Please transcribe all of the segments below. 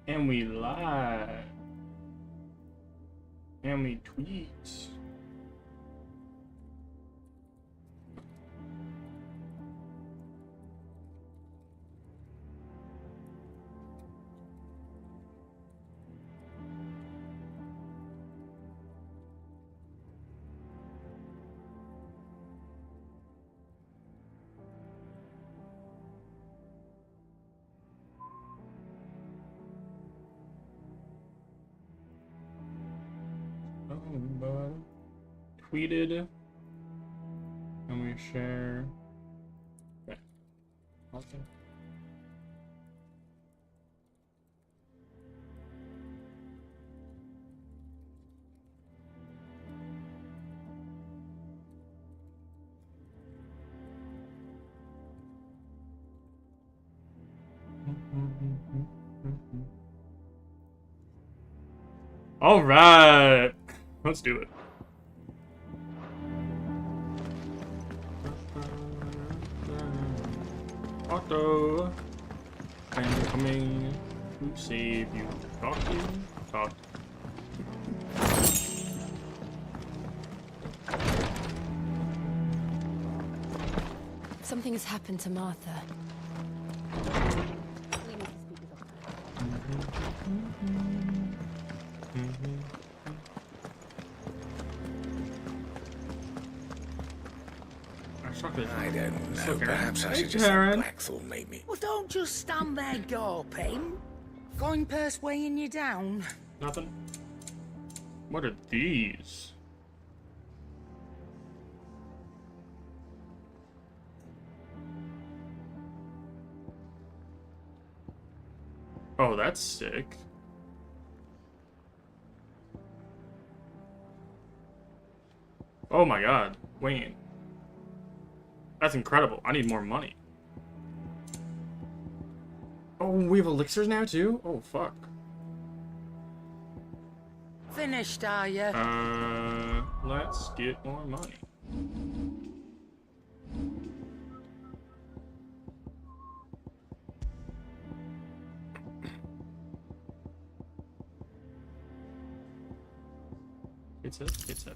And we live. And we tweet. Tweeted and we share. Okay. Awesome. All right, let's do it. Otto, I'm coming to save you. Talk. Something has happened to Martha. I don't know. Perhaps I should just have Blackthorn make me. Well, don't just stand there gawping. Going purse weighing you down. Nothing. What are these? Oh, that's sick. Oh my god, Wayne. That's incredible. I need more money. Oh, we have elixirs now too? Oh, fuck. Finished, are you? Let's get more money. It's it.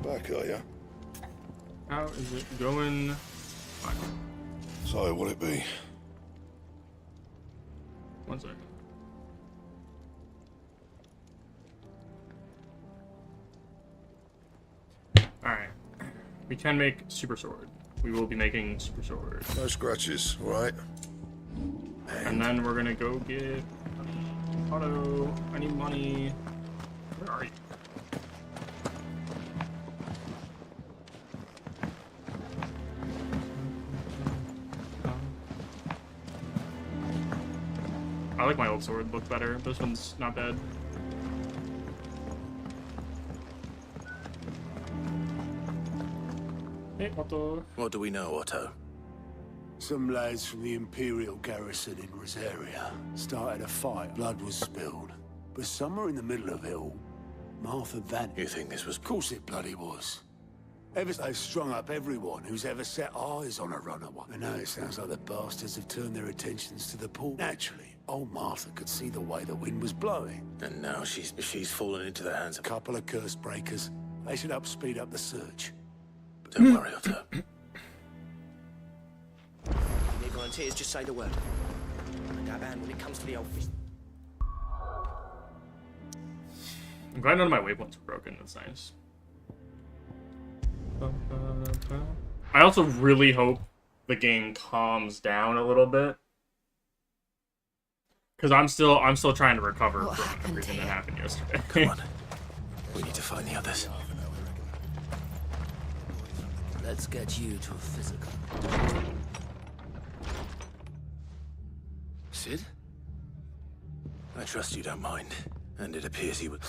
Back, are ya? How is it going? So, what'll it be? One second. Alright. We can make super sword. We will be making super sword. No scratches, alright? And then we're gonna go get Auto. I need money. Where are you? I like my old sword, look better. This one's not bad. Hey, Otto. What do we know, Otto? Some lads from the Imperial garrison in Rosaria started a fight. Blood was spilled. But somewhere in the middle of it all, Martha vanished. You think this was... Of course it bloody was. They've strung up everyone who's ever set eyes on a runaway. And now it sounds like the bastards have turned their attentions to the port. Naturally, old Martha could see the way the wind was blowing. And now she's fallen into the hands A of... couple of curse breakers. They should speed up the search. Don't worry, Otto. You need volunteers, just say the word. Grab hand when it comes to the office. I'm glad none of my waypoints were broken. That's nice. I also really hope the game calms down a little bit, because I'm still trying to recover from everything that happened yesterday. Come on. We need to find the others. Let's get you to a physical. Sid? I trust you don't mind. And it appears you would...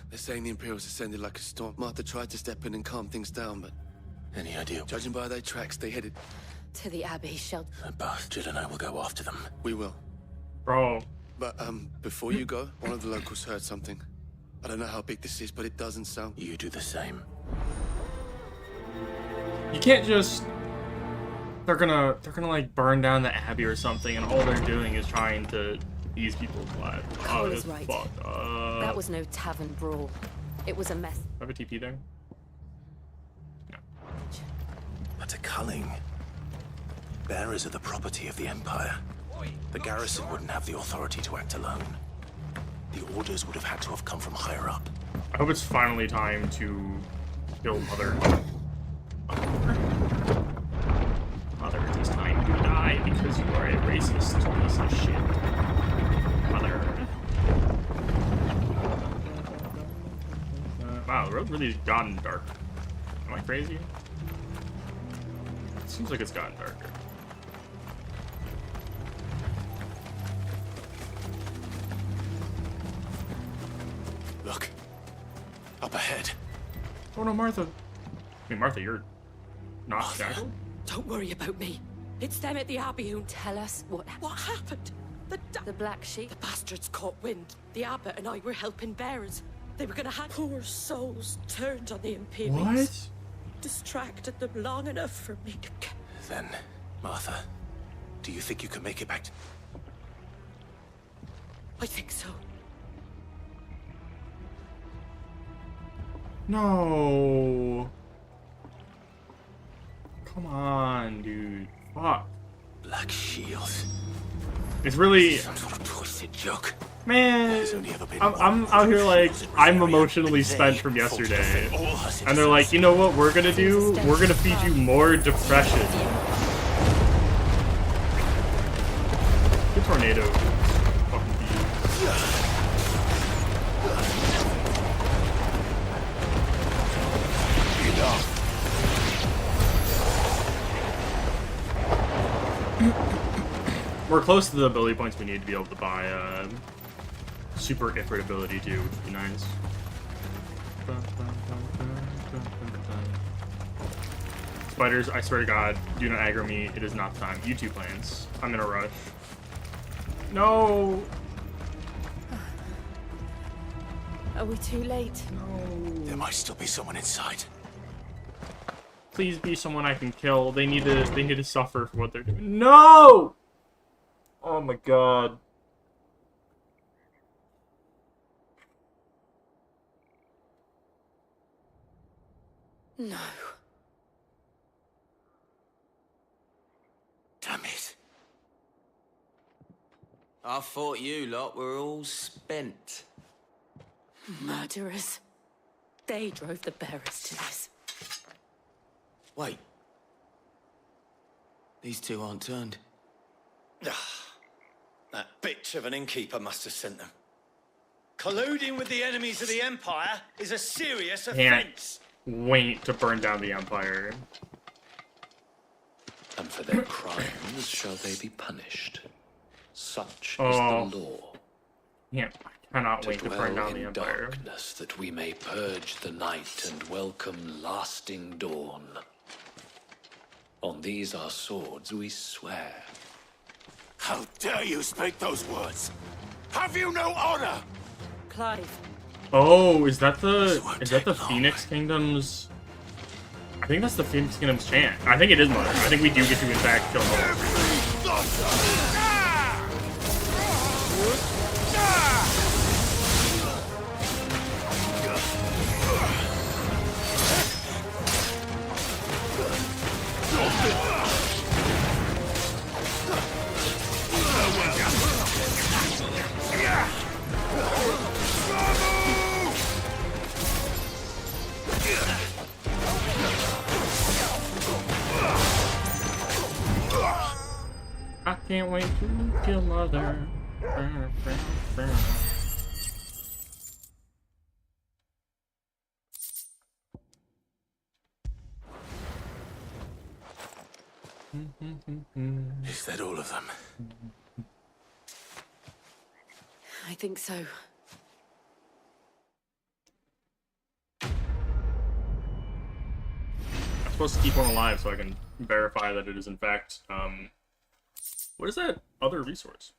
They're saying the Imperials descended like a storm. Martha tried to step in and calm things down, but... Any idea? Judging by their tracks, they headed... To the Abbey shelter. The bastard and I will go after them. We will. Bro. But, before you go, one of the locals heard something. I don't know how big this is, but it doesn't sound... You do the same. You can't just... They're gonna like burn down the Abbey or something, and all they're doing is trying to ease people's lives. Cole it's is right. fucked That was no tavern brawl. It was a mess. Have a TP there? No. But a culling. Bearers are the property of the Empire. The garrison wouldn't have the authority to act alone. The orders would have had to have come from higher up. I hope it's finally time to kill Mother. Mother, it is time to die because you are a racist piece of shit. Mother. Wow, the road really has gotten dark. Am I crazy? It seems like it's gotten darker. Look. Up ahead. Oh no, Martha. I mean, Martha, you're not shackled? Don't worry about me. It's them at the Abbey who tell us what happened. The Black Sheep. The bastards caught wind. The abbot and I were helping bearers. They were gonna have poor souls turned on the Imperials. What? Distracted them long enough for me to get... Then, Martha, do you think you can make it back to... I think so. No. Come on, dude. Fuck. Black Shield? It's really... Some sort of twisted joke. Man, I'm out here like, I'm emotionally spent from yesterday. And they're like, you know what we're gonna do? We're gonna feed you more depression. The tornado. Fucking We're close to the ability points we need to be able to buy super Ifrit ability too, which would be nice. Spiders, I swear to God, do not aggro me. It is not time. You two plans. I'm in a rush. No! Are we too late? No. There might still be someone inside. Please be someone I can kill. They need to suffer for what they're doing. No! Oh my God. No. Damn it. I thought you lot were all spent. Murderers. They drove the bearers to this. Wait. These two aren't turned. That bitch of an innkeeper must have sent them. Colluding with the enemies of the Empire is a serious offense. Wait to burn down the Empire. And for their crimes shall they be punished. Such is Oh. the law. Yeah, I cannot wait to burn dwell down the in Empire. darkness that we may purge the night and welcome lasting dawn. On these our swords we swear. How dare you speak those words? Have you no honor? Clive. Oh, is that the Phoenix Kingdom's? I think that's the Phoenix Kingdom's chant. I think it is Mother. I think we do get to in fact kill Mother. I can't wait to kill Mother. Is that all of them? I think so. I'm supposed to keep one alive so I can verify that it is in fact, what is that other resource?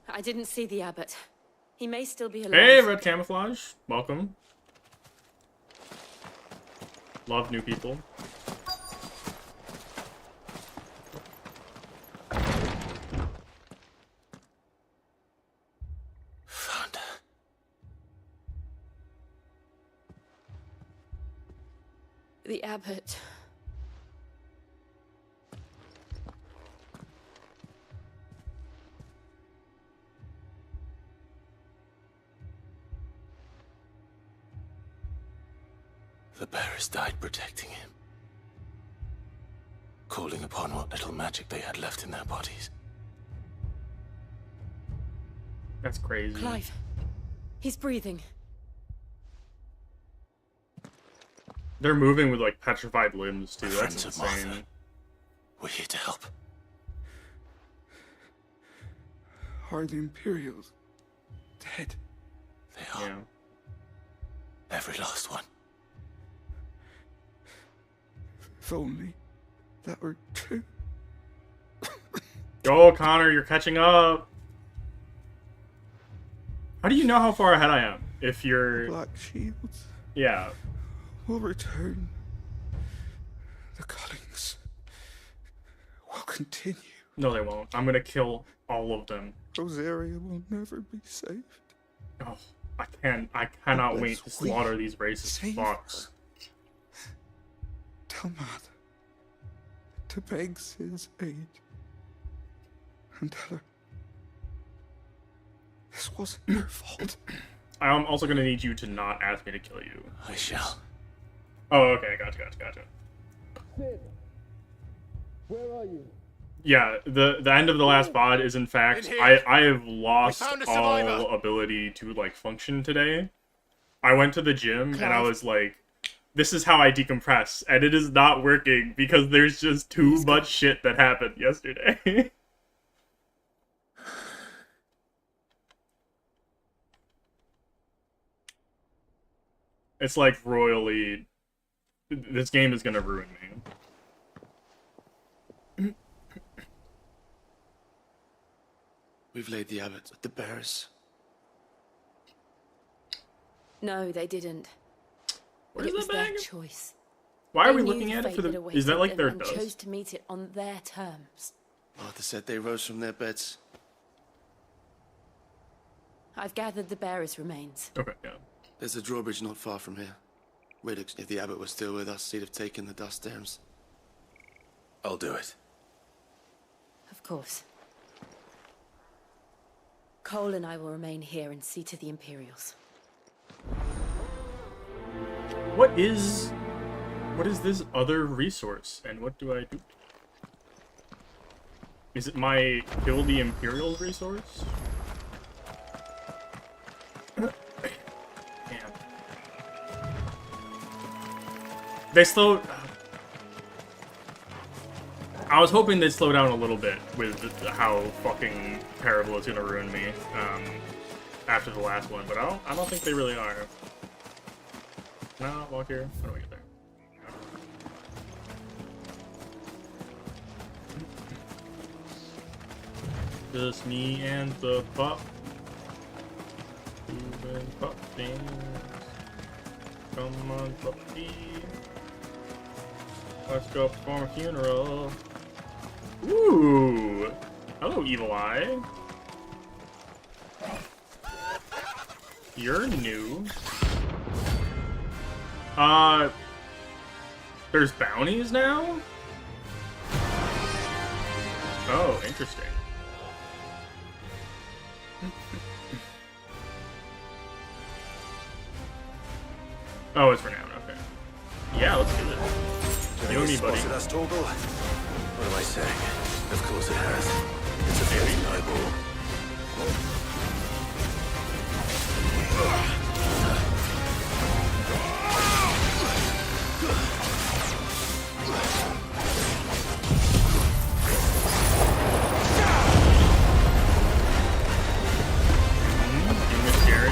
I didn't see the abbot. He may still be alive. Hey, Red Camouflage. Welcome. Love new people. The abbot. The bearers died protecting him, calling upon what little magic they had left in their bodies. That's crazy. Clive. He's breathing. They're moving with like petrified limbs too. That's Friends of Martha, insane. we're here to help. Are the Imperials dead? They are. Yeah. Every last one. If only that were true. Go, Connor, you're catching up. How do you know how far ahead I am? If you're... Black Shields Yeah. will return. The Cullings will continue. No, they won't. I'm gonna kill all of them. Rosaria will never be saved. Oh, I cannot wait to Unless we slaughter these racist save fucks. Tell Martha to beg Sid's aid. And tell her this wasn't your fault. I'm also gonna need you to not ask me to kill you. I shall. Oh, okay, gotcha. Sid, where are you? Yeah, the end of the last VOD is in fact In here. I have lost We found a all survivor. ability to like function today. I went to the gym and I Clive. was like, this is how I decompress, and it is not working because there's just too much shit that happened yesterday. It's like royally. This game is gonna ruin me. We've laid the abbot at the bearers. No, they didn't. Where's It was the their bag? choice. Why are They we knew looking the at it fate for the? that Is that awaited like them their and dust? chose to meet it on their terms. Martha said they rose from their beds. I've gathered the bearer's remains. Okay, yeah. There's a drawbridge not far from here. If the abbot was still with us, he'd have taken the dust dams. I'll do it. Of course. Cole and I will remain here and see to the Imperials. What is this other resource, and what do I do? Is it my kill the Imperials resource? Damn. They slowed. I was hoping they'd slow down a little bit with how fucking terrible it's gonna ruin me after the last one, but I don't think they really are. Can I not walk here? How do I get there? Just me and the pup. Doing pup things. Come on, puppy. Let's go perform a funeral. Ooh! Hello, Evil Eye. You're new. There's bounties now? Oh, interesting. Oh, it's renowned, okay. Yeah, let's do it. You and me, buddy. Spotted us, Torgal? What am I saying? Of course it has. It's a fading eyeball. You miss Jerry.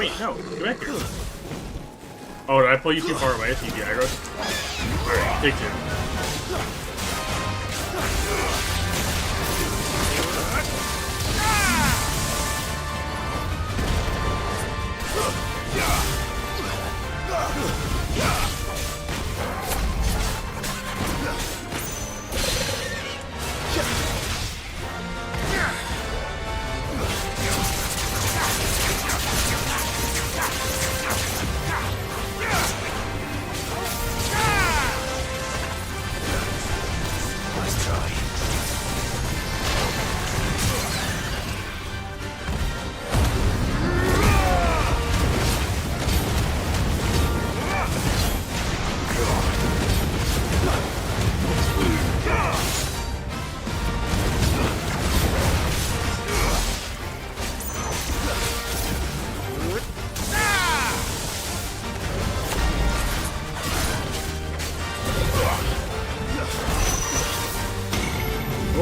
Wait, no, get back here. Oh, did I pull you too far away so you get aggro? Alright, take 2. Nice try.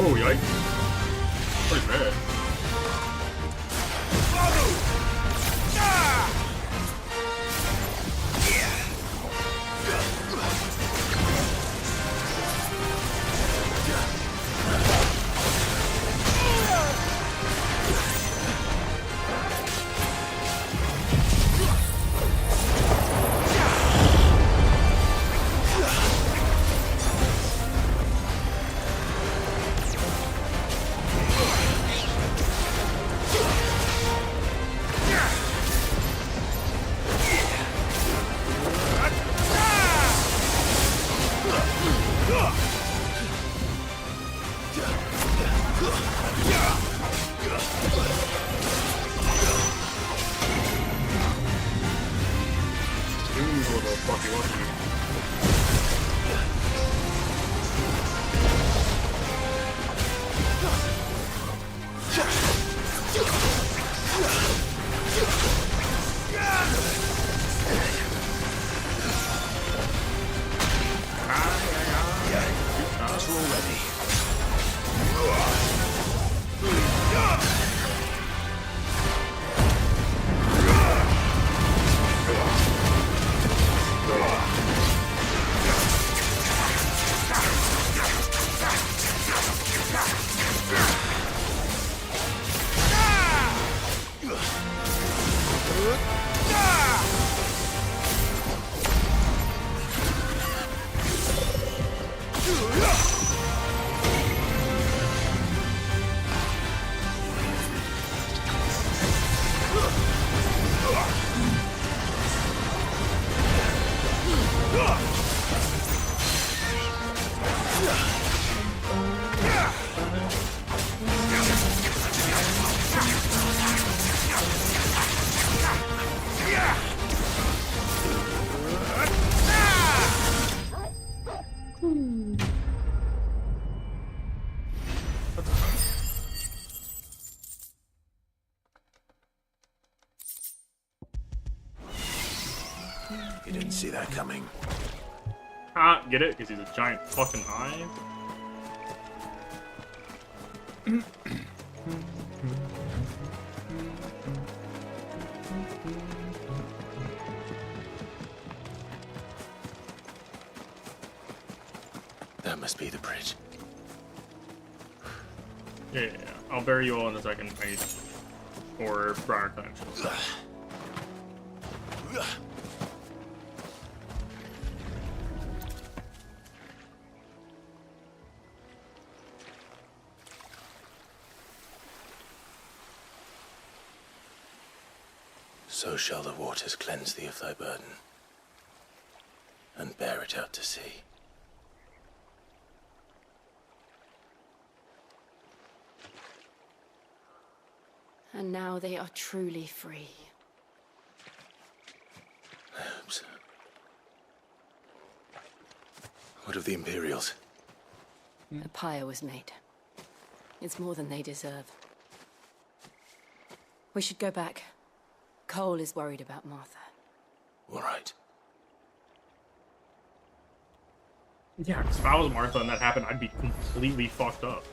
Oh, yikes. What is that? You didn't see that coming. Ah, get it? Because he's a giant fucking eye? That must be the bridge. Yeah, I'll bury you all in the second phase. Or prior connections. So shall the waters cleanse thee of thy burden, and bear it out to sea. And now they are truly free. I hope so. What of the Imperials? A pyre was made. It's more than they deserve. We should go back. Cole is worried about Martha. All right. Yeah, because if I was Martha and that happened, I'd be completely fucked up.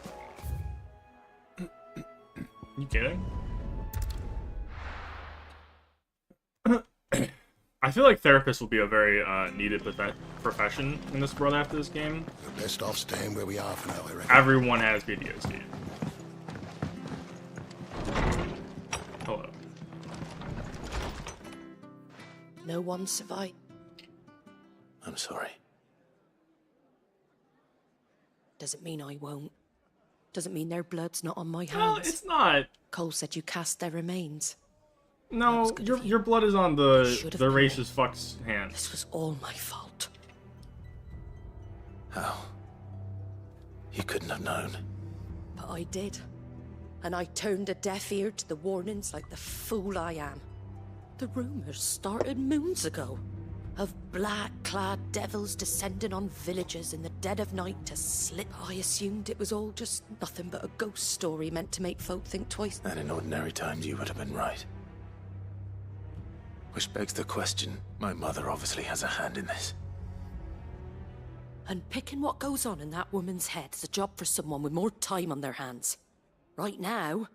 You kidding? I feel like therapists will be a very needed profession in this world after this game. We're best off staying where we are for now, I reckon. Everyone has PTSD. Hello. No one survived. I'm sorry. Doesn't mean I won't. Doesn't mean their blood's not on my hands. No, it's not. Cole said you cast their remains. No, your blood is on the racist fuck's hands. This was all my fault. How? You couldn't have known. But I did. And I turned a deaf ear to the warnings like the fool I am. The rumors started moons ago. Of black-clad devils descending on villages in the dead of night to slip. I assumed it was all just nothing but a ghost story meant to make folk think twice. And in ordinary times, you would have been right. Which begs the question, my mother obviously has a hand in this. And picking what goes on in that woman's head is a job for someone with more time on their hands. Right now,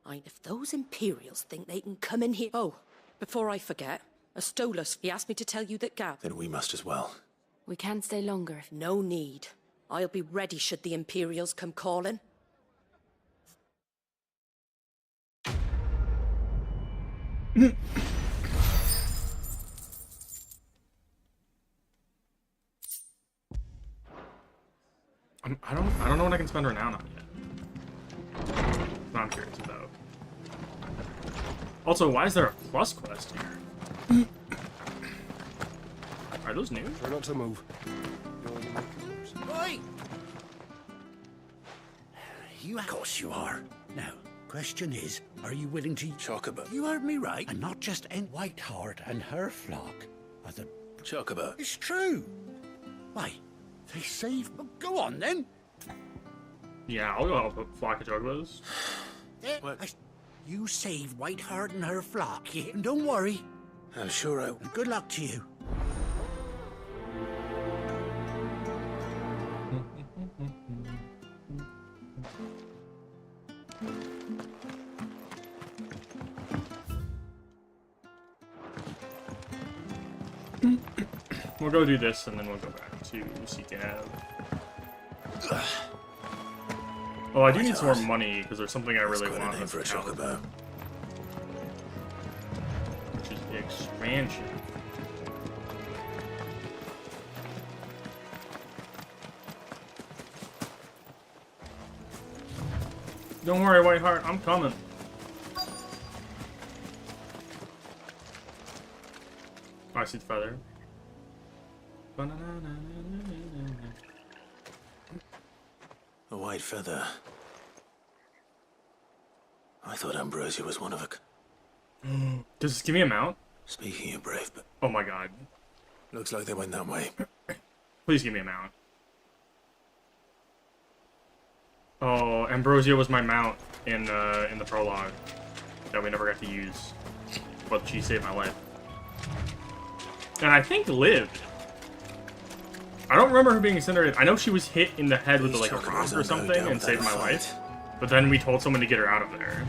if those Imperials think they can come in here... Oh, before I forget, Astolos, he asked me to tell you that Gab... Then we must as well. We can stay longer. No need. I'll be ready should the Imperials come calling. I don't know what I can spend renown on yet. But I'm curious about. Also, why is there a plus quest here? Are those new? Try not to move. Oi! You, of course you are. Now, question is, are you willing to... Chocobo. You heard me right. And not just end Whiteheart and her flock. Are the... Chocobo. It's true. Why? They saved... Oh, go on, then. Yeah, I'll go help a flock of chocobos. You saved Whiteheart and her flock, yeah? And don't worry. I'm sure I... And good luck to you. We'll go do this, and then we'll go back to CTAB. Oh, I do need some more money, because there's something I really want. For a chocobo. Which is the expansion. Don't worry, Whiteheart, I'm coming. Oh, I see the feather. A white feather. I thought Ambrosia was one of a... Does this give me a mount? Speaking of brave, but... Oh my god. Looks like they went that way. Please give me a mount. Oh, Ambrosia was my mount in the prologue that we never got to use, but she saved my life, and I think lived. I don't remember her being incinerated. I know she was hit in the head with like a rock or something and saved my life, but then we told someone to get her out of there,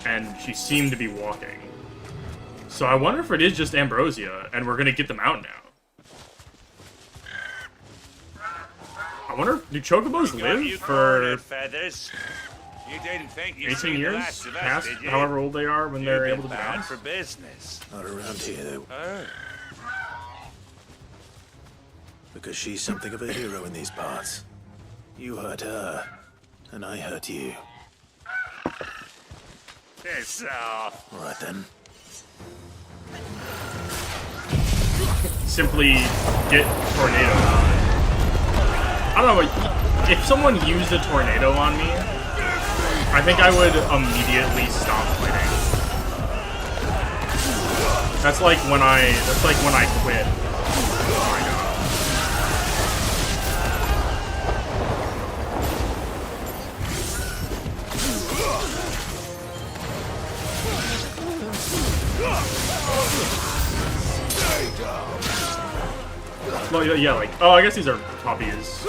and she seemed to be walking. So I wonder if it is just Ambrosia, and we're gonna get them out now. I wonder, do chocobos live for feathers? You didn't think 18 years past however old they are when they're able to bounce? For business. Not around here, though. Because she's something of a hero in these parts. You hurt her, and I hurt you. Piss off. All right, then. Simply get tornado. I don't know, if someone used a tornado on me, I think I would immediately stop fighting. That's like when I quit. Oh my god. Well, yeah, like, oh, I guess these are puppies.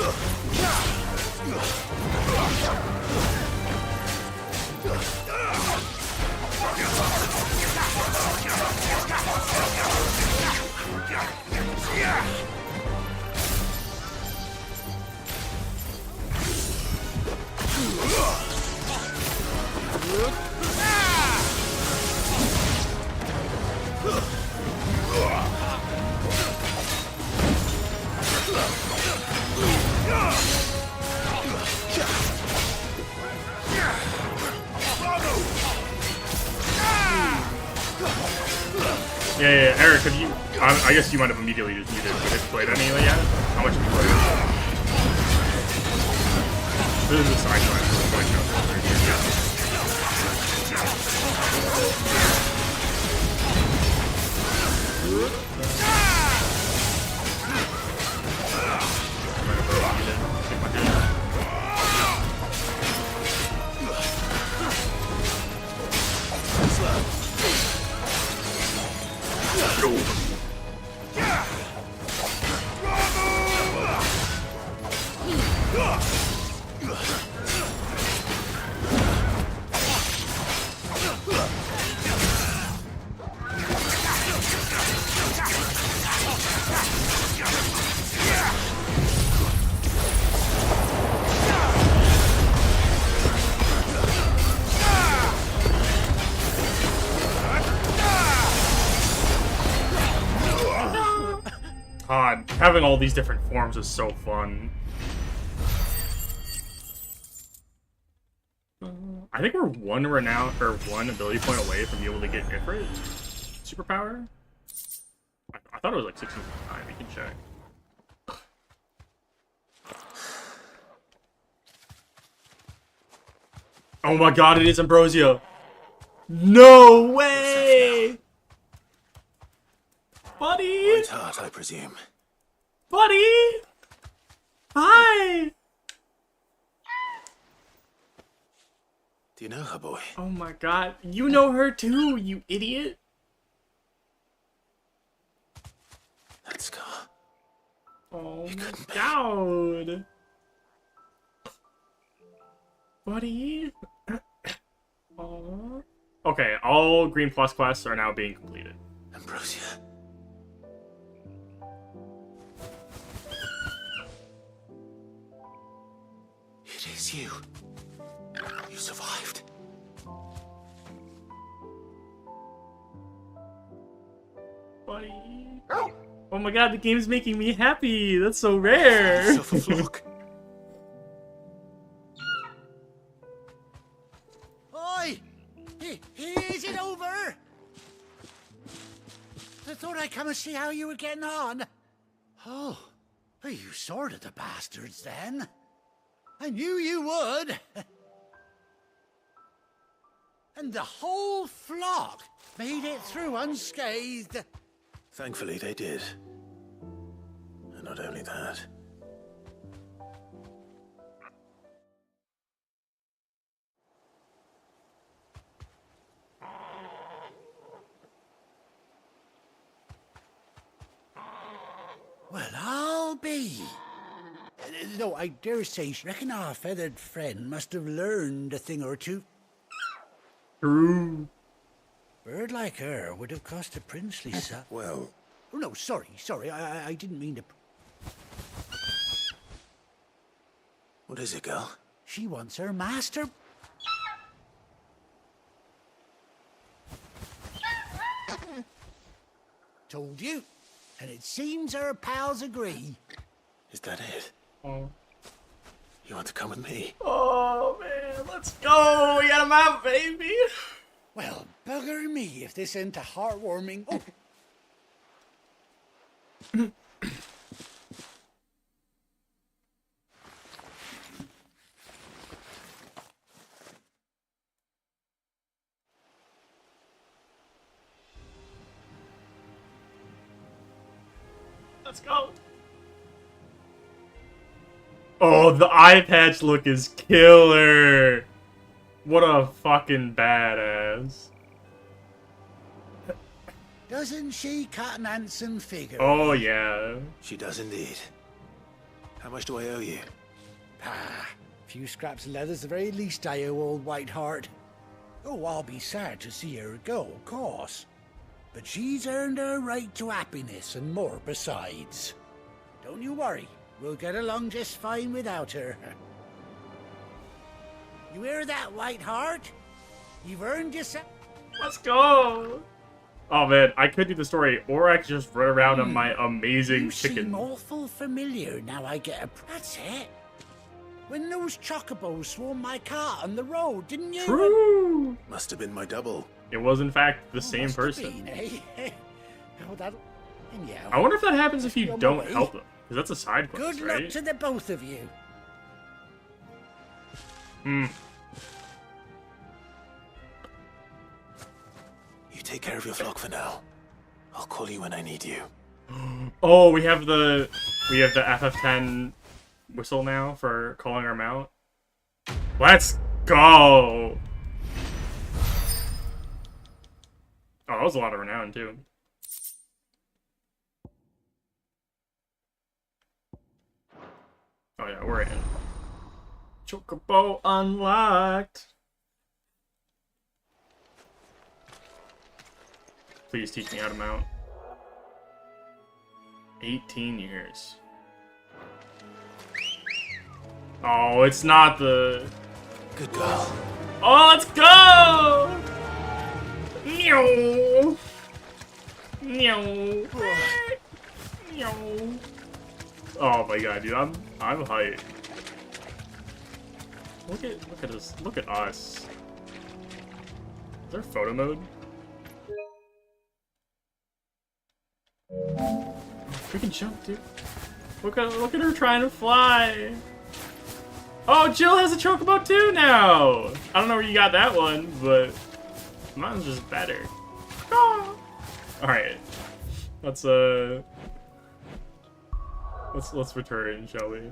Yeah, Eric, have you... I guess you might have immediately just muted. Have you played any yet? How much have you played? This is a side quest. So like, God, having all these different forms is so fun. I think we're one ability point away from being able to get Ifrit superpower. I thought it was like 16.9. We can check. Oh my God! It is Ambrosia. No way, buddy. White heart, I presume. Buddy. Hi. Do you know her, boy? Oh my God. You know her too, you idiot. That scar. Oh my God. Buddy. Aww. Okay, all Green Plus quests are now being completed. Ambrosia. It is you. You survived. Buddy. Oh my God, the game's making me happy. That's so rare. Oi! Is it over? I thought I'd come and see how you were getting on. Oh, you sorted the bastards then. I knew you would. And the whole flock made it through unscathed. Thankfully, they did. And not only that. Well, I'll be. No, I dare say, reckon our feathered friend must have learned a thing or two. True. Bird like her would have cost a princely sum. Well... Oh, no, sorry, I didn't mean to... What is it, girl? She wants her master... Told you. And it seems her pals agree. Is that it? Oh. You want to come with me? Oh, man, let's go. We got a map, baby. Well, bugger me if this ain't a heartwarming... Oh. Let's go. Oh, the eye patch look is killer. What a fucking badass. Doesn't she cut an handsome figure? Oh, yeah. She does indeed. How much do I owe you? Ah, a few scraps of leather's the very least I owe old Whiteheart. Oh, I'll be sad to see her go, of course. But she's earned her right to happiness and more besides. Don't you worry. We'll get along just fine without her. You hear that, Whiteheart? You've earned yourself... Let's go! Oh man, I could do the story, or I could just run around on my amazing chicken. You seem awful familiar now I get a... That's it. When those chocobos swarmed my car on the road, didn't you? True! Must have been my double. It was in fact the same person. Been, eh? Oh, that. Anyhow. I wonder if that happens if you You're don't away. help them. Because that's a side quest, Good right? luck to the both of you. You take care of your flock for now. I'll call you when I need you. Oh, we have the FF10 whistle now for calling our mount. Let's go! Oh, that was a lot of renown too. Oh yeah, we're in. Chocobo unlocked. Please teach me how to mount. 18 years. Oh, it's not the... Good girl. Oh, let's go! Meow. Meow. Meow. Oh my god, dude, I'm hyped. Look at us. Look at us. Is there photo mode? We can jump, dude. Look at her trying to fly. Oh, Jill has a chocobo too now. I don't know where you got that one, but mine's just better. Ah. All right, let's return, shall we?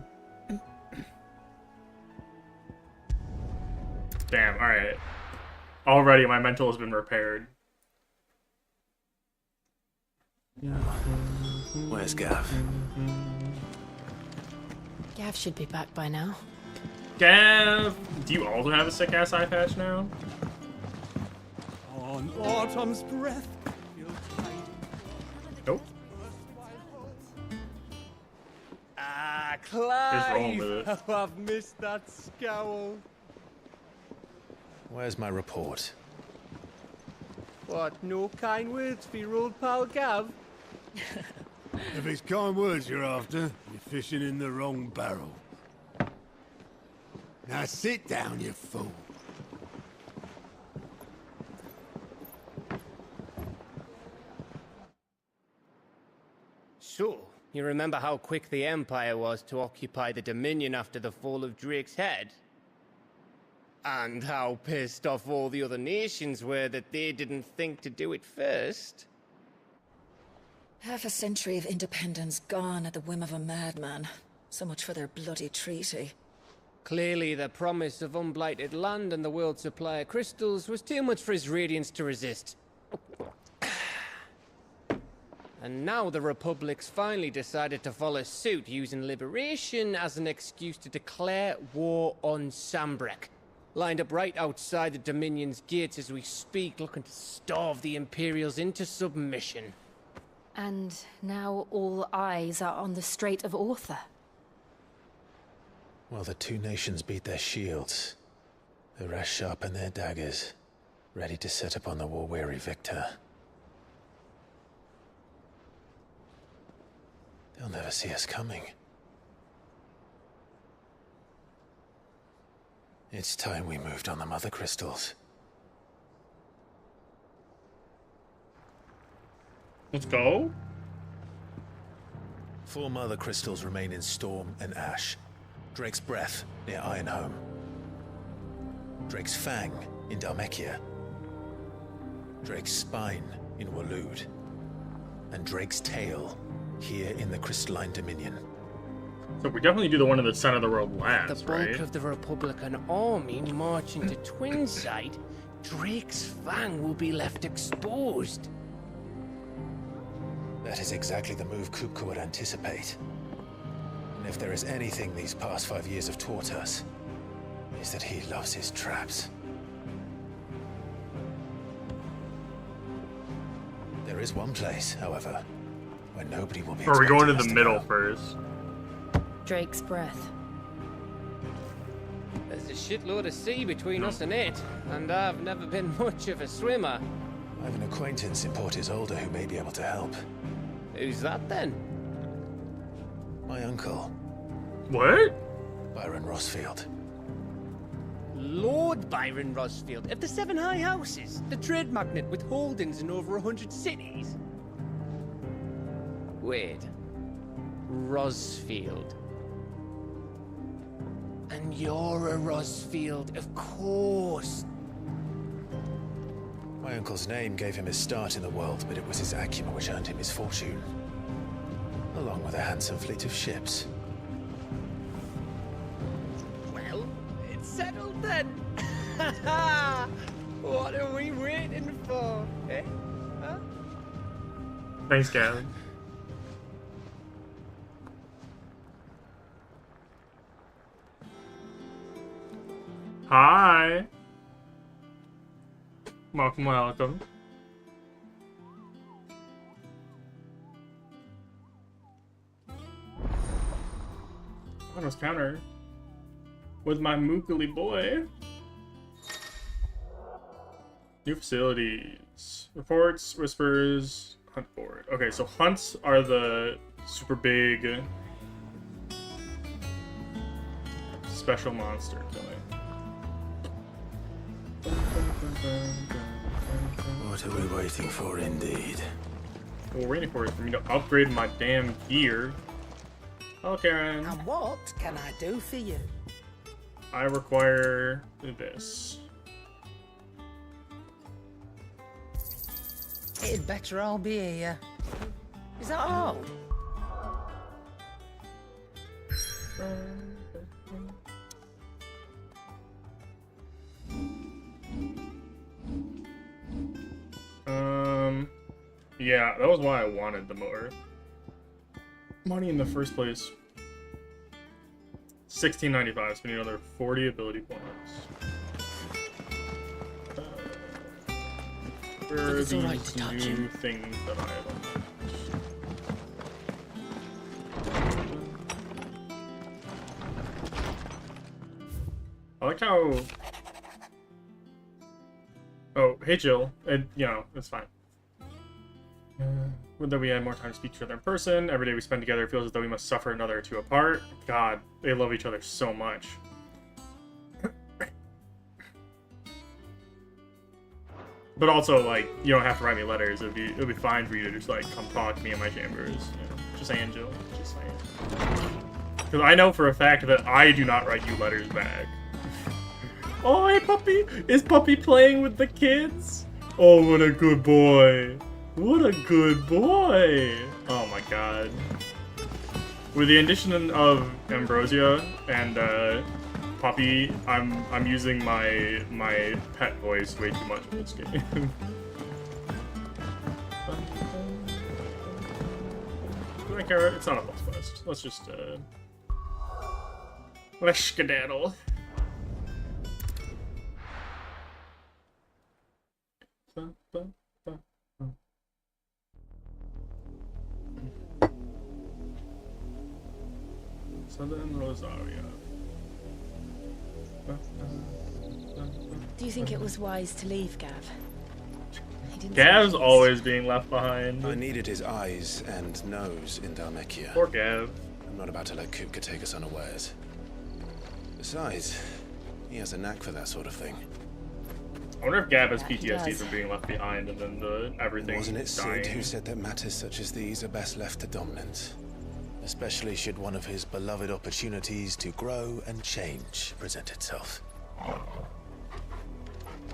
Damn. All right. Already, my mental has been repaired. Where's Gav? Gav should be back by now. Gav, do you also have a sick ass eye patch now? On autumn's breath. Nope. Ah, Just rolling Clive! with it. Oh, I've missed that scowl. Where's my report? What, no kind words for your old pal Gav? If it's kind words you're after, you're fishing in the wrong barrel. Now sit down, you fool. So, you remember how quick the Empire was to occupy the Dominion after the fall of Drake's head? And how pissed off all the other nations were that they didn't think to do it first? Half a century of independence gone at the whim of a madman. So much for their bloody treaty. Clearly, the promise of unblighted land and the world's supply of crystals was too much for his radiance to resist. And now the Republic's finally decided to follow suit, using liberation as an excuse to declare war on Sambrek. Lined up right outside the Dominion's gates as we speak, looking to starve the Imperials into submission. And now all eyes are on the Strait of Author. Well, the two nations beat their shields. The rest sharpen their daggers, ready to set upon the war-weary victor. They'll never see us coming. It's time we moved on the Mother Crystals. Let's go. 4 Mother Crystals remain in Storm and Ash. Drake's Breath near Ironhome. Drake's Fang in Dhalmekia. Drake's Spine in Waloed. And Drake's Tail here in the Crystalline Dominion. So we definitely do the one in the center of the world The last, bulk right? of the Republican army marching to Twinside, Drake's Fang will be left exposed. That is exactly the move Kupka would anticipate. And if there is anything these past 5 years have taught us, is that he loves his traps. There is one place, however, where nobody will be Or are we going to expecting the us middle go. first? Drake's Breath. There's a shitload of sea between us and it, and I've never been much of a swimmer. I have an acquaintance in Port Isolde who may be able to help. Who's that then? My uncle, What? Byron Rossfield. Lord Byron Rosfield of the 7 High Houses, the trade magnate with holdings in over 100 cities. Wait. Rosfield. And you're a Rosfield, of course. My uncle's name gave him his start in the world, but it was his acumen which earned him his fortune. Along with a handsome fleet of ships. Well, it's settled then. What are we waiting for, eh? Huh? Thanks, Gavin. Hi. Welcome, welcome. Honest counter with my mookily boy. New facilities. Reports, whispers, hunt board. Okay, so hunts are the super big special monster killing. What are we waiting for, indeed? What we're waiting for is for me to upgrade my damn gear. Hello, Karen. And what can I do for you? I require this. It'd better all be here. Is that all? Yeah, that was why I wanted the more money in the first place. $16.95, so we need another 40 ability points. Where are these new things that I have unlocked? I like how... Oh, hey Jill. And, you know, it's fine. Whether we had more time to speak to each other in person, every day we spend together feels as though we must suffer another or two apart. God, they love each other so much. But also, like, you don't have to write me letters. It'd be fine for you to just, like, come talk to me in my chambers. You know? Just saying, Jill. Just saying. Because I know for a fact that I do not write you letters back. Oh, hey, Puppy! Is Puppy playing with the kids? Oh, what a good boy. What a good boy! Oh my god. With the addition of Ambrosia and Poppy, I'm using my pet voice way too much in this game. Do I care? It's not a boss quest. Let's just let's skedaddle. Southern Rosaria. Do you think it was wise to leave, Gav? Gav's always being left behind. I needed his eyes and nose in Dhalmekia. Poor Gav. I'm not about to let Kupka take us unawares. Besides, he has a knack for that sort of thing. I wonder if Gav has PTSD from being left behind and then everything Wasn't it dying. Sid who said that matters such as these are best left to dominance? Especially should one of his beloved opportunities to grow and change present itself.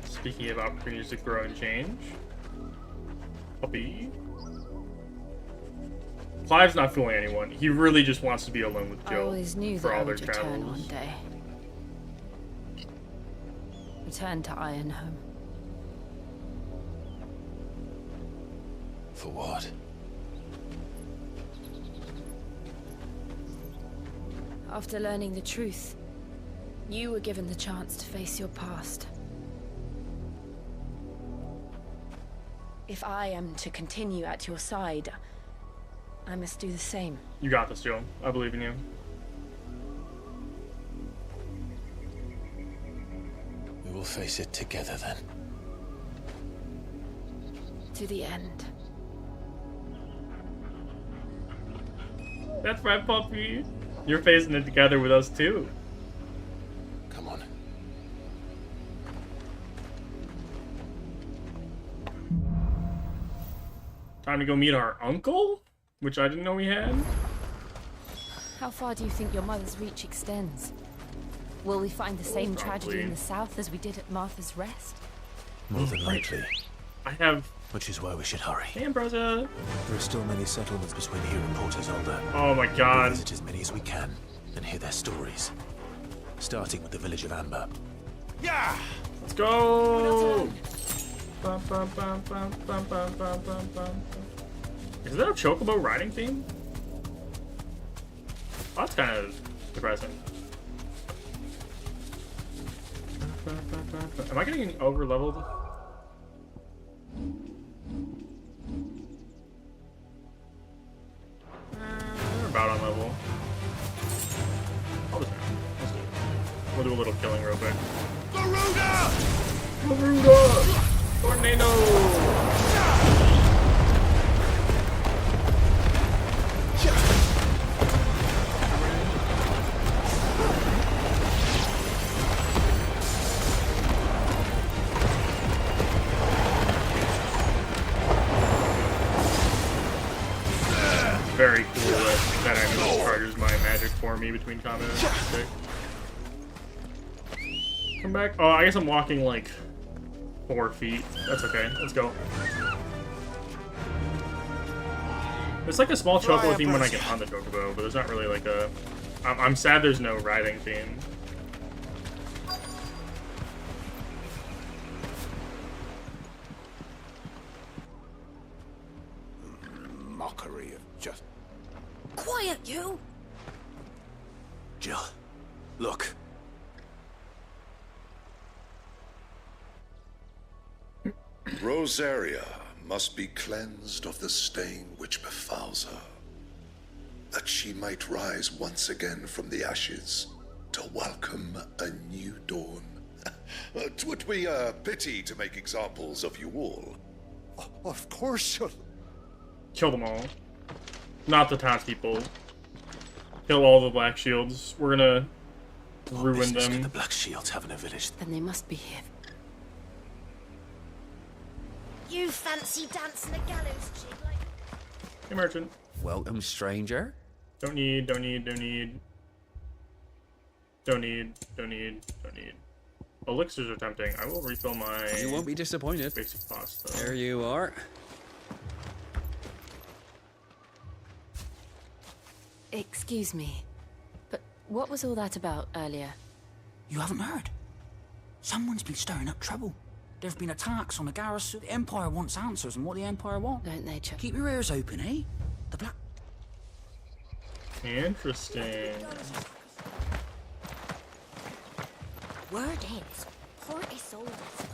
Speaking of opportunities to grow and change, Puppy. Clive's not fooling anyone. He really just wants to be alone with I Jill always knew for that I all their would return travels. one day. Return to Ironhome. For what? After learning the truth, you were given the chance to face your past. If I am to continue at your side, I must do the same. You got this, Jill. I believe in you. We will face it together then. To the end. That's right, Puppy. You're facing it together with us too. Come on. Time to go meet our uncle? which I didn't know we had. How far do you think your mother's reach extends? Will we find the same tragedy in the south as we did at Martha's Rest? More than likely. I have... Which is why we should hurry. Hey, Ambrosia. There are still many settlements between here and Porter's Alder. Oh my god. We'll visit as many as we can and hear their stories. Starting with the village of Amber. Yeah! Let's go! Bum, bum, bum, bum, bum, bum, bum, bum, bum. Is there a chocobo riding theme? Oh, that's kind of depressing. Am I getting over leveled? We're about on level. Let's do it. We'll do a little killing real quick. Garuda! Garuda! Tornado! Very cool that actually charges my magic for me between combat. Sick. Come back. Oh, I guess I'm walking like 4 feet. That's okay. Let's go. It's like a small chocobo theme when I get on the chocobo, but there's not really like a... I'm sad there's no riding theme. Mockery of just... Quiet, you! Jill, look. Rosaria must be cleansed of the stain which befouls her, that she might rise once again from the ashes to welcome a new dawn. 'Twould be a pity to make examples of you all. Of course you'll... Kill them all. Not the townspeople. Kill all the Black Shields. We're gonna ruin them. Can the Black Shields have in a village? Then they must be here. You fancy dancing a gallows jig like... Hey, merchant. Welcome, stranger. Don't need. Elixirs are tempting. I will refill my... You won't be disappointed. Basic pasta. There you are. Excuse me, but what was all that about earlier? You haven't heard? Someone's been stirring up trouble. There've been attacks on the garrison. The Empire wants answers on what the Empire want. Don't they, Chuck? Keep your ears open, eh? The Black... Interesting. Word is, Port Isolde is closed.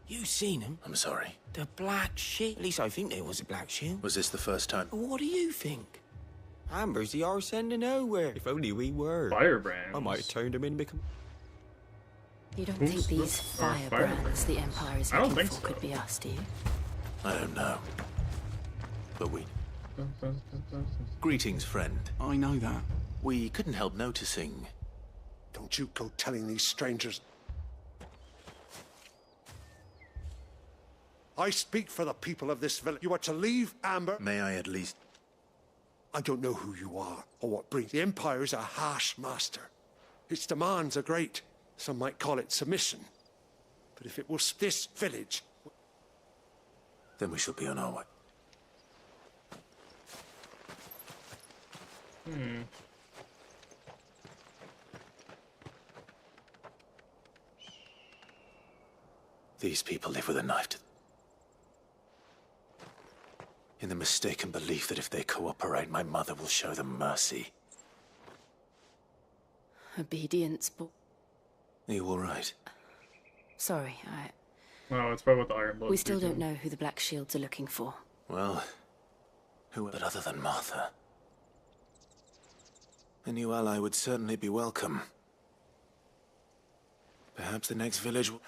You seen him? I'm sorry. The Black Shield. At least I think there was a Black Shield. Was this the first time? What do you think? Amber's the arse end of nowhere. If only we were. Firebrands. I might have turned him in and become... You don't think these firebrands the Empire is looking for could be us, do you? I don't know. But we... Greetings, friend. I know that. We couldn't help noticing... Don't you go telling these strangers... I speak for the people of this village. You are to leave Amber... May I at least... I don't know who you are or what brings... The Empire is a harsh master. Its demands are great. Some might call it submission. But if it was this village... Then we shall be on our way. These people live with a knife to... in the mistaken belief that if they cooperate, my mother will show them mercy. Obedience, but... Are you all right? Sorry, Oh, it's probably what the Iron Blood. We still don't know who the Black Shields are looking for. Well, who but other than Martha? A new ally would certainly be welcome. Perhaps the next village will...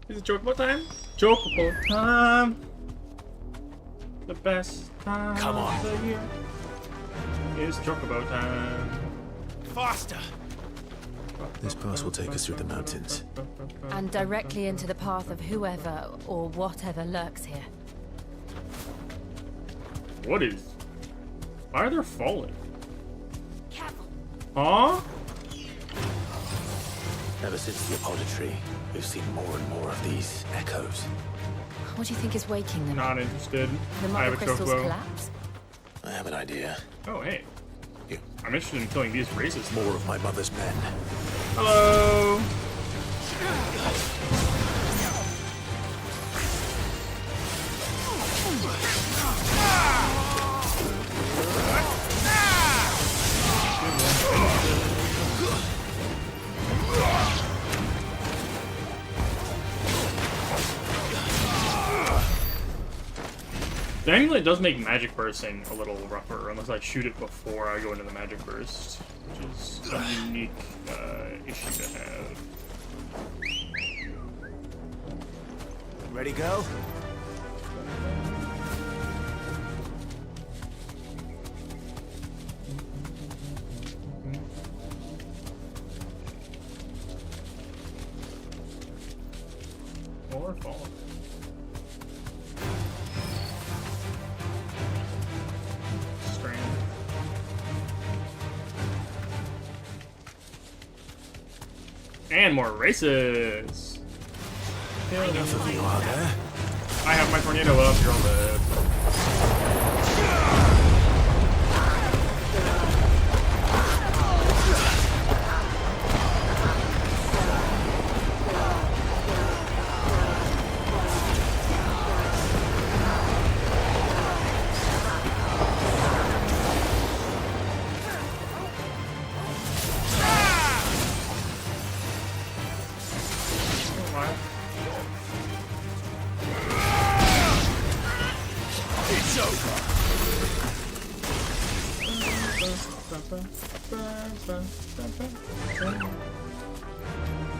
Is it Chocobo time? Chocobo time! The best time Come on. of the year is Chocobo time. Faster! This pass will take us through the mountains. And directly into the path of whoever or whatever lurks here. What is... Why are they falling? Careful. Huh? Ever since the apodatory, we've seen more and more of these echoes. What do you think is waking them? Not interested. The I mother have a crystals chocobo. collapse? I have an idea. Oh, hey. You. I'm interested in killing these racists. More of my mother's men. Hello! The amulet does make magic bursting a little rougher, unless I shoot it before I go into the magic burst, which is a unique issue to have. Ready, go? Or fall. And more races. Enough of you are there. I have my tornado up. You're on the.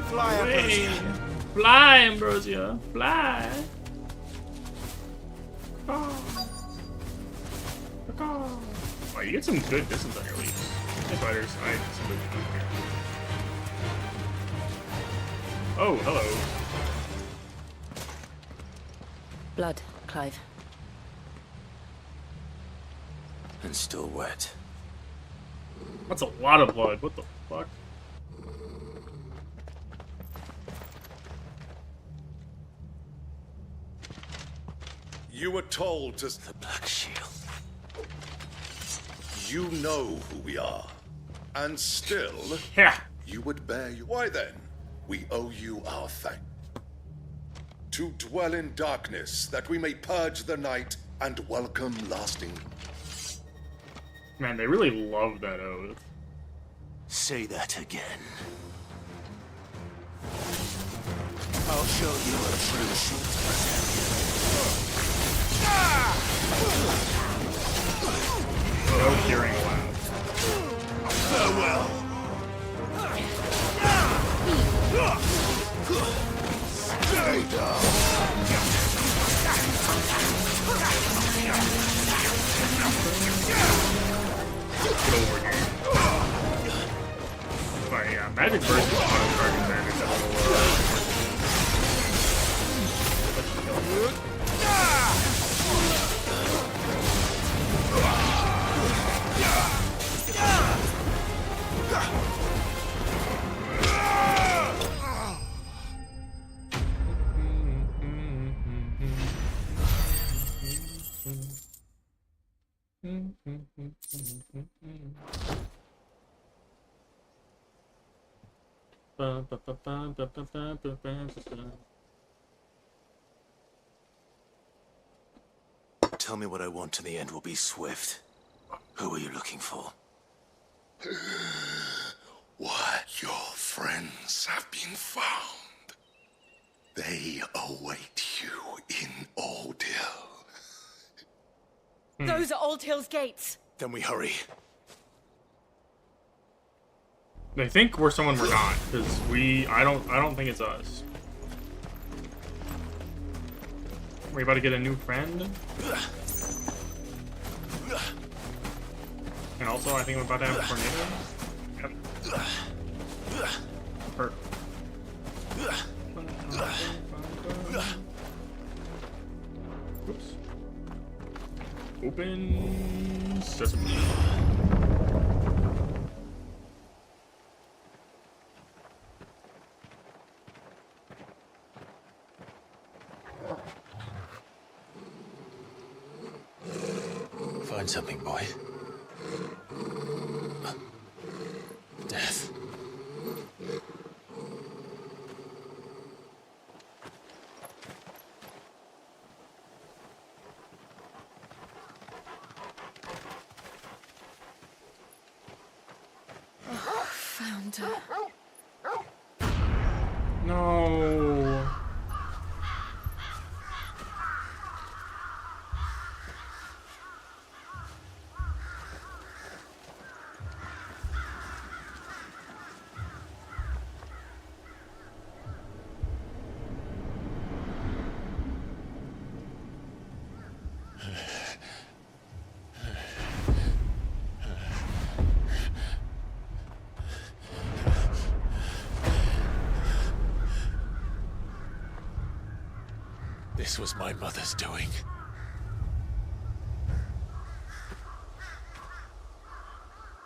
Fly, Ambrosia. Fly, Ambrosia. Fly. Oh, you get some good distance on your leaps. Hey, spiders. I simply don't care. Oh, hello. Blood, Clive. And still wet. That's a lot of blood. What the fuck? You were told to... The Black Shield. You know who we are. And still... Yeah. You would bear you... Why then? We owe you our thanks. To dwell in darkness, that we may purge the night and welcome lasting... Man, they really love that oath. Say that again. I'll show you a true No hearing allowed. Farewell. Stay down. Get over here. Alright, yeah, magic burst is auto target damage. Tell me what I want and the end will be swift. Who are you looking for? Why, your friends have been found. They await you in Oldhill. Those are Old Hill's gates. Then we hurry. They think we're someone we're not, because I don't think it's us. We about to get a new friend. And also, I think we're about to have a tornado. Yep. Perfect. Oops. Open sesame. Find something, boy. Death. Found her. No. This was my mother's doing.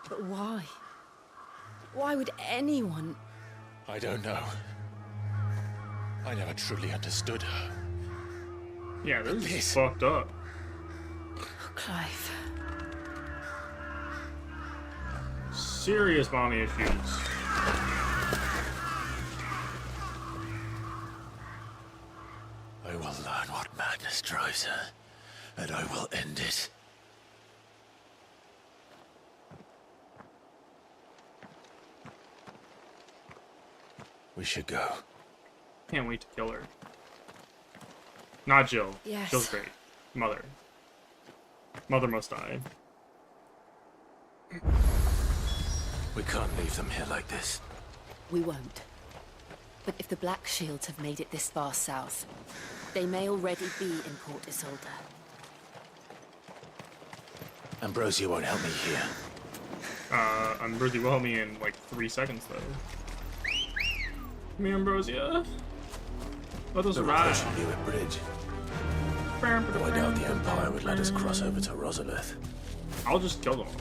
But why? Why would anyone? I don't know. I never truly understood her. Yeah, this is fucked up. Clive. Serious mommy issues. I will learn what madness drives her, and I will end it. We should go. Can't wait to kill her. Not Jill. Yes. Jill's great. Mother. Mother must die. We can't leave them here like this. We won't. But if the Black Shields have made it this far south, they may already be in Port Isolde. Ambrosia won't help me here. Ambrosia will help me in like 3 seconds though. Come here, Ambrosia. Let us ride. The Newer bridge. Though I doubt the Empire would let us cross over to Rosalith. I'll just kill them all.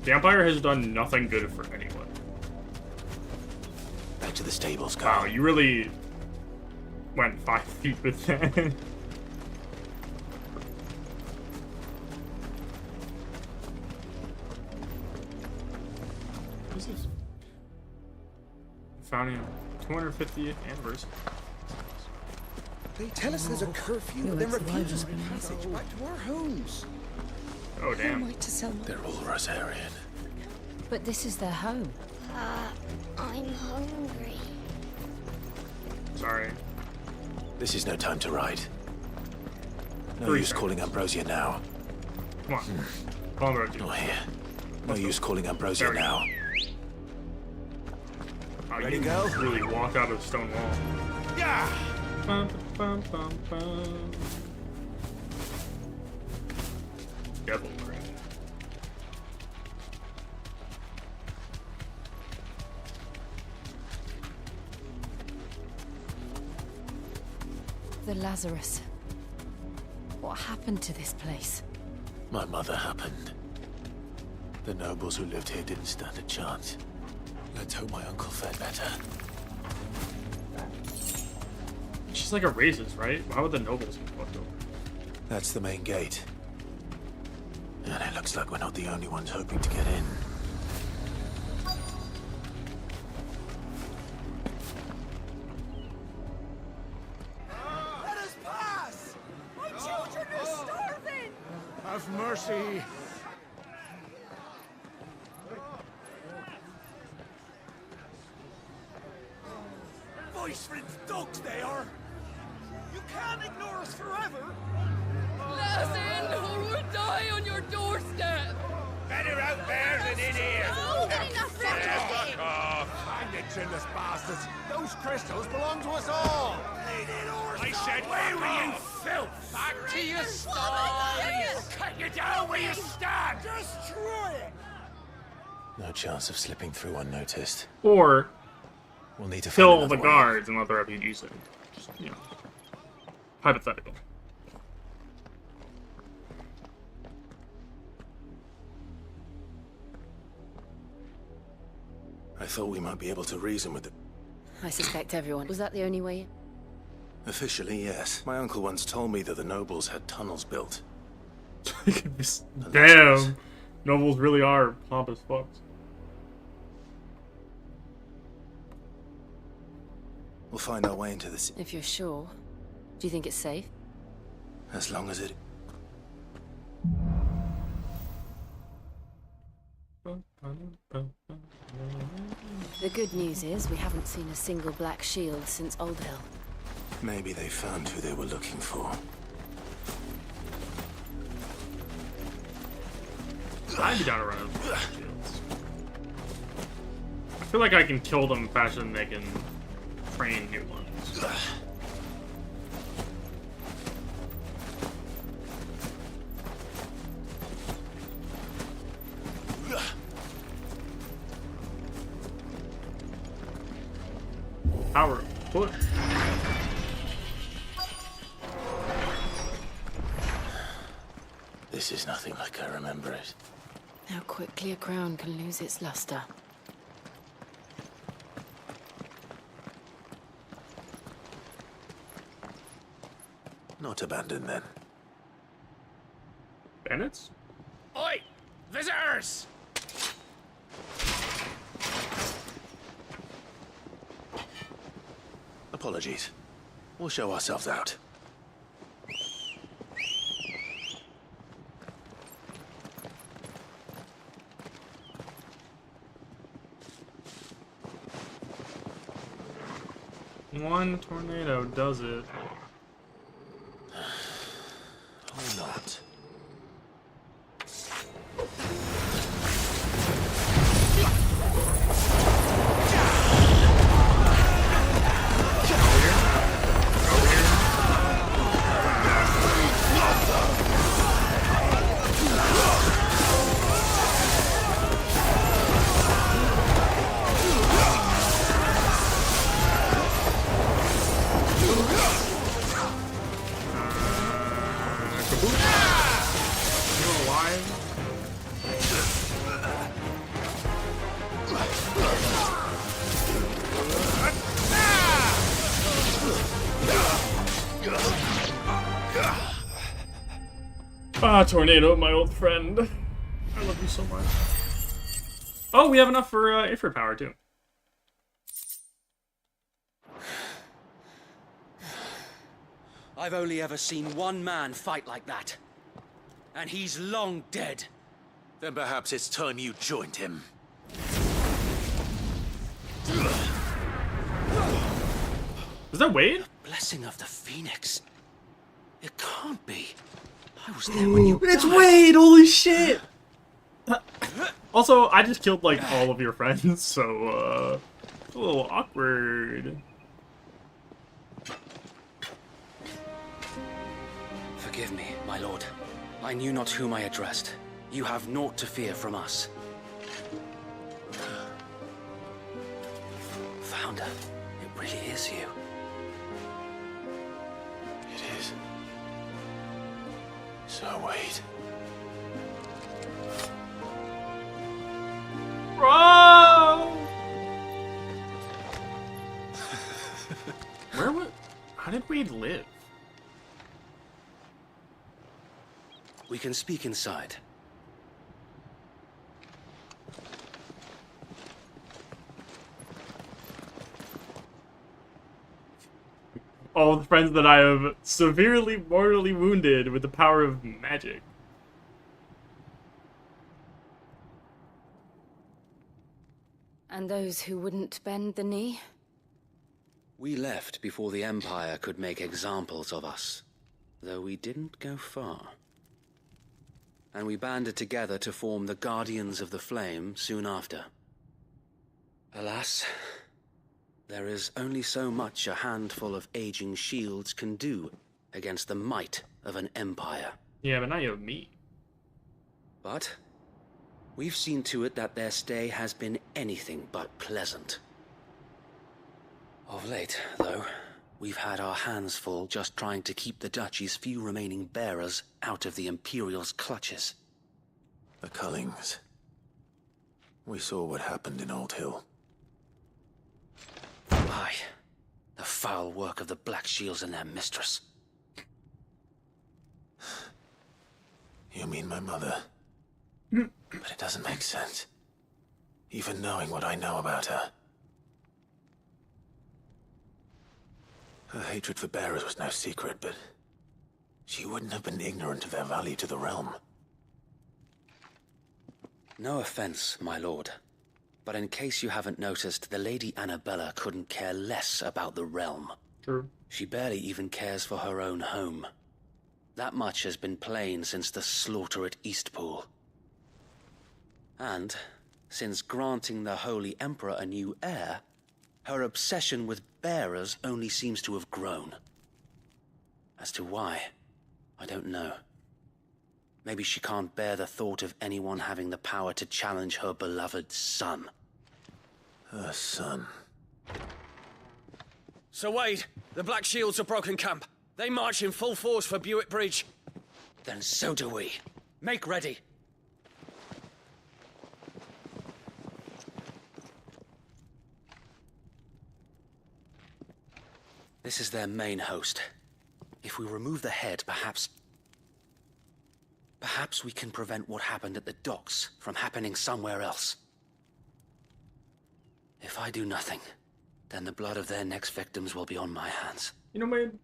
The Empire has done nothing good for anyone. Back to the stables, Carl. Wow, you really went 5 feet with that. What is this? Founding 250th anniversary. They tell us there's a curfew, but then refuse us passage back to our homes. Oh, damn. Who am I to sell my... They're all Rosarian. But this is their home. I'm hungry. Sorry. This is no time to ride. No 3 use seconds. calling Ambrosia now. Come on. Call Ambrosia. Not here. No use calling Ambrosia There we go. now. Oh, Ready you to go? really walk out of the stone wall. Yeah! Bum, bum, bum, bum. Devil ring. The Lazarus. What happened to this place? My mother happened. The nobles who lived here didn't stand a chance. Let's hope my uncle fared better. She's like a racist, right? Why would the nobles be fucked over? That's the main gate. And it looks like we're not the only ones hoping to get in. Let us pass! My children are starving! Have mercy. Voice-riddled dogs they are! You can't ignore us forever! Let us in, or we'll die on your doorstep! Better out there than in here! Oh, enough Fuck off! Find the chinless bastards. Those crystals belong to us all. I said, where were you, filth? Back to your stall! Cut you down where you stand! Destroy it! No chance of slipping through unnoticed. Or we'll need to kill the guards and let the refugees in. Just, you know, hypothetical. I thought we might be able to reason with it. I suspect everyone. Was that the only way? Officially, yes. My uncle once told me that the nobles had tunnels built. Damn. Nobles really are pompous fucks. We'll find our way into the city. If you're sure. Do you think it's safe? As long as it... The good news is we haven't seen a single black shield since Old Hill. Maybe they found who they were looking for. I'd be down to run out of shields. I feel like I can kill them faster than they can train new ones. Power push. This is nothing like I remember it. How quickly a crown can lose its luster. Not abandoned then. Bandits? Oi! Visitors! Apologies. We'll show ourselves out. One tornado does it. Or not. Ah, Tornado, my old friend. I love you so much. Oh, we have enough for Ifrit power, too. I've only ever seen one man fight like that. And he's long dead. Then perhaps it's time you joined him. Is that Wade? Blessing of the Phoenix. It can't be. I was there when you It's died. Wade! Holy shit! Also, I just killed, like, all of your friends, so, it's a little awkward. Forgive me, my lord. I knew not whom I addressed. You have naught to fear from us. Founder, it really is you. It is. So wait. Bro! How did Wade live? We can speak inside. All the friends that I have severely mortally wounded with the power of magic. And those who wouldn't bend the knee? We left before the Empire could make examples of us, though we didn't go far. And we banded together to form the Guardians of the Flame soon after. Alas, there is only so much a handful of aging shields can do against the might of an empire. Yeah, but now you have me. But We've seen to it that their stay has been anything but pleasant. Of late, though, we've had our hands full just trying to keep the Duchy's few remaining bearers out of the Imperial's clutches. The Cullings. We saw what happened in Old Hill. Aye. The foul work of the Black Shields and their mistress. You mean my mother? But it doesn't make sense. Even knowing what I know about her. Her hatred for bearers was no secret, but she wouldn't have been ignorant of their value to the realm. No offense, my lord. But in case you haven't noticed, the Lady Annabella couldn't care less about the realm. True. She barely even cares for her own home. That much has been plain since the slaughter at Eastpool. And, since granting the Holy Emperor a new heir, her obsession with bearers only seems to have grown. As to why, I don't know. Maybe she can't bear the thought of anyone having the power to challenge her beloved son. Her son. Sir Wade, the Black Shields have broken camp. They march in full force for Buick Bridge. Then so do we. Make ready. This is their main host. If we remove the head, perhaps we can prevent what happened at the docks from happening somewhere else. If I do nothing, then the blood of their next victims will be on my hands. You know, man,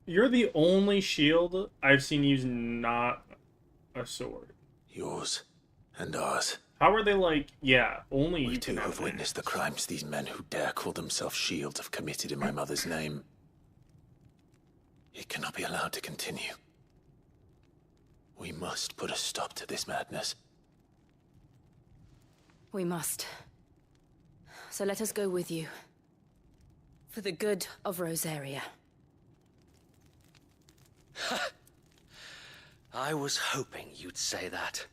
you're the only shield I've seen use not a sword. Yours and ours. How are they like, yeah, only We you too can have witnessed the crimes these men who dare call themselves shields have committed in my mother's name. It cannot be allowed to continue. We must put a stop to this madness. We must. So let us go with you. For the good of Rosaria. I was hoping you'd say that.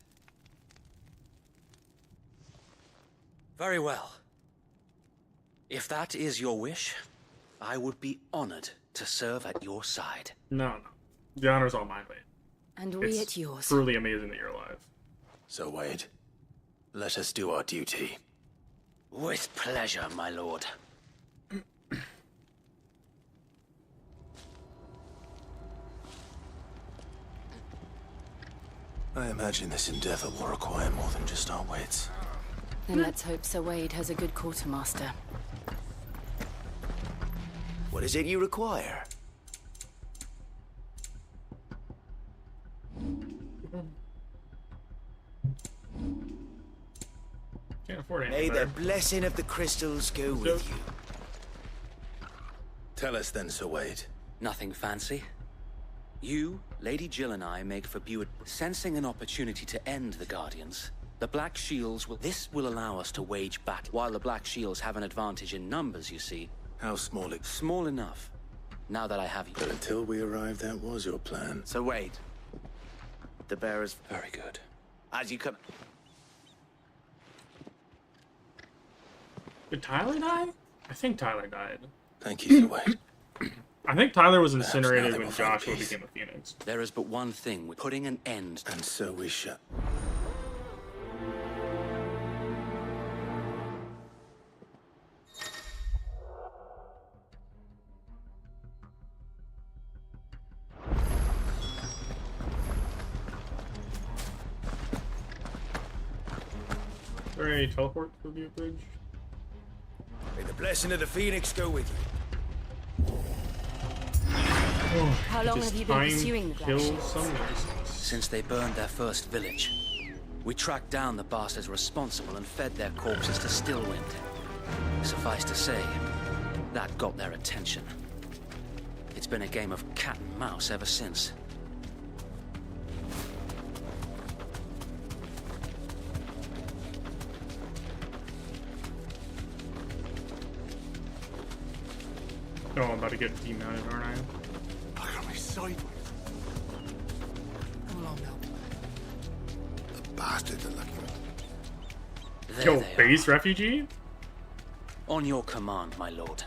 Very well. If that is your wish, I would be honored to serve at your side. No. The honor's all mine, Wade. And we at yours. Truly amazing that you're alive. So, Wade, let us do our duty. With pleasure, my lord. I imagine this endeavor will require more than just our wits. Then let's hope Sir Wade has a good quartermaster. What is it you require? Can't afford May anything the better. blessing of the crystals go with you. Tell us then, Sir Wade. Nothing fancy. You, Lady Jill and I make for Buick, sensing an opportunity to end the Guardians. The Black Shields will... This will allow us to wage battle. While the Black Shields have an advantage in numbers, you see. How small it... Small enough. Now that I have you. But until we arrived, that was your plan. So wait. The bearers... Very good. As you come... Did Tyler die? I think Tyler died. Thank you, Sir Wade. I think Tyler was Perhaps incinerated now they when will find Joshua peace. became a Phoenix. There is but one thing, with putting an end... And so we shall. Is there any teleport for Butte Bridge? May the blessing of the Phoenix go with you. How long have you been pursuing the Black Shields? Since they burned their first village. We tracked down the bastards responsible and fed their corpses to Stillwind. Suffice to say, that got their attention. It's been a game of cat and mouse ever since. Oh, I'm about to get demounted, aren't I? I got me sideways. Come along now. The bastards are lucky. There Yo, they base are. refugee? On your command, my lord.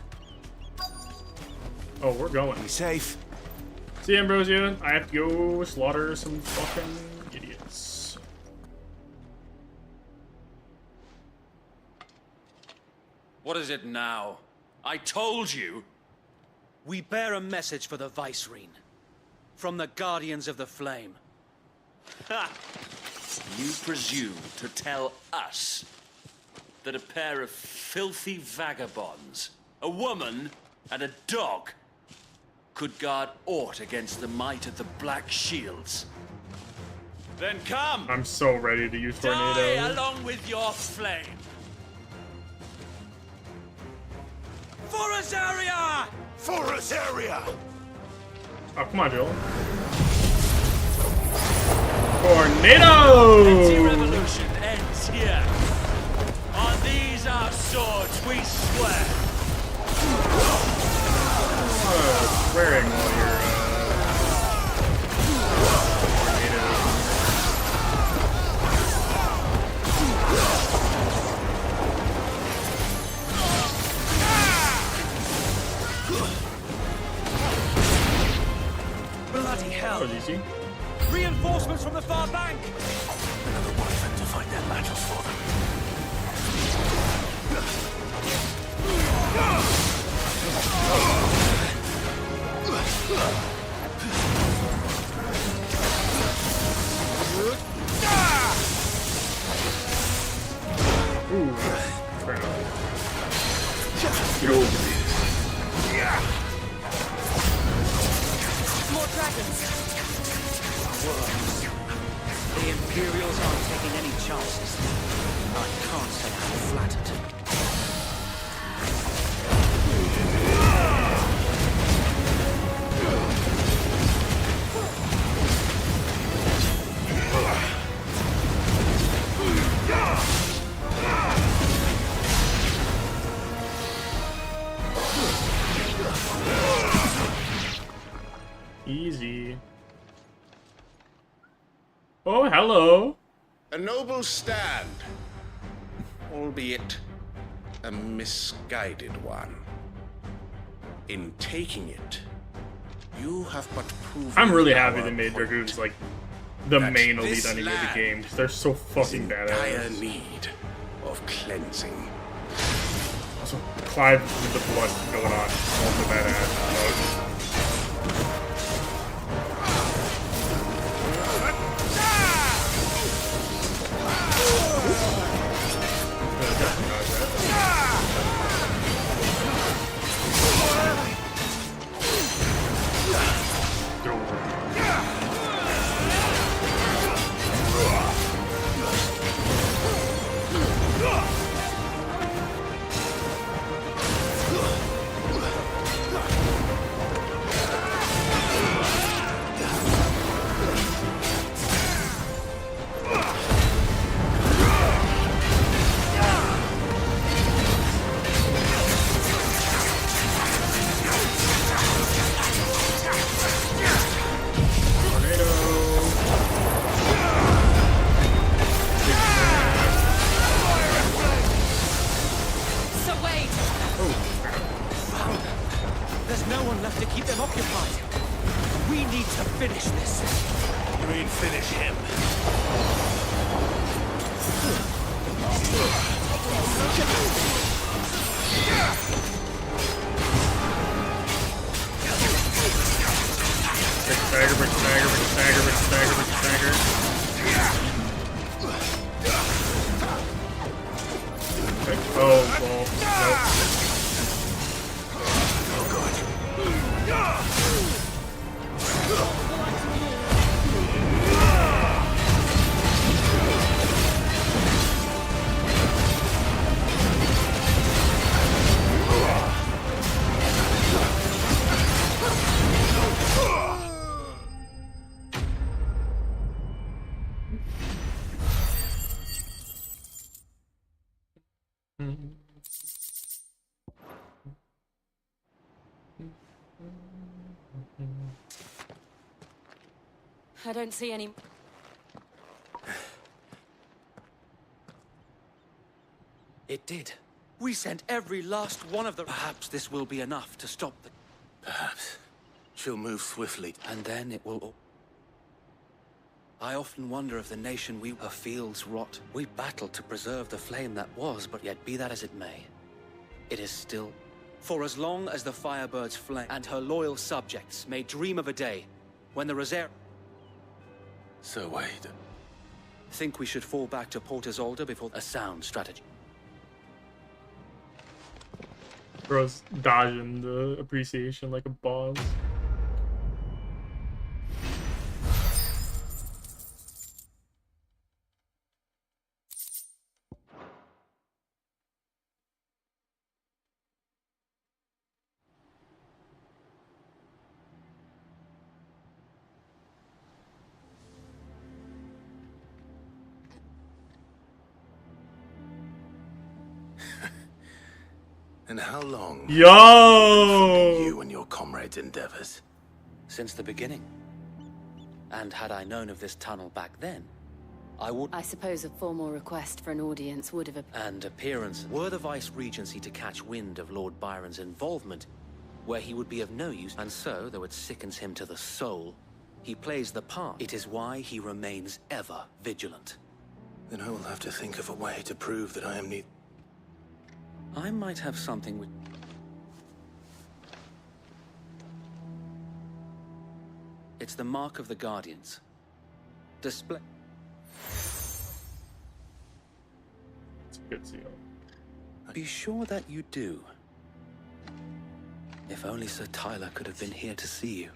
Oh, we're going. Be safe. See, Ambrosia, I have to go slaughter some fucking idiots. What is it now? I told you! We bear a message for the Vicereine. From the Guardians of the Flame. Ha! You presume to tell us that a pair of filthy vagabonds, a woman and a dog, could guard aught against the might of the Black Shields? Then come! I'm so ready to use Tornado. Die along with your flame! For Azaria! For Azaria! Oh, come on, Joel. Tornado! Anti-revolution ends here. On these our swords we swear. Swearing while you're, Bloody hell! Oh, easy. Reinforcements from the far bank! Another wyvern to find their battles for them. Ooh, crap. Get over these. More dragons. The Imperials aren't taking any chances. I can't say I'm flattered. Easy. Oh, hello. A noble stand, albeit a misguided one. In taking it, you have but proven. I'm really happy our they made point Dragoons like the that main elite this enemy of the land game. They're so fucking in dire badass. need of cleansing. Also, Clive with the blood going on. Also badass. So wait. There's no one left to keep them occupied. We need to finish this. You mean finish him? Stagger, brick, stagger, brick, stagger, brick, stagger, brick, stagger. Okay. Oh, well, I don't see any. It did. We sent every last one of the... Perhaps this will be enough to stop the... Perhaps. She'll move swiftly. And then it will... I often wonder if the nation her fields rot. We battled to preserve the flame that was, but yet be that as it may, it is still... For as long as the Firebird's flame and her loyal subjects may dream of a day when the Rosaire... So Wade... Think we should fall back to Port Isolde before a sound strategy. Bro's dodging the appreciation like a boss. And how long? Yo! You and your comrades' endeavors? Since the beginning. And had I known of this tunnel back then, I would... I suppose a formal request for an audience would have... And appearance. Were the Vice-Regency to catch wind of Lord Byron's involvement, where he would be of no use, and so, though it sickens him to the soul, he plays the part. It is why he remains ever vigilant. Then I will have to think of a way to prove that I am need... I might have something with... It's the mark of the Guardians. Display... It's a good seal. Be sure that you do. If only Sir Tyler could have been here to see you.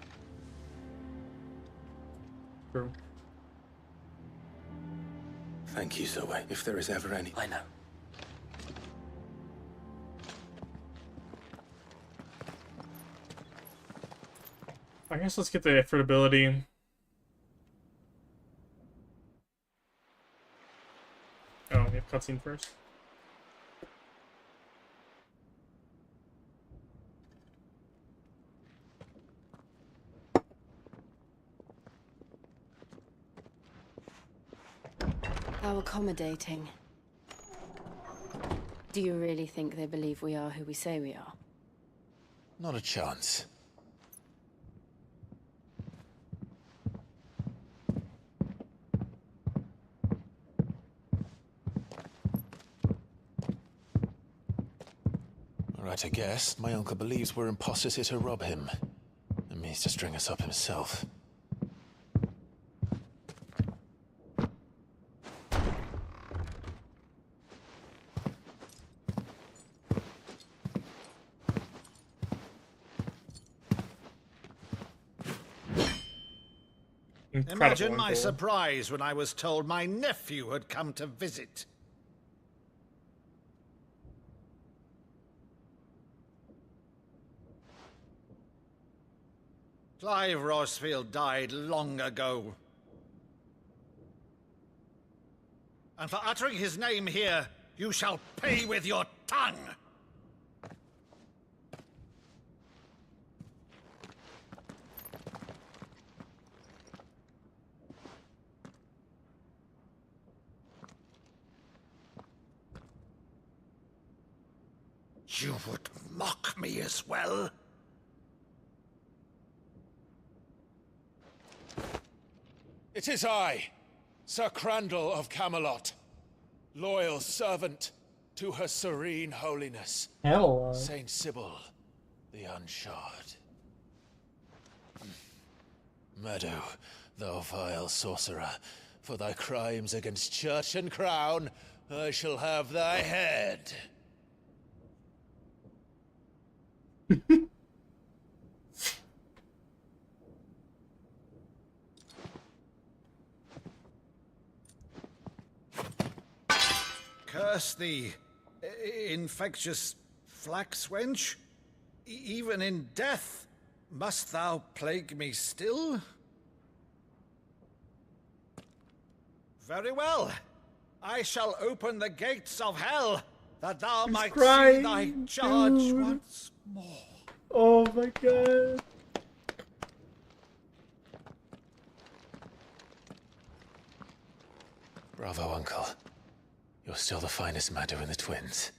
True. Thank you, Sir Wade. If there is ever any... I know. I guess let's get the effort ability. Oh, we have cutscene first. How accommodating. Do you really think they believe we are who we say we are? Not a chance. Right, I guess. My uncle believes we're imposters here to rob him. And means to string us up himself. Imagine my surprise when I was told my nephew had come to visit. Clive Rosfield died long ago. And for uttering his name here, you shall pay with your tongue! You would mock me as well? It is I, Sir Crandall of Camelot, loyal servant to her serene holiness, Hello. Saint Sybil, the Unshod. Meadow, thou vile sorcerer, for thy crimes against church and crown, I shall have thy head. Curse thee, infectious flax wench. Even in death, must thou plague me still? Very well. I shall open the gates of hell, that thou might see thy charge once more. Oh my god. Bravo, Uncle. You're still the finest Madu in the twins.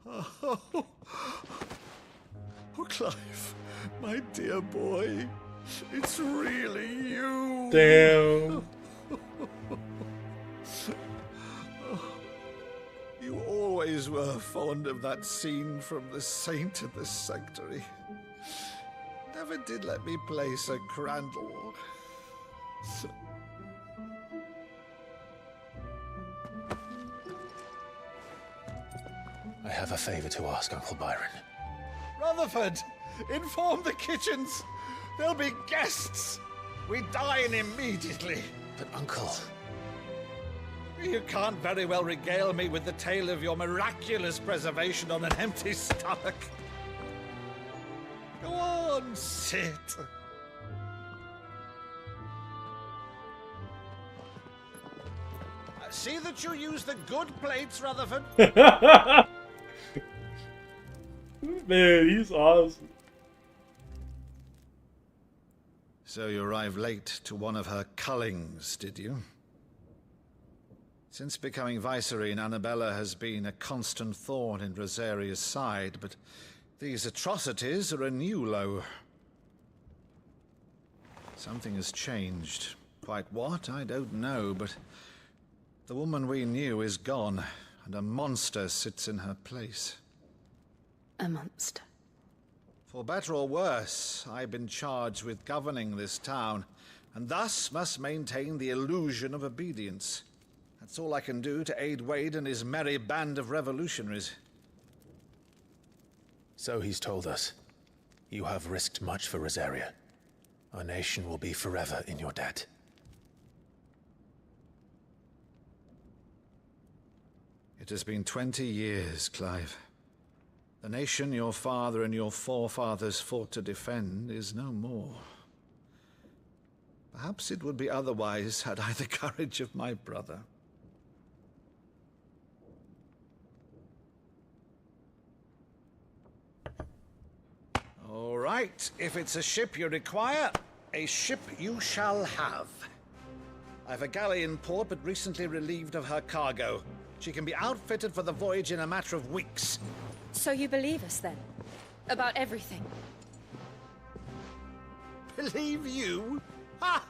Oh, Clive, my dear boy, it's really you. Damn. You always were fond of that scene from The Saint in the Sanctuary. Never did let me play Sir Crandall. I have a favor to ask, Uncle Byron. Rutherford, inform the kitchens. There'll be guests. We dine immediately. But, Uncle... You can't very well regale me with the tale of your miraculous preservation on an empty stomach. Go on, sit. See that you use the good plates, Rutherford. Man, he's awesome. So you arrived late to one of her cullings, did you? Since becoming Vicereine, Annabella has been a constant thorn in Rosaria's side, but these atrocities are a new low. Something has changed. Quite what, I don't know, but the woman we knew is gone, and a monster sits in her place. A monster. For better or worse, I've been charged with governing this town, and thus must maintain the illusion of obedience. That's all I can do to aid Wade and his merry band of revolutionaries. So he's told us. You have risked much for Rosaria. Our nation will be forever in your debt. It has been 20 years, Clive. The nation your father and your forefathers fought to defend is no more. Perhaps it would be otherwise had I the courage of my brother. All right, if it's a ship you require, a ship you shall have. I've a galley in port, but recently relieved of her cargo. She can be outfitted for the voyage in a matter of weeks. So you believe us then? About everything? Believe you? Ha!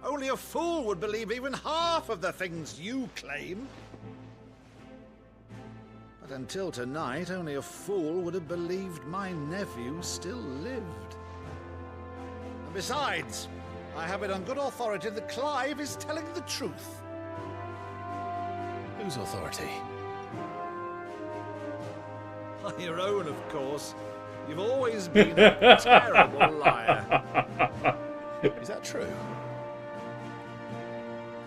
Only a fool would believe even half of the things you claim. But until tonight, only a fool would have believed my nephew still lived. And besides, I have it on good authority that Clive is telling the truth. Whose authority? Your own, of course. You've always been a terrible liar. Is that true?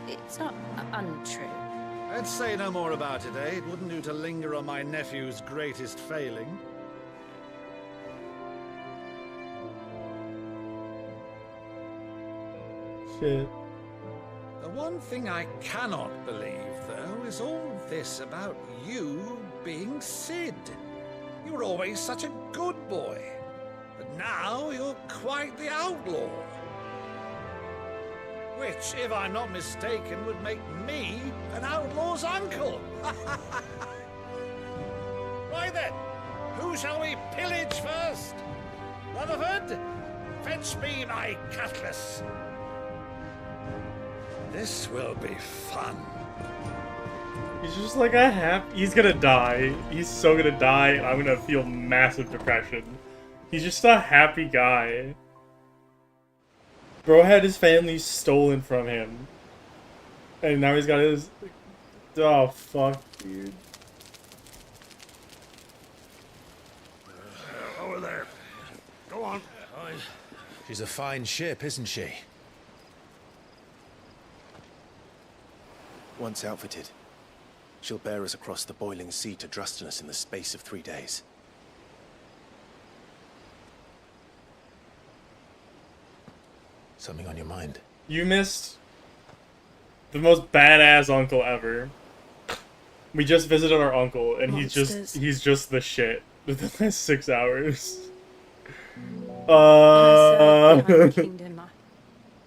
It's not untrue. Let's say no more about it, eh? It wouldn't do to linger on my nephew's greatest failing. Shit. The one thing I cannot believe, though, is all this about you being Sid. You were always such a good boy, but now you're quite the outlaw. Which, if I'm not mistaken, would make me an outlaw's uncle. Right then, who shall we pillage first? Rutherford, fetch me my cutlass. This will be fun. He's just like a he's gonna die. He's so gonna die, and I'm gonna feel massive depression. He's just a happy guy. Bro had his family stolen from him. And now he's got his... Oh, fuck, dude. Over there. Go on. She's a fine ship, isn't she? Once outfitted, she'll bear us across the boiling sea to Drustinus in the space of 3 days. Something on your mind? You missed the most badass uncle ever. We just visited our uncle, and he's just the shit within the last 6 hours.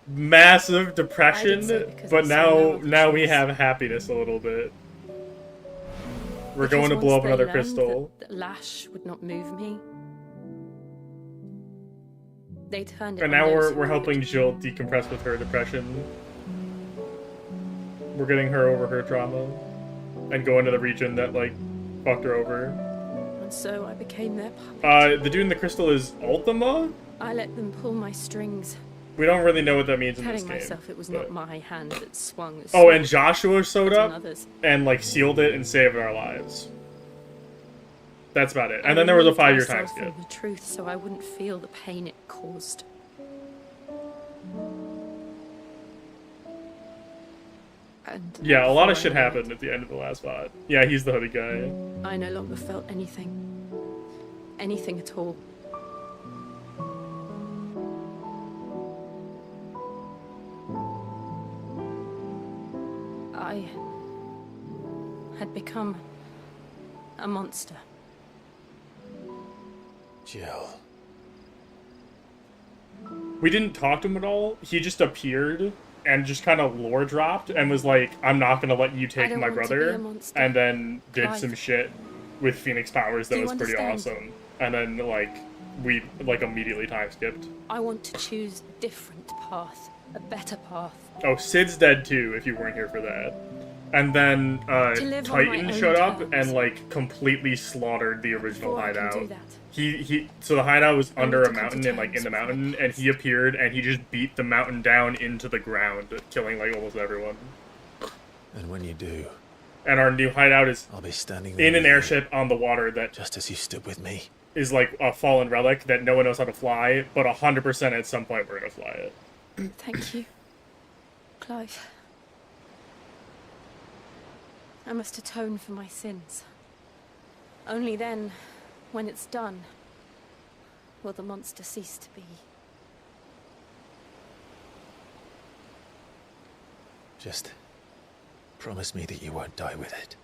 Massive depression, but now we have happiness a little bit. We're going to blow up another crystal. That lash would not move me. They turned it And on now those we're helping Jill decompress with her depression. We're getting her over her trauma. And going to the region that, like, fucked her over. And so I became their puppet. The dude in the crystal is Ultima? I let them pull my strings. We don't really know what that means in this Telling game. myself it was not my hand that swung. Oh, and Joshua showed up others. and, like, sealed it and saved our lives. That's about it. And then there was a 5-year time skip. The truth, so I wouldn't feel the pain it caused. And Yeah, a lot of shit happened at the end of the last VOD. Yeah, he's the hoodie guy. I no longer felt anything. Anything at all. I had become a monster. Jill. We didn't talk to him at all. He just appeared and just kind of lore dropped and was like, I'm not going to let you take my brother. And then did some shit with Phoenix powers that was pretty awesome. And then, like, we, like, immediately time skipped. I want to choose a different path. A better path. Oh, Sid's dead too, if you weren't here for that. And then, Titan showed up and, like, completely slaughtered the original hideout. So the hideout was under a mountain and, like, in the mountain, and he appeared and he just beat the mountain down into the ground, killing, like, almost everyone. And when you do... And our new hideout is I'll be standing in an airship on the water that... Just as you stood with me. Is, like, a fallen relic that no one knows how to fly, but 100% at some point we're gonna fly it. Thank you, Clive. I must atone for my sins. Only then, when it's done, will the monster cease to be. Just promise me that you won't die with it.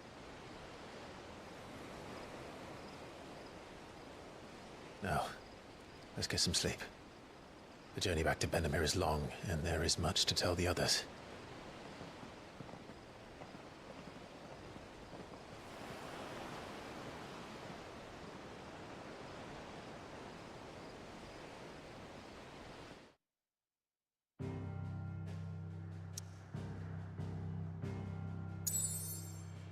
Now, let's get some sleep. The journey back to Benamir is long, and there is much to tell the others.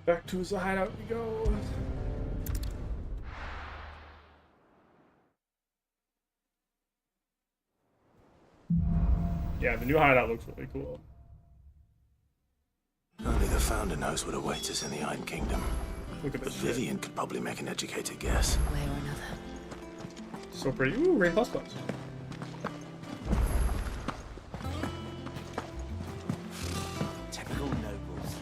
Back to his hideout we go. Yeah, the new hideout looks really cool. Only the Founder knows what awaits us in the Iron Kingdom. Look at but this Vivian could probably make an educated guess. Way or another. So pretty. Ooh, Rain Plus. Typical nobles.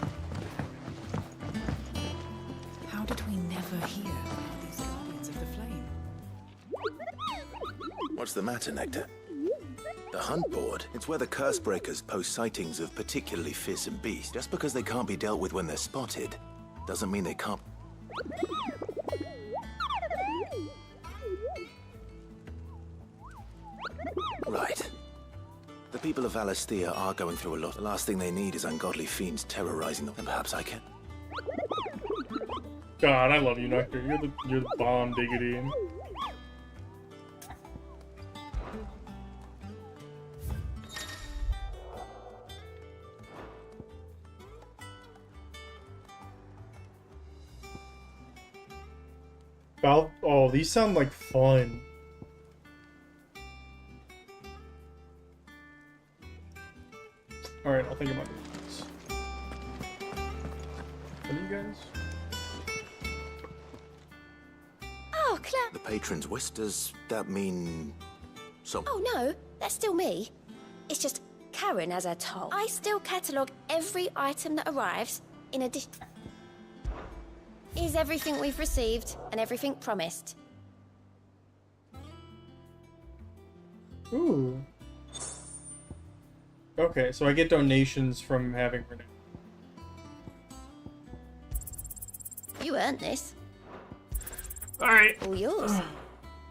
How did we never hear about these guardians of the flame? What's the matter, Nectar? The Hunt Board. It's where the Cursebreakers post sightings of particularly fearsome beasts. Just because they can't be dealt with when they're spotted, doesn't mean they can't... Right. The people of Valisthea are going through a lot. The last thing they need is ungodly fiends terrorizing them. And perhaps I can... God, I love you, Nectar. You're the bomb, diggity. Oh, these sound like fun. Alright, I'll think about this. What are you guys? Oh, Claire. The patron's wish, does that mean... So... Oh, no. That's still me. It's just Karen has her toll. I still catalogue every item that arrives in addition... Is everything we've received and everything promised. Ooh. Okay, so I get donations from having her name. You earned this. Alright. All yours.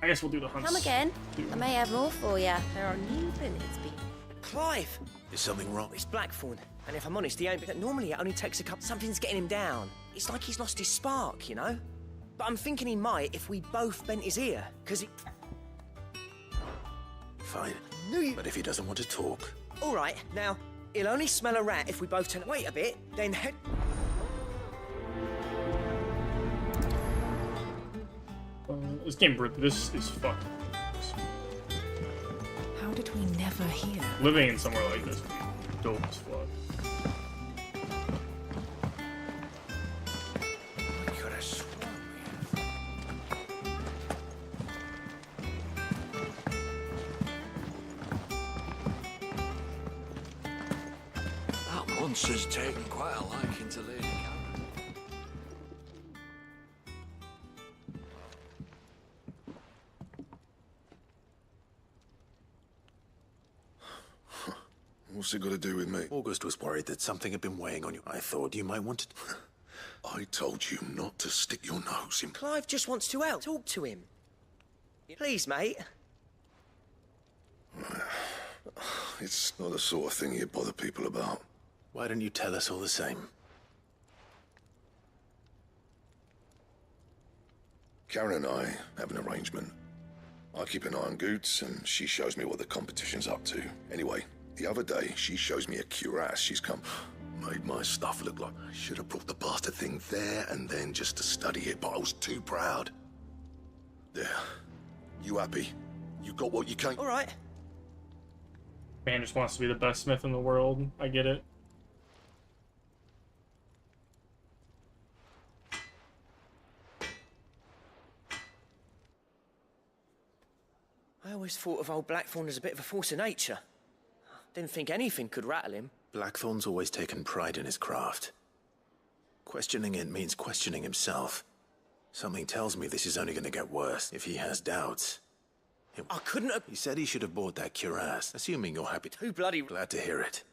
I guess we'll do the hunts. Come again. I may have more for you. There are new billets being... Clive! Is something wrong? It's Blackthorn. And if I'm honest, he ain't... Normally it only takes a couple... Something's getting him down. It's like he's lost his spark, you know? But I'm thinking he might if we both bent his ear, because he... Fine. But if he doesn't want to talk... All right, now, he'll only smell a rat if we both turn... Wait a bit, then head... This game, this is fucked. How did we never hear? Living in somewhere like this would be dope as fuck. That monster's taken quite a liking to Lady Karen. What's it got to do with me? August was worried that something had been weighing on you. I thought you might want to... I told you not to stick your nose in... Clive just wants to help. Talk to him. Please, mate. It's not the sort of thing you bother people about. Why don't you tell us all the same? Karen and I have an arrangement. I keep an eye on Goots, and she shows me what the competition's up to. Anyway, the other day, she shows me a cuirass she's come... Made my stuff look like I should have brought the bastard thing there and then just to study it, but I was too proud. There. You happy? You got what you came... All right. Man just wants to be the best smith in the world. I get it. I always thought of old Blackthorn as a bit of a force of nature. Didn't think anything could rattle him. Blackthorn's always taken pride in his craft. Questioning it means questioning himself. Something tells me this is only going to get worse if he has doubts. I couldn't have... He said he should have bought that cuirass, assuming you're happy. Too bloody... Glad to hear it.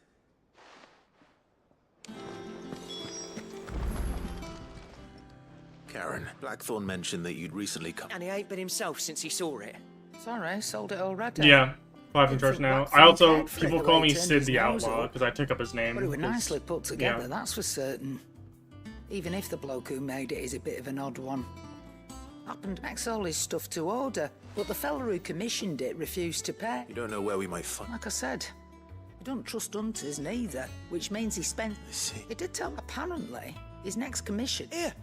Karen, Blackthorn mentioned that you'd recently come... And he ain't been himself since he saw it. Sorry, sold it already. Yeah. 5 in charge now. I also, people call me Sid the Outlaw because I took up his name. But it was nicely put together, yeah. That's for certain. Even if the bloke who made it is a bit of an odd one. Happened makes all his stuff to order, but the fella who commissioned it refused to pay. You don't know where we might find... Like I said, we don't trust hunters neither, which means he spent... He did tell me, apparently, his next commission... Here,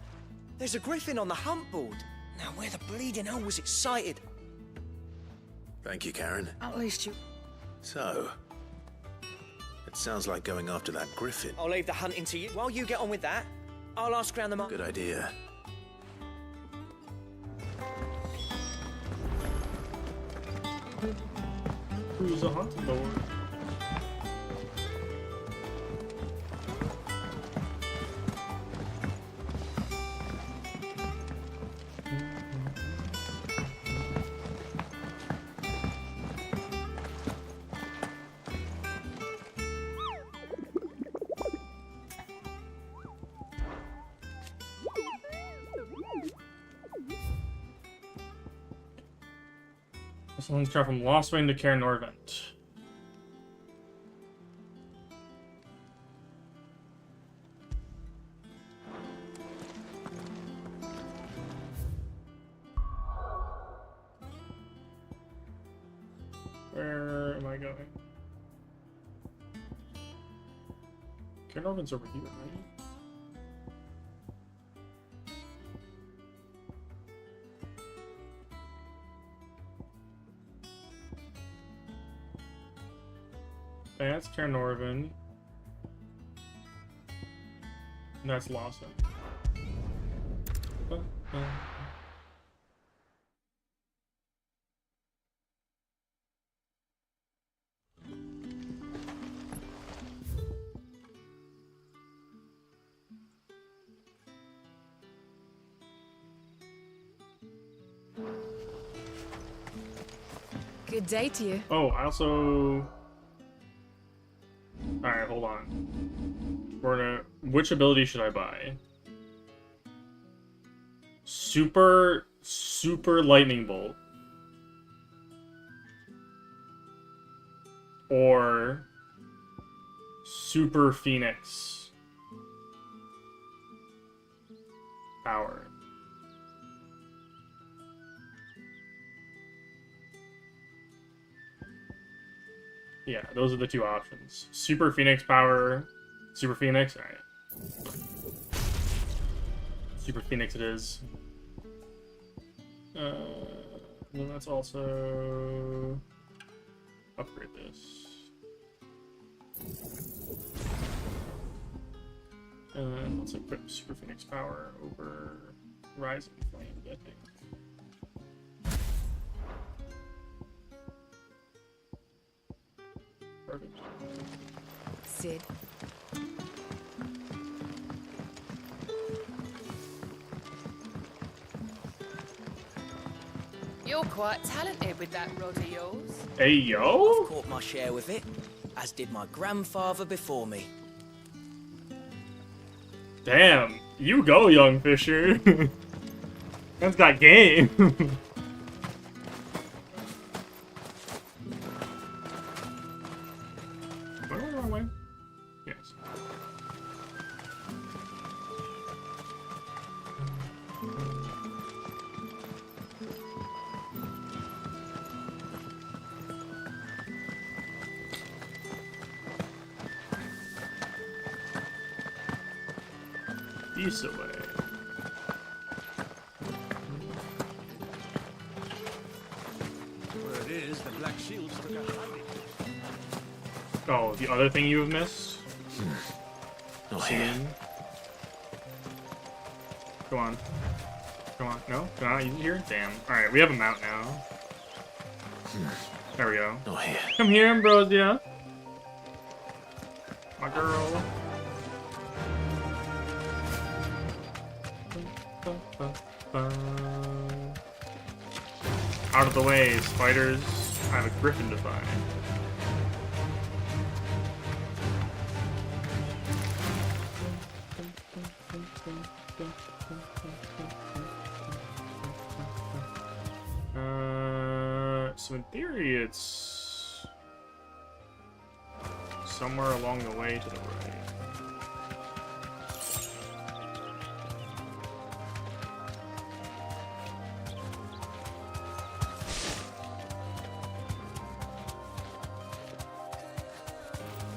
there's a griffin on the hunt board. Now where the bleeding hell was it sighted? Thank you, Karen. At least you... So... It sounds like going after that griffin. I'll leave the hunting to you. While you get on with that, I'll ask around the market. Good idea. Who's a hunting board? Someone's travel from Lost Wing to Cairn Norvent. Where am I going? Cairn Norvent's over here, right? That's Cairnorvin. And that's Lawson. Good day to you. Oh, I also... Alright, hold on. We're gonna... Which ability should I buy? Super Lightning Bolt. Or... Super Phoenix power. Yeah, those are the two options. Super Phoenix power, Super Phoenix. All right. Super Phoenix it is. Then let's also upgrade this. And then let's equip Super Phoenix power over Rising Flames, I think. Perfect. Sid. You're quite talented with that rod of yours. Hey, yo! I've caught my share with it, as did my grandfather before me. Damn, you go, young Fisher. Man's got game. Am I going the wrong way? Yes. This away. Where it is, the Black Shields took a hiding. Oh, the other thing you have missed? Oh, here. Go on. Come on. No? Can I not use it here? Damn. Alright, we have a mount now. There we go. Oh, here. Come here, Ambrosia. My girl. Out of the way, spiders. I have a griffin to find. So in theory, it's somewhere along the way to the right.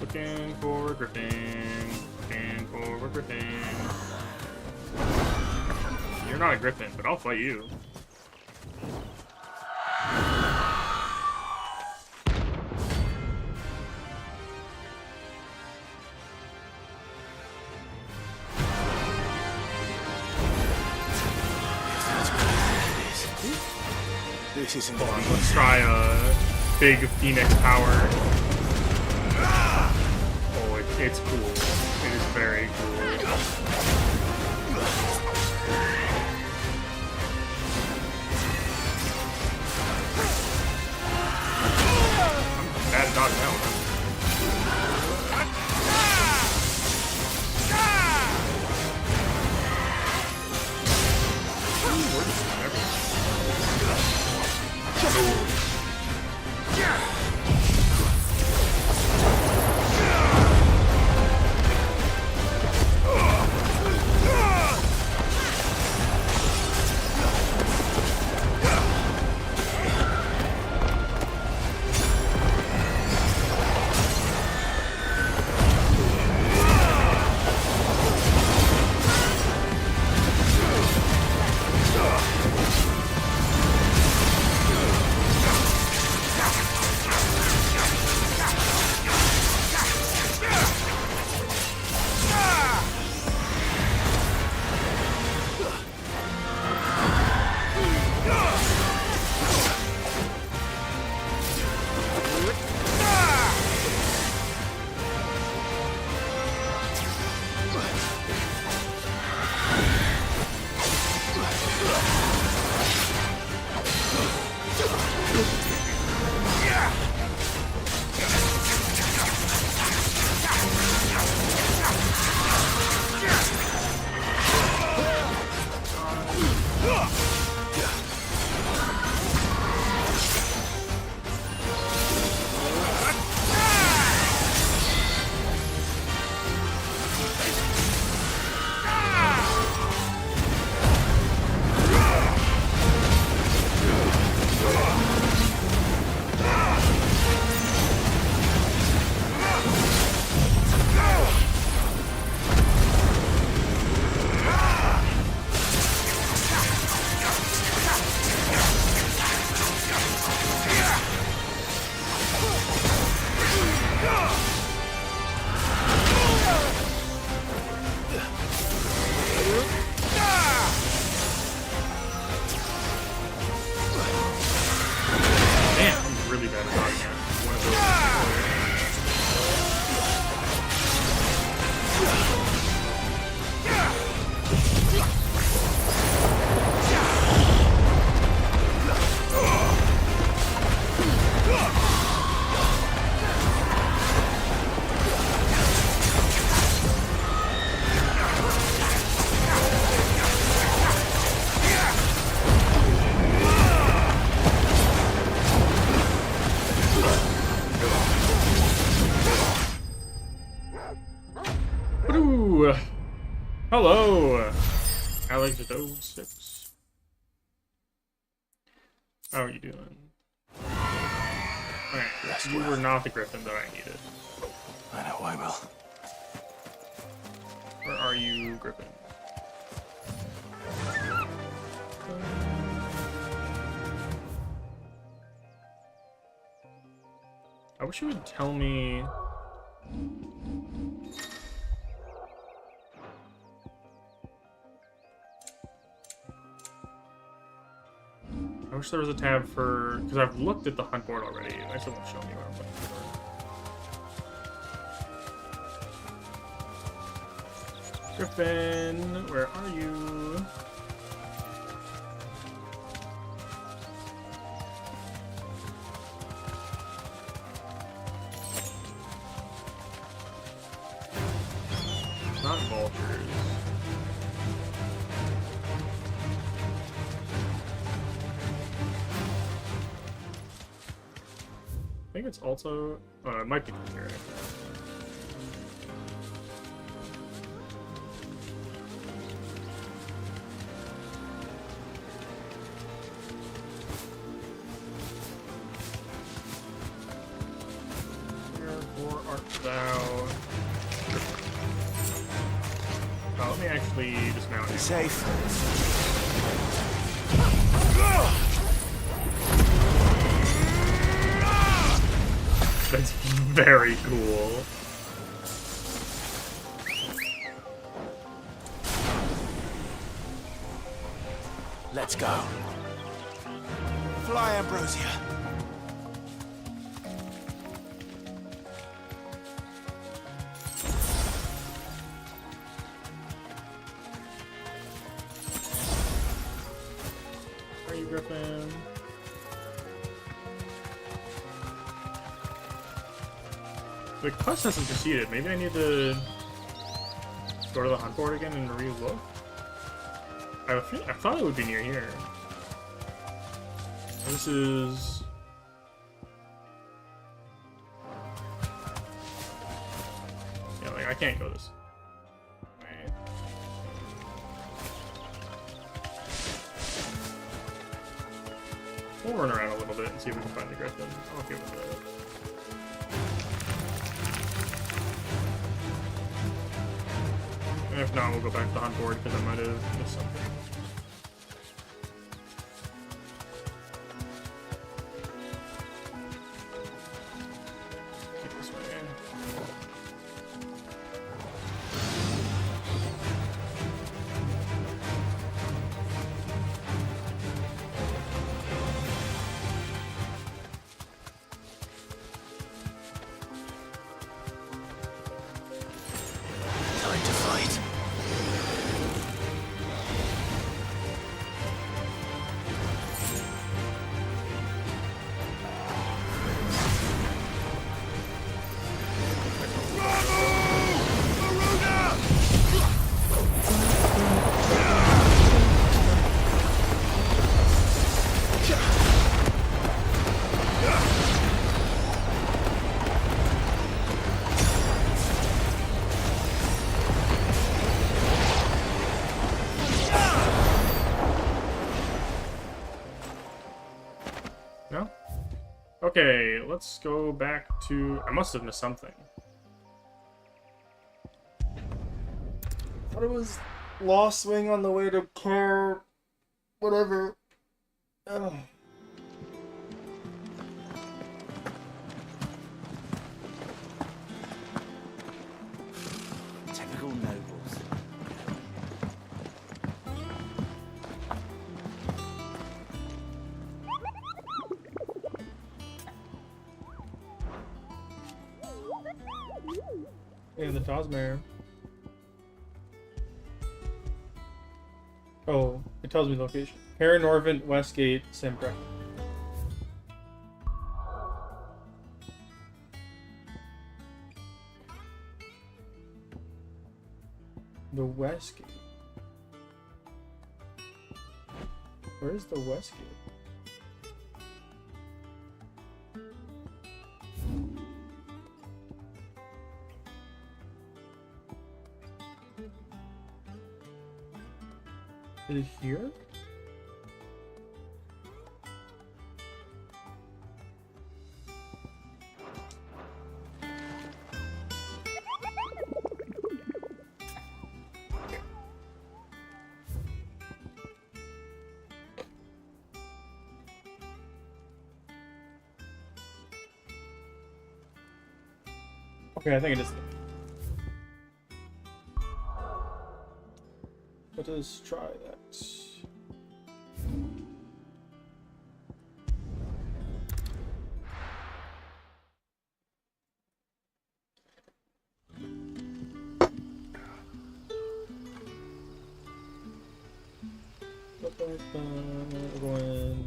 Looking for a griffin. Looking for a griffin. You're not a griffin, but I'll fight you. This isn't Hold on, let's try a big Phoenix power. Oh, it's cool. It is very cool. Bad dog now. Hello, Alex Doe 6. How are you doing? Alright, you were not the griffin that I needed. I know I will. Where are you, Griffin? I wish you would tell me. I wish there was a tab for, because I've looked at the hunt board already, and I still won't show me where I'm looking for. Griffin, where are you? Not vultures. I think it's also, it might be here. Wherefore art thou? Oh, let me actually dismount you. Safe. That's very cool. Let's go. Fly, Ambrosia. Are you Griffin? The quest hasn't proceeded. Maybe I need to go to the hunt board again and re-look. I thought it would be near here. This is... Yeah, like, I can't go this way. We'll run around a little bit and see if we can find the griffin. I'm okay with that. And if not, we'll go back to the hunt board because I might have missed something. Take this way. Time to fight. No? Okay, let's go back to... I must have missed something. I thought it was Lost Wing on the way to Care... whatever. Ugh. Typical nobles. And the Tosmare. Oh, it tells me location. Heron, Norvent, Westgate, Simprek. The Westgate. Where's the Westgate? Is it here? Okay, I think it is. Let us try that. Everyone.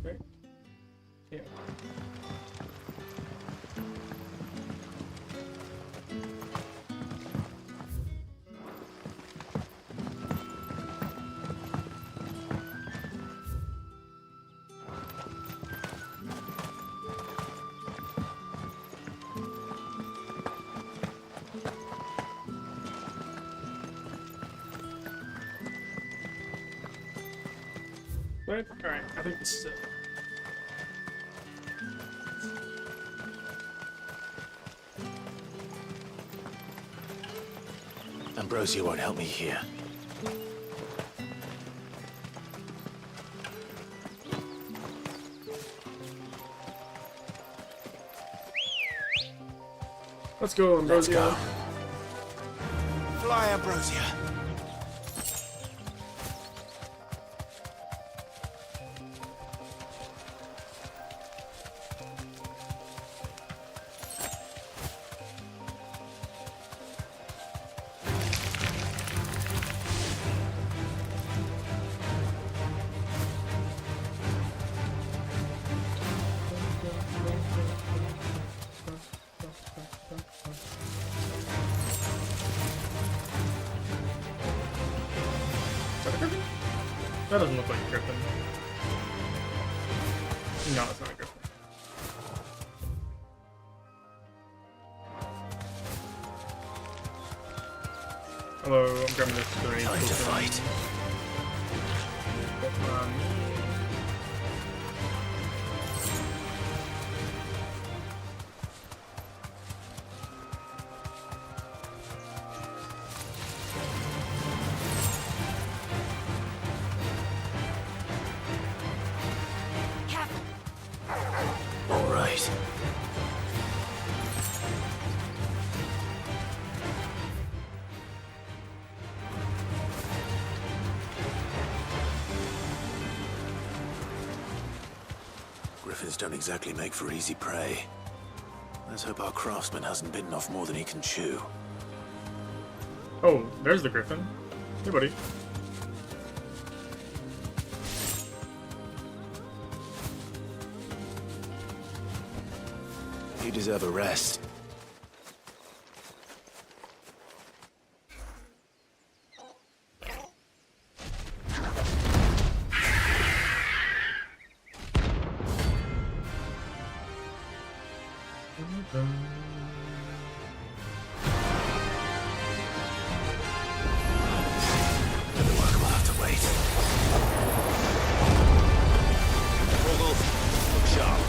Right here. Right? Alright, I think this is it. Ambrosia won't help me here. Let's go, Ambrosia. Let's go. Fly, Ambrosia. That doesn't look like a griffin. No, it's not a griffin. Hello, I'm grabbing this screen. Time to fight. All right. Griffins don't exactly make for easy prey. Let's hope our craftsman hasn't bitten off more than he can chew. Oh, there's the griffin. Hey, buddy. You deserve a rest. The work will have to wait. Look sharp.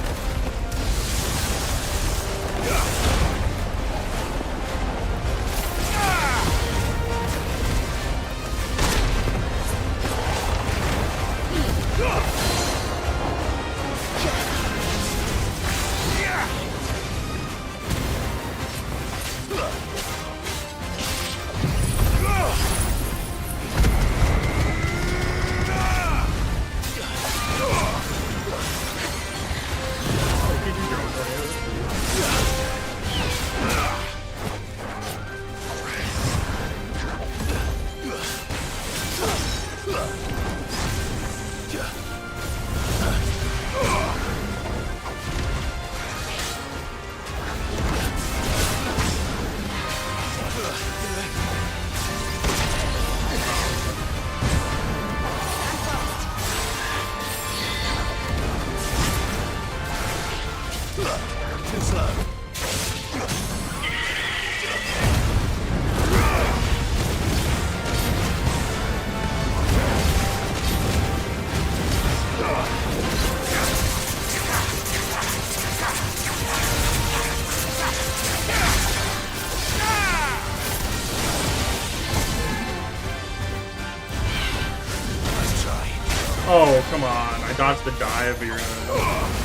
Come on, I dodged the dive, but you're gonna...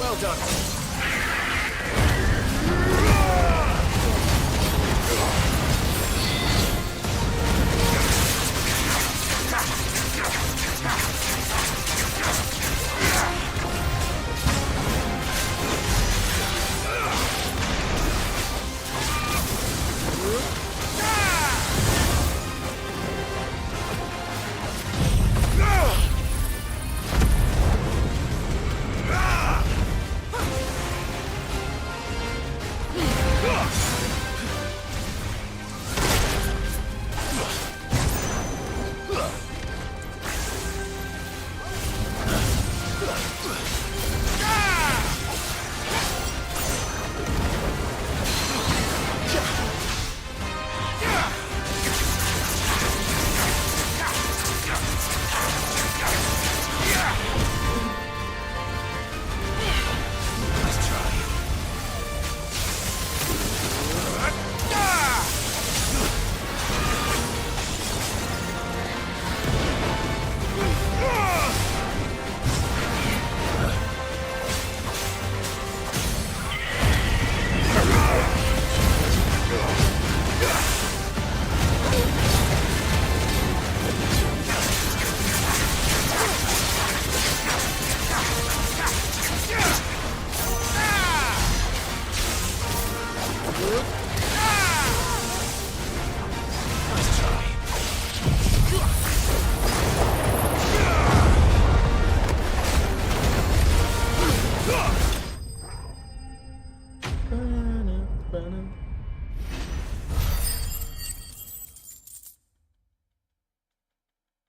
Well done.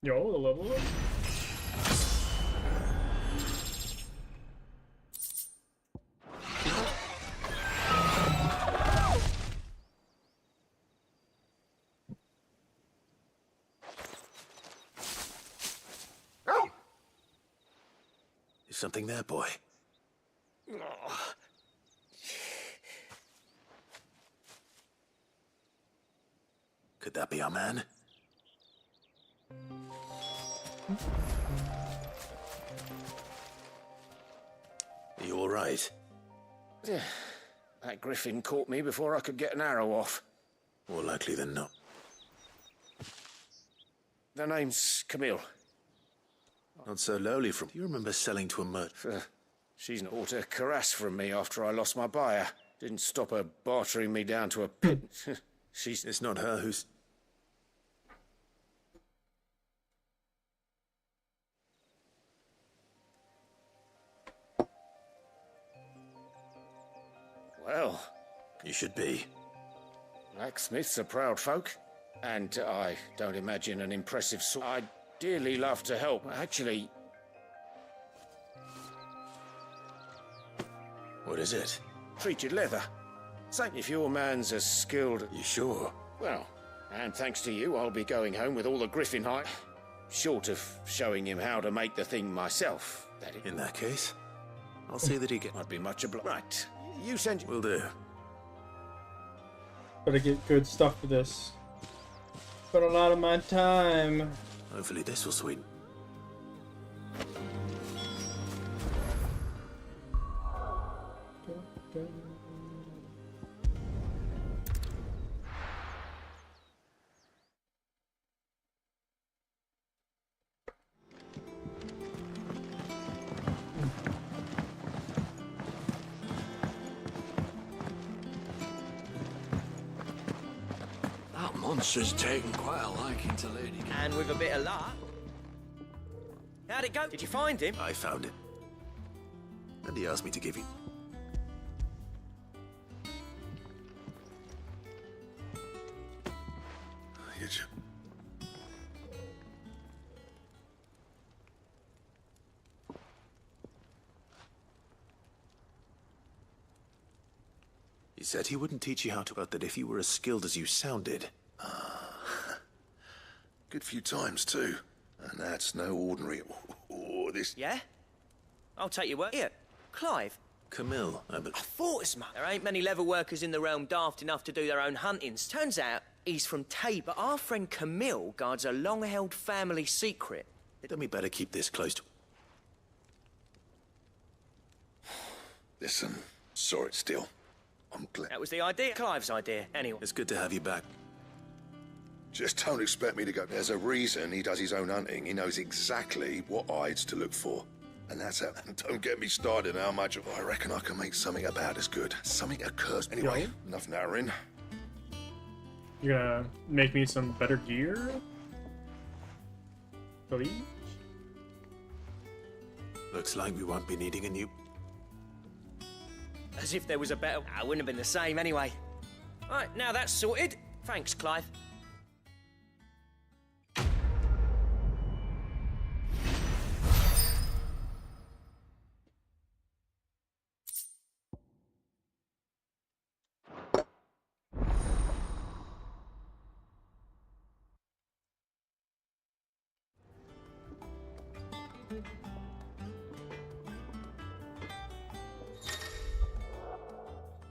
Yo, the level up? Is something there, boy? Could that be our man? Are you all right? That griffin caught me before I could get an arrow off. More likely than not. The name's Camille. Not so lowly from... Do you remember selling to a merchant? She's not ought a caress from me after I lost my buyer. Didn't stop her bartering me down to a pit. She's... It's not her who's... Well... You should be. Blacksmiths are proud folk. And I don't imagine an impressive sort. I'd dearly love to help. Actually... What is it? Treated leather. Same if your man's as skilled... You sure? Well, and thanks to you, I'll be going home with all the griffin hide. Short of showing him how to make the thing myself. In that case, I'll see that he gets... I'd be much obliged. Right. You send... Will do. Better get good stuff for this. Spent a lot of my time. Hopefully this will sweeten. monster's taken quite a liking to Lady. And with a bit of luck... How'd it go? Did you find him? I found him. And he asked me to give you... He said he wouldn't teach you how to, but that if you were as skilled as you sounded... Good few times, too. And that's no ordinary... this... Yeah? I'll take your word. Here, Clive. Camille, I thought as much. There ain't many level workers in the realm daft enough to do their own huntings. Turns out he's from Tabor, but our friend Camille guards a long-held family secret. Then we better keep this close to... Listen, saw it still. I'm glad. That was the idea. Clive's idea, anyway. It's good to have you back. Just don't expect me to go. There's a reason he does his own hunting. He knows exactly what hides to look for. And that's how... Don't get me started on how much of... I reckon I can make something about as good. Something occurs. Anyway, enough narrowing. You're gonna make me some better gear? Please? Looks like we won't be needing a new... As if there was a better... I wouldn't have been the same anyway. Right, now that's sorted. Thanks, Clive.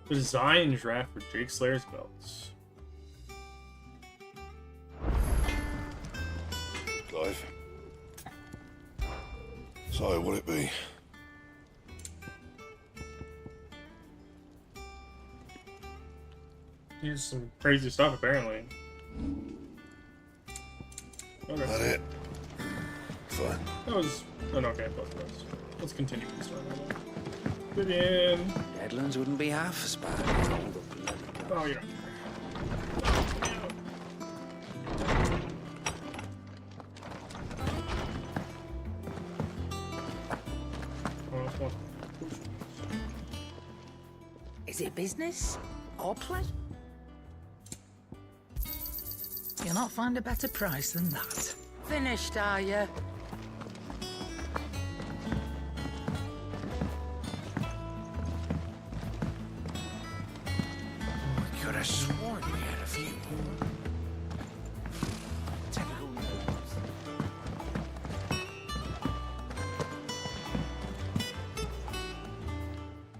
Design draft for Jake Slayer's belts. Clive. So, what'll it be? Here's some crazy stuff, apparently. Okay. That it? Fine. That was an okay plus. Let's continue this one. Vivian. Deadlands wouldn't be half as bad. Oh, yeah. Is it business or pleasure? You'll not find a better price than that. Finished, are you? I could have sworn we had a few.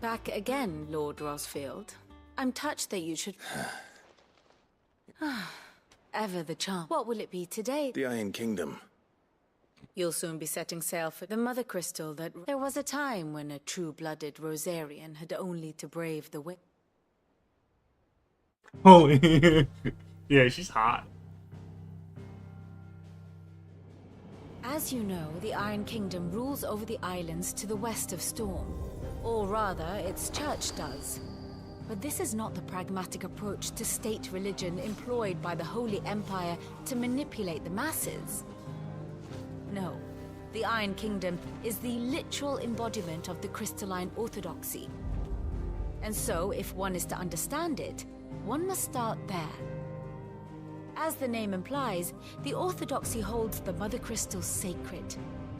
Back again, Lord Rosfield. I'm touched that you should... Ever the charm. What will it be today? The Iron Kingdom. You'll soon be setting sail for the Mother Crystal that... There was a time when a true-blooded Rosarian had only to brave the wind. Holy... yeah, she's hot. As you know, the Iron Kingdom rules over the islands to the west of Storm. Or rather, its church does. But this is not the pragmatic approach to state religion employed by the Holy Empire to manipulate the masses. No, the Iron Kingdom is the literal embodiment of the crystalline orthodoxy. And so, if one is to understand it, one must start there. As the name implies, the orthodoxy holds the Mother Crystal sacred,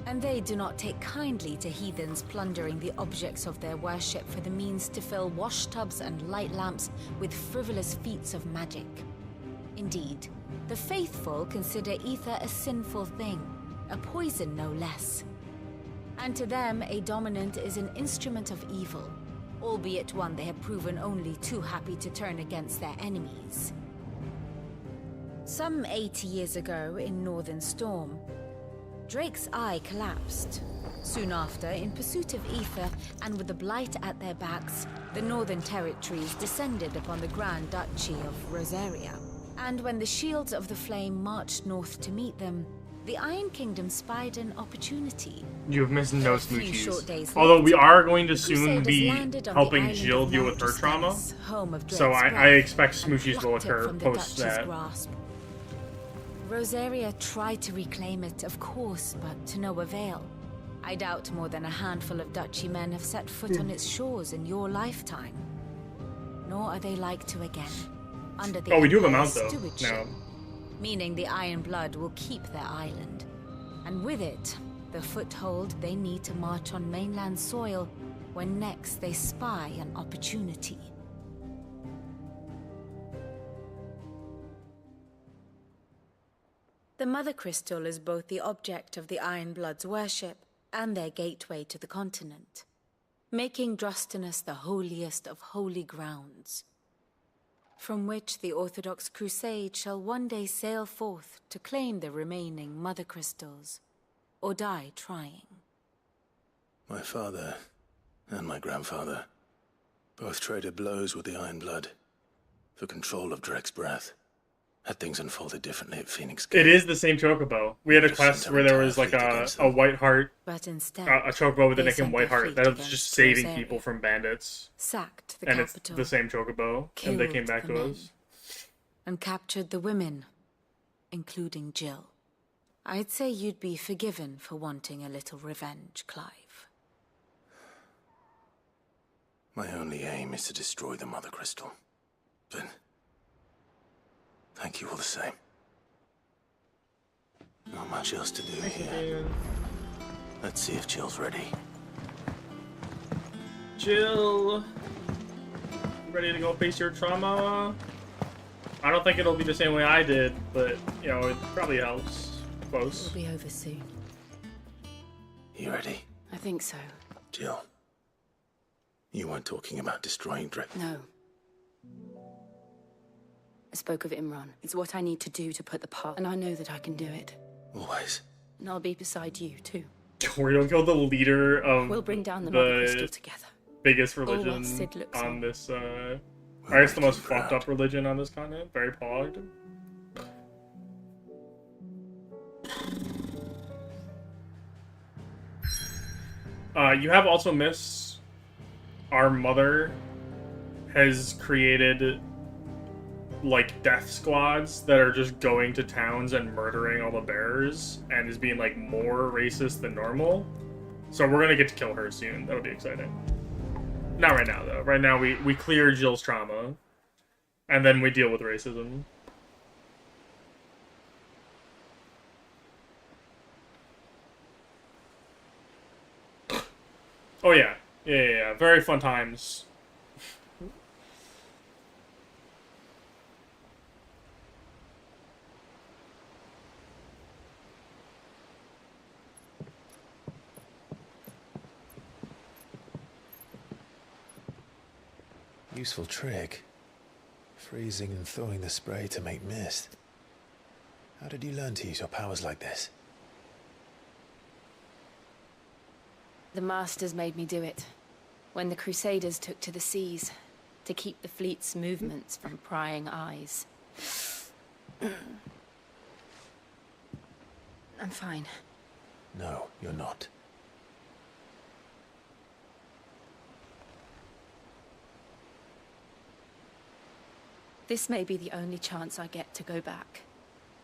and they do not take kindly to heathens plundering the objects of their worship for the means to fill washtubs and light lamps with frivolous feats of magic. Indeed, the faithful consider ether a sinful thing, a poison no less. And to them, a dominant is an instrument of evil, albeit one they have proven only too happy to turn against their enemies. Some 80 years ago in Northern Storm, Drake's eye collapsed. Soon after, in pursuit of ether and with the blight at their backs, the Northern Territories descended upon the Grand Duchy of Rosaria. And when the Shields of the Flame marched north to meet them, the Iron Kingdom spied an opportunity. You have missed no A few short smoochies. days Although we later, are going to the soon Crusaders be landed on the helping island Jill of deal with her Mount trauma. Justice, home of So Drake's I bride, expect and smoochies will plucked it occur from the post Duchess' that. grasp. Rosaria tried to reclaim it, of course, but to no avail. I doubt more than a handful of duchy men have set foot on its shores in your lifetime. Nor are they like to again. Under the we do have a mount, Empire's though, stewardship, now. meaning the Iron Blood will keep their island. And with it, the foothold they need to march on mainland soil when next they spy an opportunity. The Mother Crystal is both the object of the Iron Blood's worship and their gateway to the continent, making Drostanus the holiest of holy grounds, from which the Orthodox Crusade shall one day sail forth to claim the remaining Mother Crystals, or die trying. My father and my grandfather both traded blows with the Iron Blood for control of Drake's breath. Had things unfolded differently at Phoenix Gate. It is the same chocobo. We had a quest where there was like a white heart, but instead, a chocobo with the they nickname sent White their Heart fleet that was against just saving Rosaria, people from bandits. sacked the and capital, it's the same chocobo, and they came back killed to the us. and captured the women, including Jill. I'd say you'd be forgiven for wanting a little revenge, Clive. My only aim is to destroy the Mother Crystal. But thank you all the same. Not much else to do here. Let's see if Jill's ready. Jill, ready to go face your trauma? I don't think it'll be the same way I did, but you know, it probably helps. Close. It'll be over soon. You ready? I think so. Jill, you weren't talking about destroying Drake. No. I spoke of Imran. It's what I need to do to put the path, and I know that I can do it. Always. And I'll be beside you, too. We're gonna kill the leader of We'll bring down the Mother Crystal together. Biggest All while religion Sid looks on on. this, I guess the most fucked up religion on this continent. Very pogged. You have also missed our mother has created like death squads that are just going to towns and murdering all the bearers and is being like more racist than normal. So we're gonna get to kill her soon. That'll be exciting. Not right now though. Right now we clear Jill's trauma and then we deal with racism. Oh yeah. Yeah. Very fun times. Useful trick. Freezing and thawing the spray to make mist. How did you learn to use your powers like this? The Masters made me do it. When the Crusaders took to the seas, to keep the fleet's movements from prying eyes. I'm fine. No, you're not. This may be the only chance I get to go back.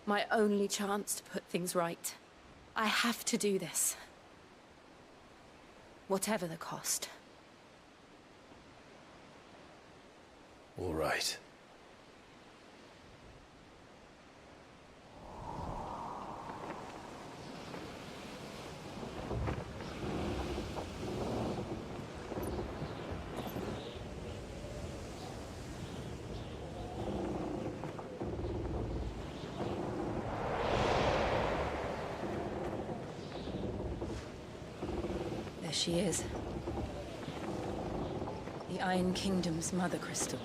My only chance to put things right. I have to do this. Whatever the cost. All right. There she is. The Iron Kingdom's Mother Crystal.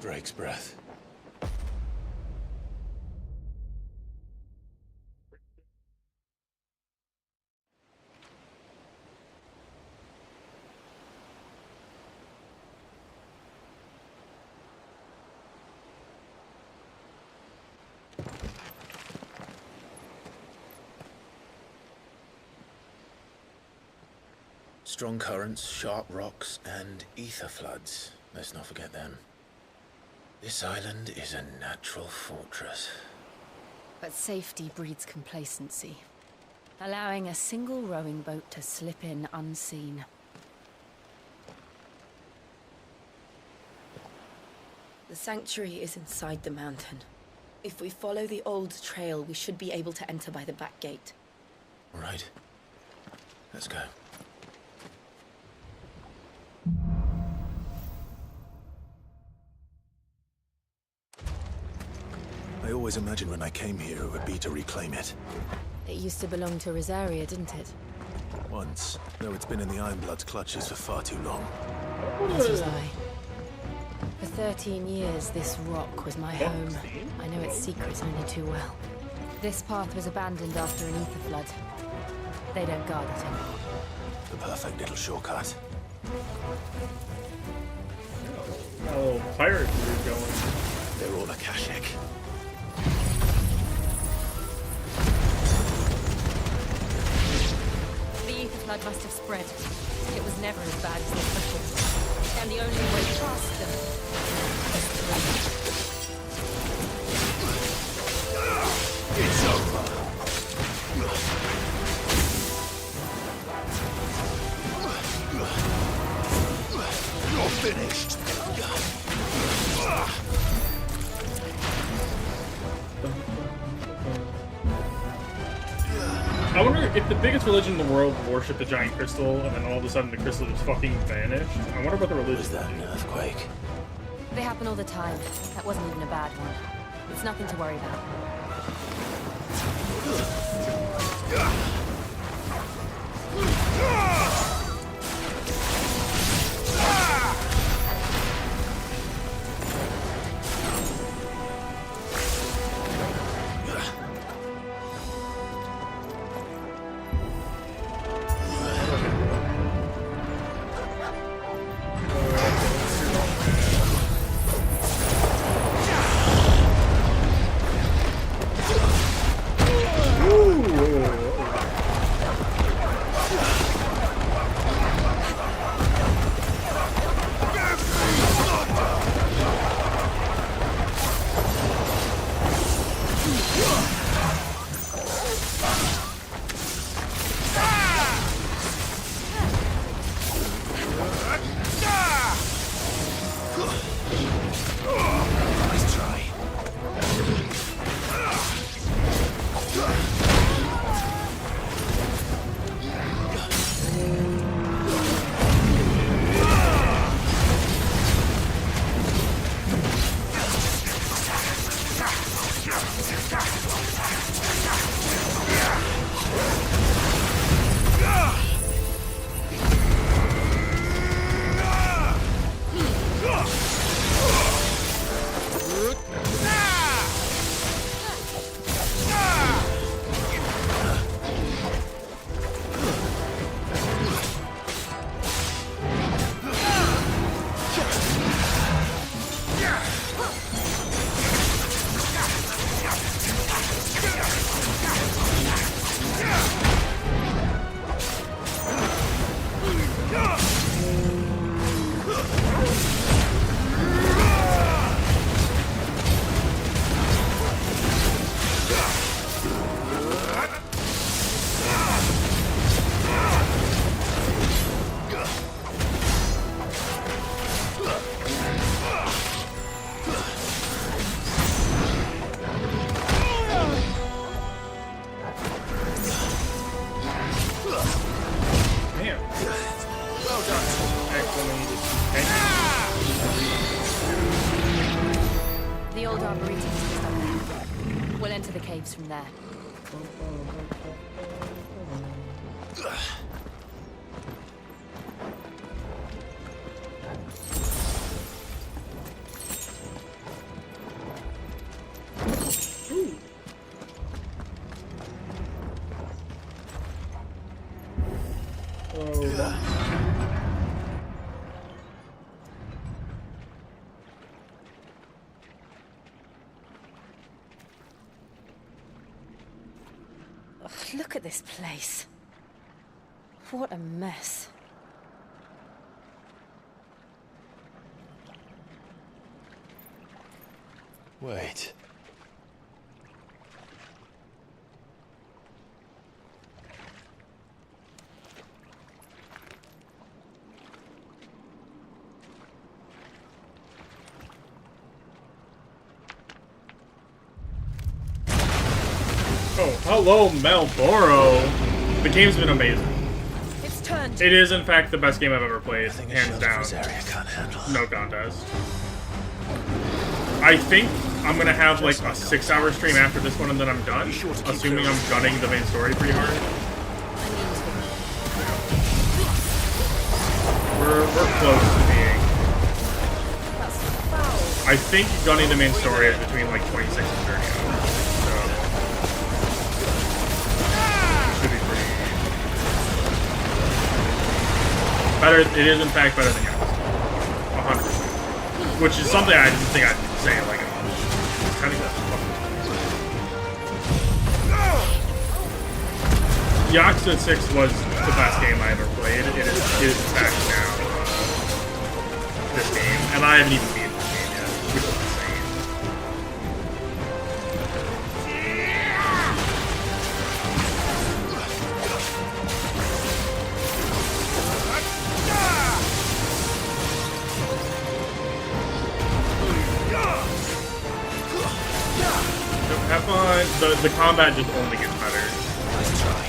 Drake's breath. Strong currents, sharp rocks, and ether floods. Let's not forget them. This island is a natural fortress. But safety breeds complacency, allowing a single rowing boat to slip in unseen. The sanctuary is inside the mountain. If we follow the old trail, we should be able to enter by the back gate. Right. Let's go. I always imagined when I came here it would be to reclaim it. It used to belong to Rosaria, didn't it? Once, though it's been in the Ironblood's clutches for far too long. As was I. For 13 years, this rock was my home. I know its secrets only too well. This path was abandoned after an ether flood. They don't guard it anymore. The perfect little shortcut. Oh, pirate dude going. They're all Akashic. The ether flood must have spread. It was never as bad as this before. And the only way past them is through. It's over. You're finished. I wonder if the biggest religion in the world worshipped a giant crystal, and then all of a sudden the crystal just fucking vanished. I wonder what the religion is. That an earthquake? They happen all the time. That wasn't even a bad one. It's nothing to worry about. The old arboretum is just up there. We'll enter the caves from there. Look at this place. What a mess. Wait. Oh, hello, Malboro. The game's been amazing. It's turned. It is, in fact, the best game I've ever played, hands down. No contest. I think I'm gonna have like a 6-hour stream after this one, and then I'm done. Assuming I'm gunning the main story pretty hard. We're close to being. I think gunning the main story is between like 26 and 30 hours. So should be pretty better. It is in fact better than yours. 100%. Which is something I didn't think I'd say like it's kind of good. Yakuza 6 was the best game I ever played. It is in fact now this game, and I haven't even beaten this game yet, which is insane. Have fun. The combat just only gets better. Nice try.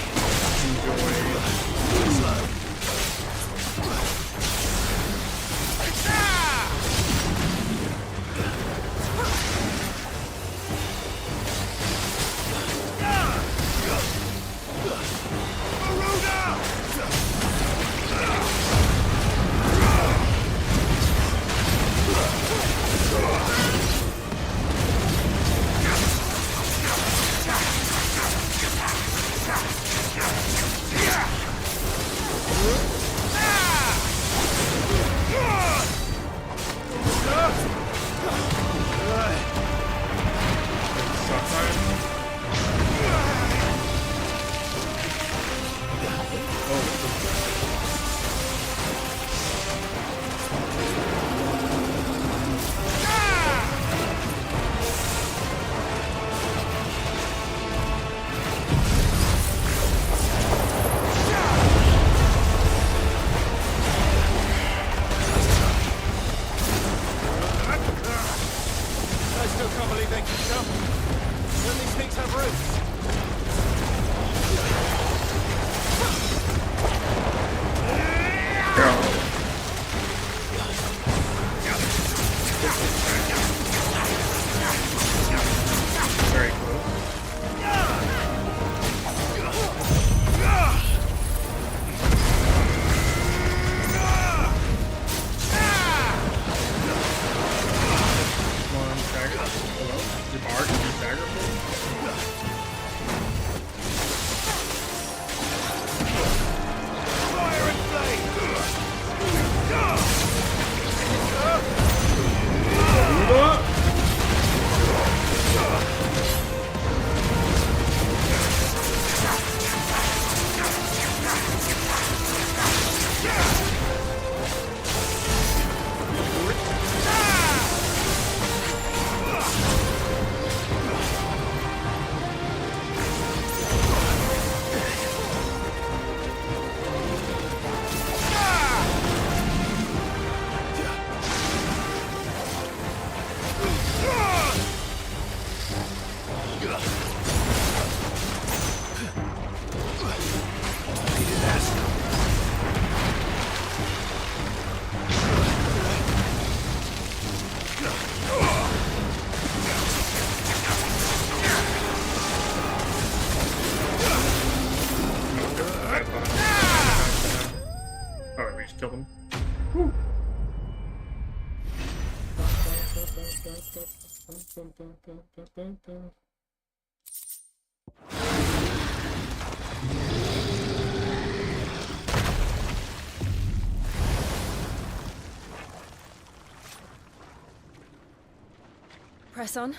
Kill him. Press on.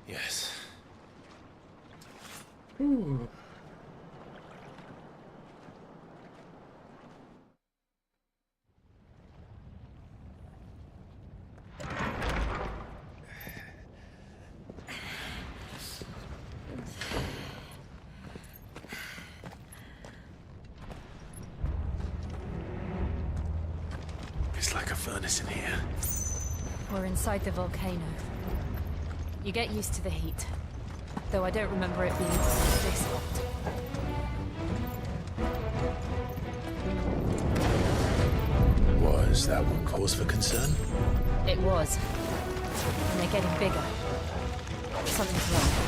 Yes. Ooh. It's like a furnace in here. We're inside the volcano. You get used to the heat. Though I don't remember it being this hot. Was that one cause for concern? It was. And they're getting bigger. Something's wrong.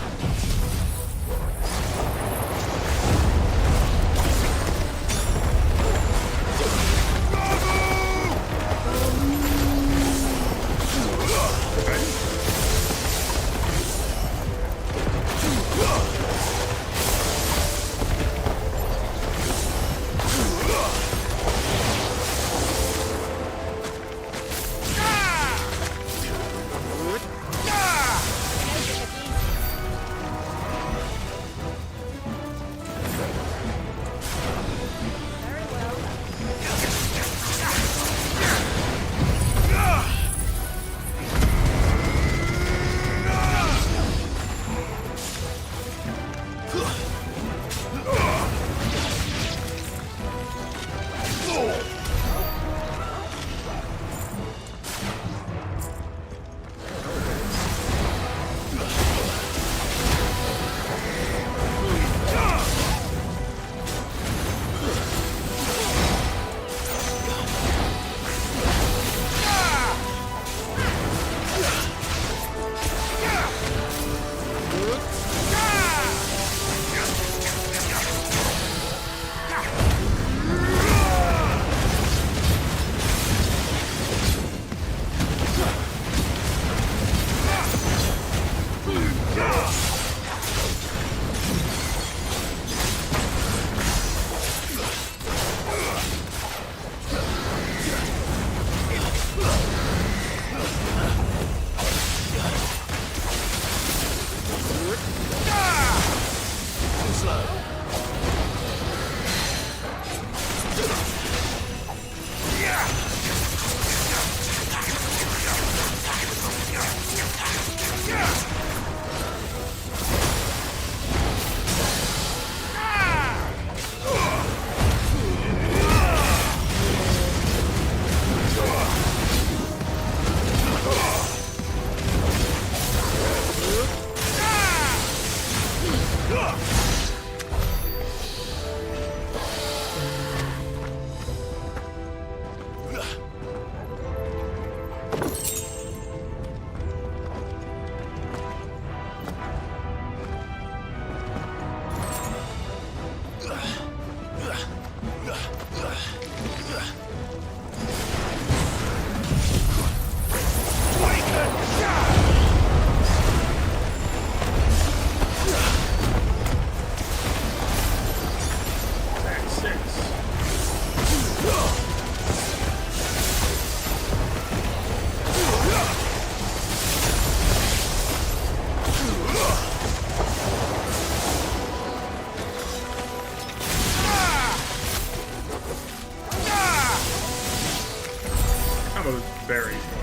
Very fun.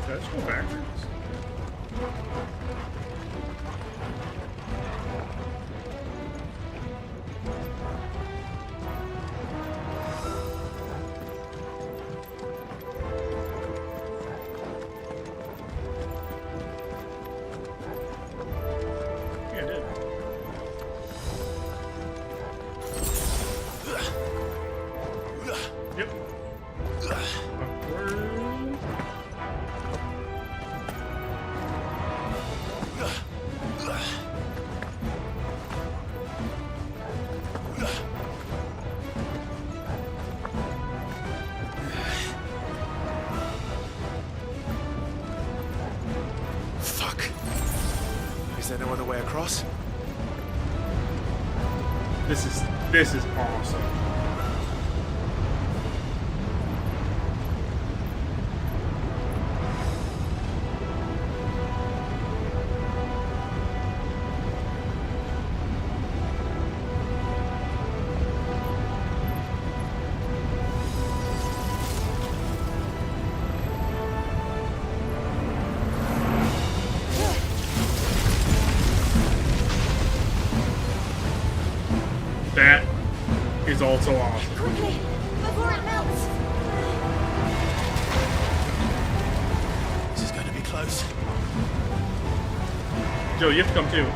Let's go backwards. No other way across? This is awesome. That is also awesome. Quickly, before it melts. This is going to be close. Joe, you have to come too.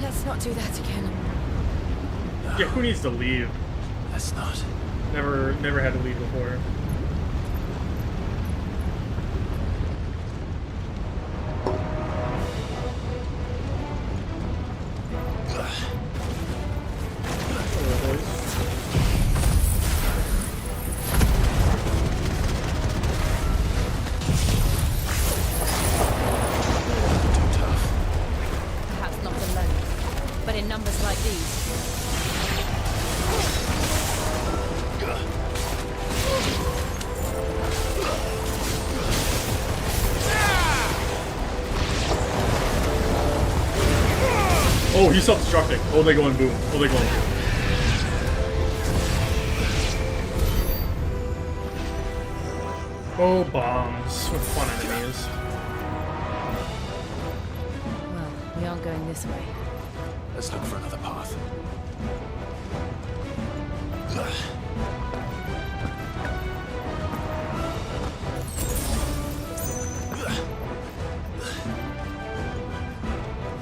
Let's not do that again. Yeah, who needs to leave? Let's not. Never had to leave before. Perhaps not alone, but in numbers like these. Oh, he's self-destructing. Oh, they going boom. Oh, they going boom. Oh, bombs. What fun enemies. Well, we aren't going this way. Let's look for another path.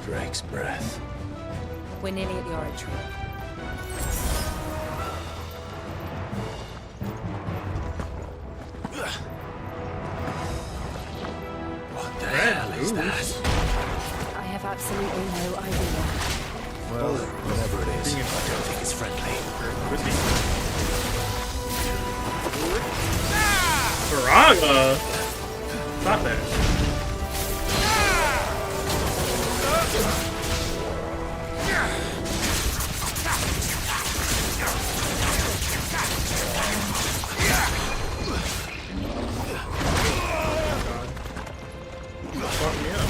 Drake's breath. We're nearly at the oratory. What the hell is that? I have absolutely no idea. Well, whatever it is, I don't think it's friendly. Faraga! Stop that. Fuck me up.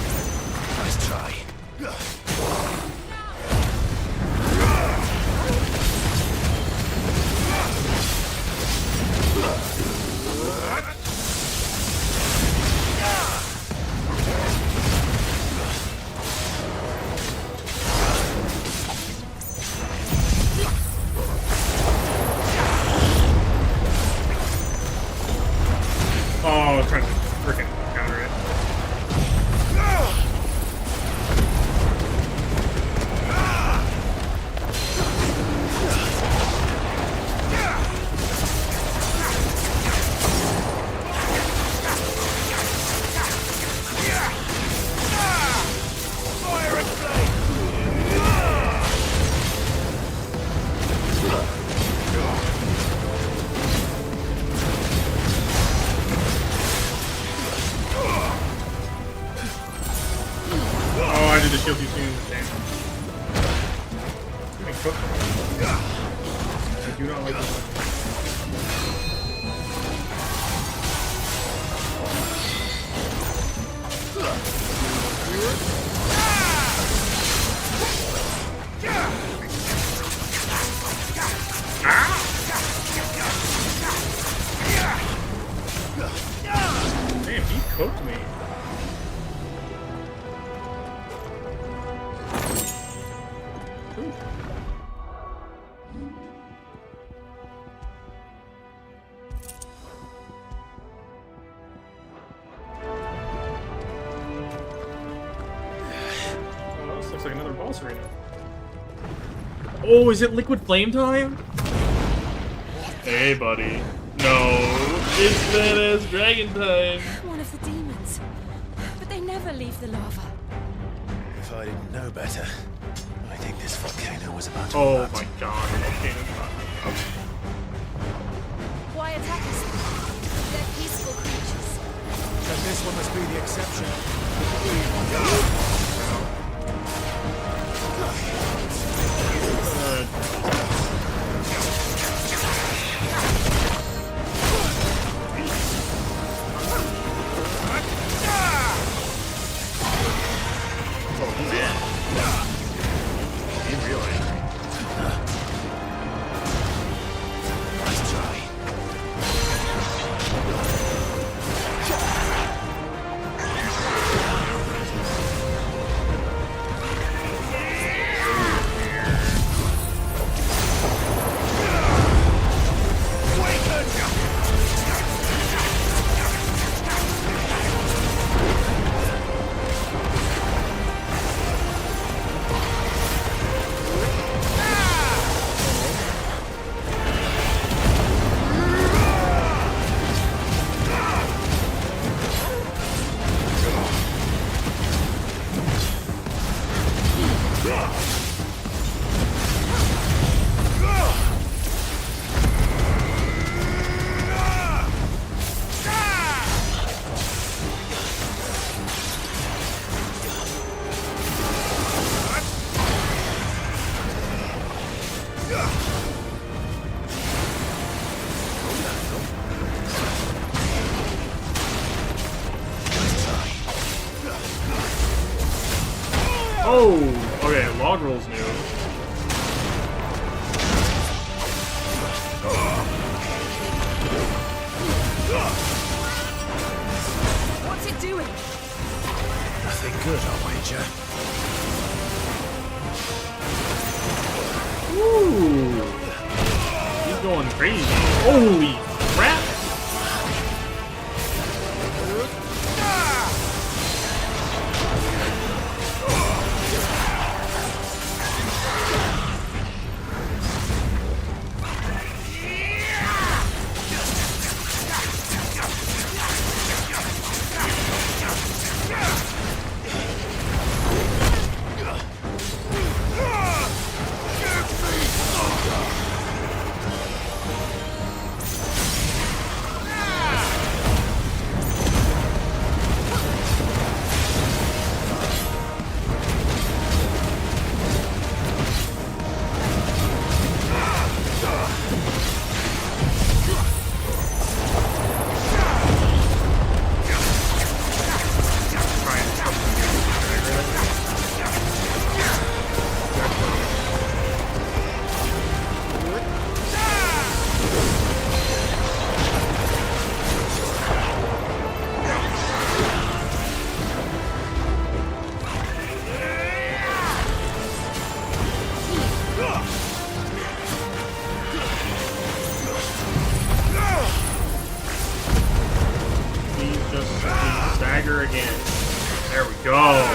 Nice try. Oh, trying to freaking counter it. Oh, I did the shield too soon. Damn. Getting cooked. I do not like this. Damn, he cooked me. Ooh. Oh, this looks like another boss arena. Oh, is it liquid flame time? Hey, buddy. No, it's Venice Dragon time. One of the demons. But they never leave the lava. If I didn't know better, I think this volcano was about to Oh erupt. my god, the volcano's about to erupt. Why attack us? They're peaceful creatures. Then this one must be the exception. Oh, okay, log roll's new. What's it doing? Nothing good, I'll wager. Ooh, he's going crazy. Holy crap! Stagger again. There we go.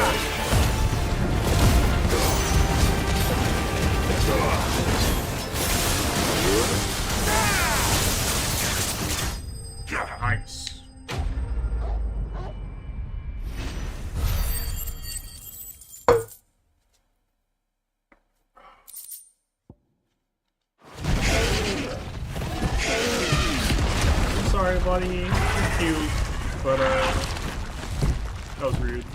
Nice. Sorry, buddy. You're cute, but that was rude.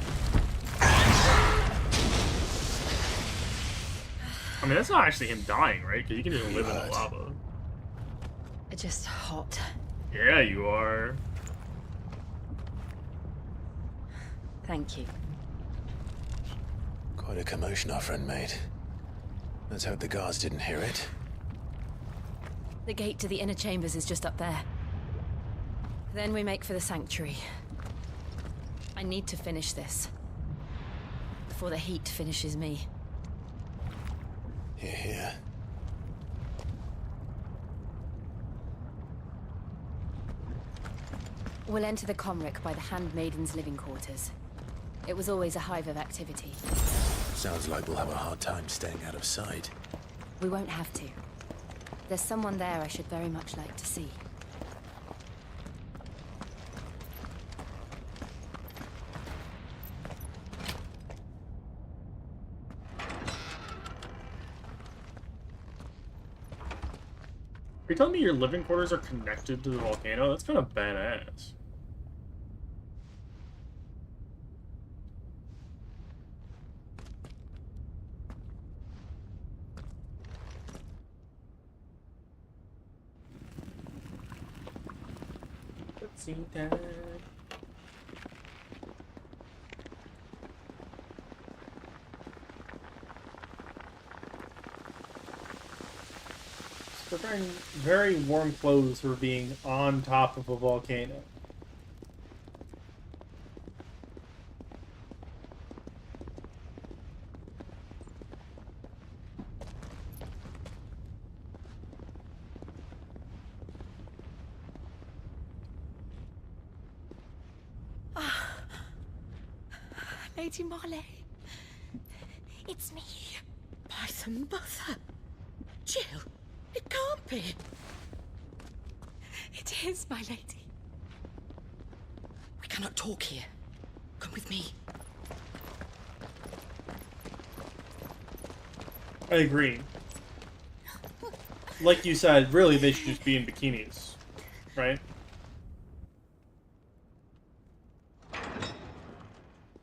I mean, that's not actually him dying, right? Because you can just live in the lava. Just hot. Yeah, you are. Thank you. Quite a commotion our friend made. Let's hope the guards didn't hear it. The gate to the inner chambers is just up there. Then we make for the sanctuary. I need to finish this. Before the heat finishes me. Hear, hear. We'll enter the Comric by the Handmaiden's living quarters. It was always a hive of activity. Sounds like we'll have a hard time staying out of sight. We won't have to. There's someone there I should very much like to see. you telling me your living quarters are connected to the volcano? That's kind of badass. Let's see that. They're wearing very warm clothes for being on top of a volcano. Lady Marley. It's me. By the mother. Jill, it can't be. It is, my lady. We cannot talk here. Come with me. I agree. Like you said, really they should just be in bikinis, right?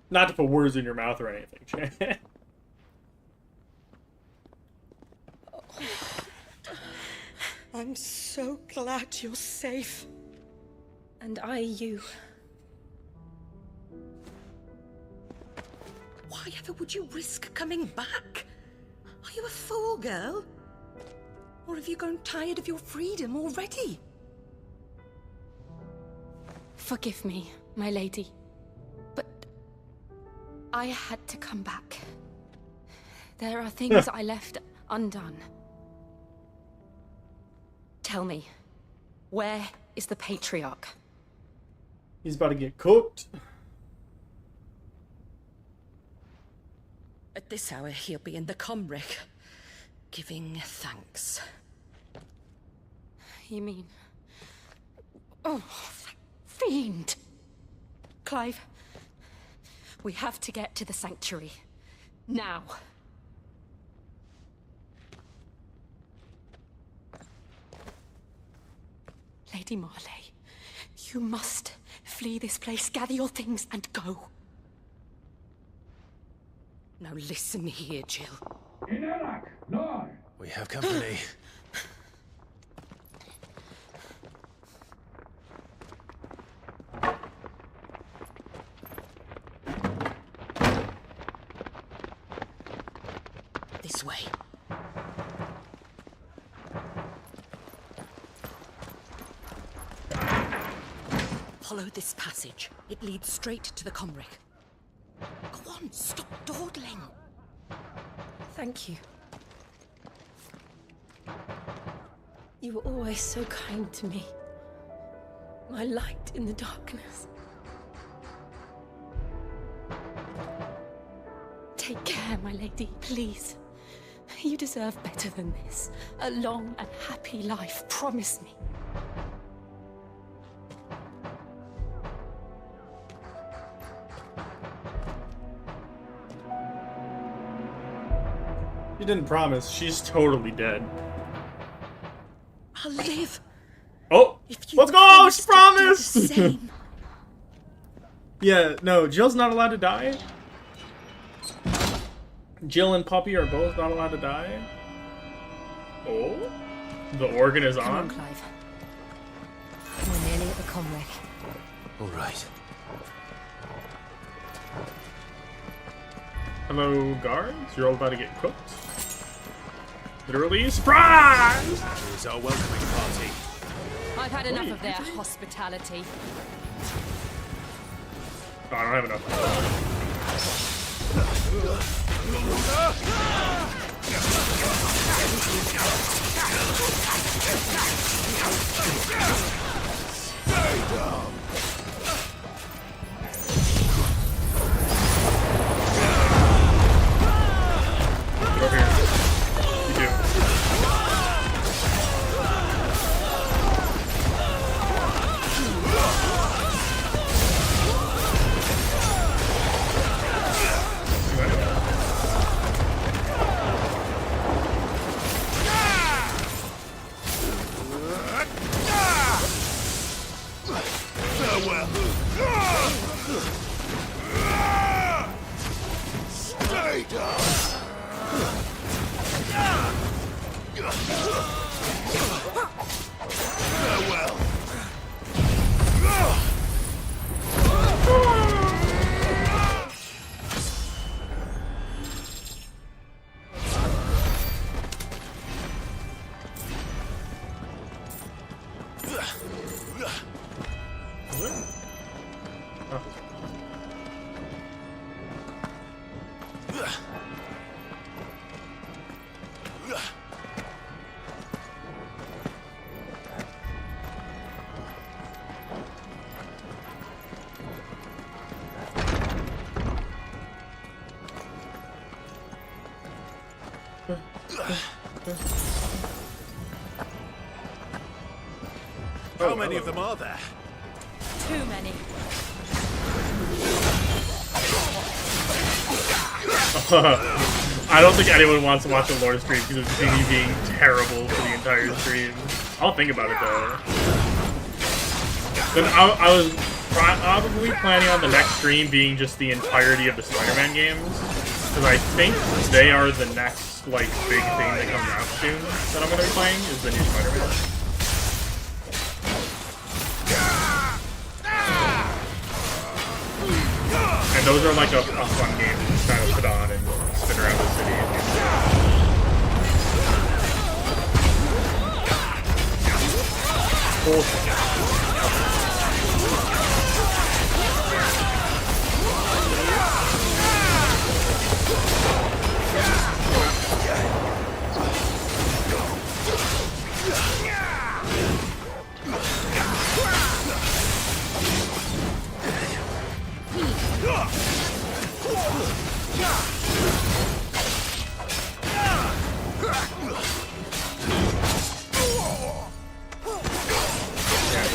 Not to put words in your mouth or anything. I'm so glad you're safe. And you. Why ever would you risk coming back? Are you a fool, girl? Or have you grown tired of your freedom already? Forgive me, my lady. But I had to come back. There are things I left undone. Tell me, where is the Patriarch? He's about to get cooked. At this hour, he'll be in the Comric, giving thanks. You mean... Oh, fiend! Clive, we have to get to the sanctuary. Now. Lady Marley, you must flee this place, gather your things, and go. Now listen here, Jill. We have company. This way. Follow this passage. It leads straight to the Comric. Go on, stop dawdling. Thank you. You were always so kind to me. My light in the darkness. Take care, my lady, please. You deserve better than this. A long and happy life, promise me. She didn't promise. She's totally dead. I'll live. Oh! Let's go! She promised! The same. Yeah, no, Jill's not allowed to die. Jill and Puppy are both not allowed to die. Oh? The organ is Come on? on, Clive. We're nearly at the Comric. All right. Hello, guards. You're all about to get cooked. Literally, surprise! Here's our welcoming party. I've had enough of their hospitality. Oh, I don't have enough. Get over here. You do. Farewell. How many of them are there? Too many. I don't think anyone wants to watch a lore stream because of me being terrible for the entire stream. I'll think about it though. Then I was probably planning on the next stream being just the entirety of the Spider-Man games, because I think they are the next like big thing that comes out soon that I'm going to be playing is the new Spider-Man. And those are like a fun game to just kind of put on and spin around the city and do stuff.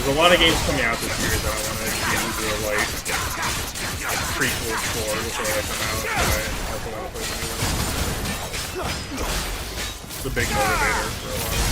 There's a lot of games coming out this year that I want to get into a like prequel for before they come out. But I also want to play the new ones. It's a big motivator for a lot of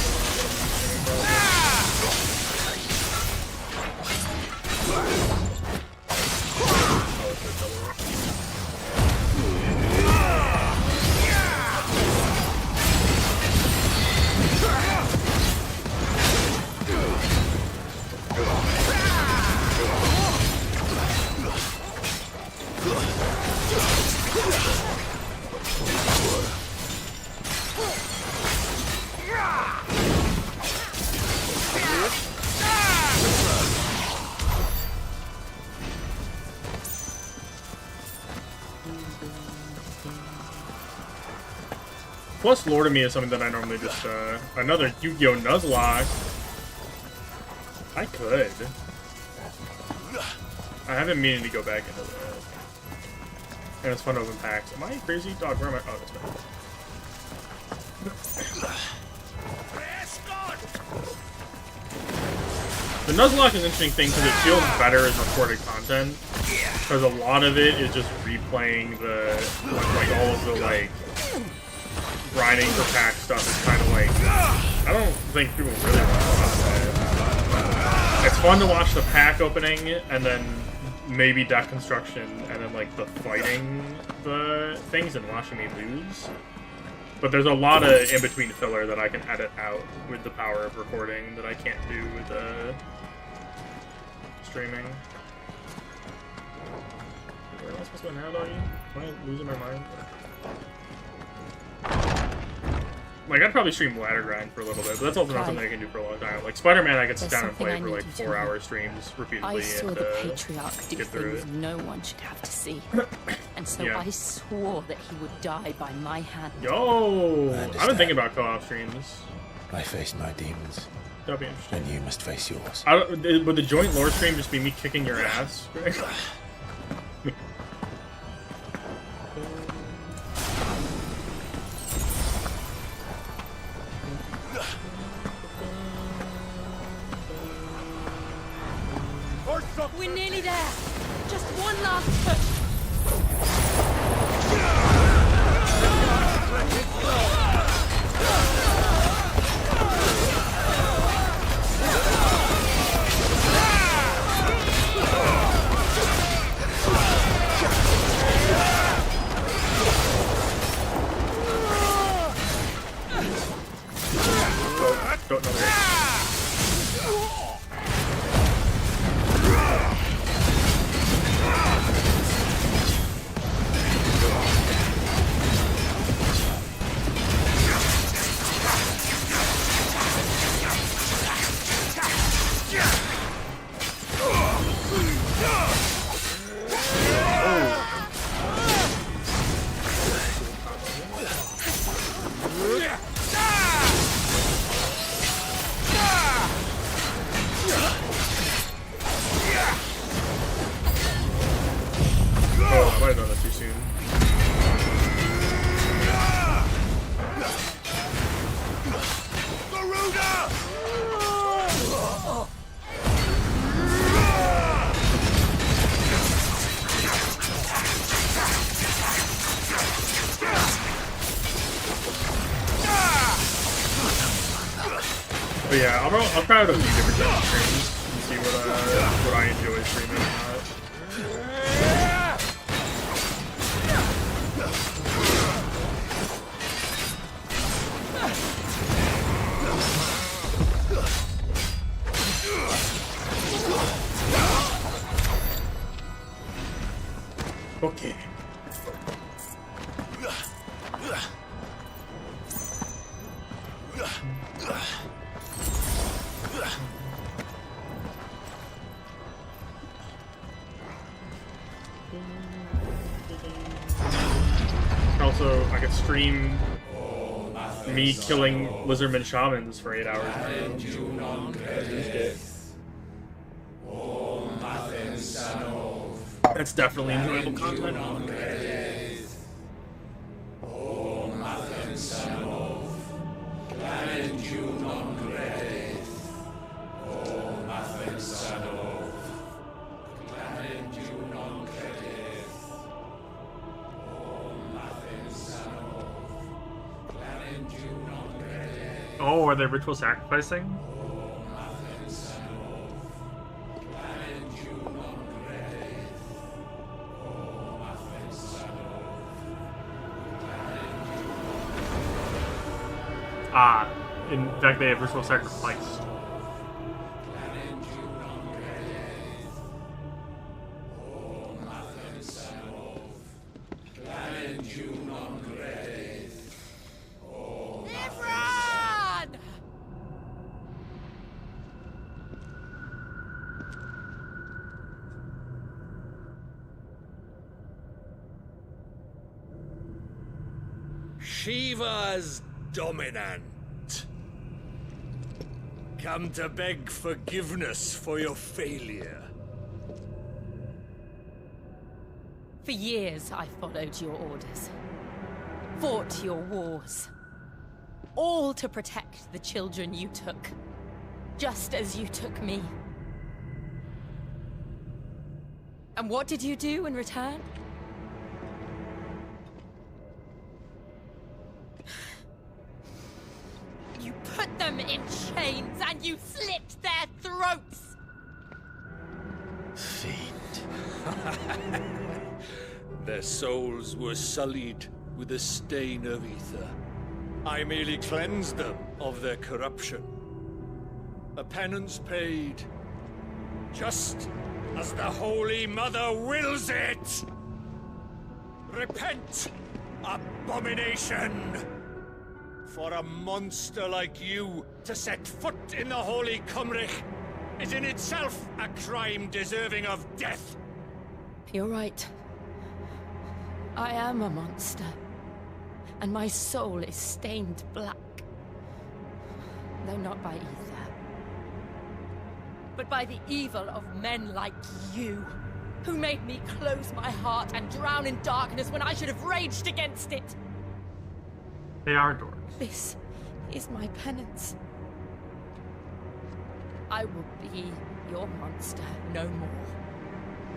Plus, Lore to me is something that I normally just, another Yu-Gi-Oh! Nuzlocke. I could. I have been meaning to go back into that. And it's fun to open packs. Am I crazy? Dog, where am I? Oh, that's fine. The Nuzlocke is an interesting thing because it feels better as recorded content. Because a lot of it is just replaying the, like all of the, like, grinding for pack stuff is kind of like, I don't think people really want to watch that. It's fun to watch the pack opening and then maybe deck construction and then like the fighting the things and watching me lose. But there's a lot of in-between filler that I can edit out with the power of recording that I can't do with streaming. Where am I supposed to go now, doggy? Am I losing my mind? Like, I'd probably stream ladder grind for a little bit, but that's also not something I can do for a long time. Like, Spider-Man, I could sit down and play for like 4-hour streams repeatedly I saw and the Patriarch do get through things it. no one should have to see. And so Yeah. I swore that he would die by my hand. Yo! I've been thinking about co-op streams. I face my demons. That'd be interesting. And you must face yours. Would the joint lore stream just be me kicking your ass? We're nearly there. Just one last push. But yeah, I'll try out a few different types of streams and see what I enjoy streaming. Okay. Also, I could stream me killing lizardman shamans for 8 hours. That's definitely enjoyable content. Oh, are they ritual sacrificing? Ah, in fact, they have ritual sacrifice. Shiva's dominant. Come to beg forgiveness for your failure. For years, I followed your orders. Fought your wars. All to protect the children you took. Just as you took me. And what did you do in return? You put them in chains and you slit their throats! Fiend. Their souls were sullied with the stain of ether. I merely cleansed them of their corruption. A penance paid, just as the Holy Mother wills it! Repent, abomination! For a monster like you to set foot in the Holy Cymrich is in itself a crime deserving of death. You're right. I am a monster. And my soul is stained black. Though not by ether. But by the evil of men like you, who made me close my heart and drown in darkness when I should have raged against it. They are dorks. This is my penance. I will be your monster no more.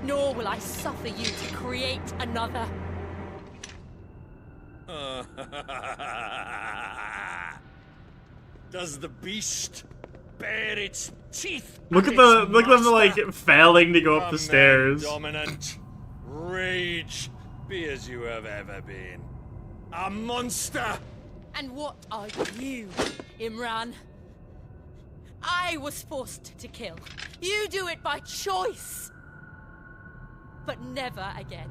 Nor will I suffer you to create another. Does the beast bare its teeth? Look at them like failing to go up the stairs. Dominant, rage, be as you have ever been. A monster! And what are you, Imran? I was forced to kill. You do it by choice. But never again.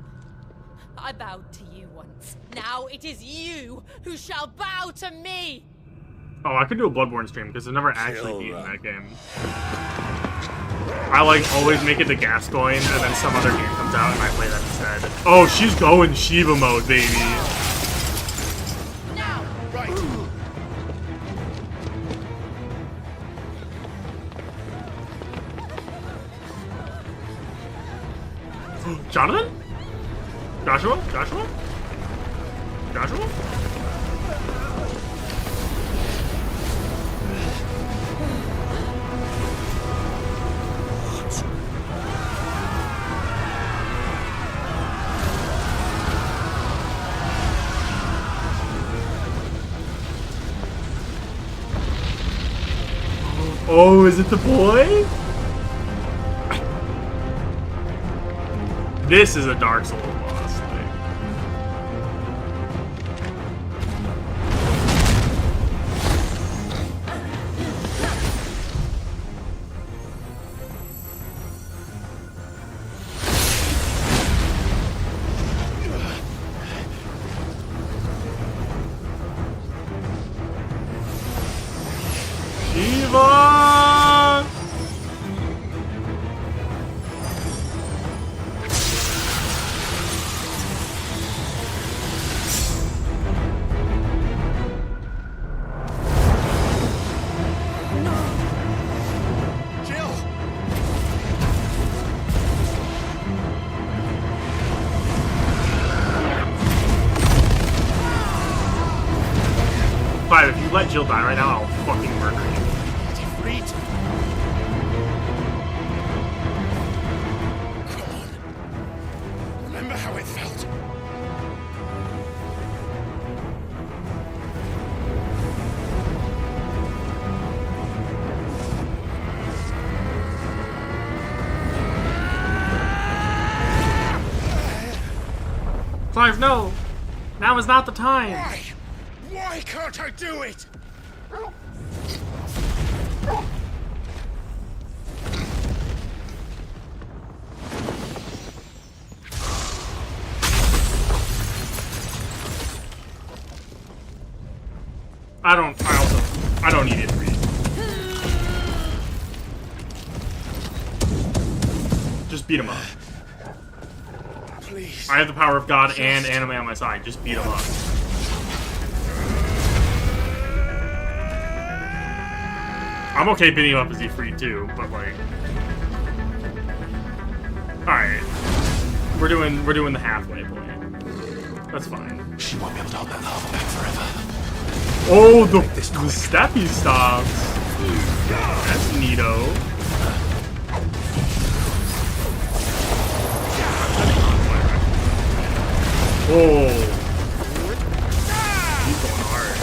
I bowed to you once. Now it is you who shall bow to me! Oh, I could do a Bloodborne stream because I've never actually beaten that game. I like always make it to Gascoigne and then some other game comes out and I play that instead. Oh, she's going Shiva mode, baby. Now, right. Jonathan? Joshua? Joshua? Joshua? Oh, is it the boy? This is a Dark Souls boss. Shiva! Jill! Five, if you let Jill die right now, I'll fucking murder you. Defeat! Come on. Remember how it felt? Clive, no! Now is not the time! Why? Why can't I do it? I don't need it to read. Just beat him up. Please. I have the power of God and anime on my side. Just beat him up. I'm okay beating him up as he freed too, but like, all right, we're doing the halfway point. That's fine. She won't be able to hold that lava back forever. Oh, the steppy stops. That's neato. Oh, he's going hard.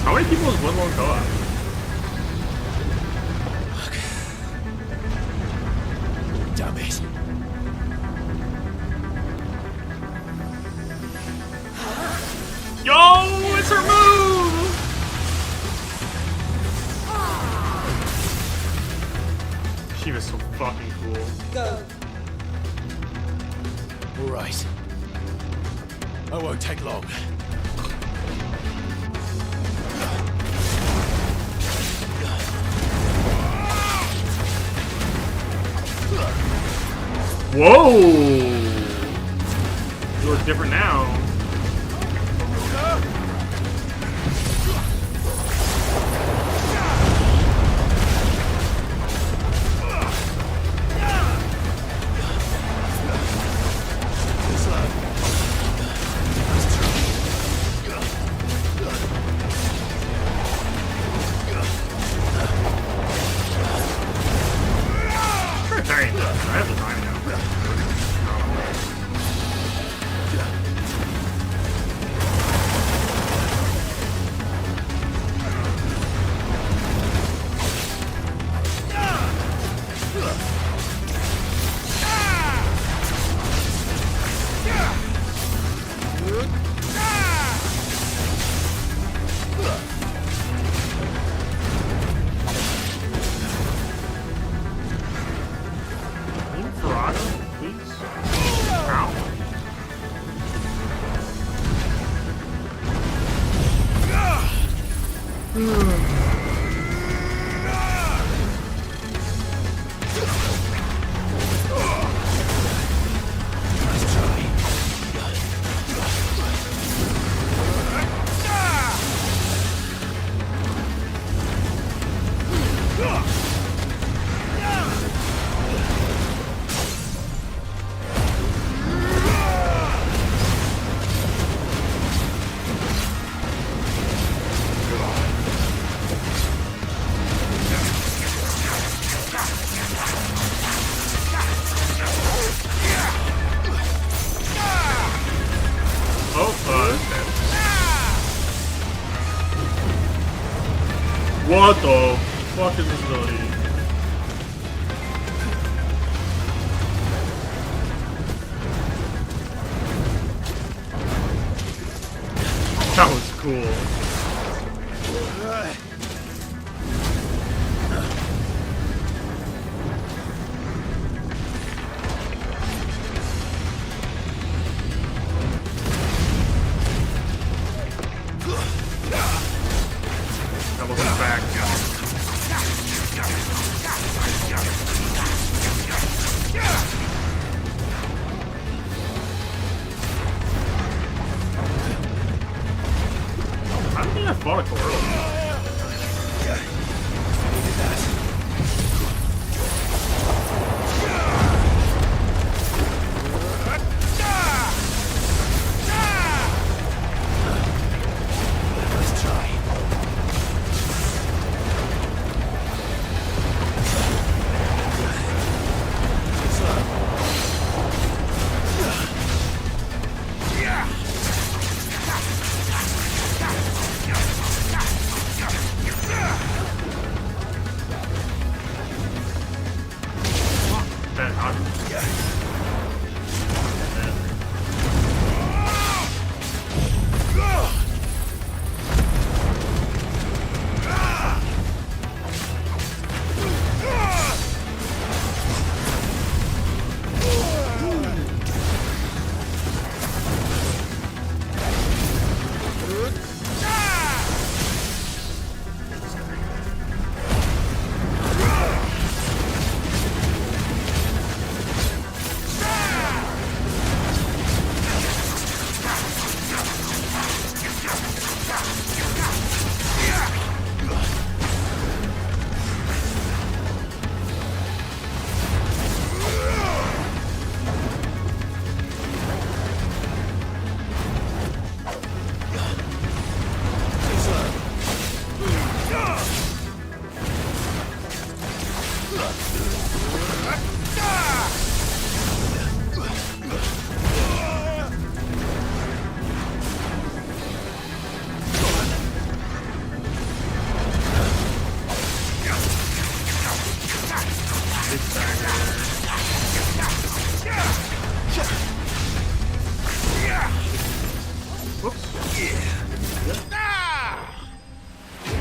How many people is Bloodborne co-op? Damn it. Yo, it's her move! She was so fucking cool. Go. All right. I won't take long. Whoa! You look different now.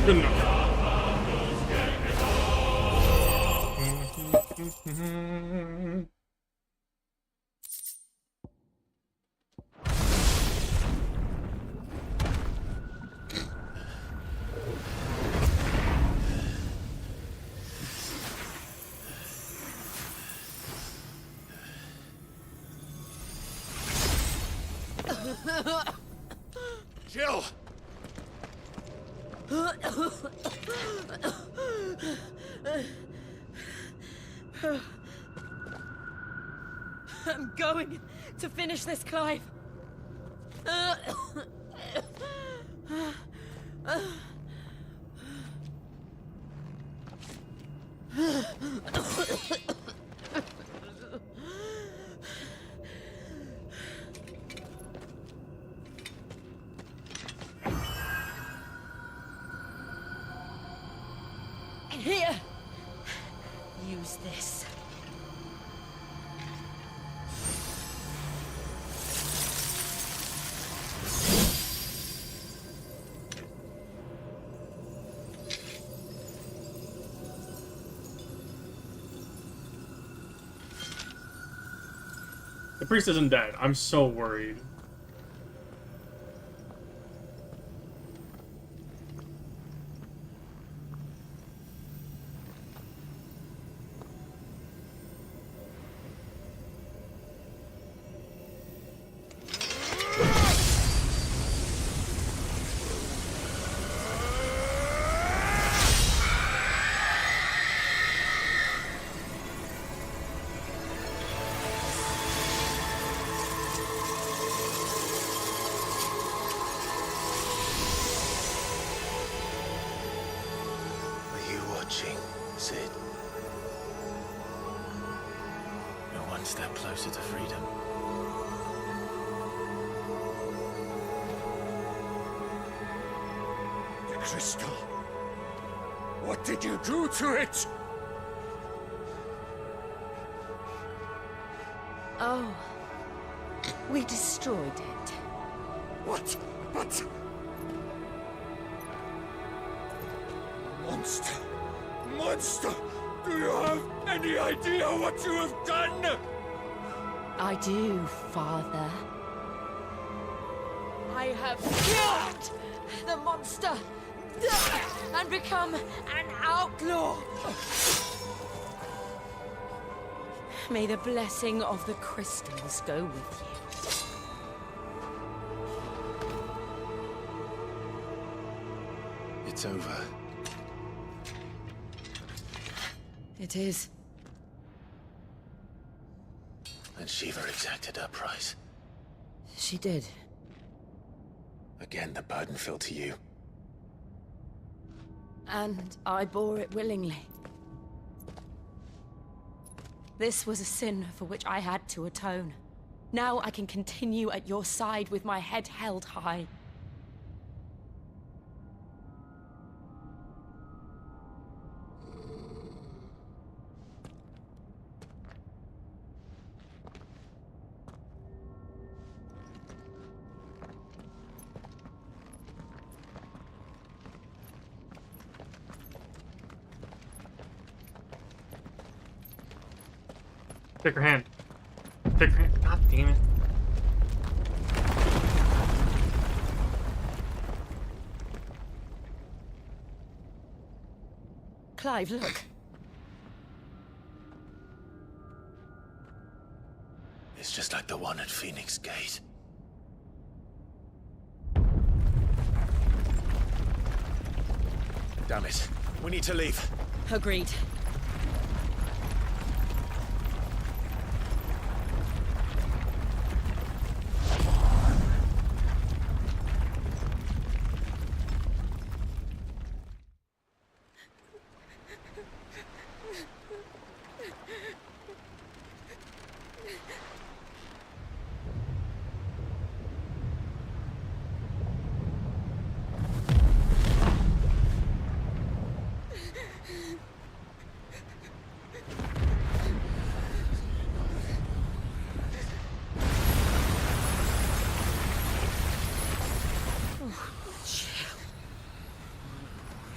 Good enough. Jill! I'm going to finish this, Clive. Here. Use this. The priest isn't dead. I'm so worried. Sid. You're one step closer to freedom. The crystal. What did you do to it? Oh. We destroyed it. What? But... Monster! Monster! Do you have any idea what you have done? I do, Father. I have killed the monster and become an outlaw. May the blessing of the crystals go with you. It's over. It is. And Shiva exacted her price. She did. Again, the burden fell to you. And I bore it willingly. This was a sin for which I had to atone. Now I can continue at your side with my head held high. Take her hand. Take her hand. God damn it. Clive, look. It's just like the one at Phoenix Gate. Damn it. We need to leave. Agreed.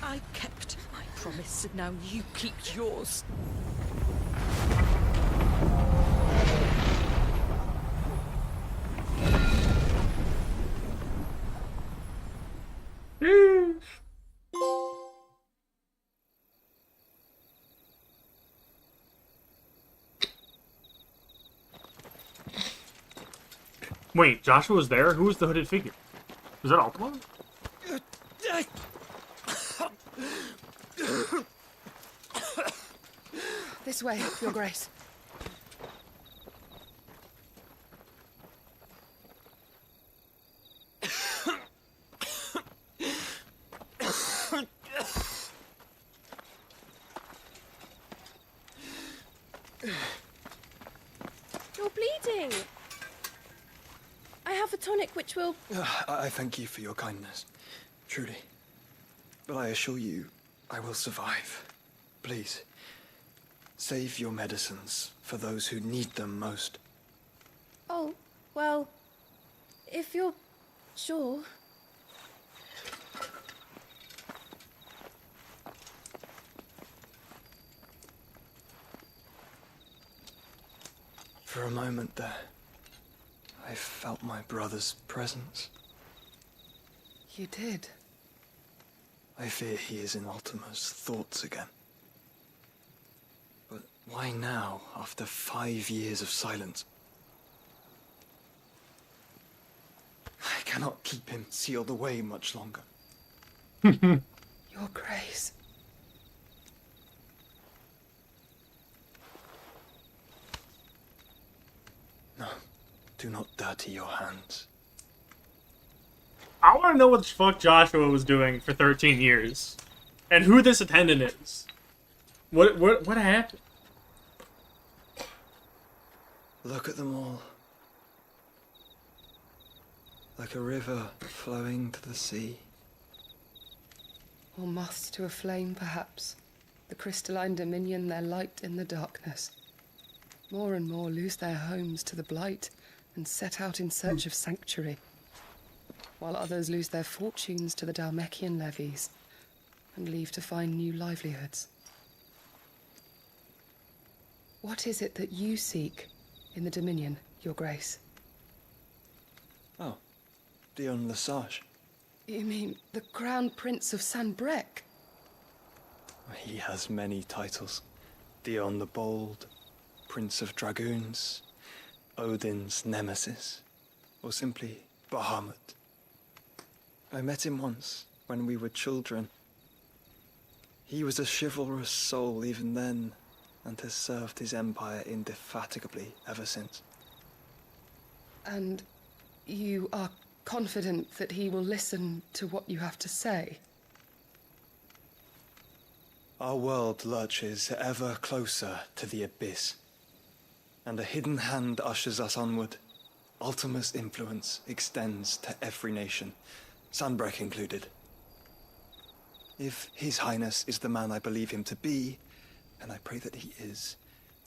I kept my promise, and now you keep yours. Wait, Joshua was there? Who was the hooded figure? Was that Ultima? This way, Your Grace. You're bleeding. I have a tonic which will... I thank you for your kindness, truly. But I assure you, I will survive. Please, save your medicines for those who need them most. Oh, well, if you're sure... For a moment there, I felt my brother's presence. You did? I fear he is in Ultima's thoughts again. But why now, after 5 years of silence? I cannot keep him sealed away much longer. Your Grace. No, do not dirty your hands. I want to know what the fuck Joshua was doing for 13 years. And who this attendant is. What happened? Look at them all. Like a river flowing to the sea. Or moths to a flame, perhaps. The crystalline dominion their light in the darkness. More and more lose their homes to the blight and set out in search of sanctuary, while others lose their fortunes to the Dalmekian levies and leave to find new livelihoods. What is it that you seek in the Dominion, Your Grace? Oh, Dion Lesage. You mean the Crown Prince of Sanbrec? He has many titles. Dion the Bold, Prince of Dragoons, Odin's Nemesis, or simply Bahamut. I met him once, when we were children. He was a chivalrous soul even then, and has served his empire indefatigably ever since. And you are confident that he will listen to what you have to say? Our world lurches ever closer to the abyss, and a hidden hand ushers us onward. Ultima's influence extends to every nation, Sanbrec included. If His Highness is the man I believe him to be, and I pray that he is,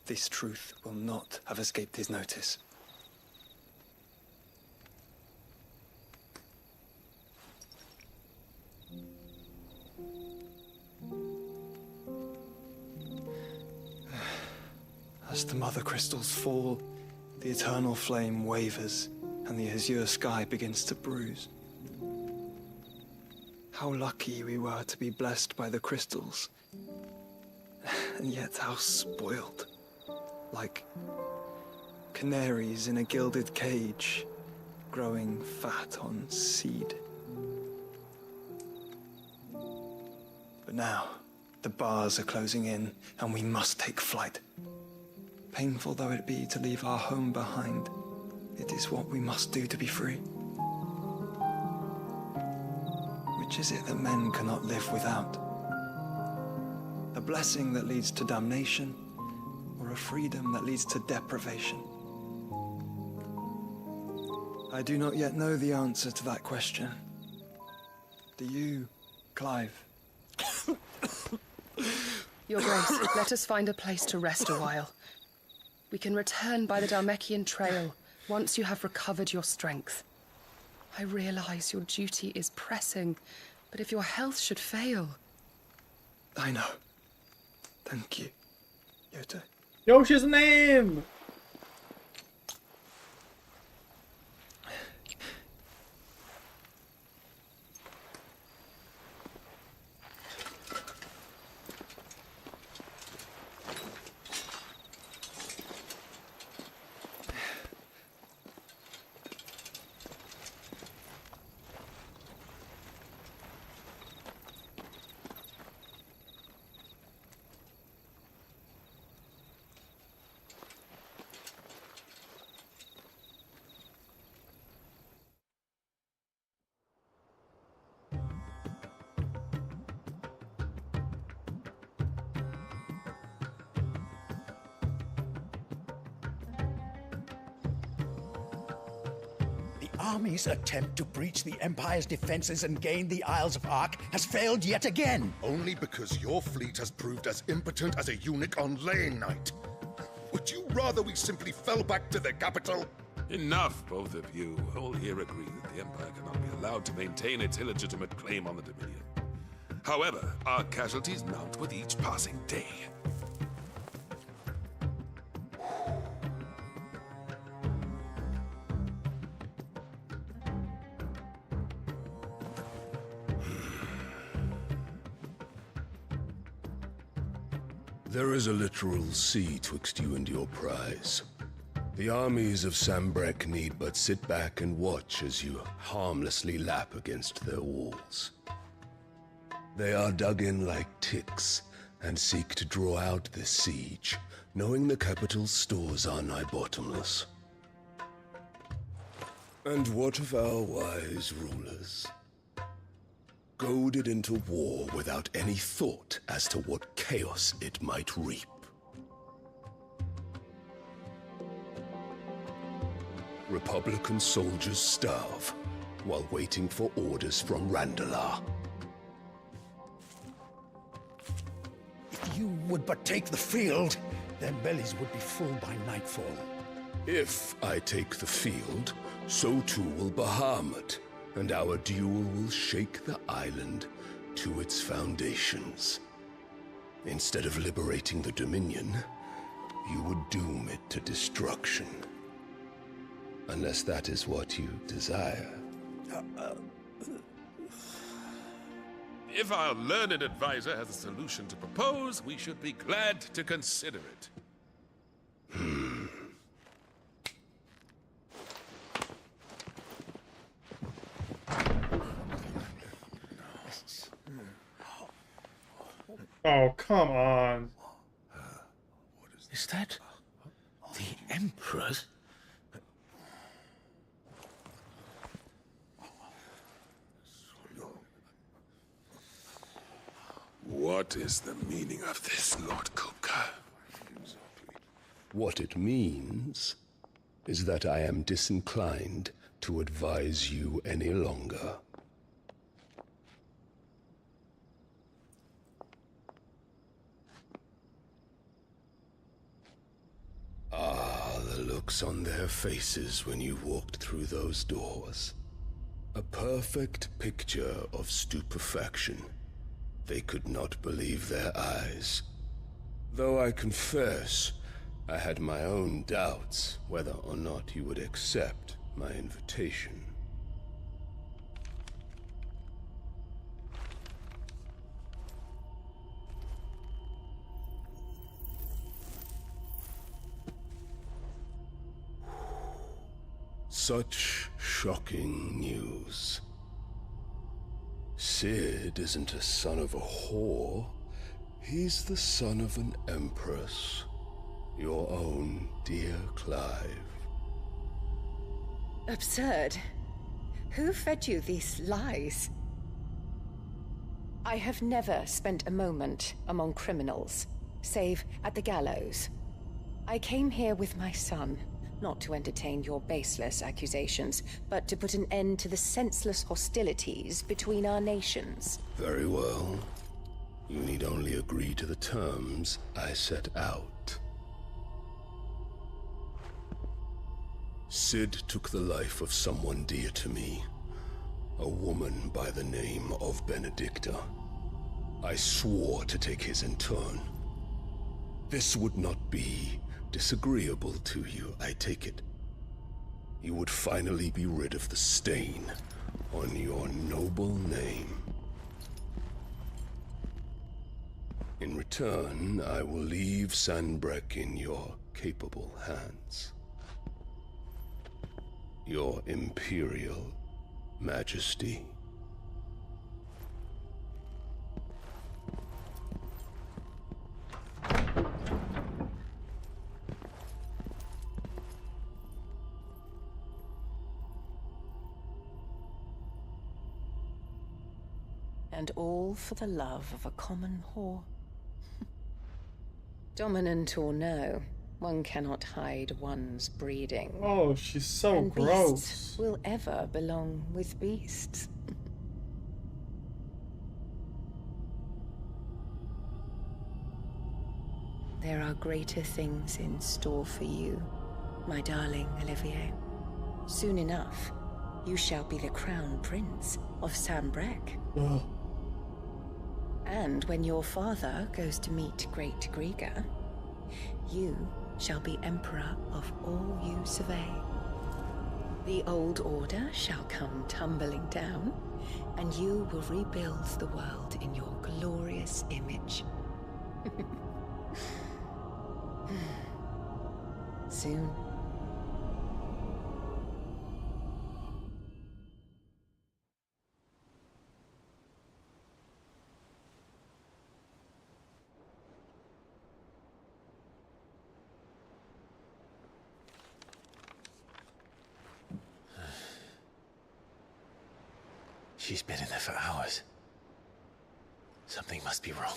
this truth will not have escaped his notice. As the mother crystals fall, the eternal flame wavers, and the azure sky begins to bruise. How lucky we were to be blessed by the crystals, and yet how spoiled. Like canaries in a gilded cage, growing fat on seed. But now, the bars are closing in, and we must take flight. Painful though it be to leave our home behind, it is what we must do to be free. Which is it that men cannot live without? A blessing that leads to damnation, or a freedom that leads to deprivation? I do not yet know the answer to that question. Do you, Clive? Your Grace, let us find a place to rest a while. We can return by the Dalmekian trail once you have recovered your strength. I realize your duty is pressing, but if your health should fail... I know. Thank you, Yoto. Yoshi's name! Army's attempt to breach the Empire's defenses and gain the Isles of Ark has failed yet again. Only because your fleet has proved as impotent as a eunuch on laying night. Would you rather we simply fell back to the capital? Enough, both of you. All here agree that the Empire cannot be allowed to maintain its illegitimate claim on the Dominion. However, our casualties mount with each passing day. There is a literal sea twixt you and your prize. The armies of Sambrek need but sit back and watch as you harmlessly lap against their walls. They are dug in like ticks and seek to draw out this siege, knowing the capital's stores are nigh bottomless. And what of our wise rulers? Goaded into war without any thought as to what chaos it might reap. Republican soldiers starve while waiting for orders from Randalar. If you would but take the field, their bellies would be full by nightfall. If I take the field, so too will Bahamut, and our duel will shake the island to its foundations. Instead of liberating the Dominion, you would doom it to destruction. Unless that is what you desire. If our learned advisor has a solution to propose, we should be glad to consider it. Oh, come on. Is that the Emperor's? What is the meaning of this, Lord Kupka? What it means is that I am disinclined to advise you any longer. Ah, the looks on their faces when you walked through those doors. A perfect picture of stupefaction. They could not believe their eyes. Though I confess, I had my own doubts whether or not you would accept my invitation. Such shocking news. Sid isn't a son of a whore. He's the son of an empress. Your own dear Clive. Absurd. Who fed you these lies? I have never spent a moment among criminals, save at the gallows. I came here with my son, not to entertain your baseless accusations, but to put an end to the senseless hostilities between our nations. Very well. You need only agree to the terms I set out. Sid took the life of someone dear to me, a woman by the name of Benedicta. I swore to take his in turn. This would not be disagreeable to you, I take it. You would finally be rid of the stain on your noble name. In return, I will leave Sanbreque in your capable hands. Your Imperial Majesty. And all for the love of a common whore. Dominant or no, one cannot hide one's breeding. Oh, she's so and gross. Beasts will ever belong with beasts. There are greater things in store for you, my darling Olivier. Soon enough, you shall be the crown prince of Sanbreque. Ugh. And when your father goes to meet Great Griga, you shall be emperor of all you survey. The old order shall come tumbling down, and you will rebuild the world in your glorious image. Soon. She's been in there for hours. Something must be wrong.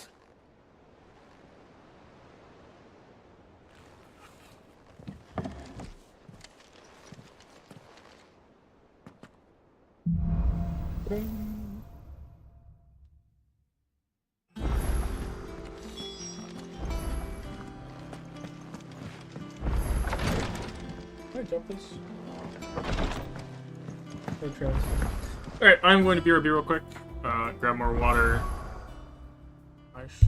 Can I jump this? No chance. Alright, I'm going to BRB real quick. Grab more water. Nice.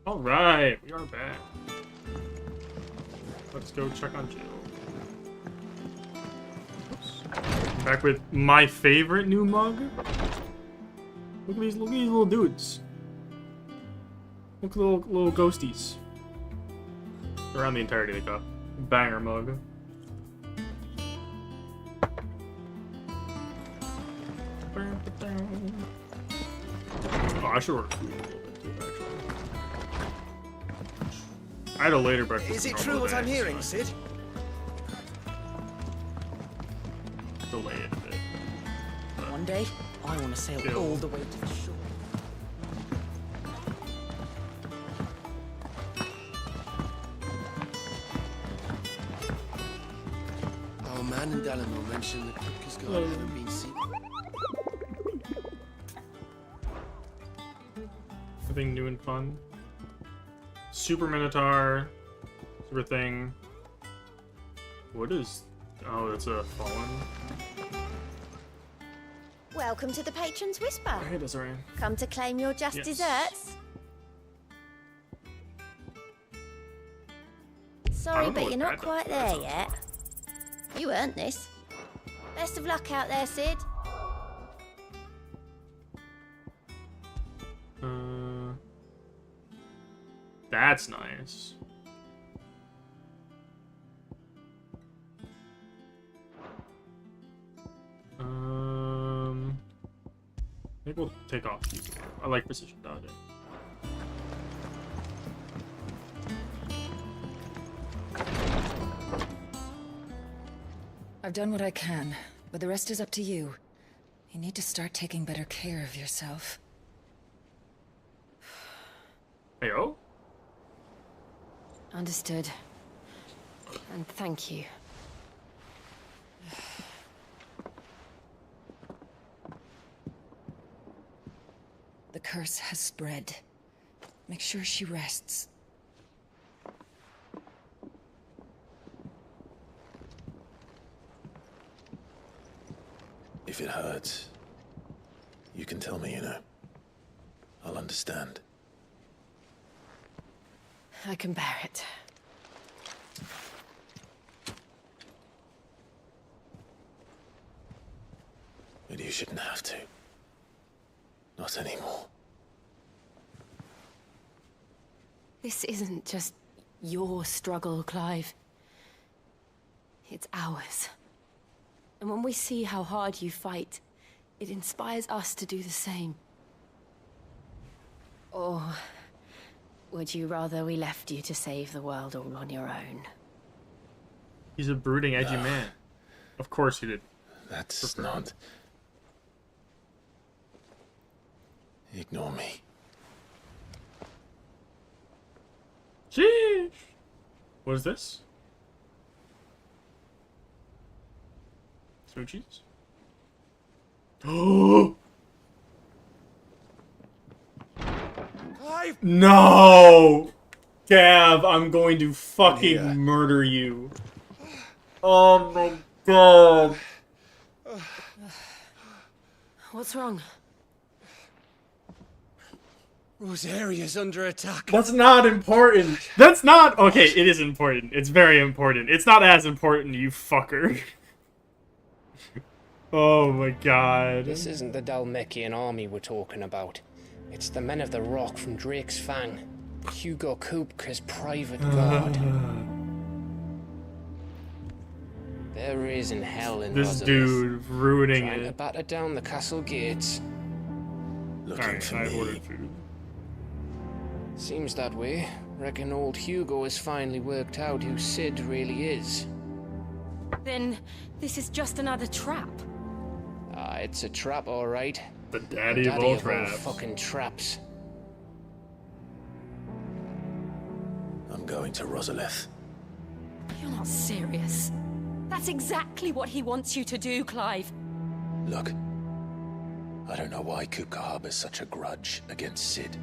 Alright, we are back. Let's go check on Jill. Oops. Back with my favorite new mug. Look at these little dudes. Look at little ghosties. Around the entirety of the cup. Banger mug. Oh, I should order food a little bit too, actually. I had a later breakfast. Is it true what I'm hearing, Sid? Delay it a bit. One day, I want to sail all the way to the shore. Our man in Dalamo mentioned the Cookies God haven't been seen. Something new and fun. Super Minotaur. Super thing. What is... Oh, that's a Fallen. Welcome to the Patron's Whisper. Hey, Desiree. Come to claim your just desserts. Sorry, but you're not quite there yet. You earned this. Best of luck out there, Sid. That's nice. Maybe we'll take off. I like precision dodging. I've done what I can, but the rest is up to you. You need to start taking better care of yourself. Heyo? Understood. And thank you. The curse has spread. Make sure she rests. If it hurts, you can tell me, you know. I'll understand. I can bear it. But you shouldn't have to. Not anymore. This isn't just your struggle, Clive. It's ours. And when we see how hard you fight, it inspires us to do the same. Or would you rather we left you to save the world all on your own? He's a brooding, edgy man. Of course he did. That's not... Ignore me. Sheesh! What is this? Smoochies? Oh! No! Gav, I'm going to fucking murder you. Oh my god. What's wrong? Rosaria's under attack. That's not important. That's not... Okay, it is important. It's very important. It's not as important, you fucker. Oh my god. This isn't the Dalmekian army we're talking about. It's the men of the Rock from Drake's Fang. Hugo Kupka's private guard. There is in hell in this dude ruining trying it. to batter down the castle gates. Looking for me. Ordered food. Seems that way. Reckon old Hugo has finally worked out who Sid really is. Then this is just another trap. It's a trap, all right. The daddy of all traps. Fucking traps. I'm going to Rosalith. You're not serious. That's exactly what he wants you to do, Clive. Look, I don't know why Kupka harbors such a grudge against Sid.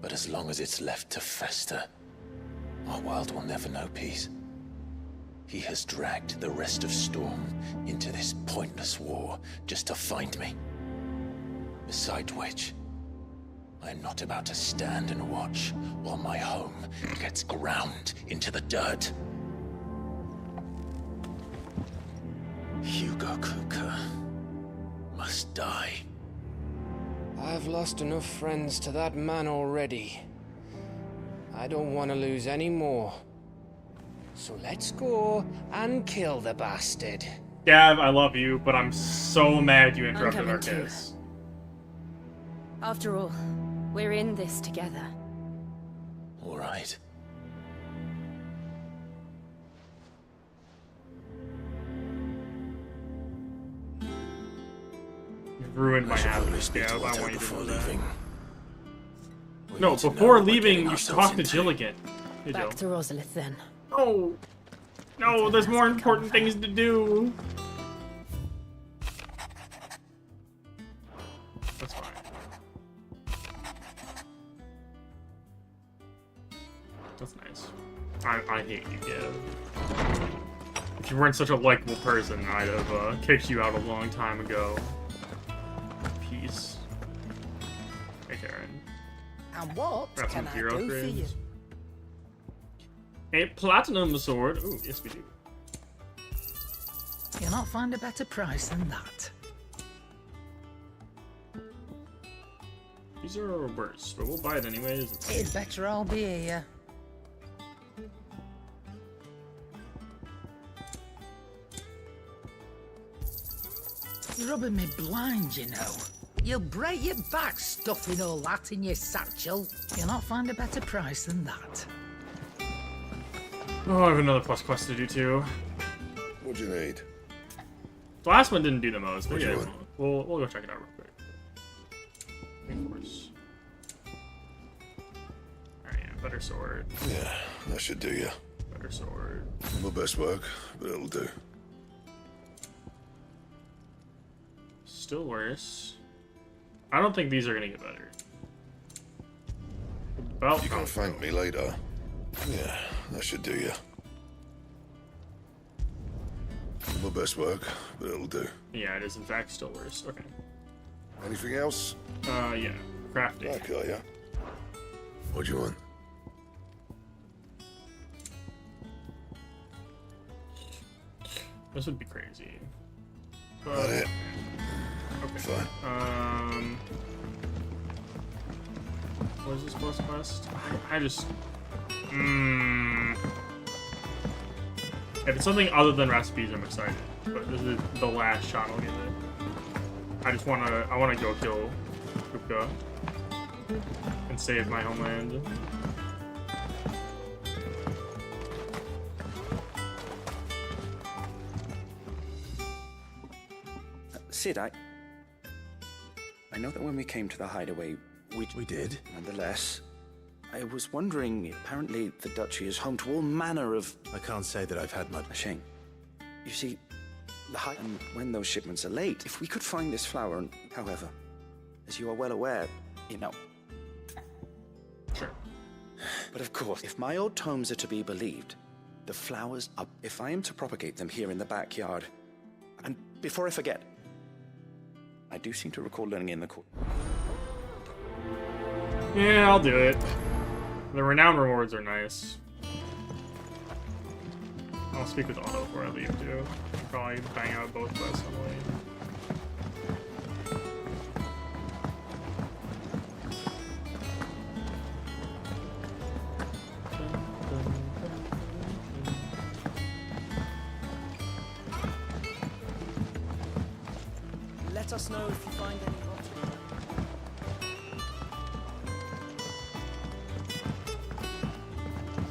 But as long as it's left to fester, our world will never know peace. He has dragged the rest of Storm into this pointless war just to find me. Besides which, I'm not about to stand and watch while my home gets ground into the dirt. Hugo Kupka must die. I've lost enough friends to that man already. I don't want to lose any more. So let's go and kill the bastard. Gav, I love you, but I'm so mad you interrupted our kiss. After all, we're in this together. All right. You've ruined my happiness, Gav. I want you to know that. We No, need to know before what we're leaving, getting you should ourselves talk to into. Jill again. Hey, Jill. Back to Rosalith then. No! No, there's more important things to do. That's fine. That's nice. I hate you, Gav. If you weren't such a likable person, I'd have kicked you out a long time ago. Peace. Hey, Karen. And what Got some can I hero do for you? upgrades. A platinum sword. Ooh, yes we do. You'll not find a better price than that. These are worse, but we'll buy it anyways. It'd better all be here. You're rubbing me blind, you know. You'll break your back stuffing all that in your satchel. You'll not find a better price than that. Oh, I have another plus quest to do too. What do you need? The last one didn't do the most, but What do you yeah, want? we'll go check it out real quick. Reinforce. Alright, yeah, better sword. Yeah, that should do you. Better sword. My best work, but it'll do. Still worse. I don't think these are gonna get better. Belt You can thank me later. Yeah, that should do you. My best work, but it'll do. Yeah, it is in fact still worse. Okay. Anything else? Yeah. Crafting. Okay, yeah. What do you want? This would be crazy. Got it. Okay. Fine. What is this plus quest? I just... If it's something other than recipes, I'm excited. But this is the last shot I'll give it. I wanna go kill Kupka and save my homeland. Sid, I know that when we came to the hideaway, we did. Nonetheless, I was wondering, apparently the Duchy is home to all manner of... I can't say that I've had much. A shame. You see, and when those shipments are late, if we could find this flower, and however, as you are well aware, you know... Sure. But of course, if my old tomes are to be believed, the flowers are... If I am to propagate them here in the backyard, and before I forget, I do seem to recall learning in the court. Yeah, I'll do it. The renown rewards are nice. I'll speak with Otto before I leave too. I'll probably bang out both quests on the way. Let us know if you find any rotting.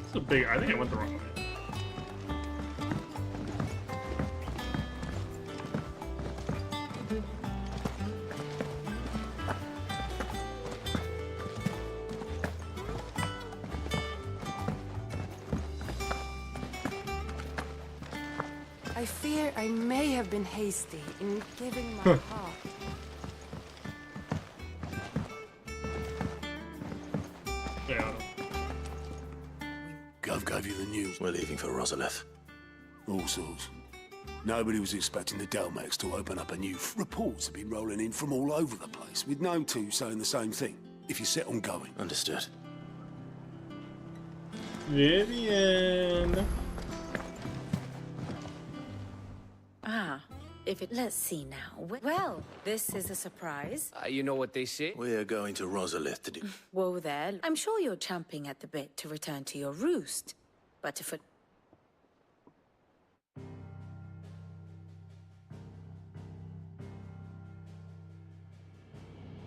It's a big... I think I went the wrong way. I fear I may have been hasty in giving my heart. Yeah. Gov gave you the news. We're leaving for Rosalith. All sorts. Nobody was expecting the Delmax to open up anew. Reports have been rolling in from all over the place, with no two saying the same thing. if you set on going. Understood. Vivian. Let's see now. Well, this is a surprise. You know what they say? We are going to Rosalith to do... Whoa there. I'm sure you're champing at the bit to return to your roost. But if it...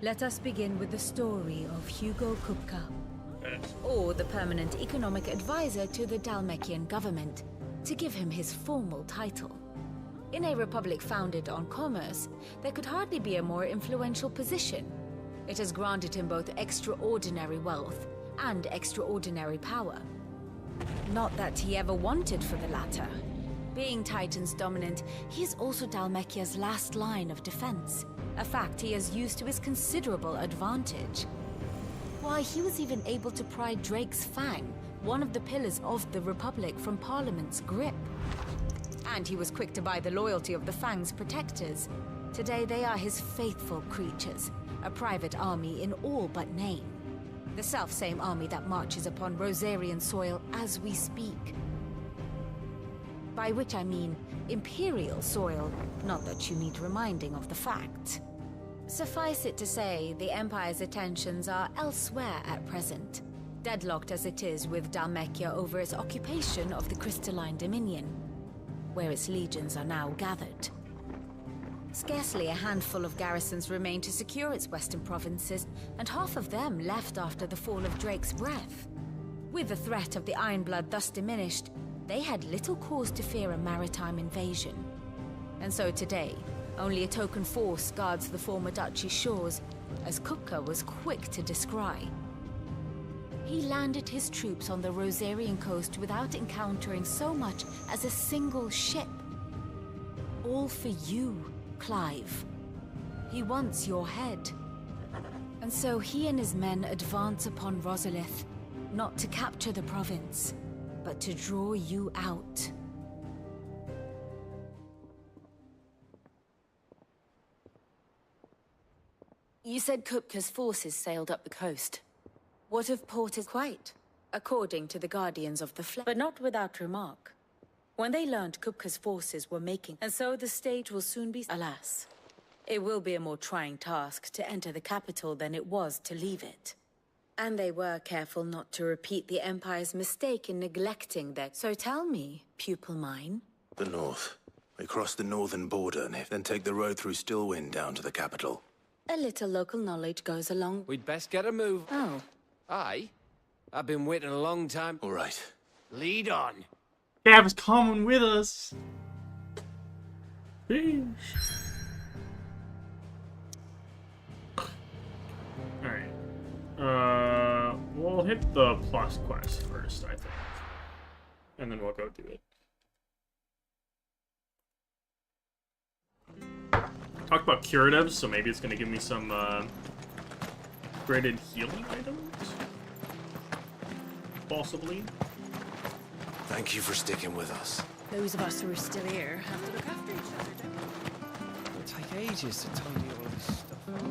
Let us begin with the story of Hugo Kupka, or the permanent economic advisor to the Dalmekian government, to give him his formal title. In a republic founded on commerce, there could hardly be a more influential position. It has granted him both extraordinary wealth and extraordinary power. Not that he ever wanted for the latter. Being Titan's dominant, he is also Dalmekia's last line of defense, a fact he has used to his considerable advantage. Why, he was even able to pry Drake's Fang, one of the pillars of the Republic, from Parliament's grip. And he was quick to buy the loyalty of the Fang's protectors. Today they are his faithful creatures, a private army in all but name. The self-same army that marches upon Rosarian soil as we speak. By which I mean Imperial soil, not that you need reminding of the fact. Suffice it to say, the Empire's attentions are elsewhere at present, deadlocked as it is with Dalmekia over its occupation of the Crystalline Dominion, where its legions are now gathered. Scarcely a handful of garrisons remain to secure its western provinces, and half of them left after the fall of Drake's Breath. With the threat of the Ironblood thus diminished, they had little cause to fear a maritime invasion. And so today, only a token force guards the former duchy's shores, as Kupka was quick to descry. He landed his troops on the Rosarian coast without encountering so much as a single ship. All for you, Clive. He wants your head. And so he and his men advance upon Rosalith, not to capture the province, but to draw you out. You said Kupka's forces sailed up the coast. What of Port is quite, according to the Guardians of the Flame, but not without remark. When they learned Kupka's forces were making, and so the stage will soon be, alas. It will be a more trying task to enter the capital than it was to leave it. And they were careful not to repeat the Empire's mistake in neglecting their... So tell me, pupil mine. The north. We cross the northern border and then take the road through Stillwind down to the capital. A little local knowledge goes along. We'd best get a move. Oh. Aye. I've been waiting a long time. All right. Lead on. Gav's coming with us. Sheesh. Alright. We'll hit the plus quest first, I think. And then we'll go do it. Talked about curatives, so maybe it's gonna give me some graded healing items? Possibly. Thank you for sticking with us. Those of us who are still here have to look after each other, don't we? It'll take ages to tidy all this stuff up.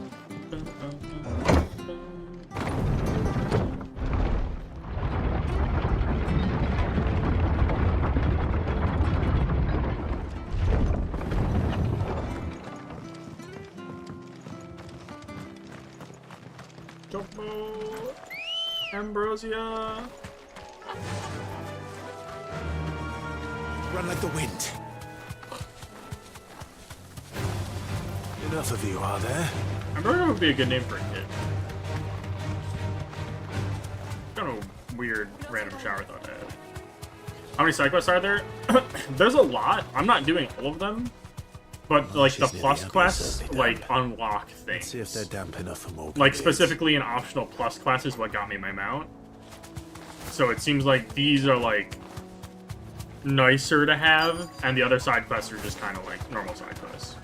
Chopo! Ambrosia! Run like the wind. Enough of you, are there? Ambrosia would be a good name for a kid. Kind of weird random shower thought I had. How many side quests are there? There's a lot. I'm not doing all of them. But, like, the plus quests, like, unlock things. Let's see if they're damp enough for more. Like, specifically an optional plus class is what got me my mount. So it seems like these are, like, nicer to have, and the other side quests are just kind of like normal side quests.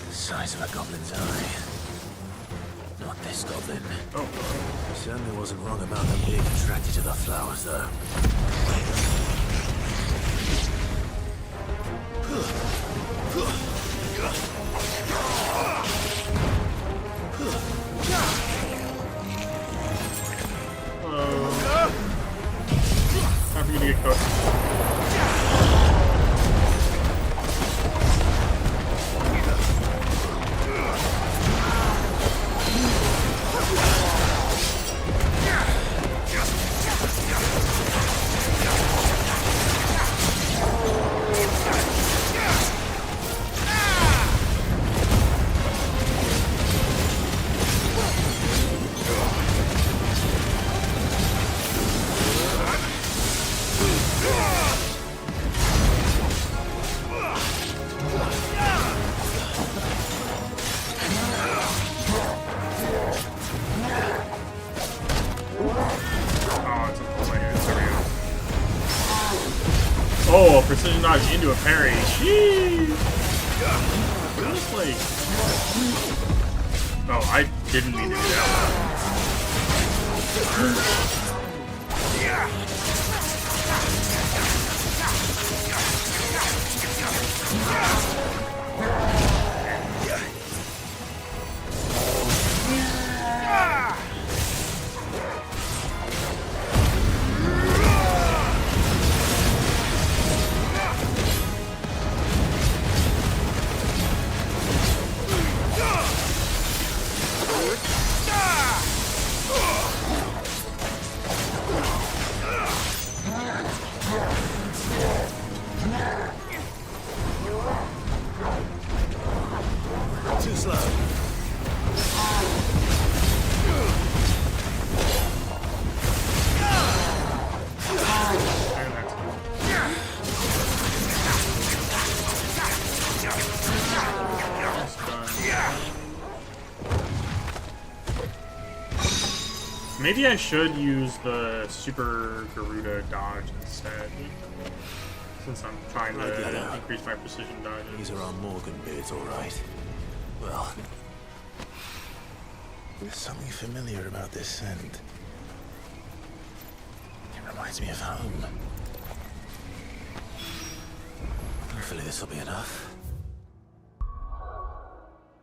The size of a goblin's eye. Not this goblin. Oh. He certainly wasn't wrong about them being attracted to the flowers, though. gonna get cooked. Oh, precision dodge into a parry. Sheesh. What is this like? Oh, I didn't mean to do that. Too slow. Maybe I should use the Super Garuda dodge instead, since I'm trying to increase my precision dodge. These are our Morgan beards, all right. Well, there's something familiar about this scent. It reminds me of home. Hopefully this will be enough.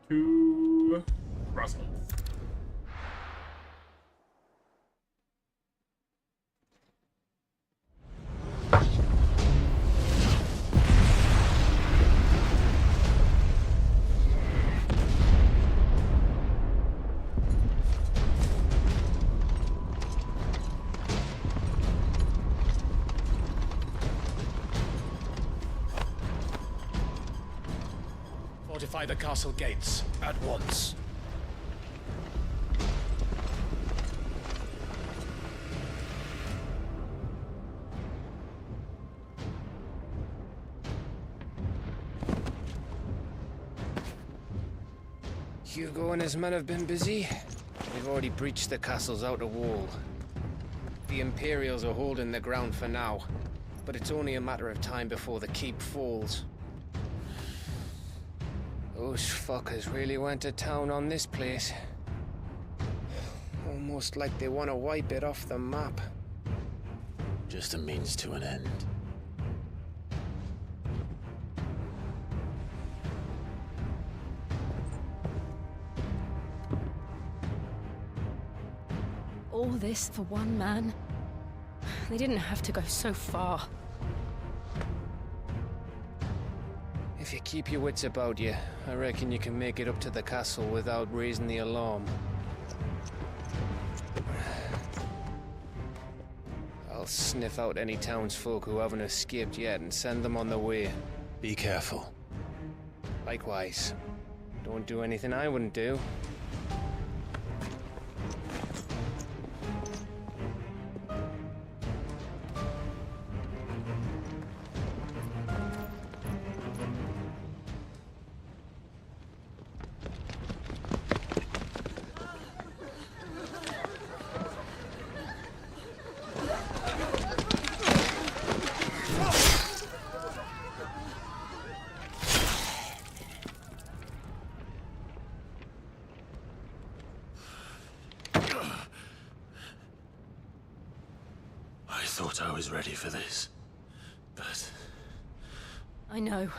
To Russell. Fortify the castle gates at once. Hugo and his men have been busy. They've already breached the castle's outer wall. The Imperials are holding the ground for now, but it's only a matter of time before the keep falls. Those fuckers really went to town on this place. Almost like they want to wipe it off the map. Just a means to an end. All this for one man? They didn't have to go so far. If you keep your wits about you, I reckon you can make it up to the castle without raising the alarm. I'll sniff out any townsfolk who haven't escaped yet and send them on their way. Be careful. Likewise. Don't do anything I wouldn't do. I thought I was ready for this, but... I know.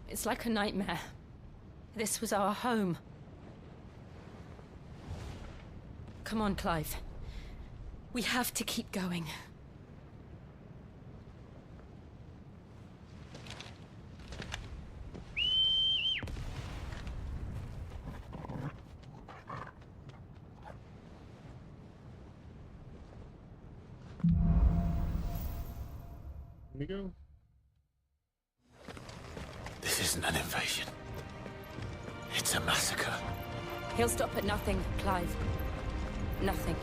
It's like a nightmare. This was our home. Come on, Clive. We have to keep going. Here we go. This isn't an invasion. It's a massacre. He'll stop at nothing, Clive. Nothing.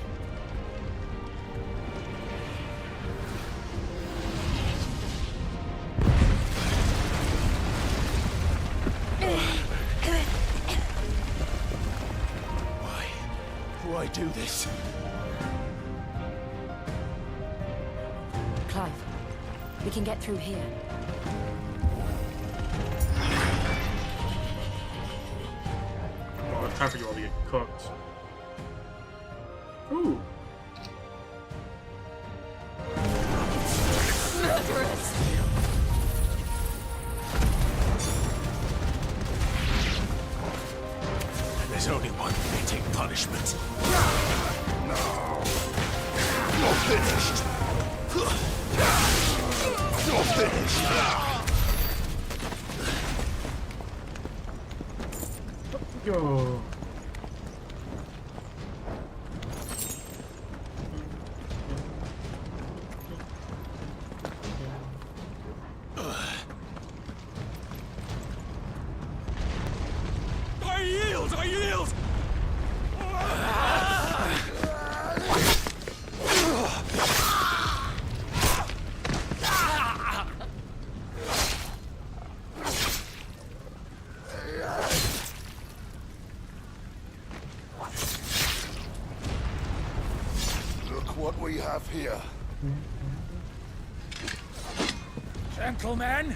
Why do this? Clive, we can get through here. Well, it's time for you all to get cooked. Ooh. Murderous! There's only one fitting punishment. You're finished. You're finished. Go. I yield! I yield! Look what we have here. Gentlemen,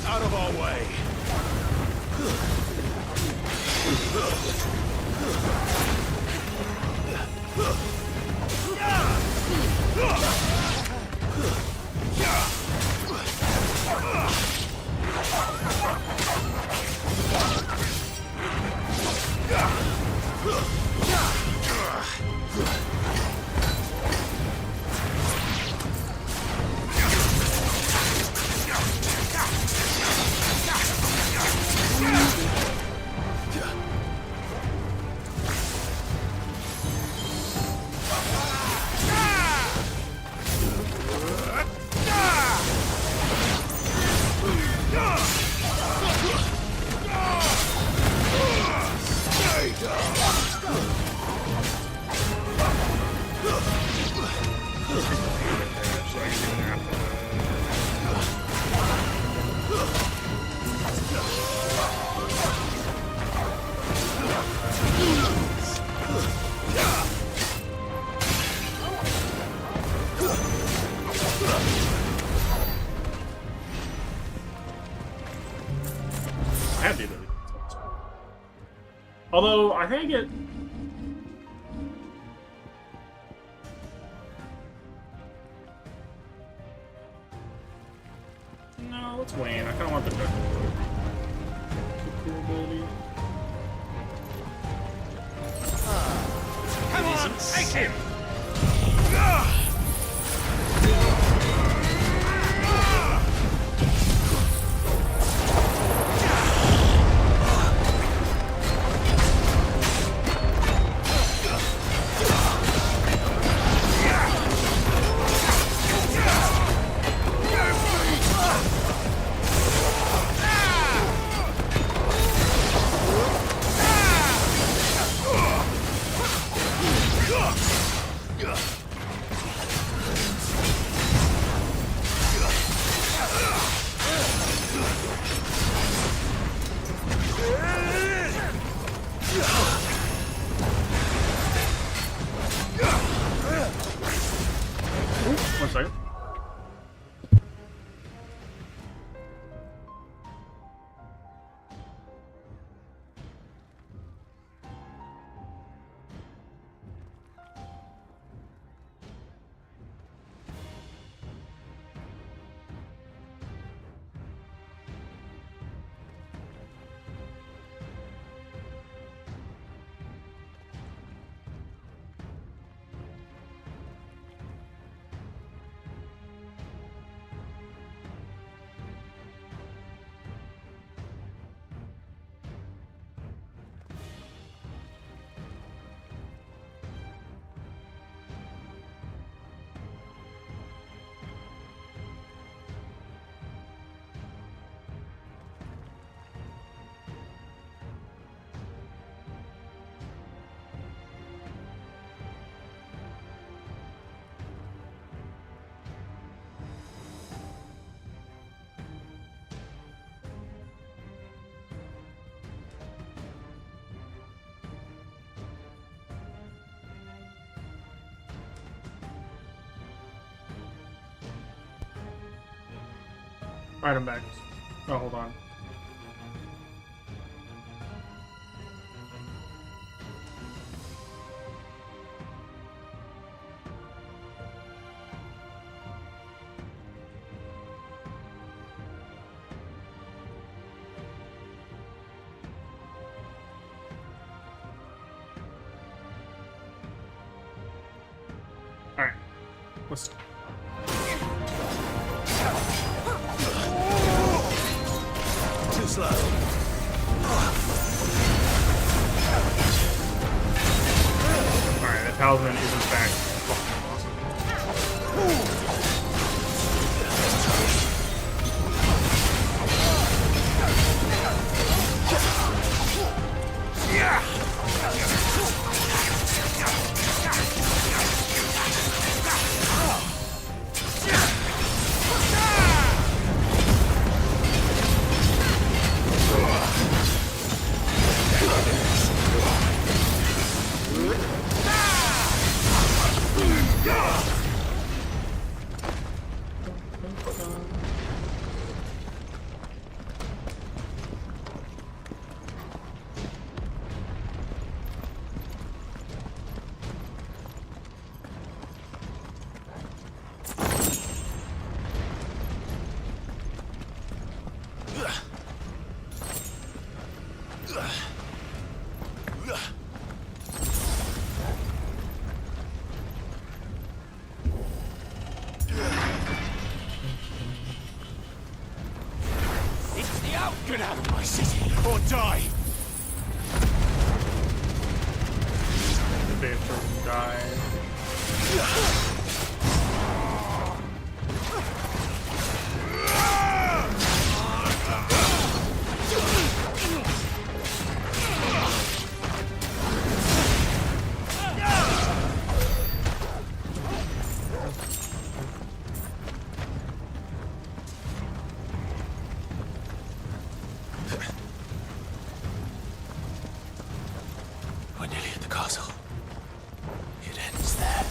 Out of our way! I have the ability. Although, I think I get... No, let's Wayne. I kind of want the cool ability. come on, take him! Alright, I'm back. Oh, hold on. Alright. Let's... Too slow. Alright, the talisman is in fact fucking awesome. Get out of my city, or die! The Phantom died. We're nearly at the castle. It ends there.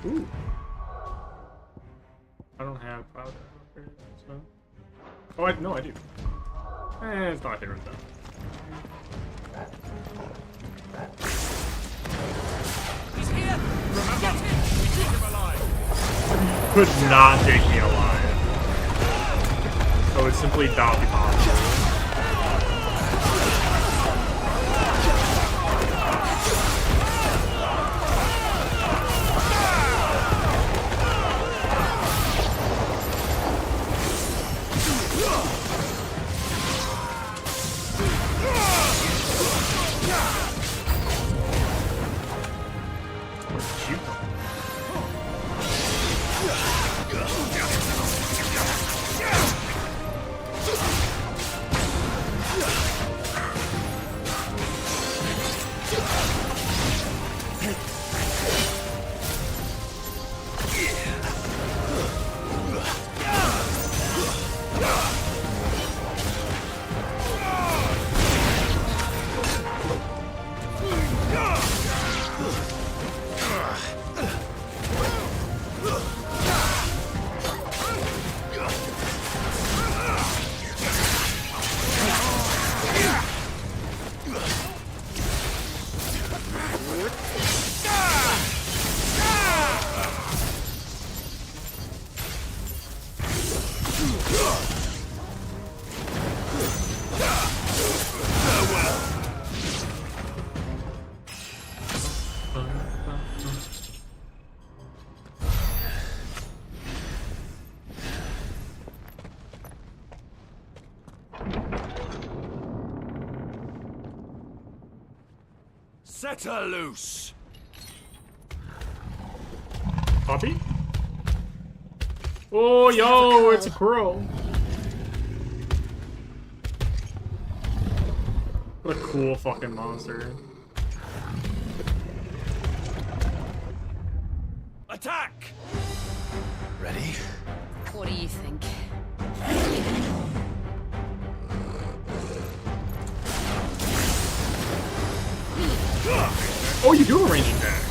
Ooh. I don't have powder. So. Oh, no, I do. It's not my favorite though. He's here! Remember, keep him alive! Could not take me alive. So it's simply not be possible. Set her loose! Poppy? Oh, yo, it's a crow. What a cool fucking monster. Attack! Ready? What do you think? Oh, you do a ranged attack.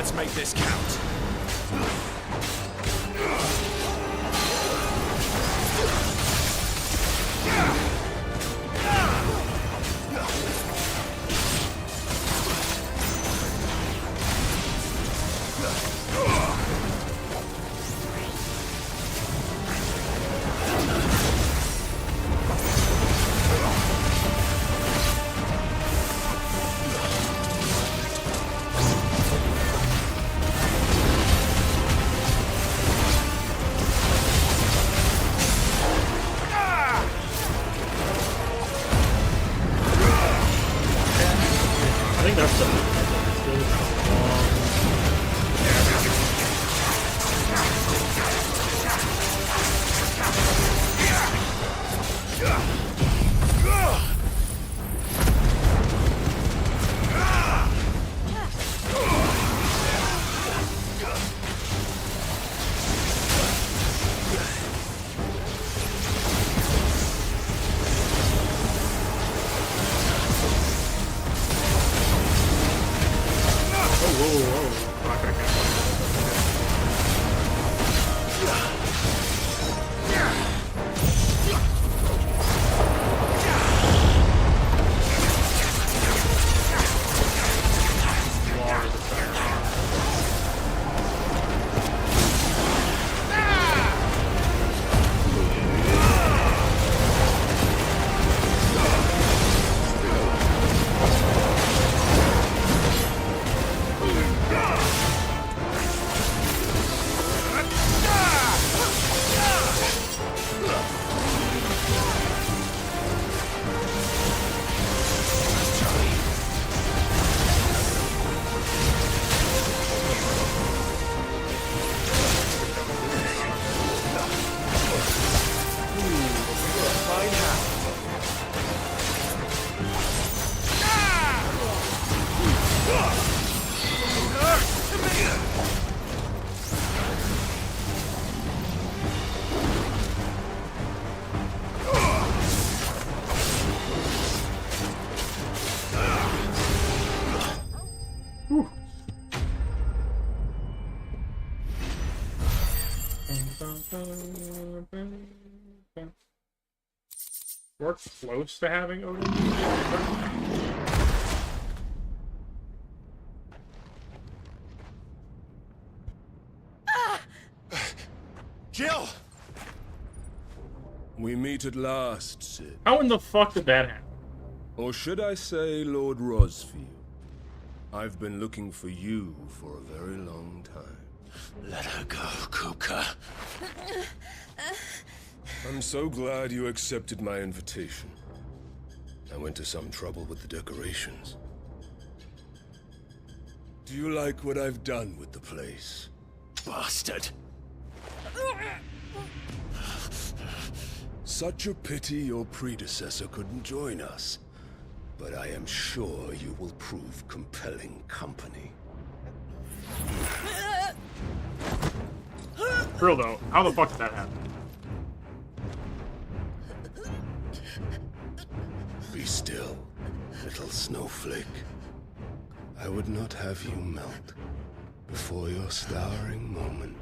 Let's make this count. I think that's the We're close to having Odin. Jill! We meet at last, Sid. How in the fuck did that happen? Or should I say, Lord Rosfield? I've been looking for you for a very long time. Let her go, Kupka. I'm so glad you accepted my invitation. I went to some trouble with the decorations. Do you like what I've done with the place? Bastard! Such a pity your predecessor couldn't join us. But I am sure you will prove compelling company. For real though, how the fuck did that happen? Be still, little snowflake. I would not have you melt before your starring moment.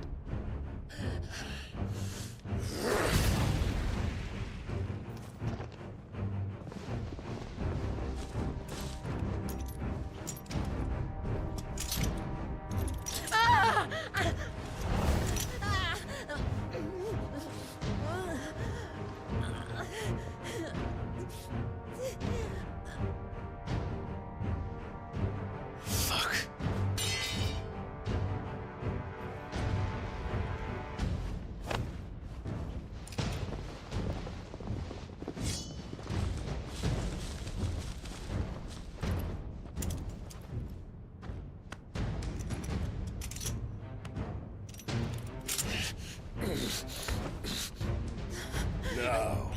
Now,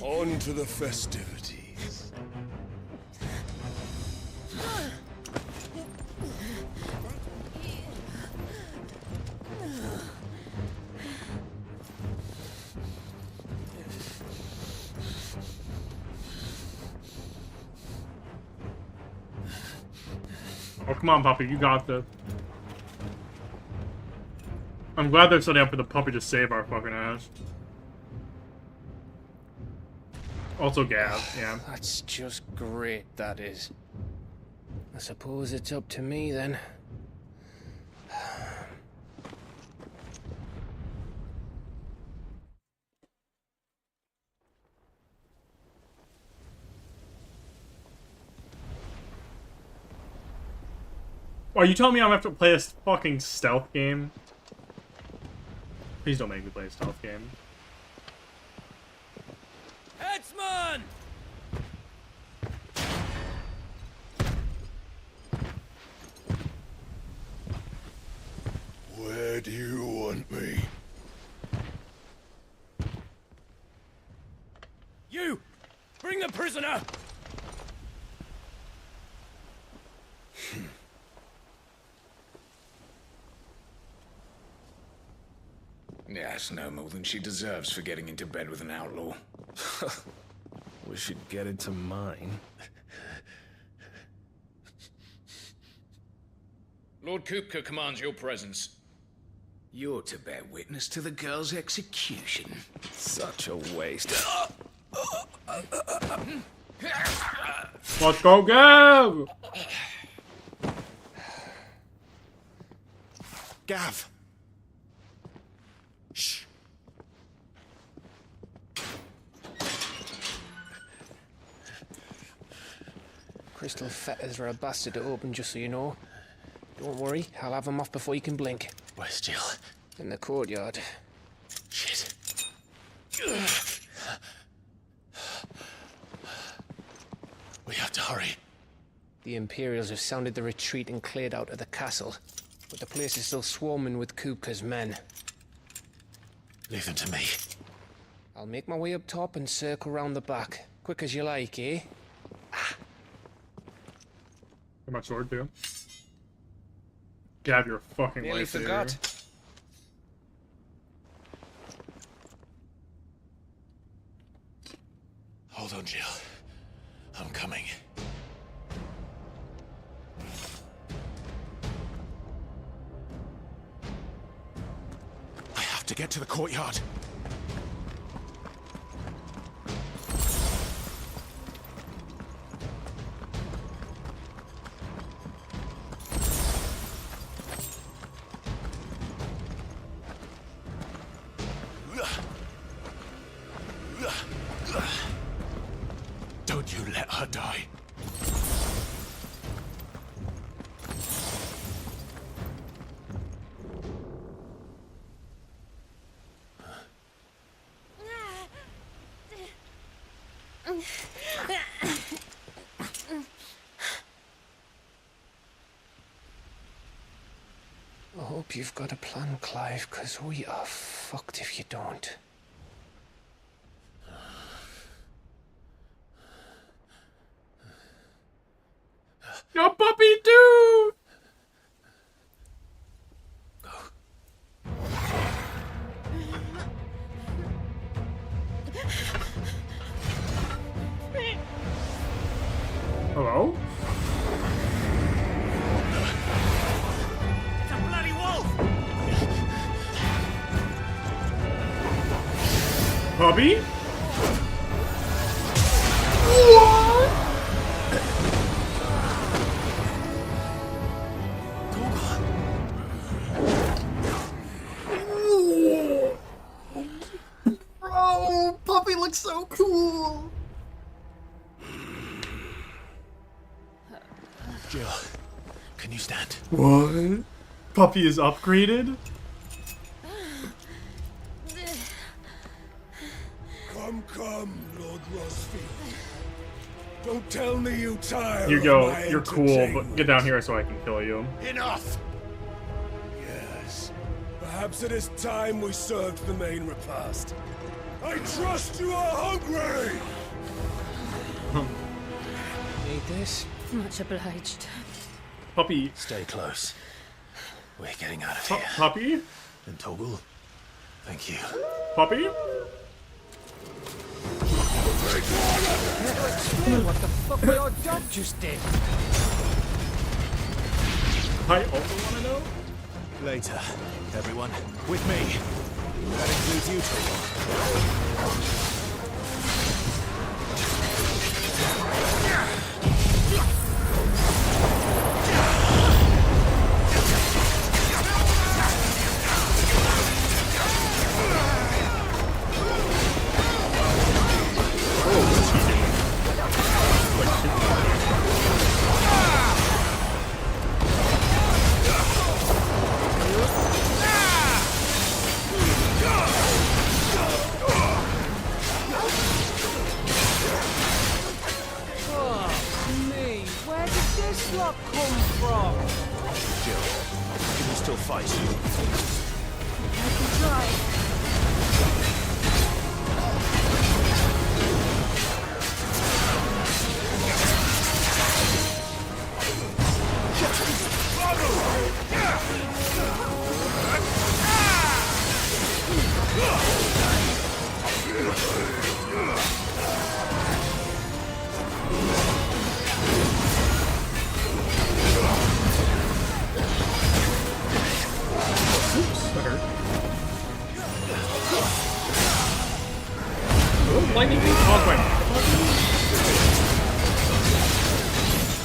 on to the festivities. Oh, come on, Papa, you got this. I'm glad they're setting up for the puppy to save our fucking ass. Also Gav, yeah. That's just great, that is. I suppose it's up to me then. Are you telling me I'm gonna have to play a fucking stealth game? Please don't make me play a stealth game. Headsman! Where do you want me? You! Bring the prisoner! Yes, no more than she deserves for getting into bed with an outlaw. We should get into mine. Lord Kupka commands your presence. You're to bear witness to the girl's execution. Such a waste. Let's go, Gav! Gav! Shh. Crystal fetters are a bastard to open, just so you know. Don't worry, I'll have them off before you can blink. Where's Jill? In the courtyard. Shit. We have to hurry. The Imperials have sounded the retreat and cleared out of the castle, but the place is still swarming with Kupka's men. Leave them to me. I'll make my way up top and circle round the back. Quick as you like, eh? Get my sword, too. Gav, you're a fucking Nearly lifesaver. forgot. Hold on, Jill. I'm coming. I have to get to the courtyard. Don't you let her die. I hope you've got a plan, Clive, because we are fucked if you don't. Your puppy too! Hello? It's a bloody wolf! Puppy? Bro, puppy looks so cool. Jill, can you stand? What? Puppy is upgraded? Come, Lord Rosfield. Don't tell me you tire. Here you of go. my You're cool, but entertainment. get down here so I can kill you. Enough! Yes. Perhaps it is time we served the main repast. I trust you are hungry! Need this? Much obliged. Puppy. Stay close. We're getting out of here. Puppy? And Toggle, thank you. Puppy? What the fuck your dog just did? I also want to know. Later, everyone. With me. That includes you two. Lightning beam? Oh my.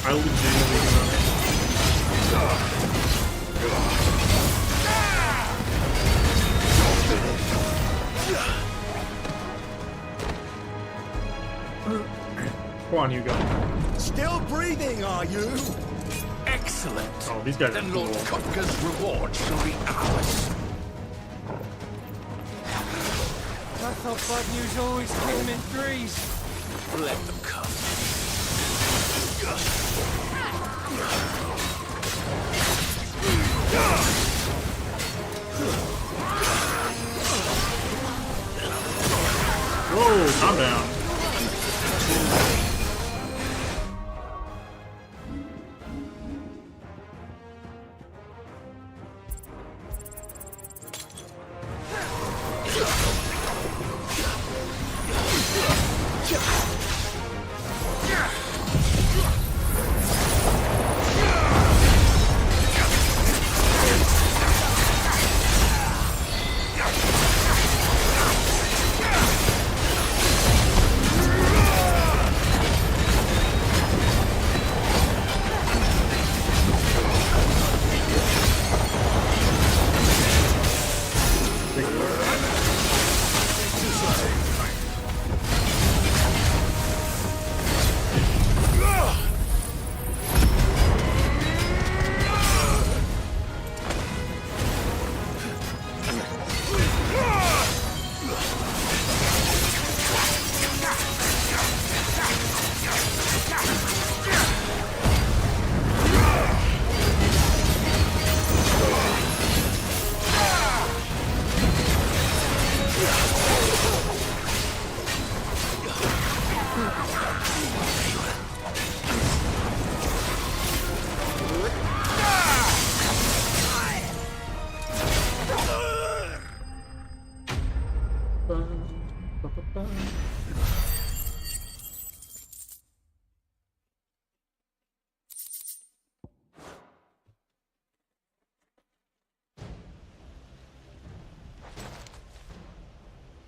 I legitimately do not. Come on, Hugo. Still breathing, are you? Excellent. Oh, these guys are Then cool. Lord Kupka's reward shall be ours. I thought bad news always came in threes. Let them come. Whoa, calm down.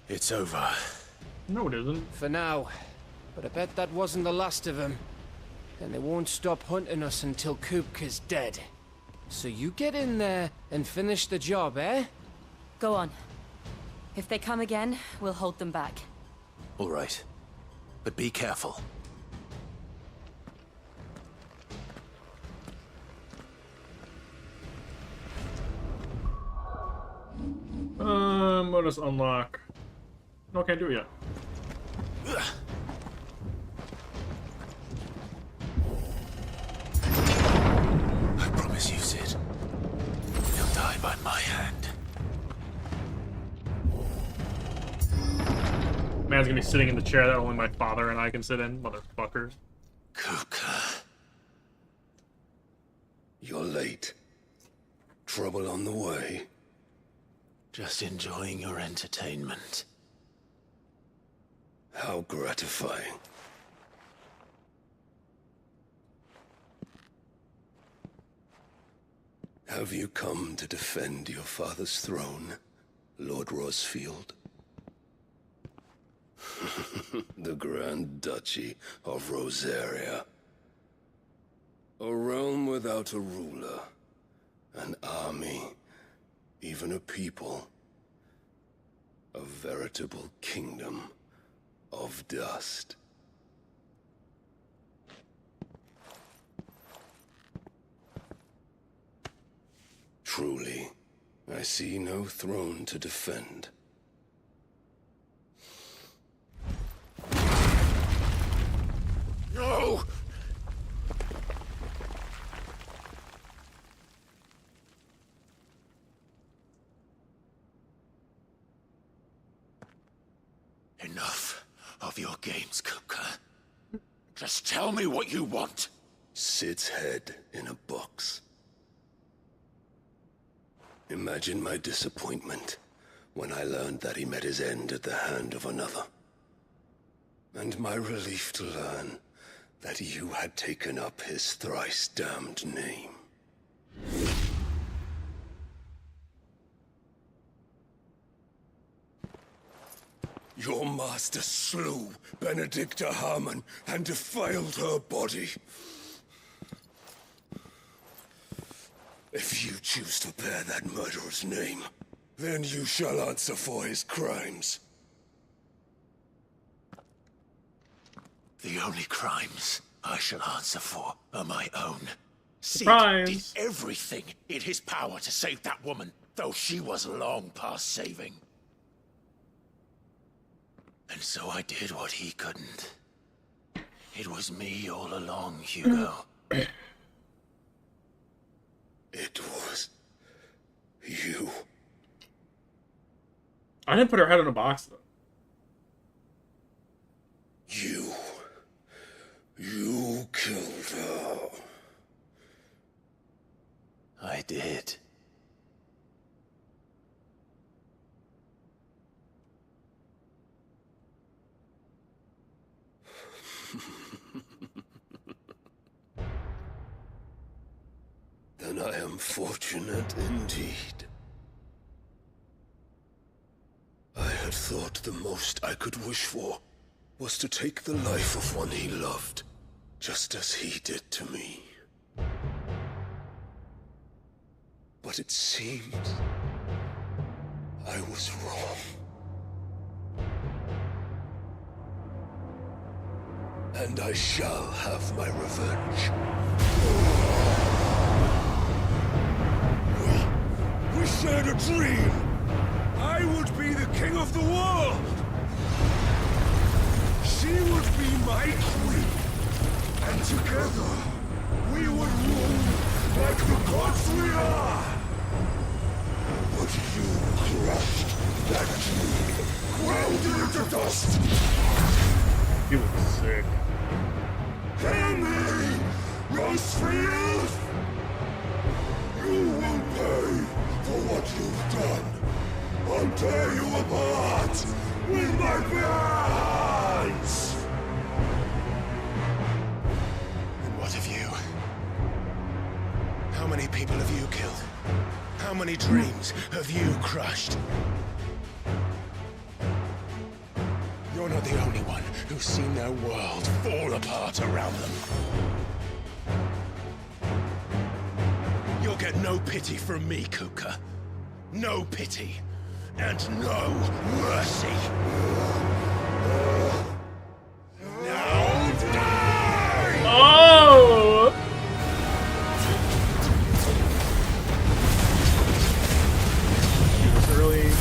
It's over. No, it isn't. For now. But I bet that wasn't the last of them. And they won't stop hunting us until Kupka's dead. So you get in there and finish the job, eh? Go on. If they come again, we'll hold them back. All right. But be careful. Let us unlock. No, can't do it yet. I promise you, Sid. You'll die by my hand. Man's gonna be sitting in the chair that only my father and I can sit in, motherfucker. Kupka. You're late. Trouble on the way. Just enjoying your entertainment. How gratifying. Have you come to defend your father's throne, Lord Rosfield? The Grand Duchy of Rosaria. A realm without a ruler, an army, even a people. A veritable kingdom of dust. Truly, I see no throne to defend. No! Enough of your games, Kupka. Just tell me what you want. Sid's head in a box. Imagine my disappointment when I learned that he met his end at the hand of another. And my relief to learn that you had taken up his thrice-damned name. Your master slew Benedicta Harmon and defiled her body. If you choose to bear that murderer's name, then you shall answer for his crimes. The only crimes I shall answer for are my own. Sid did everything in his power to save that woman, though she was long past saving. And so I did what he couldn't. It was me all along, Hugo. It was you. I didn't put her head in a box, though. You killed her. I did. Then I am fortunate indeed. I had thought the most I could wish for was to take the life of one he loved, just as he did to me. But it seems I was wrong. And I shall have my revenge. We shared a dream. I would be the king of the world. She would be my queen. And together, we would rule like the gods we are. But you crushed that dream, ground it into dust. You look sick. Hear me, Rosefield! You will pay for what you've done. I'll tear you apart with my bare hands! And what of you? How many people have you killed? How many dreams have you crushed? You're not the only one who's seen their world fall apart around them. You'll get no pity from me, Kuka. No pity. And no mercy. Now die! Oh! She was early.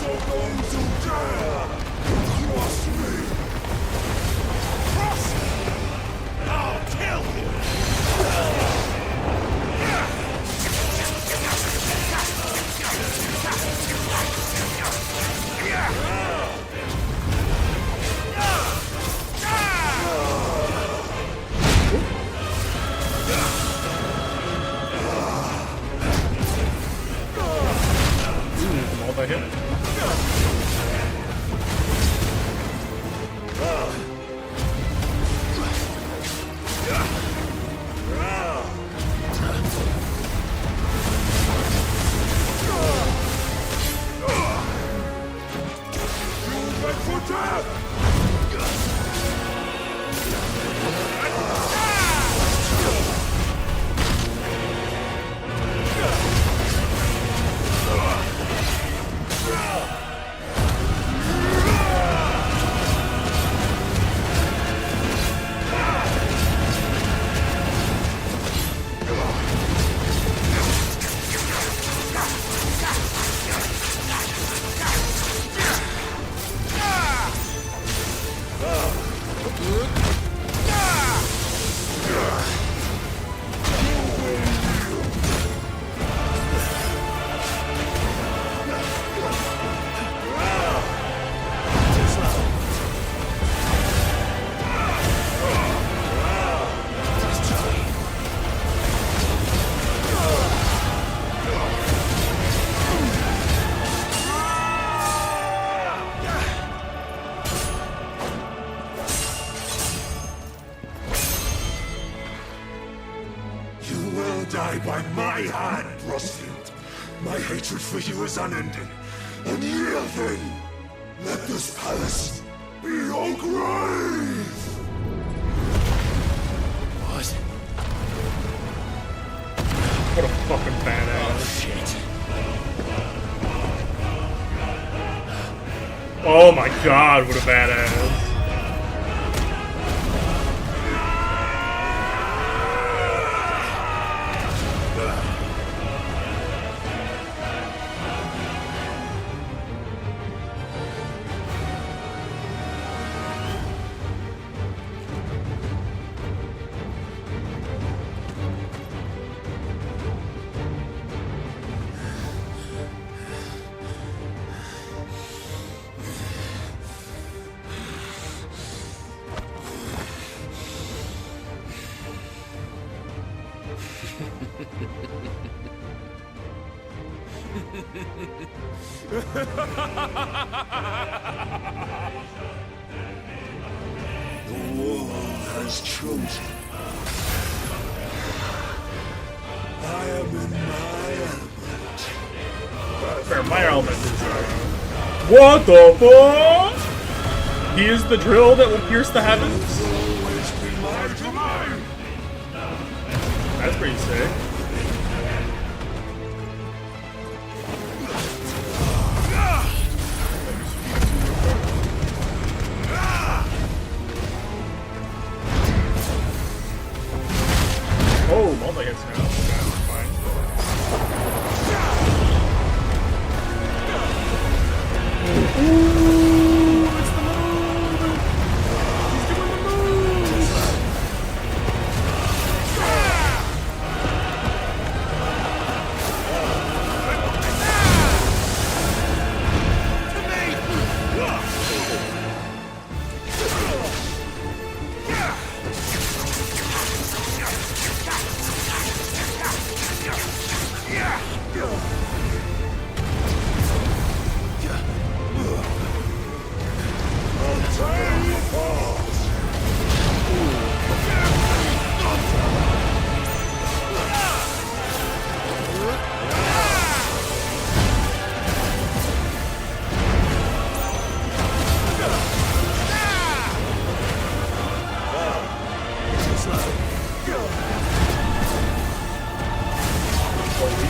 Of those who dare cross me! second. Die by my hand, Rosfield. My hatred for you is unending, unyielding. Let this palace be your grave! What? What a fucking badass. Oh, shit. Oh my god, what a badass. The world has chosen. I am in my element. Fair, my element is what the fuck? He is the drill that will pierce the heavens? That's pretty sick. Oh, multi-hits now. Okay, fine. Ooh, it's the move! He's doing the moves!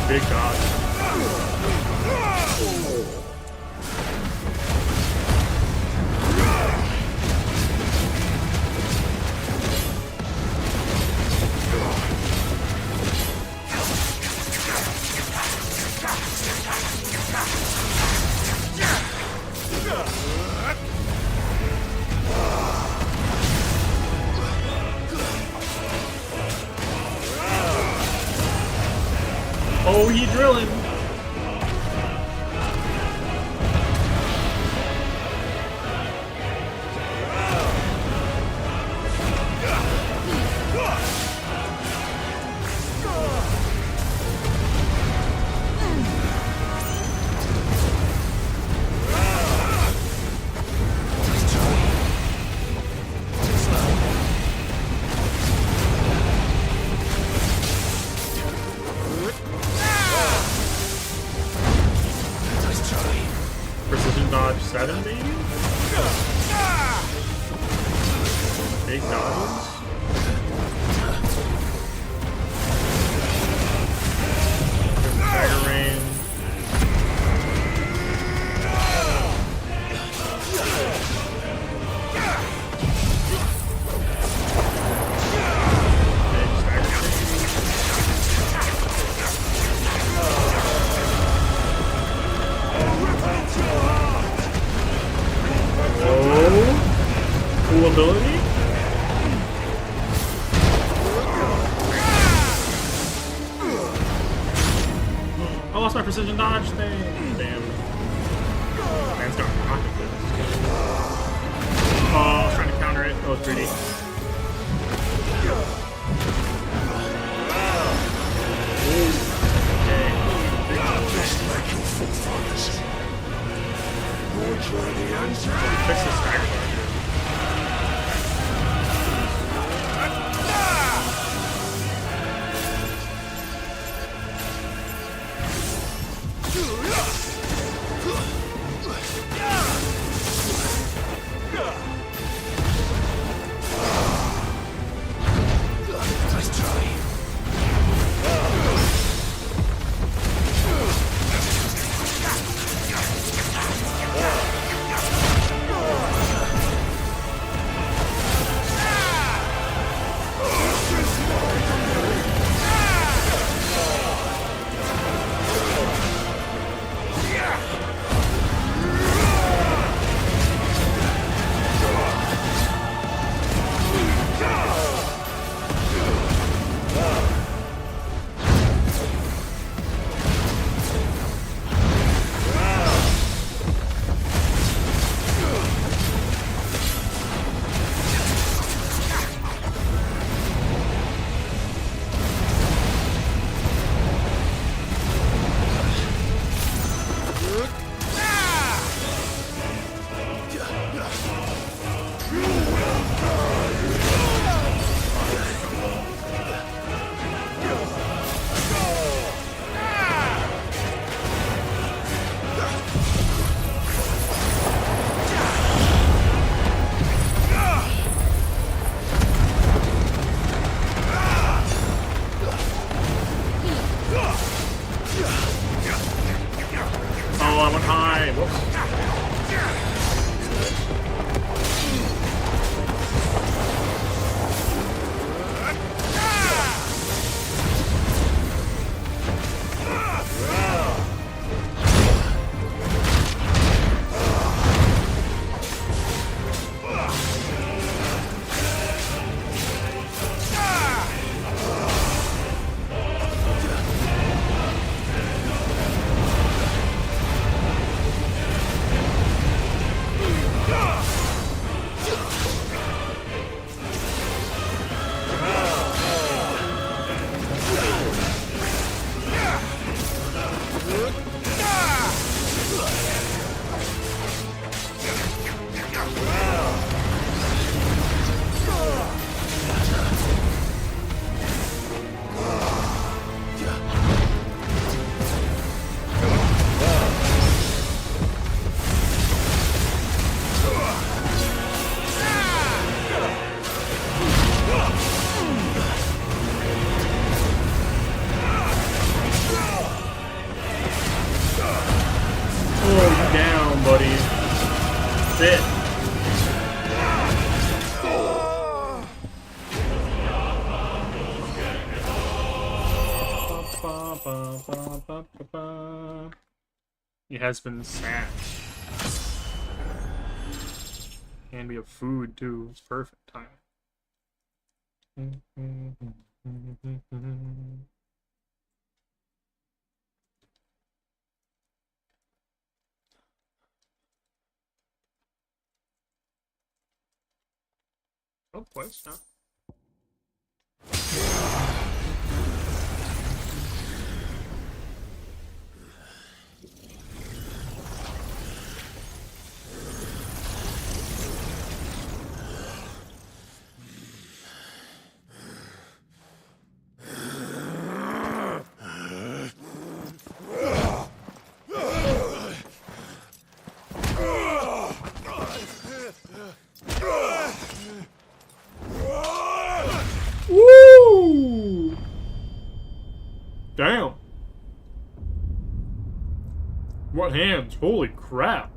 Big dodge. Oh, he drilling. 7, baby? Big dodges? Stagger range. Oh, cool ability. I lost my precision dodge thing. Damn. Man's got rocket with this. Oh, I was trying to counter it. That was pretty. Just like your forefathers. Fix the stagger bar. Nice try. Oh, I went high. Whoops. Down, buddy. Sit. He has been snatched. And we have food too. It's perfect time. Oh, quite stop. Damn. What hands? Holy crap.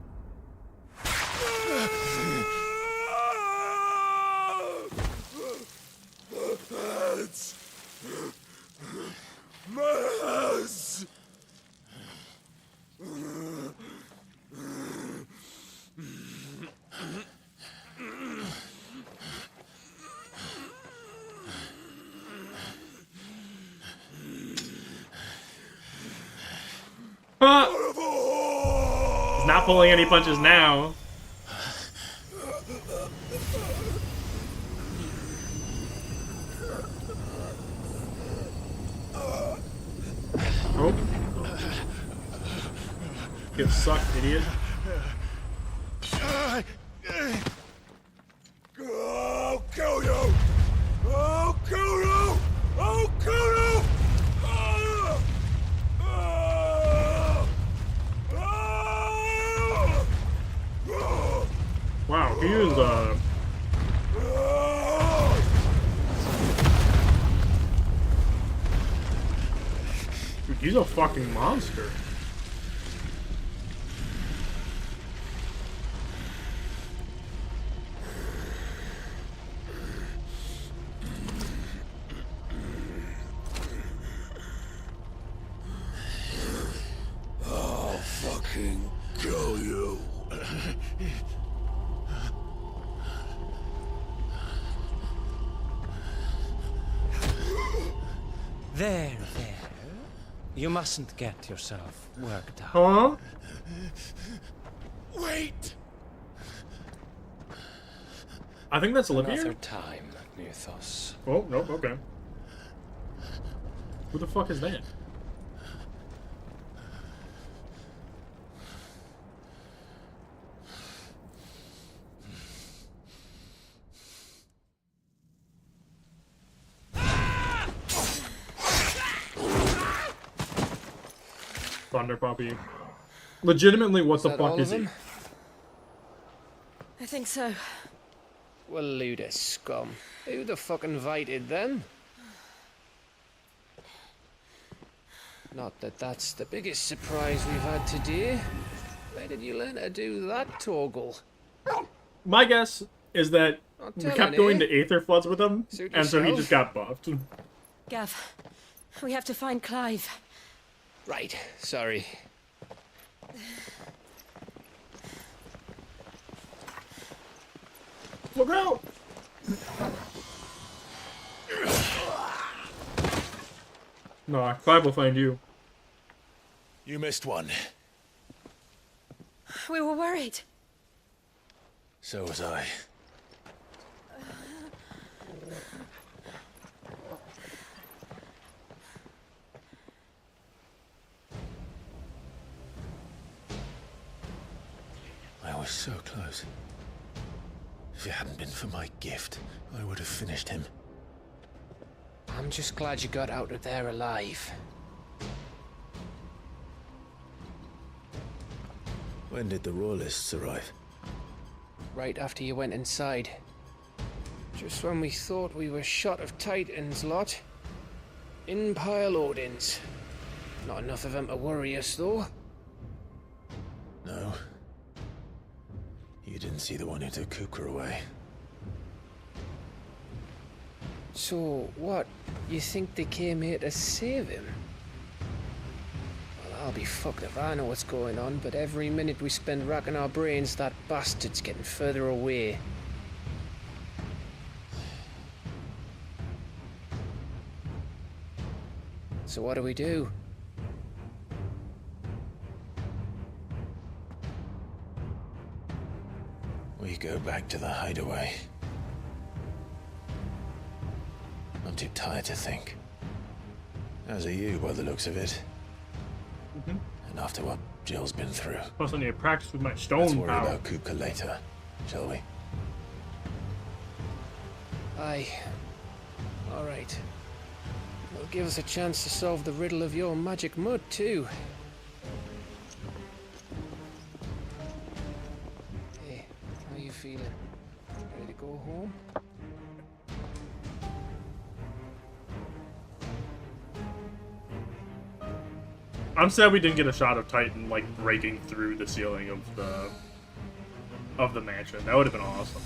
Mass! He's not pulling any punches now. Oh. Get sucked, idiot. I'll kill you! I'll kill you! I'll kill you! Wow, he is dude, he's a fucking monster. I'll fucking kill you. There. You mustn't get yourself worked up. Huh? Wait! I think that's Olivia. Another time, Mythos. Oh, nope, okay. Who the fuck is that? Thunder Puppy. Legitimately, what the fuck is he? I think so. Well, load of scum. Who the fuck invited them? Not that that's the biggest surprise we've had today. Where did you learn to do that, Torgal? My guess is that we kept going to Aether Floods with him, Suit and so he yourself. just got buffed. Gav, we have to find Clive. Right, sorry. Look out! Nah, Clive will find you. You missed one. We were worried. So was I. I was so close. If it hadn't been for my gift, I would have finished him. I'm just glad you got out of there alive. When did the Royalists arrive? Right after you went inside. Just when we thought we were shot of Titans, lot. In pile Odins. Not enough of them to worry us, though. No. You didn't see the one who took Kupka away. So, what? You think they came here to save him? Well, I'll be fucked if I know what's going on, but every minute we spend racking our brains, that bastard's getting further away. So what do we do? We go back to the hideaway. I'm too tired to think. As are you, by the looks of it. Mm-hmm. And after what Jill's been through. Plus, I need to practice with my Let's stone worry power. about Kupka later, shall we? Aye. Alright. It'll give us a chance to solve the riddle of your magic mud, too. Hey, how you feeling? Ready to go home? I'm sad we didn't get a shot of Titan like breaking through the ceiling of the mansion. That would have been awesome.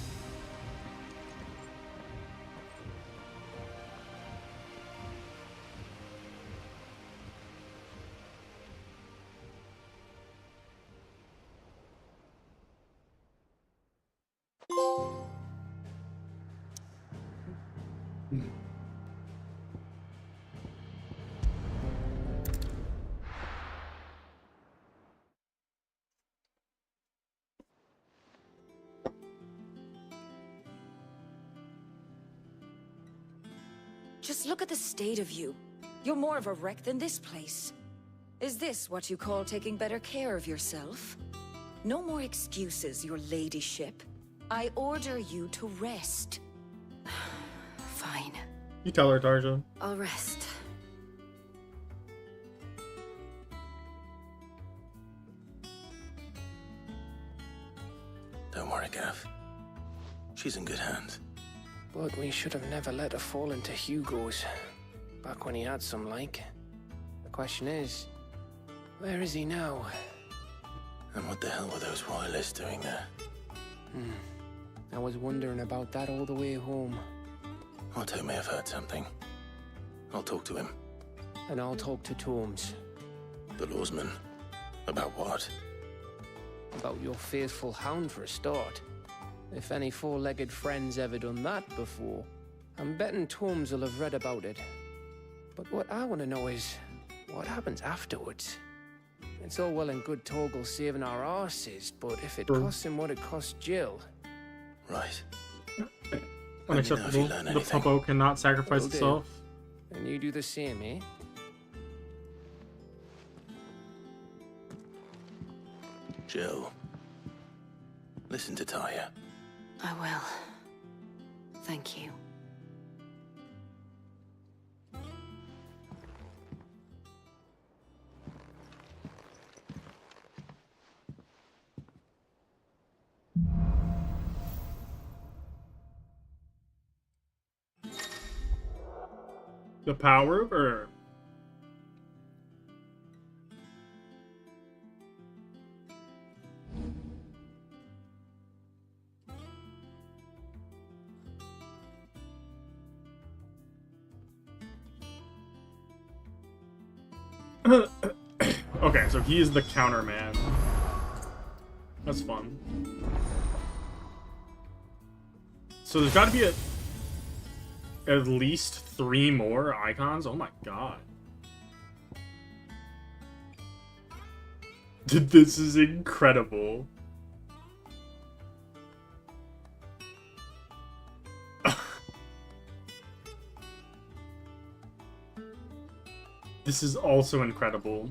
Just look at the state of you. You're more of a wreck than this place. Is this what you call taking better care of yourself? No more excuses, your ladyship. I order you to rest. Fine. You tell her, Tarja. I'll rest. Don't worry, Gav. She's in good hands. But we should have never let her fall into Hugo's. Back when he had some like. The question is, where is he now? And what the hell were those royalists doing there? I was wondering about that all the way home. Otto may have heard something. I'll talk to him. And I'll talk to Tomes. The lawsman. About what? About your faithful hound for a start. If any four-legged friend's ever done that before, I'm betting Tomes will have read about it. But what I want to know is, what happens afterwards? It's all well and good Torgal saving our arses, but if it costs him what it cost Jill... Right. Unacceptable. The puppo cannot sacrifice itself. And you do the same, eh? Jill. Listen to Taya. I will. Thank you. The power of her. Okay, so he is the counterman. That's fun. So there's got to be at least 3 more icons. Oh my god. This is incredible. This is also incredible.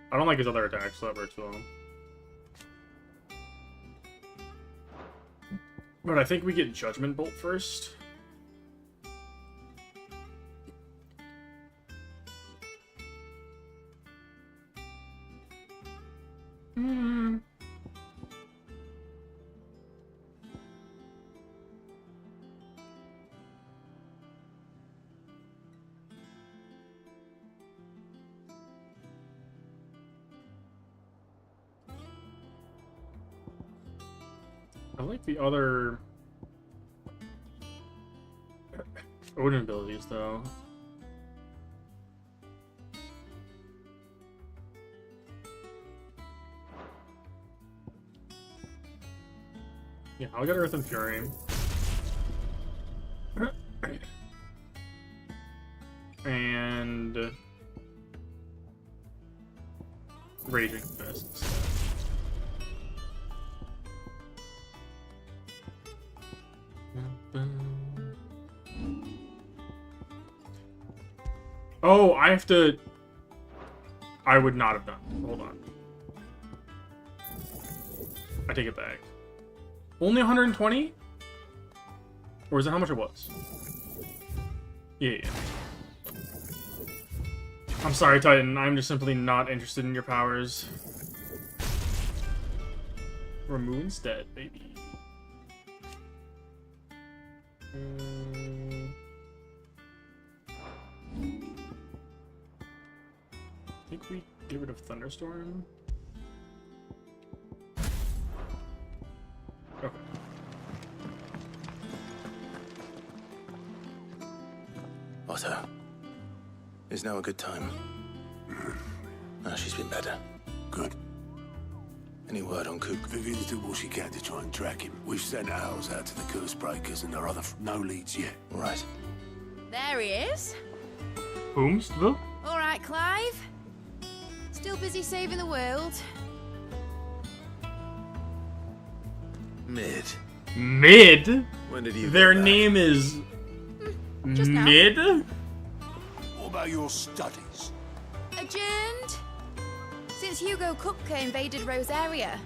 I don't like his other attacks, so that works well. But I think we get Judgment Bolt first. I like the other Odin abilities, though. Yeah, I'll get Earth and Fury. And Raging Fists. Oh, I have to... I would not have done. Hold on. I take it back. Only 120? Or is that how much it was? Yeah. I'm sorry, Titan. I'm just simply not interested in your powers. Ramoon's dead, baby. I think we get rid of Thunderstorm. Okay. Otto, is now a good time? She's been better. Good. Any word on Cook? Vivian's doing what she can to try and track him. We've sent ours out to the curse breakers and there are no leads yet. Right. There he is. Whomstville? All right, Clive. Still busy saving the world. Mid. Mid? When did you Their get back? name is Just now. Mid? What about your studies? Adjourned. Since Hugo Kupka invaded Rosaria.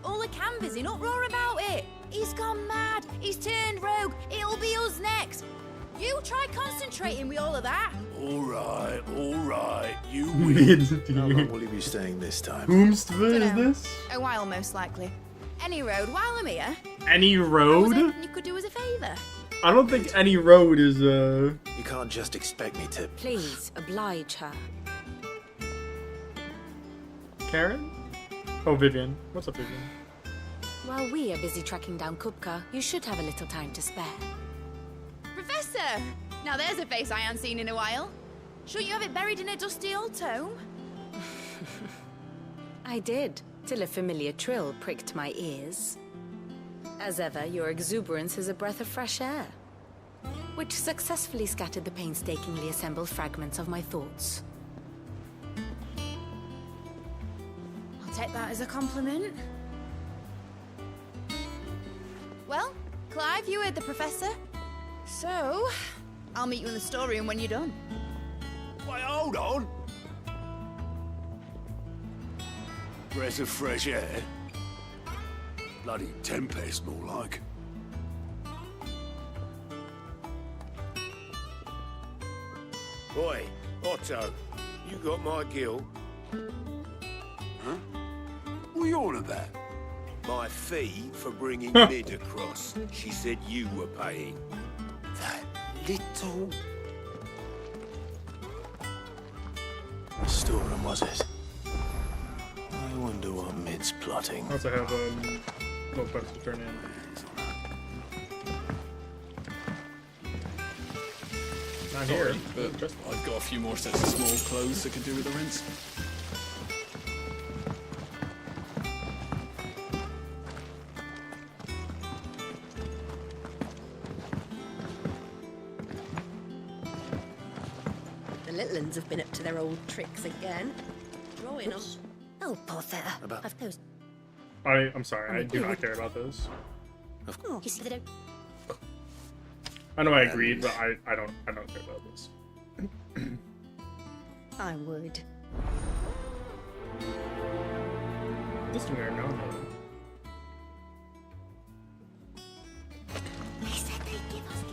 All the Canvas in uproar about it. He's gone mad. He's turned rogue. It'll be us next. You try concentrating with all of that. All right. You Mid. How long will you be staying this time? Whomstville is this? A while, most likely. Any road while I'm here. Any road? You could do us a favour. I don't think any road is, You can't just expect me to... Please, oblige her. Karen? Oh, Vivian. What's up, Vivian? While we are busy tracking down Kupka, you should have a little time to spare. Professor! Now there's a face I haven't seen in a while. Shouldn't you have it buried in a dusty old tome? I did, till a familiar trill pricked my ears. As ever, your exuberance is a breath of fresh air, which successfully scattered the painstakingly assembled fragments of my thoughts. I'll take that as a compliment. Well, Clive, you heard the professor. So, I'll meet you in the storeroom when you're done. Wait, hold on. Breath of fresh air. Bloody tempest, more like. Oi, Otto, you got my gill. Huh? What are you on about? My fee for bringing Mid across. She said you were paying. That little... Storeroom, was it? I wonder what Mid's plotting. I also have notebooks to turn in. Not here. But I've got a few more sets of small clothes that could do with a rinse. The little ones have been up to their old tricks again. Drawing on. Oh, poor fella. I've closed. I'm sorry, I do not care about those. Of course. You see the I know I agreed, but I don't care about this. I would. This one I know. They said they'd give us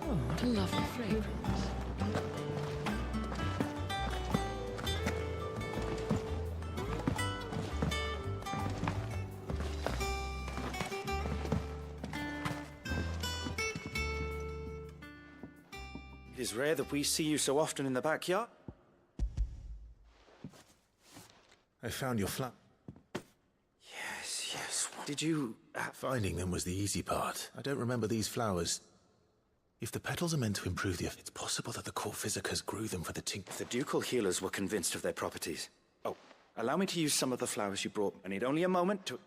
What a lovely fragrance. It is rare that we see you so often in the backyard. I found your flat. Yes. Did you... Finding them was the easy part. I don't remember these flowers. If the petals are meant to improve the... It's possible that the core physicers grew them for the The ducal healers were convinced of their properties. Oh, allow me to use some of the flowers you brought. I need only a moment to...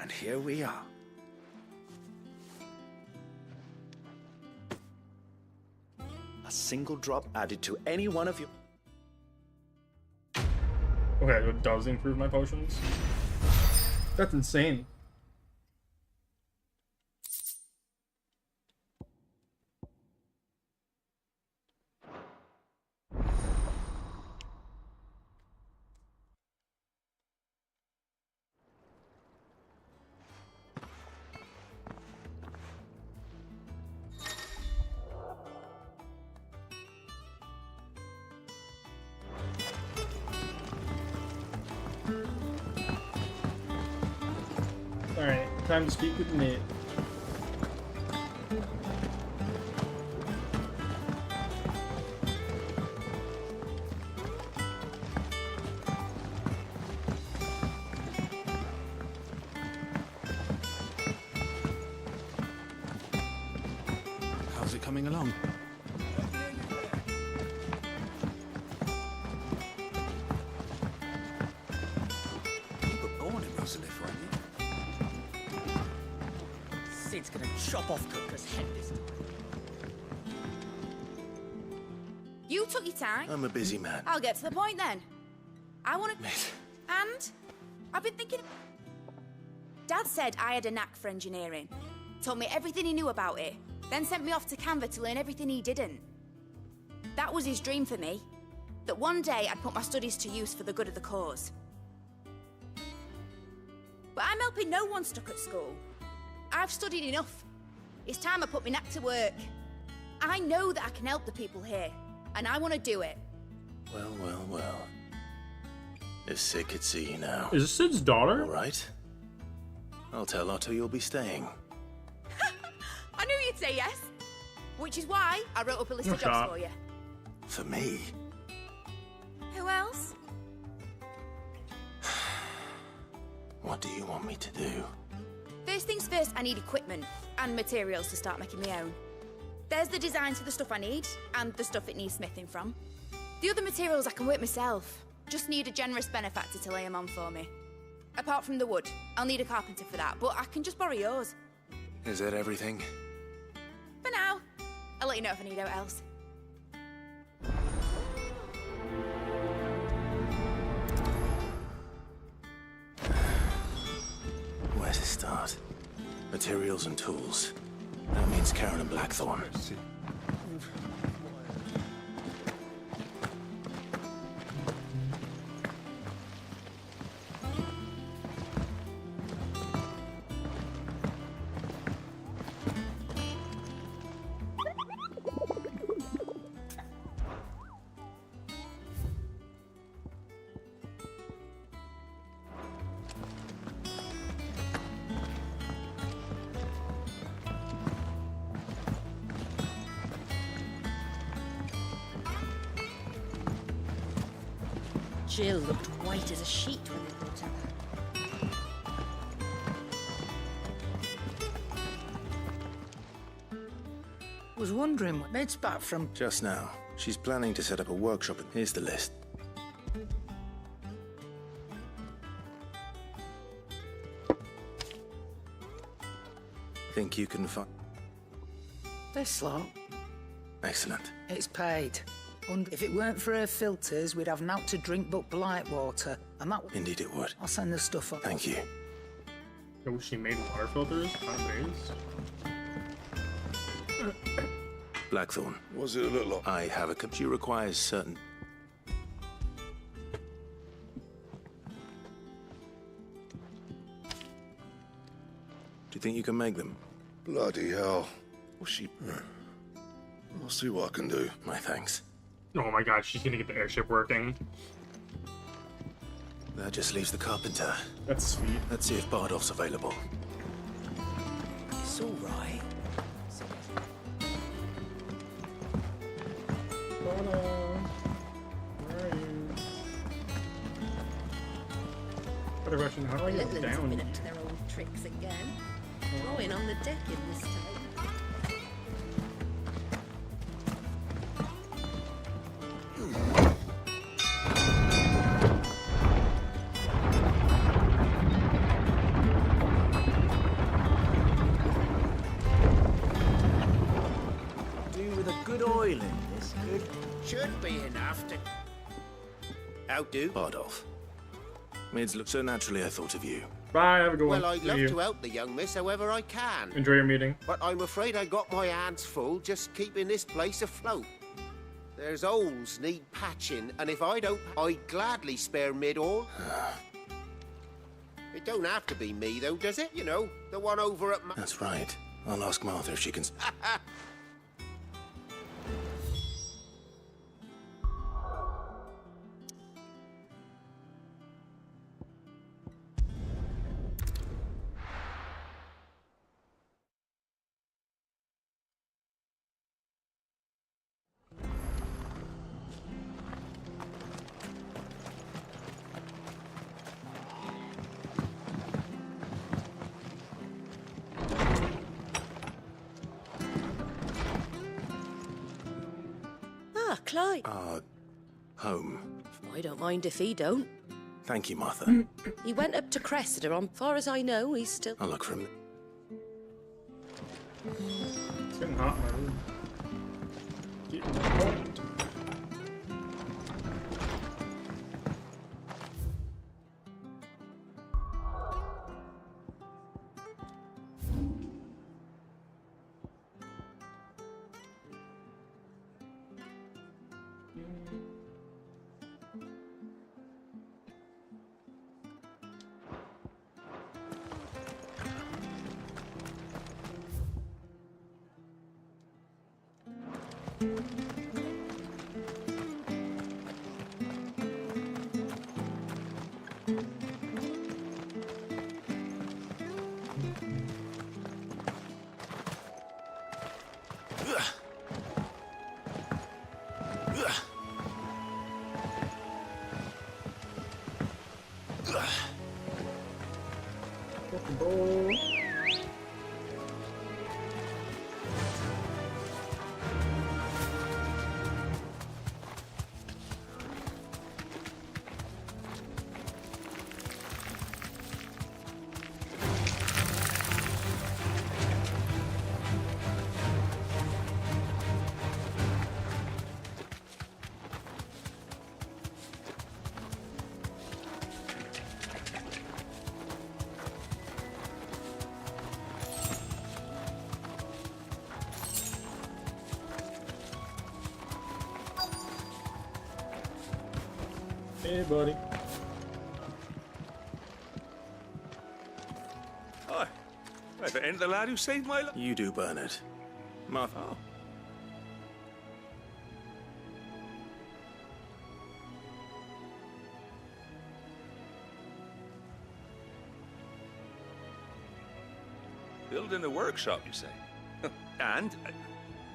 And here we are. A single drop added to any one of your... Okay, so it does improve my potions? That's insane. Alright, time to speak with Nate. How's it coming along? You were born in Rosalith, weren't you? Sid's gonna chop off Cooker's head this time. You took your time. I'm a busy man. I'll get to the point then. I want to... And I've been thinking... Dad said I had a knack for engineering. Told me everything he knew about it. Then sent me off to Canva to learn everything he didn't. That was his dream for me. That one day I'd put my studies to use for the good of the cause. But I'm helping no one stuck at school. I've studied enough. It's time I put my knack to work. I know that I can help the people here, and I want to do it. Well, well, well. If Sid could see you now. Is this Sid's daughter? All right. I'll tell Otto you'll be staying. I knew you'd say yes. Which is why I wrote up a list of jobs for you. For me? Who else? What do you want me to do? First things first, I need equipment and materials to start making my own. There's the designs for the stuff I need and the stuff it needs smithing from. The other materials I can work myself. Just need a generous benefactor to lay them on for me. Apart from the wood, I'll need a carpenter for that, but I can just borrow yours. Is that everything? For now. I'll let you know if I need out else. Where to start? Materials and tools. That means Karen and Blackthorn. Jill looked white as a sheet when they brought her back. Was wondering what Nate's back from. Just now. She's planning to set up a workshop. Here's the list. Think you can find... This lot, Excellent. it's paid. And if it weren't for her filters, we'd have naught to drink but blight water. And that... Indeed it would. I'll send the stuff up. Thank you. Oh, she made water filters? Blackthorn. What does it look like? I have a cup. She requires certain... Do you think you can make them? Bloody hell. What's she... I'll see what I can do. My thanks. Oh my god, she's gonna get the airship working. That just leaves the carpenter. That's sweet. Let's see if Bardolph's available. It's all right. Where are you? Better question, how do I get Littleton's down? been up to their old tricks again. Going on the deck in this time. toilet. This should be enough to... How do? Bardolph. Mids look so naturally I thought of you. Bye, have a good one. Well, I'd See love you. to help the young miss however I can. Enjoy your meeting. But I'm afraid I got my hands full just keeping this place afloat. There's holes need patching, and if I don't, I'd gladly spare Mid all. It don't have to be me, though, does it? You know, the one over at... That's right. I'll ask Martha if she can... Ah, Clyde. Home. I don't mind if he don't. Thank you, Martha. He went up to Cressida. As far as I know, he's still... I'll look for him. It's getting hot in my room. Getting cold. Hey, buddy. Hi. Right, the end of the lad who saved my life. You do, Bernard. Martha. Oh. Building a workshop, you say? And,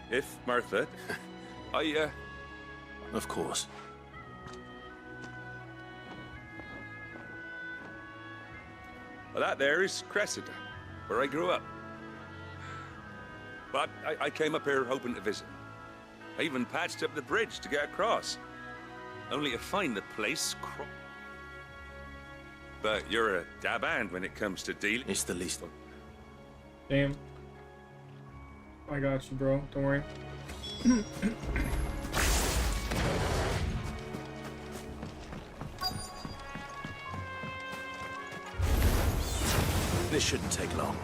if Martha, Of course. Well, that there is Cressida, where I grew up. But I came up here hoping to visit. I even patched up the bridge to get across. Only to find the place But you're a dab hand when it comes to dealing. It's the least one. Damn. I got you, bro. Don't worry. This shouldn't take long.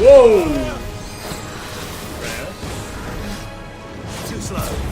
Whoa! Too slow.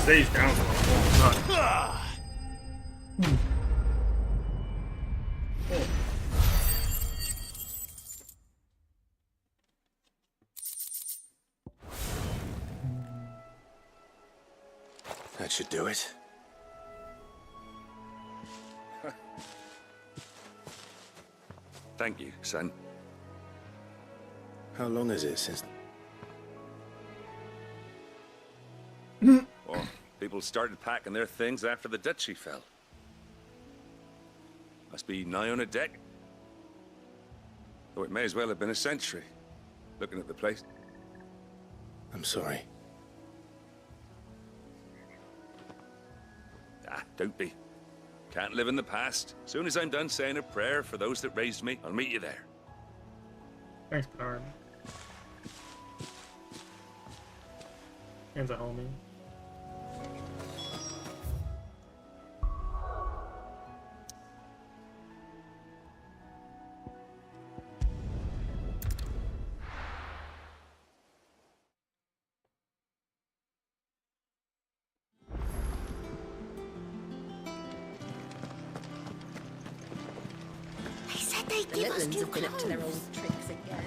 Stays down for a long time. That should do it. Thank you, son. How long is it since... Well, people started packing their things after the duchy fell. Must be nigh on a decade. Though it may as well have been a century, looking at the place. I'm sorry. Ah, don't be. Can't live in the past. Soon as I'm done saying a prayer for those that raised me, I'll meet you there. Thanks, Power. Hands a homie. They said they'd The give us Litlands new have been up to their clothes. old tricks again.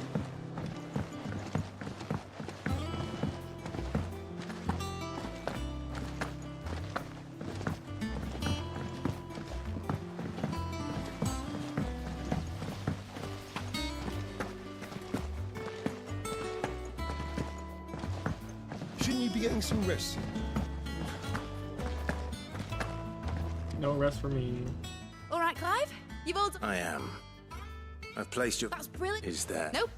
Shouldn't you be getting some rest? No rest for me. All right, Clive. You've all done. I am. I've placed your... That's brilliant. Is that... Nope.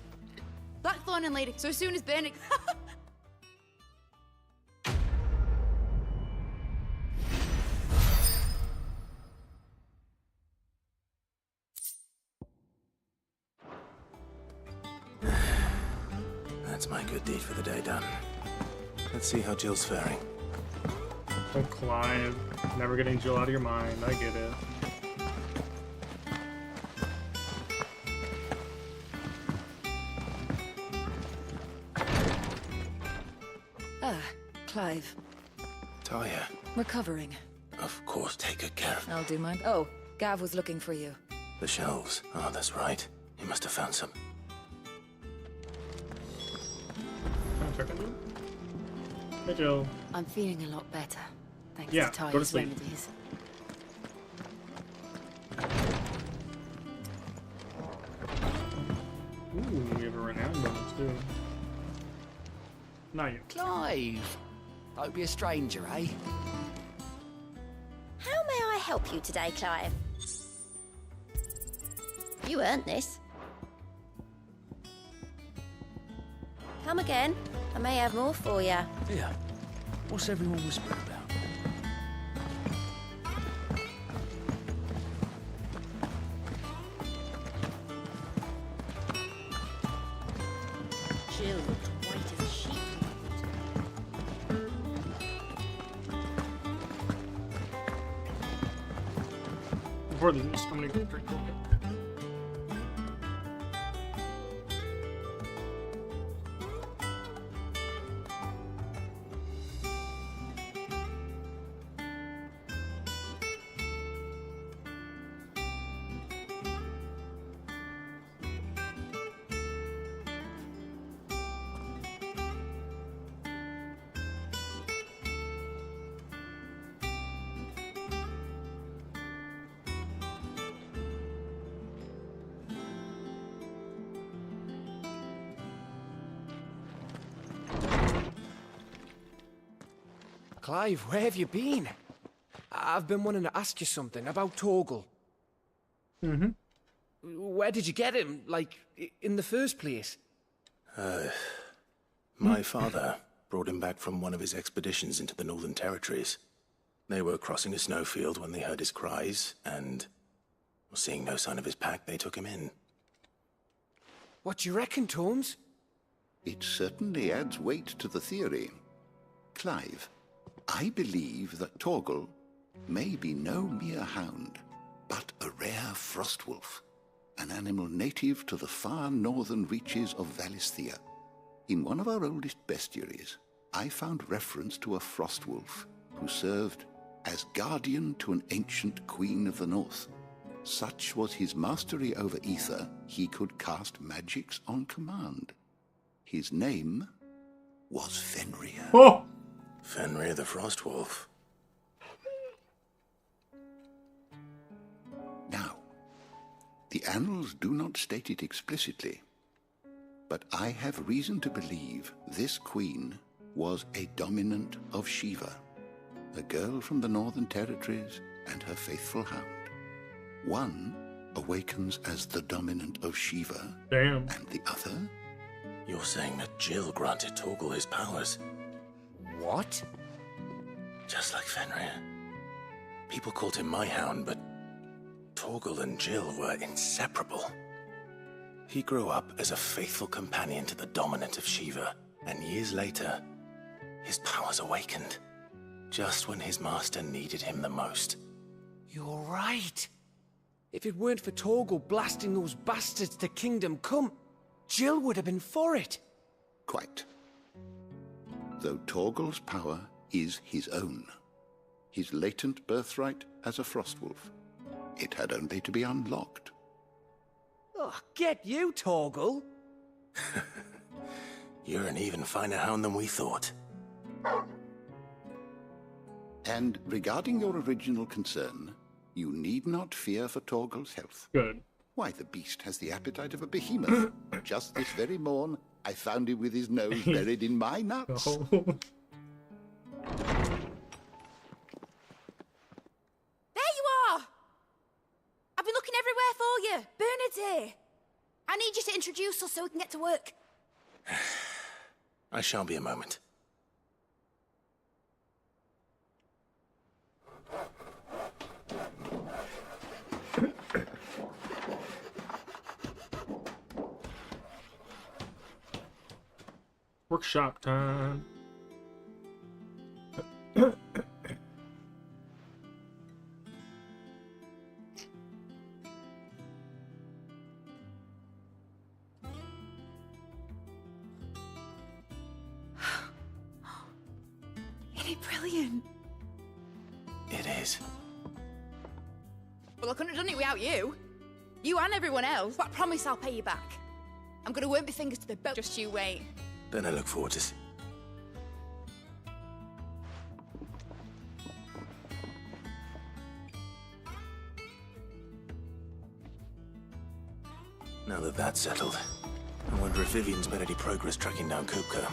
Blackthorn and Lady. So as soon as Burning. That's my good deed for the day done. Let's see how Jill's faring. Oh, Clive. Never getting Jill out of your mind. I get it. Ah, Clive. Talia. Recovering. Of course, take good care of I'll do mine. Oh, Gav was looking for you. the shelves. Oh, that's right. He must have found some. Can I check on you? Hey, Jill. I'm feeling a lot better, thanks Yeah, to go to Talia's sleep. remedies. Ooh, we have a renowned bonus, too. Not you. Clive! Don't be a stranger, eh? How may I help you today, Clive? You earned this. Come again. I may have more for you. Yeah. What's everyone whispering about? Jill looked white as a sheet. Before there's so many drink. Clive, where have you been? I've been wanting to ask you something about Torgal. Mm-hmm. Where did you get him, like, in the first place? My father brought him back from one of his expeditions into the Northern Territories. They were crossing a snowfield when they heard his cries, and seeing no sign of his pack, they took him in. What do you reckon, Tomes? It certainly adds weight to the theory. Clive, I believe that Torgal may be no mere hound, but a rare frostwolf, an animal native to the far northern reaches of Valisthea. In one of our oldest bestiaries, I found reference to a frostwolf who served as guardian to an ancient queen of the north. Such was his mastery over ether, he could cast magics on command. His name was Fenrir. Oh! Fenrir the Frostwolf. Now, the annals do not state it explicitly, but I have reason to believe this queen was a dominant of Shiva, a girl from the Northern Territories and her faithful hound. One awakens as the dominant of Shiva, damn, and the other? You're saying that Jill granted Torgal his powers? What? Just like Fenrir. People called him my hound, but Torgal and Jill were inseparable. He grew up as a faithful companion to the dominant of Shiva, and years later, his powers awakened, just when his master needed him the most. You're right. If it weren't for Torgal blasting those bastards to Kingdom Come, Jill would have been for it. Quite. Though Torgal's power is his own, his latent birthright as a frostwolf, it had only to be unlocked. Oh, get you, Torgal! You're an even finer hound than we thought. And regarding your original concern, you need not fear for Torgal's health. Good. Why, the beast has the appetite of a behemoth. Just this very morn, I found him with his nose buried in my nuts. Oh. There you are! I've been looking everywhere for you. Bernard's here. I need you to introduce us so we can get to work. I shall be a moment. Workshop time. Isn't it brilliant? It is. Well, I couldn't have done it without you. You and everyone else. But I promise I'll pay you back. I'm gonna work my fingers to the bone. Just you wait. Then I look forward to Now that that's settled, I wonder if Vivian's made any progress tracking down Kupka.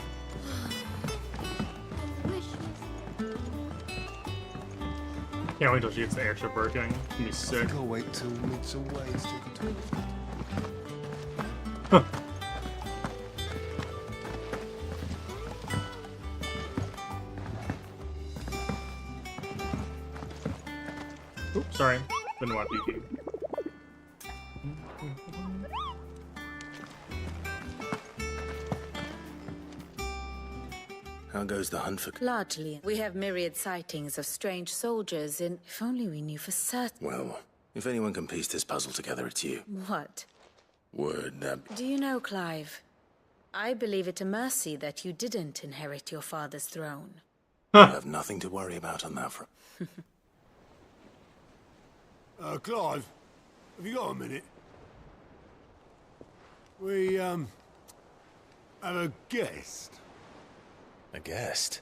Can't wait till she gets the airship working. It's gonna be sick. I think I'll wait till it's away. It's taking time. Oops, sorry. Didn't want PP. How goes the hunt for... Largely, we have myriad sightings of strange soldiers in... If only we knew for certain. Well, if anyone can piece this puzzle together, it's you. What? Word, that... Do you know, Clive? I believe it a mercy that you didn't inherit your father's throne. You have nothing to worry about on that front. Clive, have you got a minute? We, have a guest. A guest?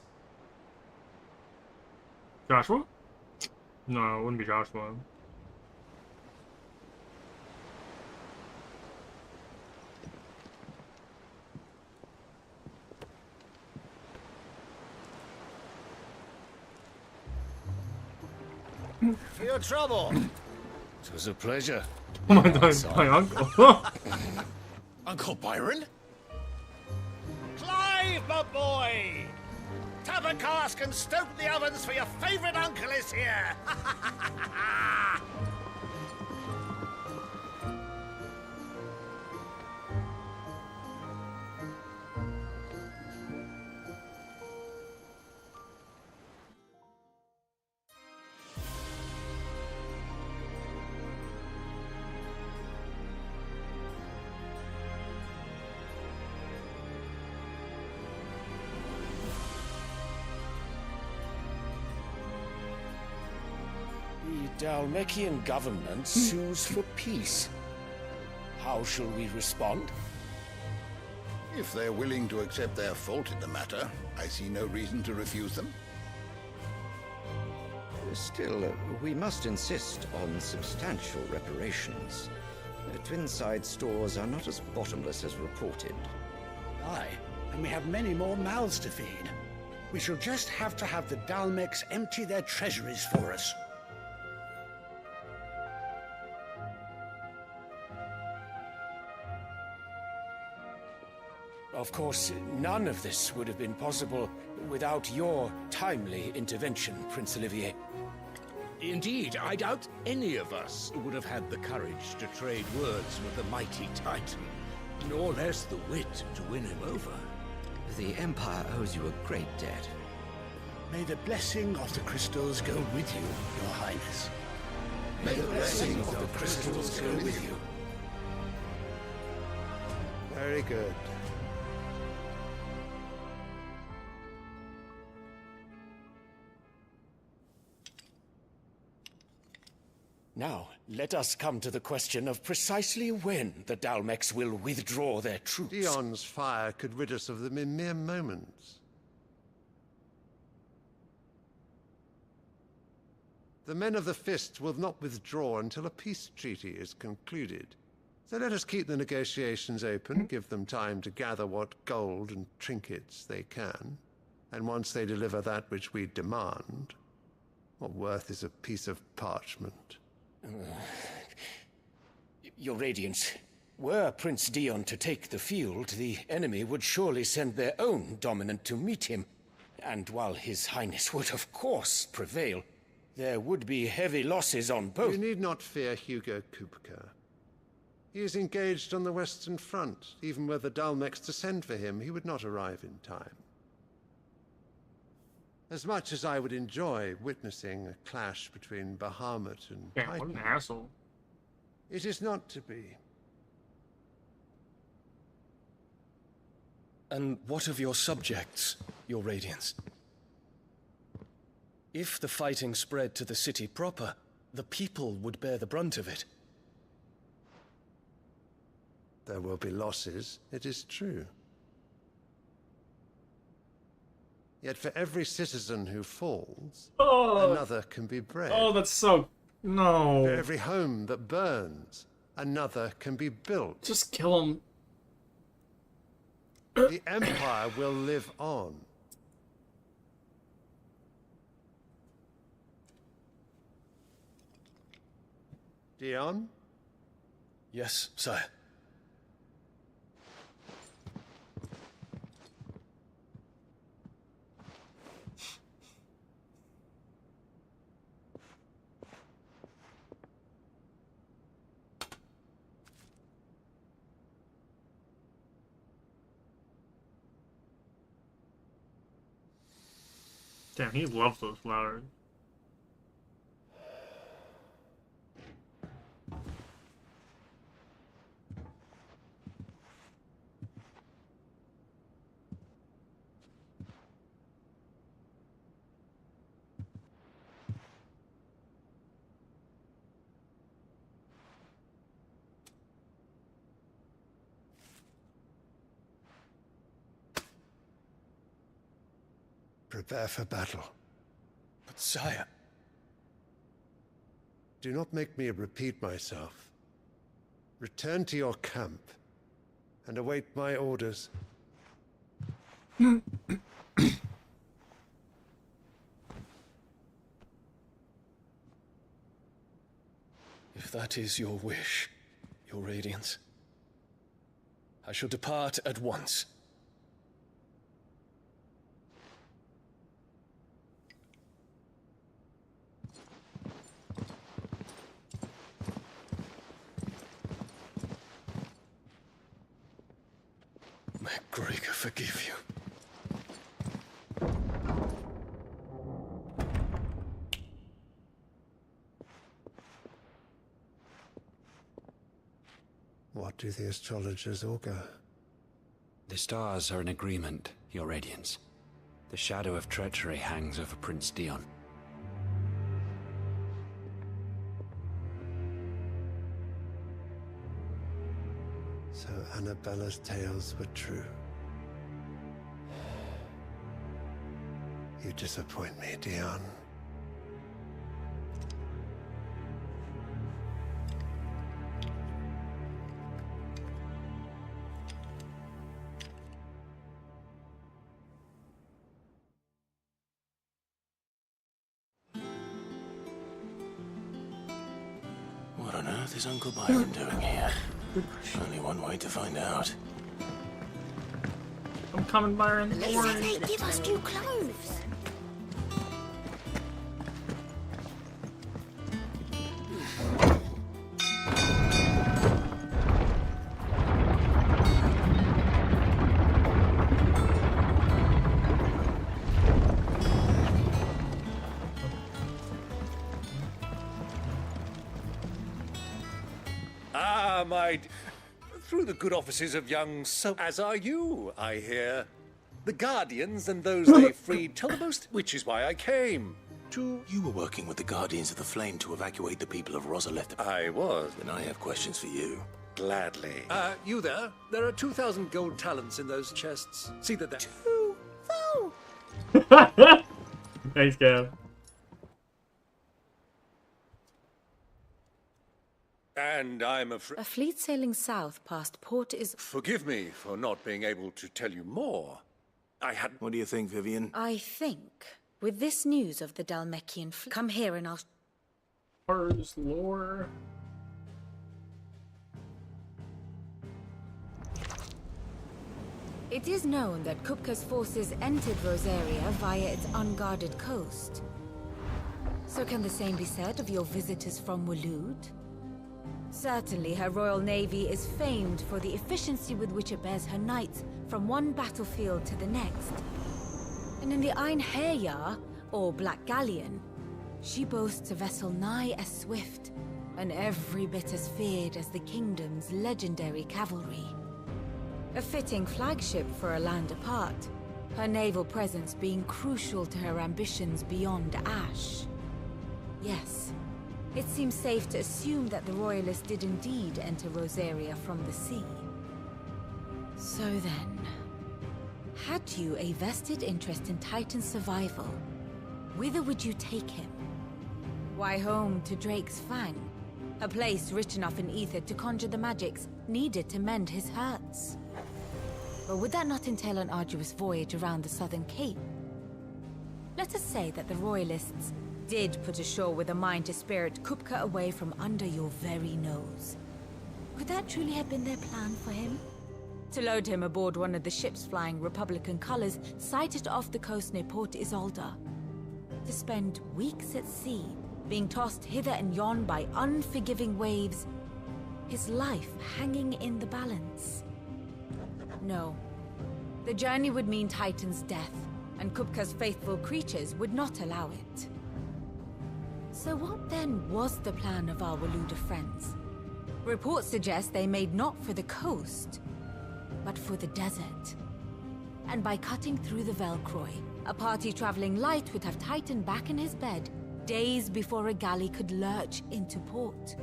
Joshua? No, it wouldn't be Joshua. For your trouble. It was a pleasure. Oh my god, my uncle. Uncle Byron? Clive, my boy! Tap a cask and stoke the ovens, for your favourite uncle is here! The Dalmekian government sues for peace. How shall we respond? If they're willing to accept their fault in the matter, I see no reason to refuse them. Still, we must insist on substantial reparations. Twinside stores are not as bottomless as reported. Aye, and we have many more mouths to feed. We shall just have to have the Dalmecs empty their treasuries for us. Of course, none of this would have been possible without your timely intervention, Prince Olivier. Indeed, I doubt any of us would have had the courage to trade words with the mighty Titan, nor less the wit to win him over. The Empire owes you a great debt. May the blessing of the crystals go with you, Your Highness. May the blessing of the crystals go with you. Very good. Now, let us come to the question of precisely when the Dalmecs will withdraw their troops. Dion's fire could rid us of them in mere moments. The men of the Fist will not withdraw until a peace treaty is concluded. So let us keep the negotiations open, give them time to gather what gold and trinkets they can, and once they deliver that which we demand, what worth is a piece of parchment? Your Radiance, were Prince Dion to take the field, the enemy would surely send their own dominant to meet him. And while His Highness would of course prevail, there would be heavy losses on both. You need not fear Hugo Kupka. He is engaged on the Western Front. Even were the Dalmecs to send for him, he would not arrive in time. As much as I would enjoy witnessing a clash between Bahamut and Damn, Titan, what an asshole. it is not to be. And what of your subjects, Your Radiance? If the fighting spread to the city proper, the people would bear the brunt of it. There will be losses, it is true. Yet for every citizen who falls, another can be bred. Oh, that's so... No. For every home that burns, another can be built. Just kill him. The Empire will live on. Dion? Yes, sire. Damn, he loves those flowers. Prepare for battle. But sire... Do not make me repeat myself. Return to your camp and await my orders. If that is your wish, your Radiance, I shall depart at once. May Gregor forgive you. What do the astrologers augur? The stars are in agreement, Your Radiance. The shadow of treachery hangs over Prince Dion. So Annabella's tales were true. You disappoint me, Dion. What on earth is Uncle Byron doing here? Only one way to find out. I'm coming, Byron. At least they give us new clothes. Through the good offices of young as are you, I hear. The Guardians and those they freed tell the most, which is why I came. You were working with the Guardians of the Flame to evacuate the people of Rosaleth. I was. Then I have questions for you. Gladly. You there? There are 2,000 gold talents in those chests. See that they're... Thanks, Gav. And I'm afraid... A fleet sailing south past port is... Forgive me for not being able to tell you more. I had... What do you think, Vivian? I think, with this news of the Dhalmekian fleet... Come here and I'll... Where's lore? It is known that Kupka's forces entered Rosaria via its unguarded coast. So can the same be said of your visitors from Waloed? Certainly, her Royal Navy is famed for the efficiency with which it bears her knights from one battlefield to the next. And in the Einherjar, or Black Galleon, she boasts a vessel nigh as swift, and every bit as feared as the kingdom's legendary cavalry. A fitting flagship for a land apart, her naval presence being crucial to her ambitions beyond Ash. Yes. It seems safe to assume that the Royalists did indeed enter Rosaria from the sea. So then, had you a vested interest in Titan's survival, whither would you take him? Why, home to Drake's Fang, a place rich enough in ether to conjure the magics needed to mend his hurts. But would that not entail an arduous voyage around the southern cape? Let us say that the Royalists did put ashore with a mind to spirit Kupka away from under your very nose. Could that truly have been their plan for him? To load him aboard one of the ships flying Republican colors sighted off the coast near Port Isolde. To spend weeks at sea, being tossed hither and yon by unforgiving waves, his life hanging in the balance. No. The journey would mean Titan's death, and Kupka's faithful creatures would not allow it. So what then was the plan of our Waluda friends? Reports suggest they made not for the coast, but for the desert. And by cutting through the Velcroy, a party traveling light would have Titan back in his bed days before a galley could lurch into port.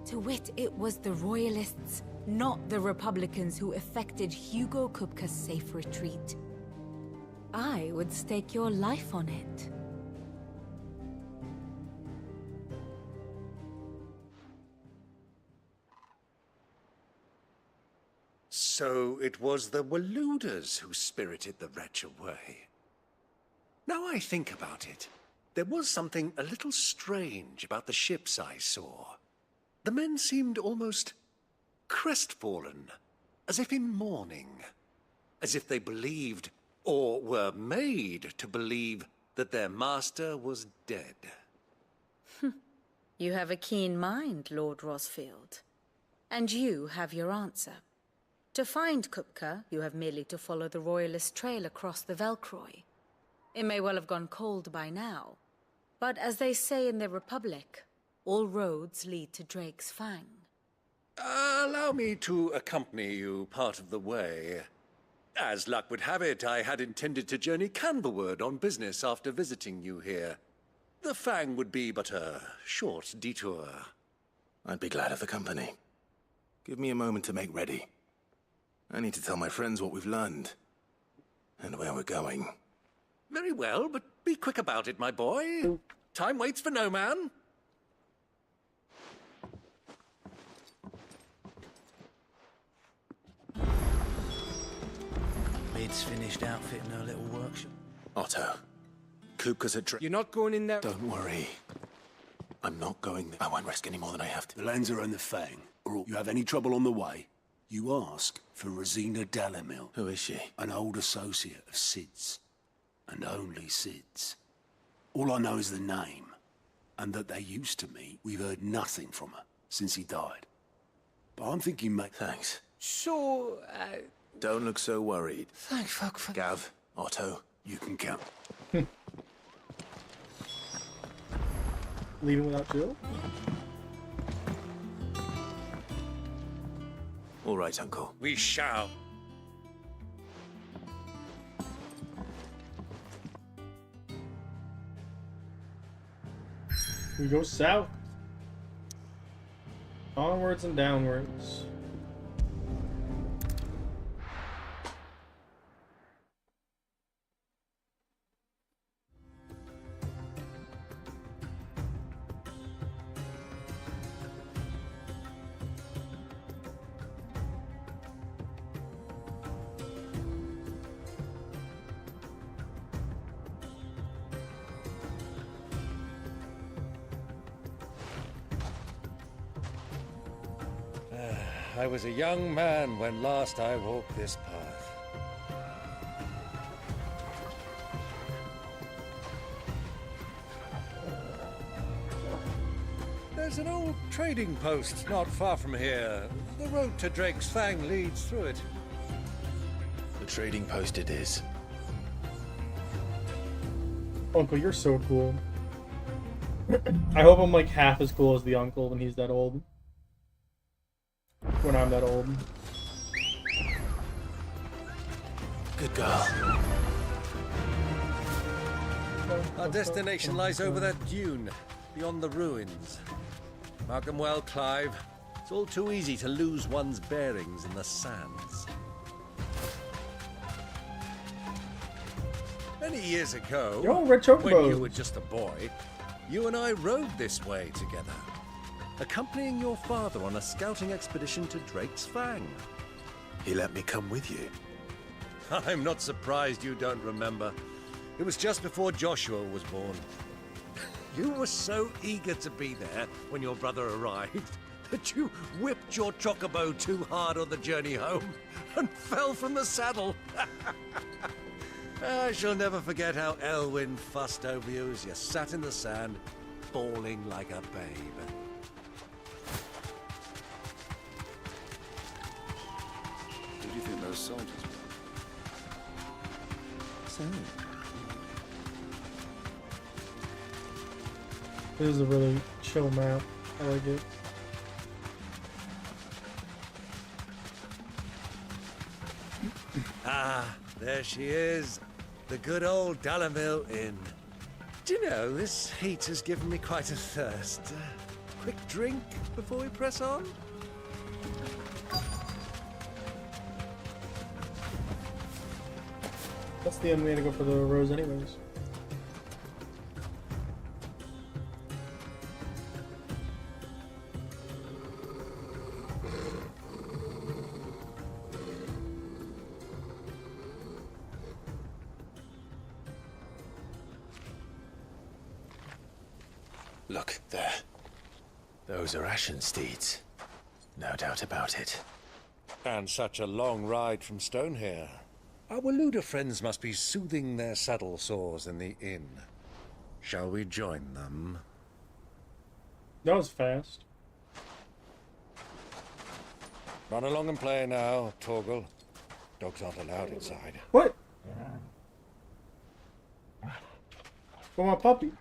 To wit, it was the Royalists, not the Republicans, who effected Hugo Kupka's safe retreat. I would stake your life on it. So it was the Waludas who spirited the wretch away. Now I think about it, there was something a little strange about the ships I saw. The men seemed almost crestfallen, as if in mourning, as if they believed, or were made to believe, that their master was dead. You have a keen mind, Lord Rosfield. And you have your answer. To find Kupka, you have merely to follow the Royalist trail across the Velcroy. It may well have gone cold by now, but as they say in the Republic, all roads lead to Drake's Fang. Allow me to accompany you part of the way. As luck would have it, I had intended to journey Canberward on business after visiting you here. The Fang would be but a short detour. I'd be glad of the company. Give me a moment to make ready. I need to tell my friends what we've learned, and where we're going. Very well, but be quick about it, my boy. Time waits for no man. Mid's finished outfitting her little workshop. Otto, Kupka's at You're not going in there? Don't worry. I'm not going there. I won't risk any more than I have to. The Lanza and the Fang, or you have any trouble on the way, you ask for Rosina Dalamil. Who is she? An old associate of Sid's. And only Sid's. All I know is the name, and that they used to meet. We've heard nothing from her since he died. But I'm thinking, mate... Thanks. So, Don't look so worried. Thank fuck for... Gav, Otto, you can count. Leaving without Jill? All right, Uncle. We shall. We go south. Onwards and downwards. I was a young man when last I walked this path. There's an old trading post not far from here. The road to Drake's Fang leads through it. The trading post it is. Uncle, you're so cool. I hope I'm like half as cool as the uncle when he's that old. When I'm that old. Good girl. Our destination lies over that dune, beyond the ruins. Mark them well, Clive. It's all too easy to lose one's bearings in the sands. Many years ago, Yo, Red Chocobos. when you were just a boy, you and I rode this way together, accompanying your father on a scouting expedition to Drake's Fang. He let me come with you. I'm not surprised you don't remember. It was just before Joshua was born. You were so eager to be there when your brother arrived that you whipped your chocobo too hard on the journey home and fell from the saddle. I shall never forget how Elwyn fussed over you as you sat in the sand, bawling like a babe. Who do you think those soldiers were? so. This is a really chill map. I like it. Ah, there she is. The good old Dalamil Inn. Do you know, this heat has given me quite a thirst. Quick drink before we press on? That's the end. We had to go for the rose anyways. Look, there. Those are Ashen steeds. No doubt about it. And such a long ride from Stonehair. Our Waluda friends must be soothing their saddle sores in the inn. Shall we join them? That was fast. Run along and play now, Torgal. Dogs aren't allowed inside. What? For my puppy.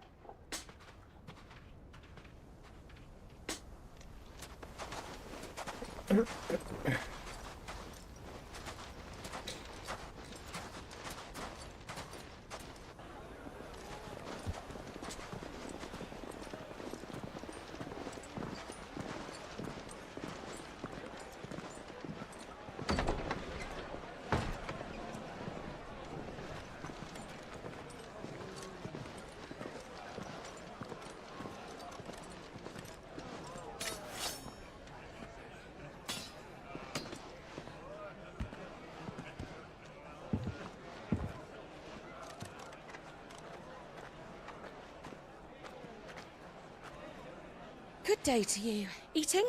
Good day to you. Eating?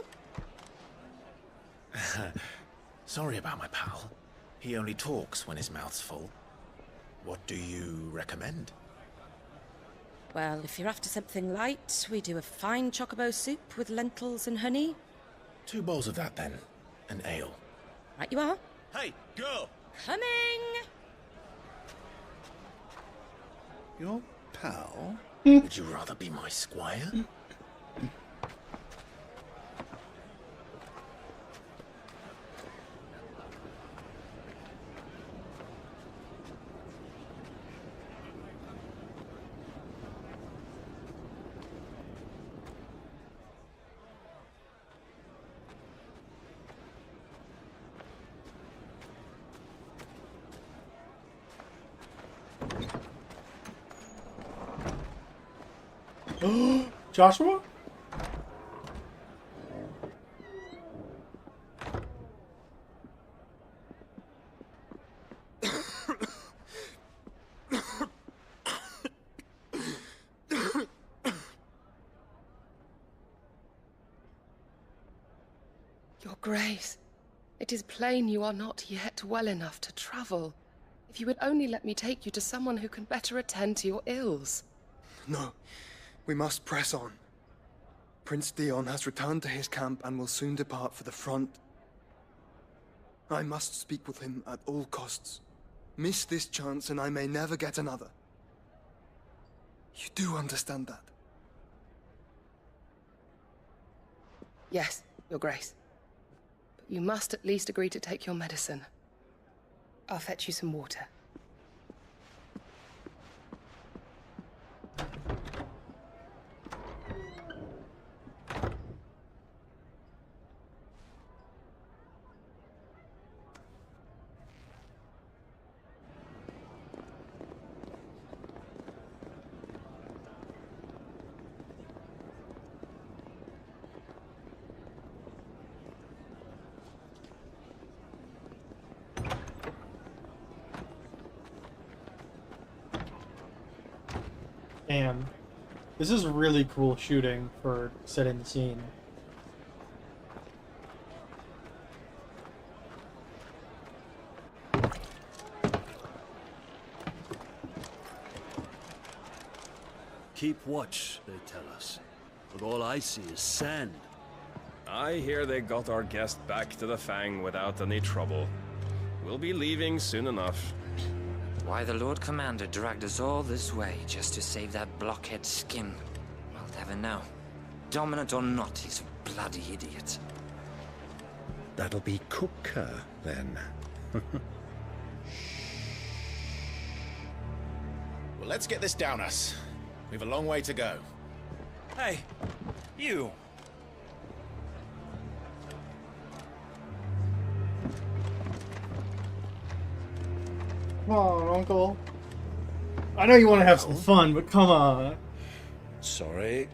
Sorry about my pal. He only talks when his mouth's full. What do you recommend? Well, if you're after something light, we do a fine chocobo soup with lentils and honey. 2 bowls of that, then. An ale. Right you are. Hey, girl! Coming! Your pal? Would you rather be my squire? Joshua? Your Grace, it is plain you are not yet well enough to travel. If you would only let me take you to someone who can better attend to your ills. No, we must press on. Prince Dion has returned to his camp and will soon depart for the front. I must speak with him at all costs. Miss this chance and I may never get another. You do understand that? Yes, Your Grace. But you must at least agree to take your medicine. I'll fetch you some water. Damn. This is really cool shooting for setting the scene. Keep watch, they tell us. But all I see is sand. I hear they got our guest back to the Fang without any trouble. We'll be leaving soon enough. Why the Lord Commander dragged us all this way just to save that blockhead skin, I'll never know. Dominant or not, he's a bloody idiot. That'll be Kupka, then. Well, let's get this down us. We've a long way to go. Hey, you. Come on, Uncle. I know you want to have some fun, but come on. Sorry.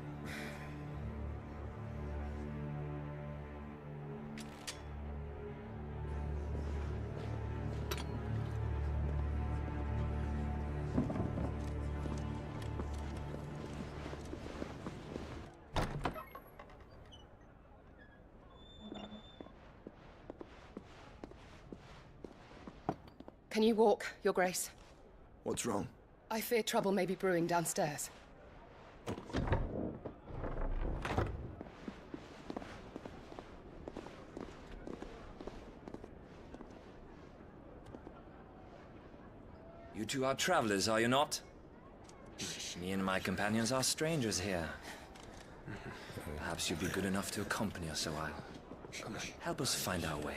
Can you walk, Your Grace? What's wrong? I fear trouble may be brewing downstairs. You two are travelers, are you not? Me and my companions are strangers here. Perhaps you'd be good enough to accompany us a while. Help us find our way.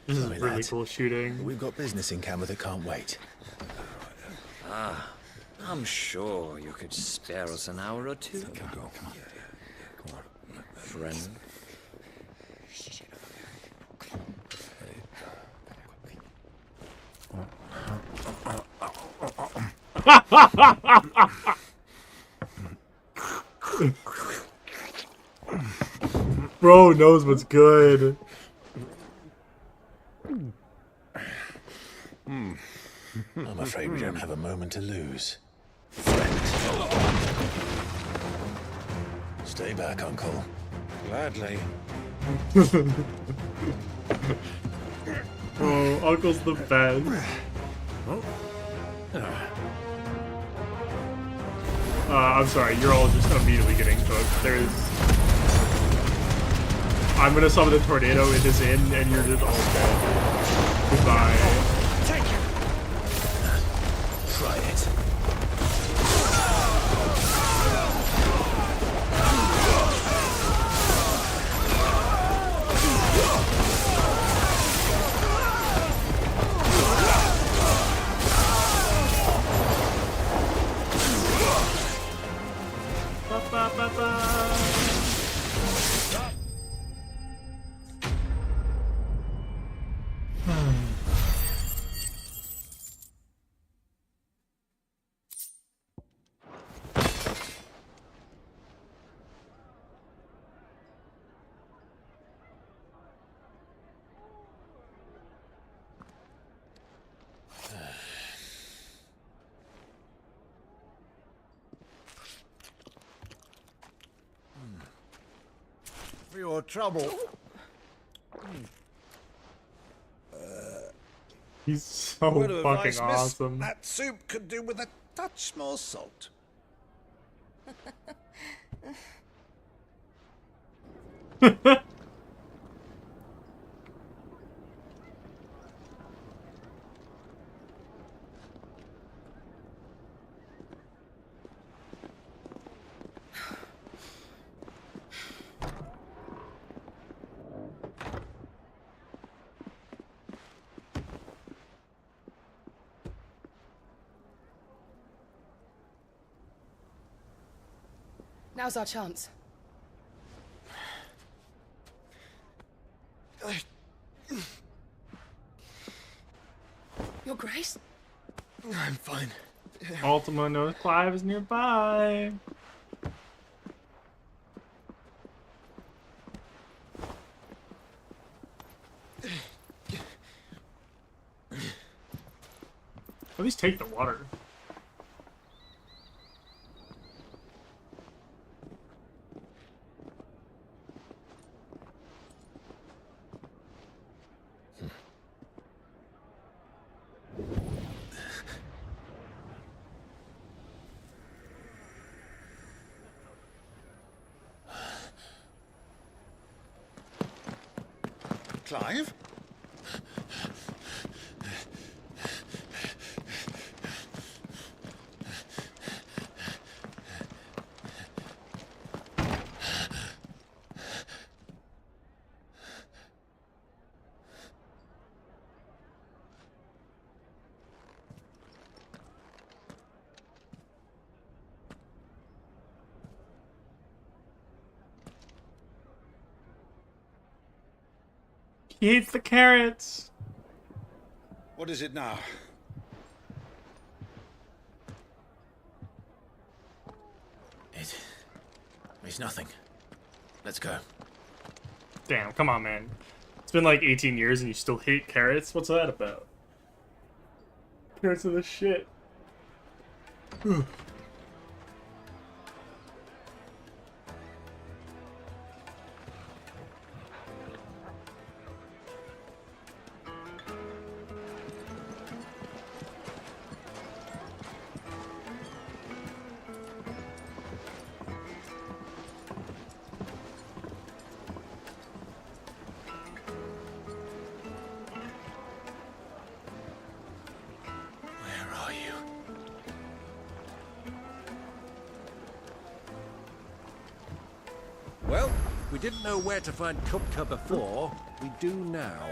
This is Sorry, really lads. cool shooting. We've got business in camera that can't wait. Ah, I'm sure you could spare us an hour or two. Come on. Friend. Bro knows what's good. I'm afraid we don't have a moment to lose. Stay back, Uncle. Gladly. Oh, Uncle's the best. I'm sorry, you're all just immediately getting cooked. I'm gonna summon a tornado in this inn, and you're just all dead. Goodbye. Try it. For your trouble. He's so Word of fucking advice, miss, awesome. that soup could do with a touch more salt. Now's our chance. Your Grace? I'm fine. Ultima knows Clive is nearby. At least take the water. Clive? He hates the carrots. What is it now? It's nothing. Let's go. Damn, come on, man. It's been like 18 years and you still hate carrots? What's that about? Carrots are the shit. Well, we didn't know where to find Kupka before. We do now.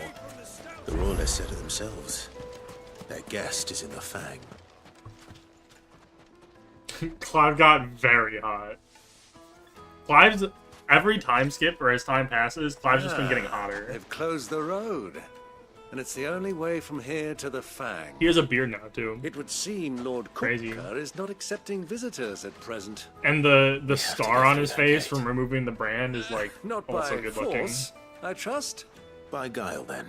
The Royalists said it themselves. Their guest is in the Fang. Clive got very hot. Clive's every time skip or as time passes, Clive's just been getting hotter. They've closed the road. And it's the only way from here to the Fang. He has a beard now, too. It would seem Lord Kupka is not accepting visitors at present. And the star on his face from removing the brand is, like, Not also by good force, looking. I trust. By guile, then.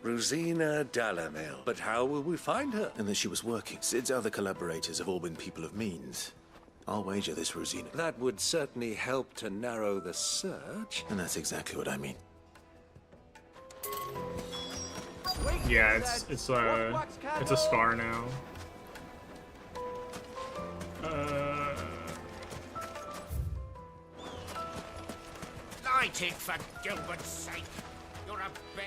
Rosina Dalamil. But how will we find her? And that she was working. Sid's other collaborators have all been people of means. I'll wager this Rosina. That would certainly help to narrow the search. And that's exactly what I mean. Yeah, it's a scar now. Light it, for Gilbert's sake. You're a bit...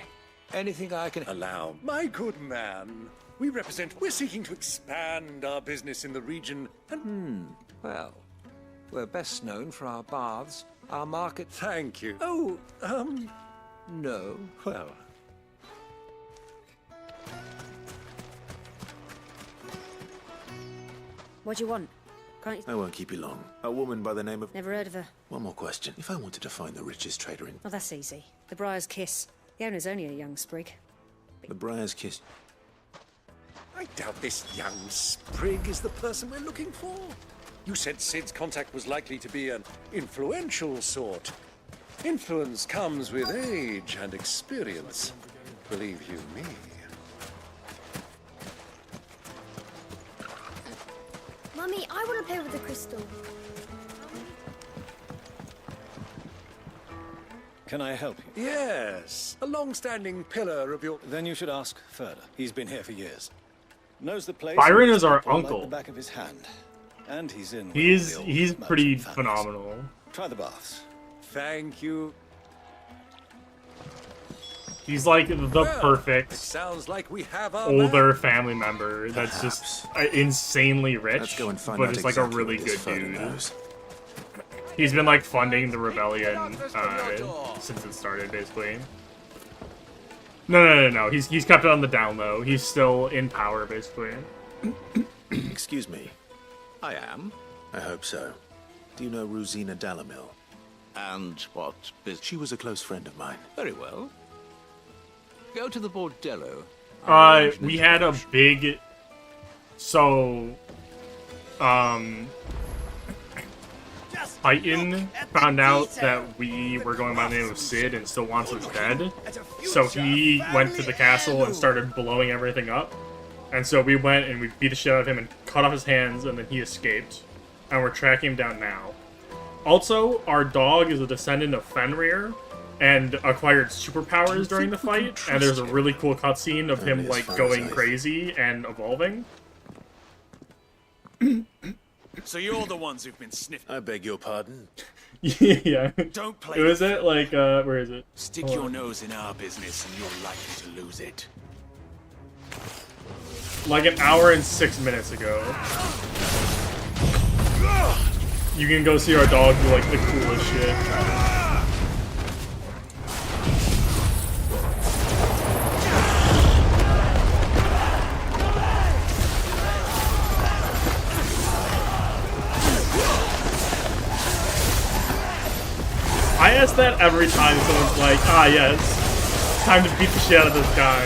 Anything I can allow. My good man. We're seeking to expand our business in the region and... Well, we're best known for our baths, our market... Thank you. Oh, no. Well... What do you want? Can't you... I won't keep you long. A woman by the name of... Never heard of her. One more question. If I wanted to find the richest trader in... Oh, that's easy. The Briar's Kiss. The owner's only a young sprig. The Briar's Kiss... I doubt this young sprig is the person we're looking for. You said Sid's contact was likely to be an influential sort. Influence comes with age and experience. Believe you me. Mummy, I want to play with the crystal. Can I help you? Yes, a long-standing pillar of your... Then you should ask further. He's been here for years. Knows the place. Byron is our like uncle. the back of his hand. And he's in. He's pretty phenomenal. Try the baths. Thank you. He's like the perfect sounds like we have our older family member that's just insanely rich, Let's go and find but out is like exactly a really what this good fellow dude. knows. He's been like funding the rebellion since it started, basically. No. He's kept it on the down low. He's still in power, basically. Excuse me. I am. I hope so. Do you know Rosina Dalamil? And what business? She was a close friend of mine. Very well. Go to the bordello. We had a big... So... Titan found out that we were going by the name of Sid and still wants us dead. So he went to the castle and started blowing everything up. And so we went and we beat the shit out of him and cut off his hands, and then he escaped. And we're tracking him down now. Also, our dog is a descendant of Fenrir and acquired superpowers during the fight. And there's a really cool cutscene of him like going crazy and evolving. So you're the ones who've been sniffing. I beg your pardon. Yeah. Don't play. It was it like where is it? Stick Hold your on. nose in our business and you're likely to lose it. Like an hour and 6 minutes ago. You can go see our dog do like the coolest shit. I ask that every time someone's like, ah yes. time to beat the shit out of this guy.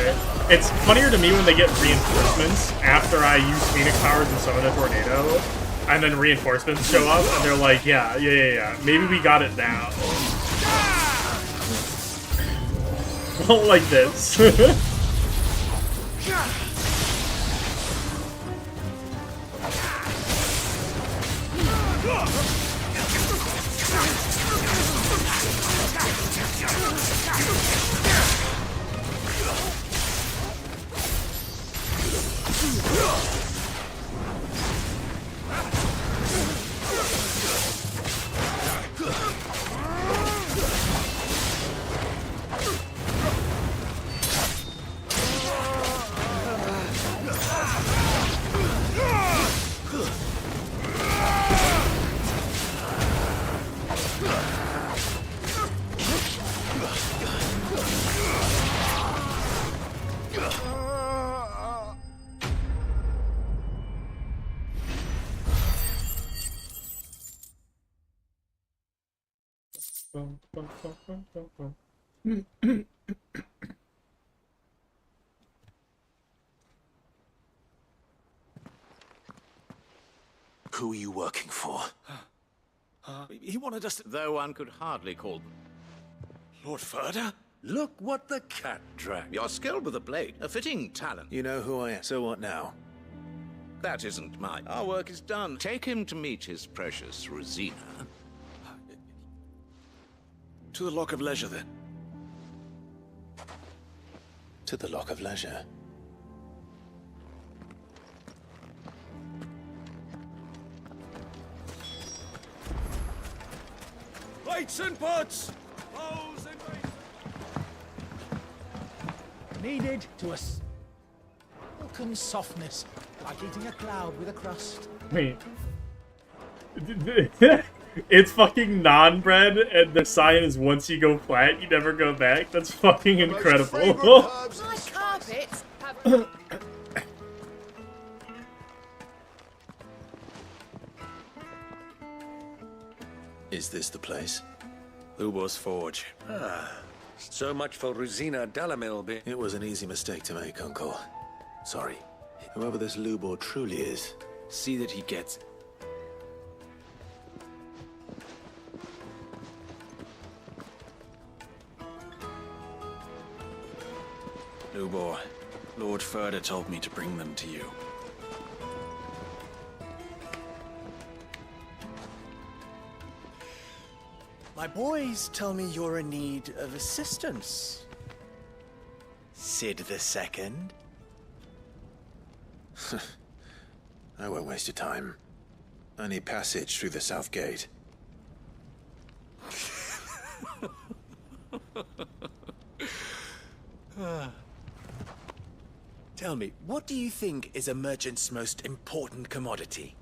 It's funnier to me when they get reinforcements after I use Phoenix powers and summon a tornado, and then reinforcements show up, and they're like, yeah. Maybe we got it now. Well, like this. Who are you working for? He wanted us to... Though one could hardly call them. Lord Ferda? Look what the cat dragged. You're skilled with a blade, a fitting talent. You know who I am. So what now? That isn't mine. Our work is done. Take him to meet his precious Rosina. To the Lock of Leisure, then. To the Lock of Leisure. Lights and pots! Bows and Needed to us. Welcome softness, like eating a cloud with a crust. Wait. It's fucking non-bread, and the sign is once you go flat, you never go back. That's fucking incredible. My carpets have... Is this the place? Lubor's Forge. So much for Rosina Dalamil. It was an easy mistake to make, Uncle. Sorry. Whoever this Lubor truly is, see that he gets it. Lubor, Lord Ferda told me to bring them to you. My boys tell me you're in need of assistance. Sid the Second? I won't waste your time. I need passage through the south gate. Tell me, what do you think is a merchant's most important commodity?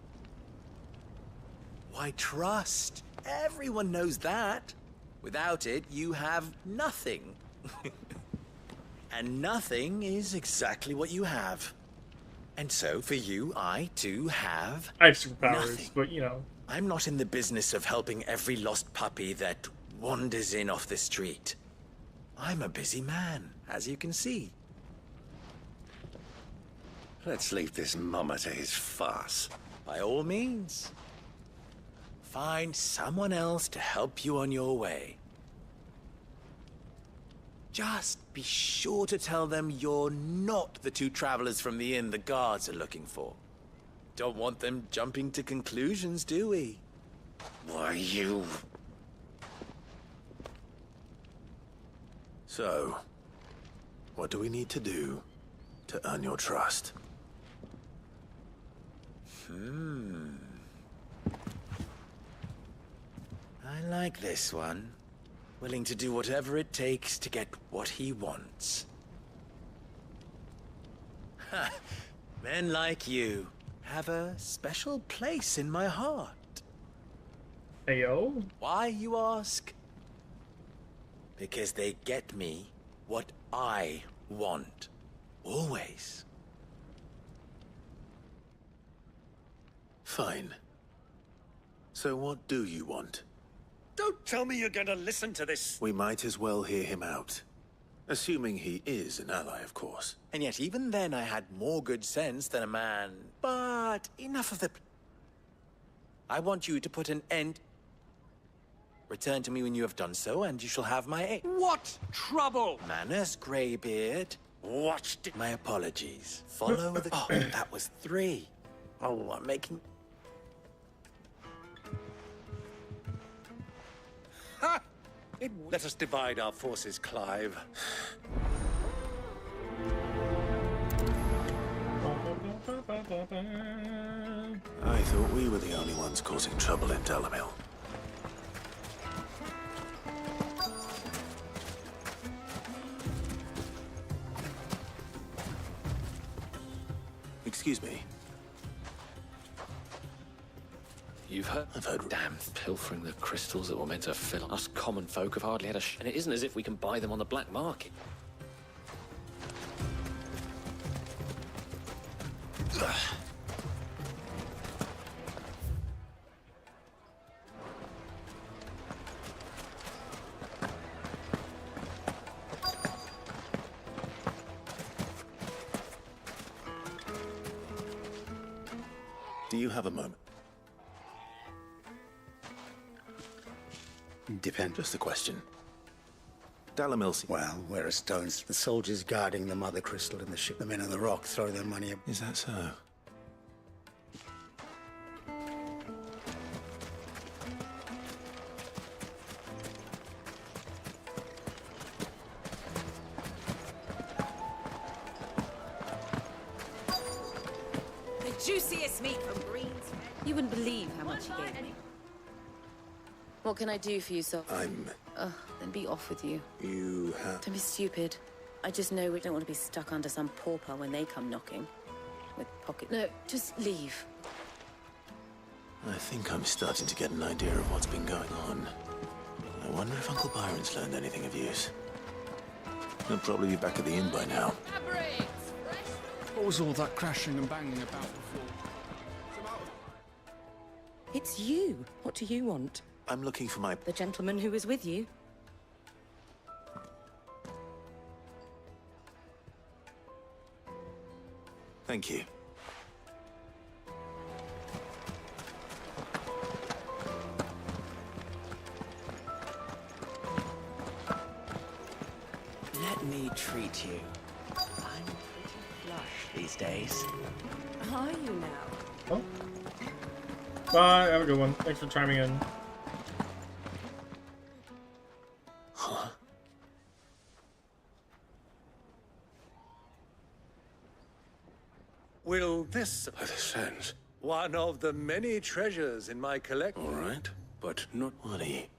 Why, trust. Everyone knows that. Without it, you have nothing. And nothing is exactly what you have. And so, for you, I, too, have... I have superpowers, nothing. but, you know. I'm not in the business of helping every lost puppy that wanders in off the street. I'm a busy man, as you can see. Let's leave this mummer to his farce. By all means. Find someone else to help you on your way. Just be sure to tell them you're not the two travelers from the inn the guards are looking for. Don't want them jumping to conclusions, do we? Why, you... So, what do we need to do to earn your trust? I like this one. Willing to do whatever it takes to get what he wants. Ha! Men like you have a special place in my heart. Heyo? Why, you ask? Because they get me what I want. Always. Fine. So what do you want? Don't tell me you're gonna listen to this. We might as well hear him out. Assuming he is an ally, of course. And yet, even then, I had more good sense than a man. But enough of the... I want you to put an end... Return to me when you have done so, and you shall have my aid. What trouble? Manners, Greybeard. Watched it. My apologies. Follow the... Oh, that was 3. Oh, I'm making... Ha! Let us divide our forces, Clive. I thought we were the only ones causing trouble in Dalamil. Excuse me. You've heard? I've heard. Damn, pilfering the crystals that were meant to fill us common folk have hardly had a and it isn't as if we can buy them on the black market. Do you have a moment? Depends. Just a question. Dalamil. Well, where are stones? The soldiers guarding the mother crystal and the ship, the men of the rock throw their money. Is that so? The juiciest meat from Greens. You wouldn't believe how much he gave me. What can I do for you, sir? Ugh, then be off with you. You have... Don't be stupid. I just know we don't want to be stuck under some pauper when they come knocking. With pocket... No, just leave. I think I'm starting to get an idea of what's been going on. I wonder if Uncle Byron's learned anything of use. He'll probably be back at the inn by now. What was all that crashing and banging about before? It's you. What do you want? I'm looking for my... The gentleman who was with you. Thank you. Let me treat you. I'm pretty flush these days. Are you now? Oh. Bye, have a good one. Thanks for chiming in. Huh? Will this... sense. One of the many treasures in my collection. All right, but not... Money.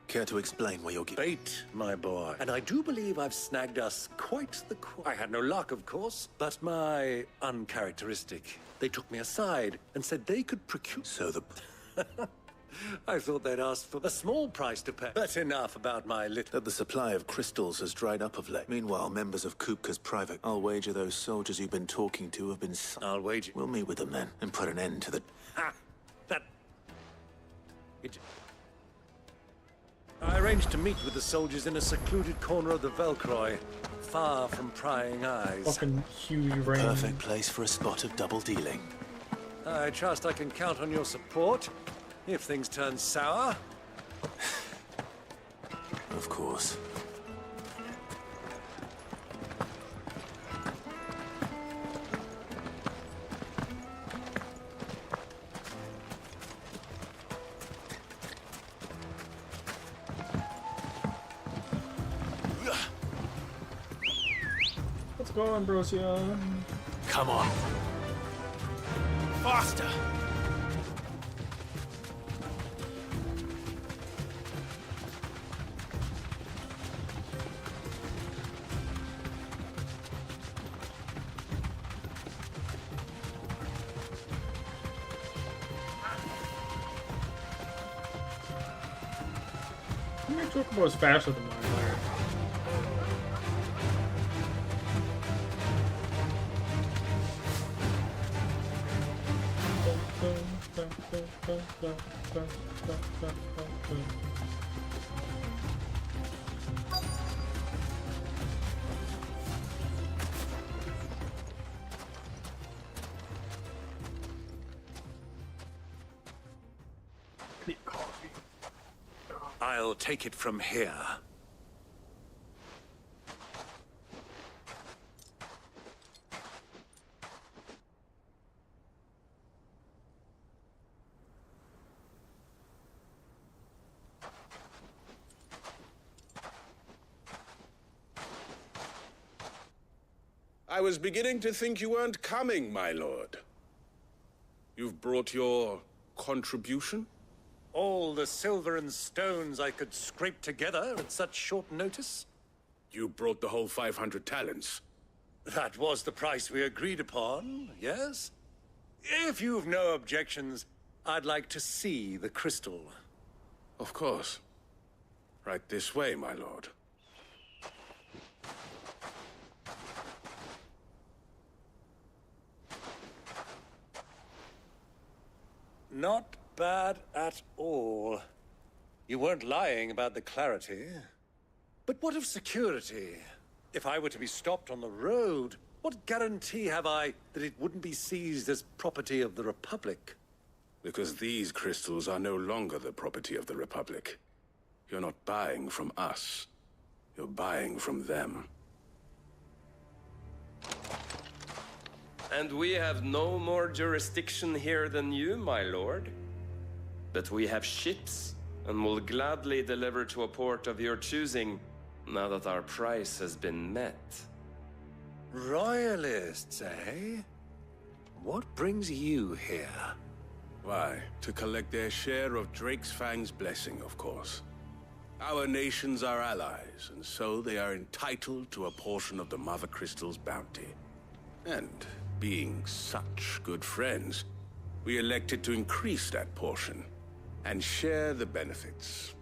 Care to explain where you're getting... Bait, my boy. And I do believe I've snagged us quite the... I had no luck, of course, but my uncharacteristic. They took me aside and said they could procure... So the... I thought they'd asked for a small price to pay. But enough about my little... That the supply of crystals has dried up of late. Meanwhile, members of Kupka's private... I'll wager those soldiers you've been talking to have been... I'll wager. We'll meet with them then, and put an end to the... Ha! That... I arranged to meet with the soldiers in a secluded corner of the Velcroy, far from prying eyes. Fucking huge rain. Perfect place for a spot of double dealing. I trust I can count on your support if things turn sour. Of course. Go on, Brosia. Come on. Faster! think Chocobo is faster than mine. I'll take it from here. I was beginning to think you weren't coming, my lord. You've brought your contribution? All the silver and stones I could scrape together at such short notice? You brought the whole 500 talents. That was the price we agreed upon, yes? If you've no objections, I'd like to see the crystal. Of course. Right this way, my lord. Not bad at all. You weren't lying about the clarity. But what of security? If I were to be stopped on the road, what guarantee have I that it wouldn't be seized as property of the Republic? Because these crystals are no longer the property of the Republic. You're not buying from us. You're buying from them. And we have no more jurisdiction here than you, my lord. But we have ships, and will gladly deliver to a port of your choosing, now that our price has been met. Royalists, eh? What brings you here? Why, to collect their share of Drake's Fang's blessing, of course. Our nations are allies, and so they are entitled to a portion of the Mother Crystal's bounty. And being such good friends, we elected to increase that portion and share the benefits.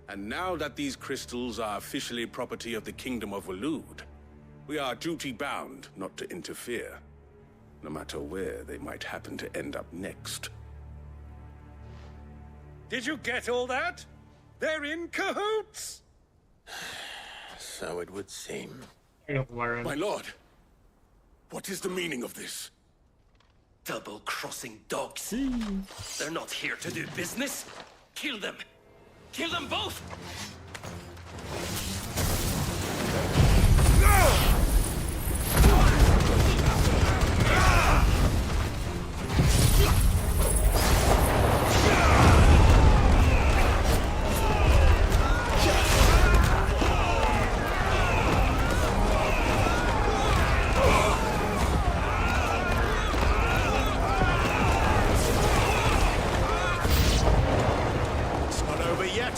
And now that these crystals are officially property of the Kingdom of Waloed, we are duty-bound not to interfere, no matter where they might happen to end up next. Did you get all that? They're in cahoots! So it would seem. My lord, what is the meaning of this? Double-crossing dogs. They're not here to do business. Kill them. Kill them both!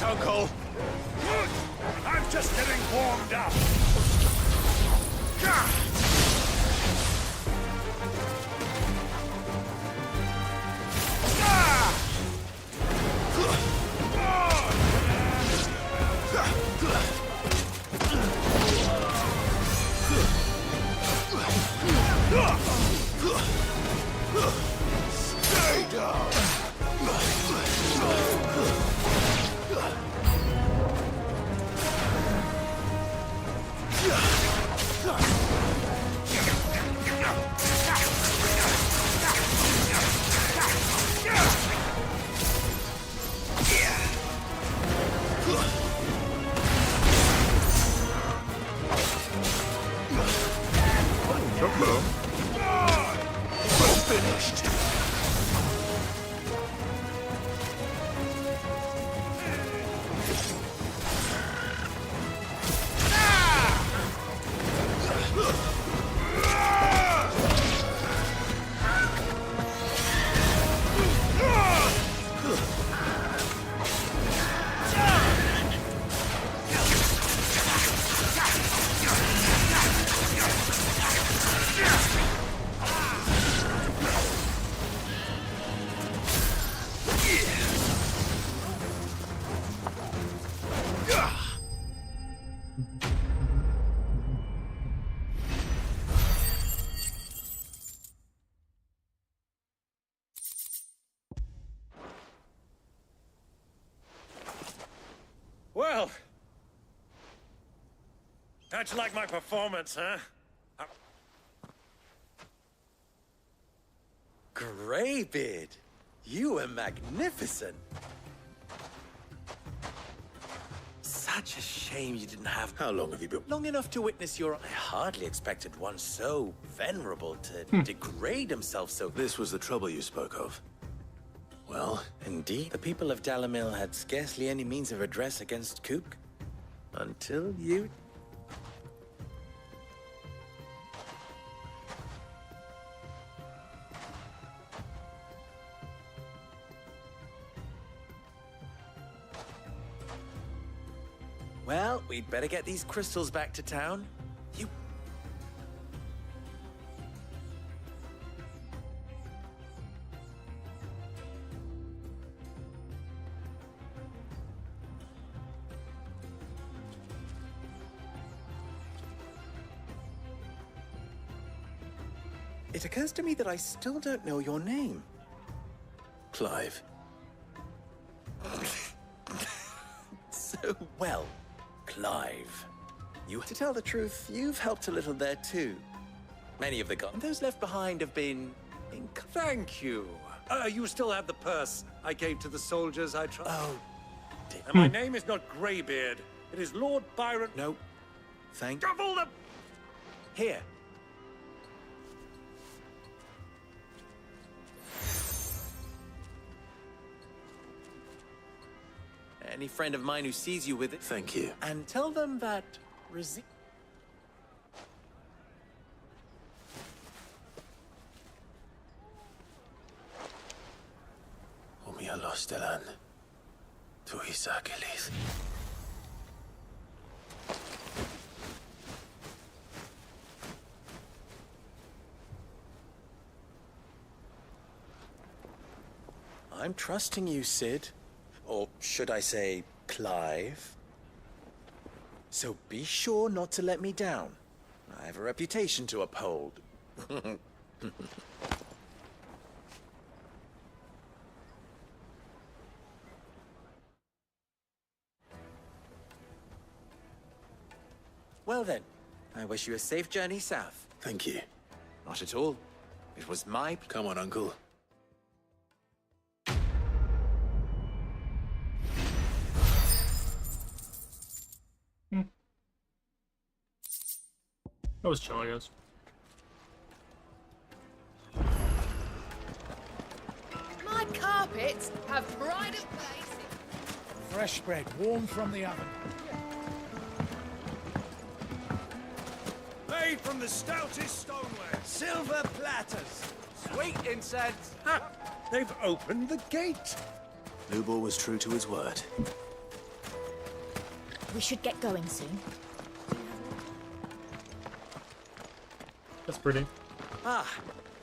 Uncle! I'm just getting warmed up! Stay down! Finished. How'd you like my performance, huh? Greybeard, you were magnificent. Such a shame you didn't have... How long have you been? Long enough to witness your... I hardly expected one so venerable to degrade himself so... This was the trouble you spoke of. Well? Indeed. The people of Dalamil had scarcely any means of redress against Kook. Until you... Well, we'd better get these crystals back to town. You... It occurs to me that I still don't know your name. Clive. So well. Clive. To tell the truth, you've helped a little there too. Many of the those left behind have been... Thank you. You still have the purse I gave to the soldiers I tried. Oh, and my name is not Greybeard. It is Lord Byron. No. Thank... Double the... Here. Any friend of mine who sees you with it... Thank you. And tell them that... Umialos Delan. Tuisa Kelis. I'm trusting you, Sid. Or should I say, Clive? So be sure not to let me down. I have a reputation to uphold. Well then, I wish you a safe journey south. Thank you. Not at all. It was my... Come on, Uncle. That was chill, I guess. My carpets have pride of place. Fresh bread, warm from the oven. Made from the stoutest stoneware. Silver platters. Sweet incense. Ha! They've opened the gate. Lubor was true to his word. We should get going soon. That's pretty. Ah,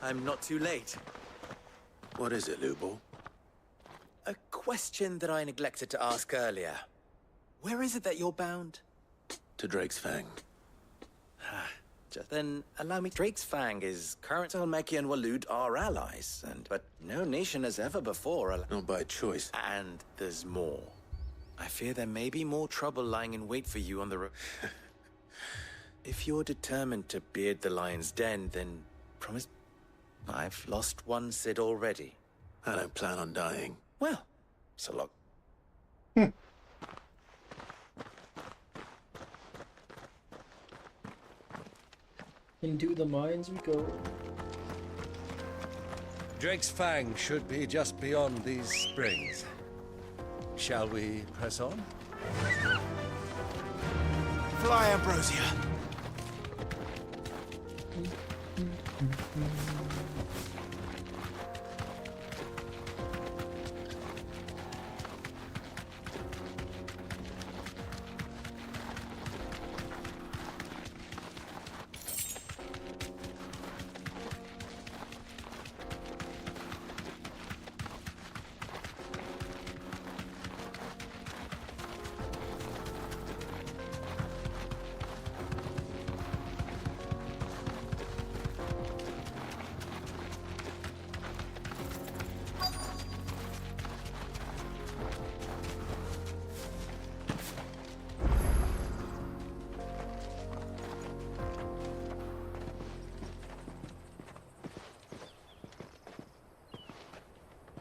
I'm not too late. What is it, Lubor? A question that I neglected to ask earlier. Where is it that you're bound? To Drake's Fang. Just then, allow me. Drake's Fang is current Almeki and Waloed are allies, but no nation has ever before. Not by choice. And there's more. I fear there may be more trouble lying in wait for you on the road. If you're determined to beard the lion's den, then promise... I've lost one Sid already. I don't plan on dying. Well, so long. Into the mines we go. Drake's Fang should be just beyond these springs. Shall we press on? Fly, Ambrosia.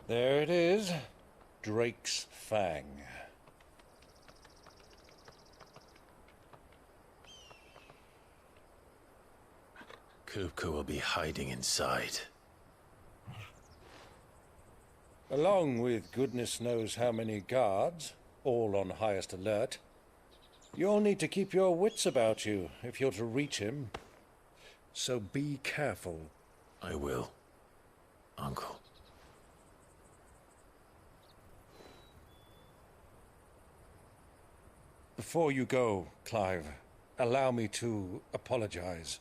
There it is. Drake's Fang. Kupka will be hiding inside. Along with goodness knows how many guards, all on highest alert. You'll need to keep your wits about you if you're to reach him. So be careful. I will, Uncle. Before you go, Clive, allow me to apologize.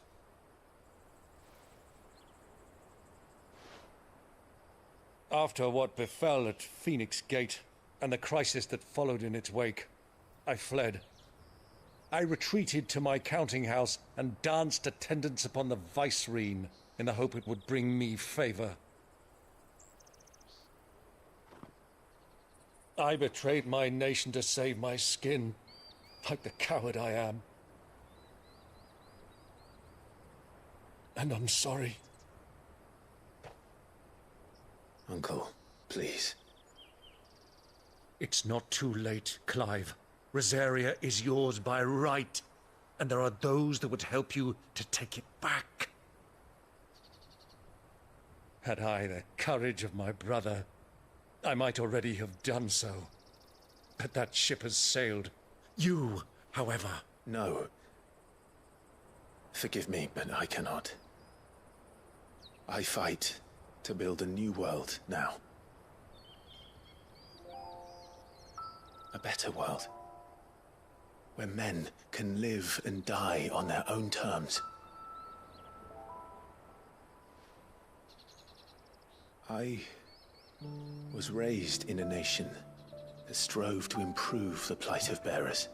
After what befell at Phoenix Gate and the crisis that followed in its wake, I fled. I retreated to my counting house and danced attendance upon the vicereine in the hope it would bring me favor. I betrayed my nation to save my skin, like the coward I am. And I'm sorry. Uncle, please. It's not too late, Clive. Rosaria is yours by right, and there are those that would help you to take it back. Had I the courage of my brother, I might already have done so. But that ship has sailed. You, however... No. Forgive me, but I cannot. I fight to build a new world now. A better world. Where men can live and die on their own terms. I was raised in a nation that strove to improve the plight of bearers.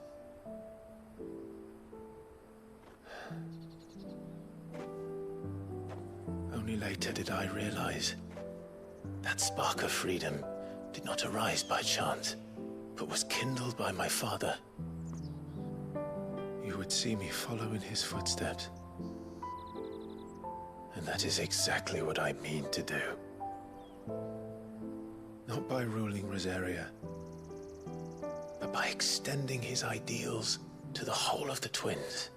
Only later did I realize that spark of freedom did not arise by chance, but was kindled by my father. You would see me follow in his footsteps. And that is exactly what I mean to do. Not by ruling Rosaria, but by extending his ideals to the whole of the twins.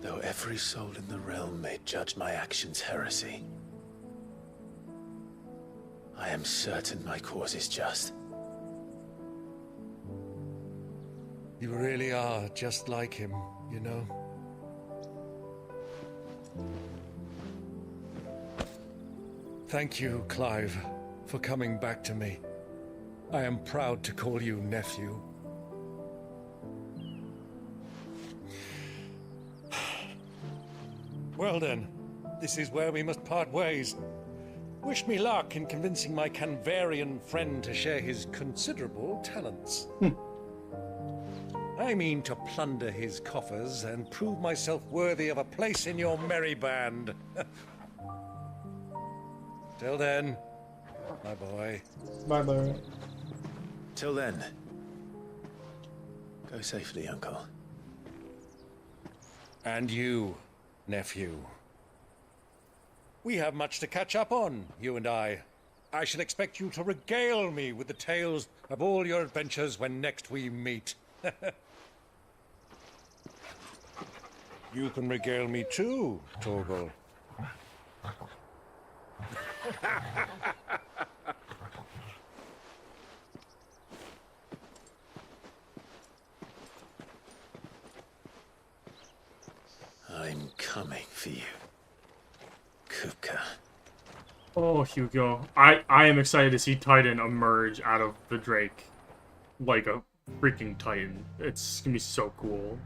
Though every soul in the realm may judge my actions heresy, I am certain my cause is just. You really are just like him, you know? Thank you, Clive, for coming back to me. I am proud to call you nephew. Well then, this is where we must part ways. Wish me luck in convincing my Canvarian friend to share his considerable talents. I mean to plunder his coffers and prove myself worthy of a place in your merry band. Till then, my boy. Bye, Larry. Till then, go safely, Uncle. And you, nephew. We have much to catch up on, you and I. I shall expect you to regale me with the tales of all your adventures when next we meet. You can regale me too, Torgal. I'm coming for you, Kupka. Oh, Hugo. I am excited to see Titan emerge out of the Drake like a freaking Titan. It's gonna be so cool.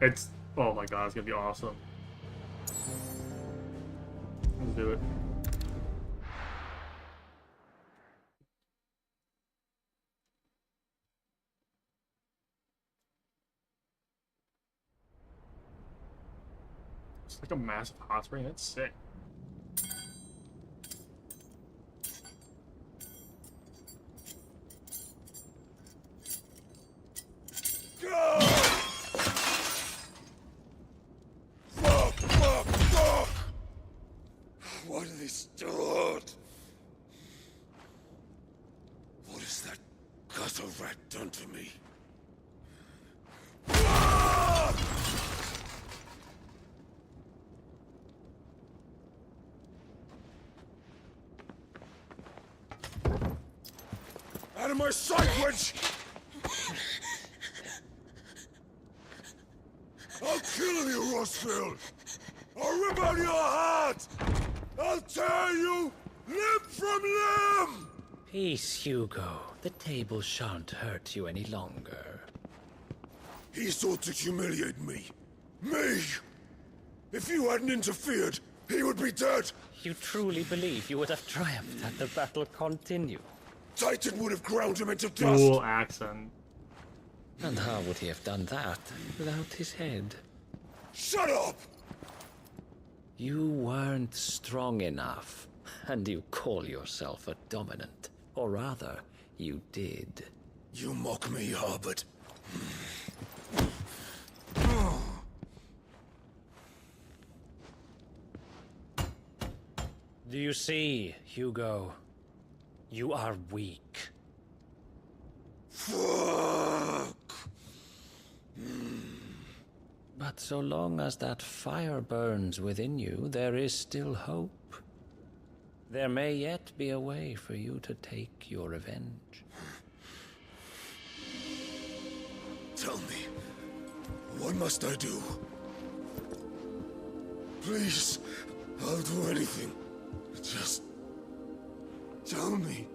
It's... oh my god, it's gonna be awesome. Let's do it. It's like a massive hot spring. That's sick. What have they stored? that done to me? Out of my sight, wench! I'll kill you, Rossfield! I'll rip out your heart! I'll tear you limb from limb! Peace, Hugo. The table shan't hurt you any longer. He sought to humiliate me. Me! If you hadn't interfered, he would be dead! You truly believe you would have triumphed had the battle continued? Titan would have ground him into dust! Dual accent. And how would he have done that without his head? Shut up! You weren't strong enough, and you call yourself a dominant. Or rather, you did. You mock me, Harbert. Do you see, Hugo? You are weak. Fuck! But so long as that fire burns within you, there is still hope. There may yet be a way for you to take your revenge. Tell me, what must I do? Please, I'll do anything. Just tell me.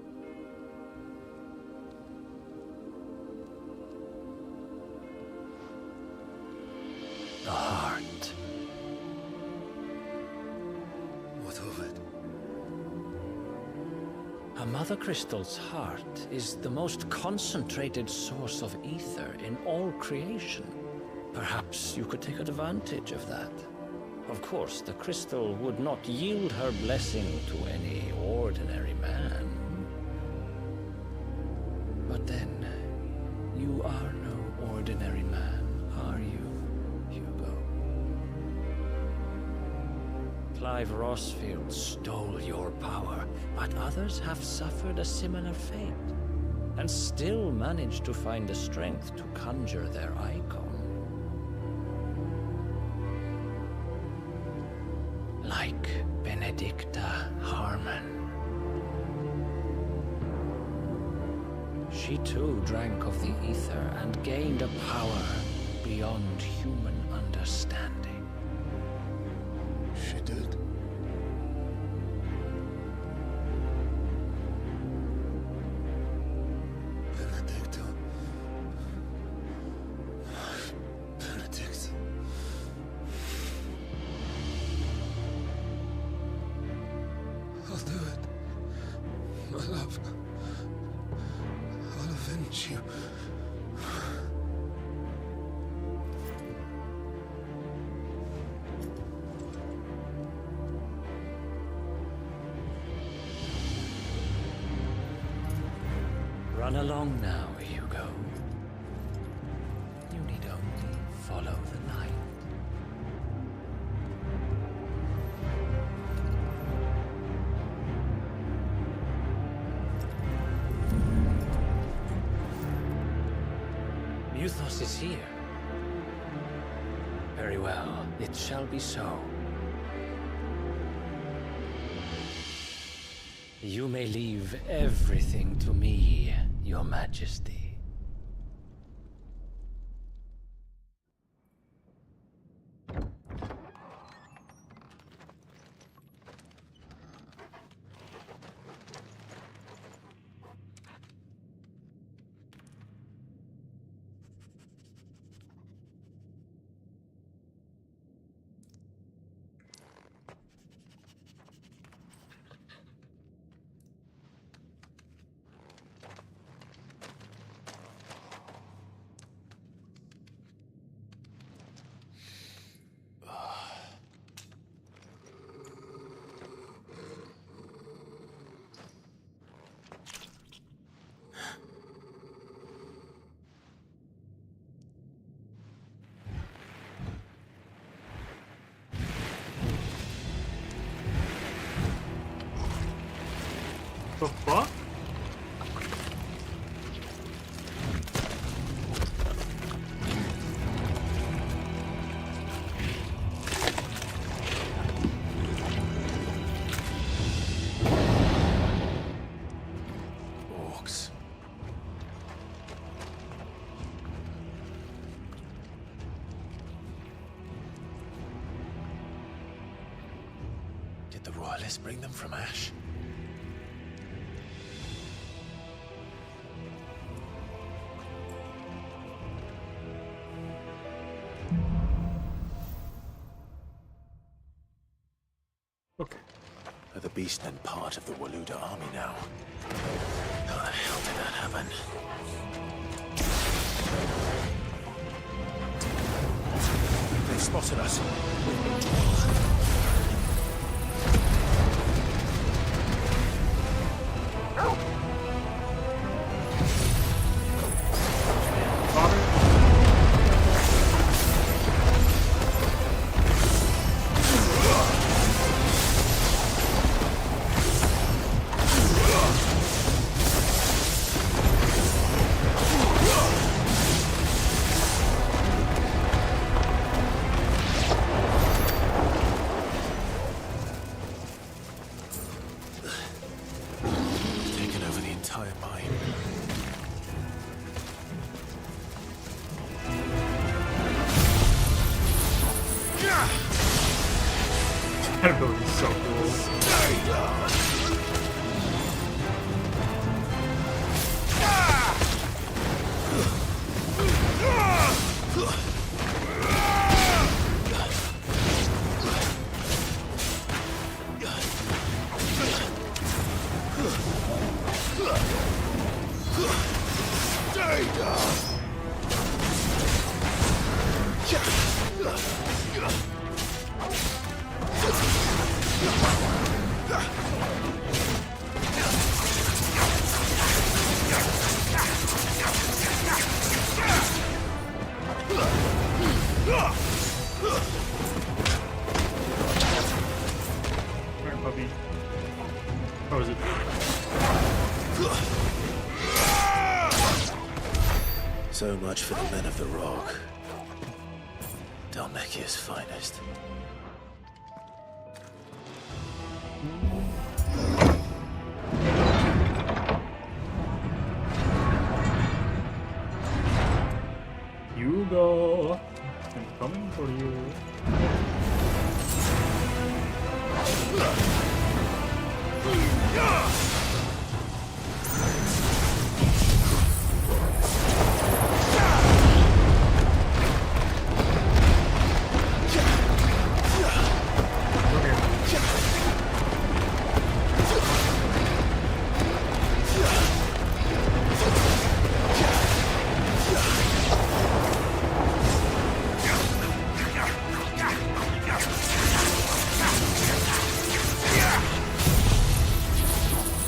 The heart. What of it? A Mother Crystal's heart is the most concentrated source of ether in all creation. Perhaps you could take advantage of that. Of course, the crystal would not yield her blessing to any ordinary man. But then, you are no ordinary man, are you, Hugo? Clive Rossfield stole your power, but others have suffered a similar fate, and still managed to find the strength to conjure their icon. Like Benedicta Harmon. She too drank of the ether and gained a power beyond human understanding. She did. Benedicta. Benedict. I'll do it. My love. I'll avenge you. Run along now, Hugo. You need only follow the light. Muthos is here. Very well, it shall be so. You may leave everything to me, Your Majesty. The fuck? Did the royalists bring them from Ash? Okay. Are the beastmen part of the Waluda army now? How the hell did that happen? They spotted us. Taken over the entire mine. That ability is so cool. Alright, puppy. Oh, is it? So much for the men of the rock. Dalmekia's finest. You go. I'm coming for you.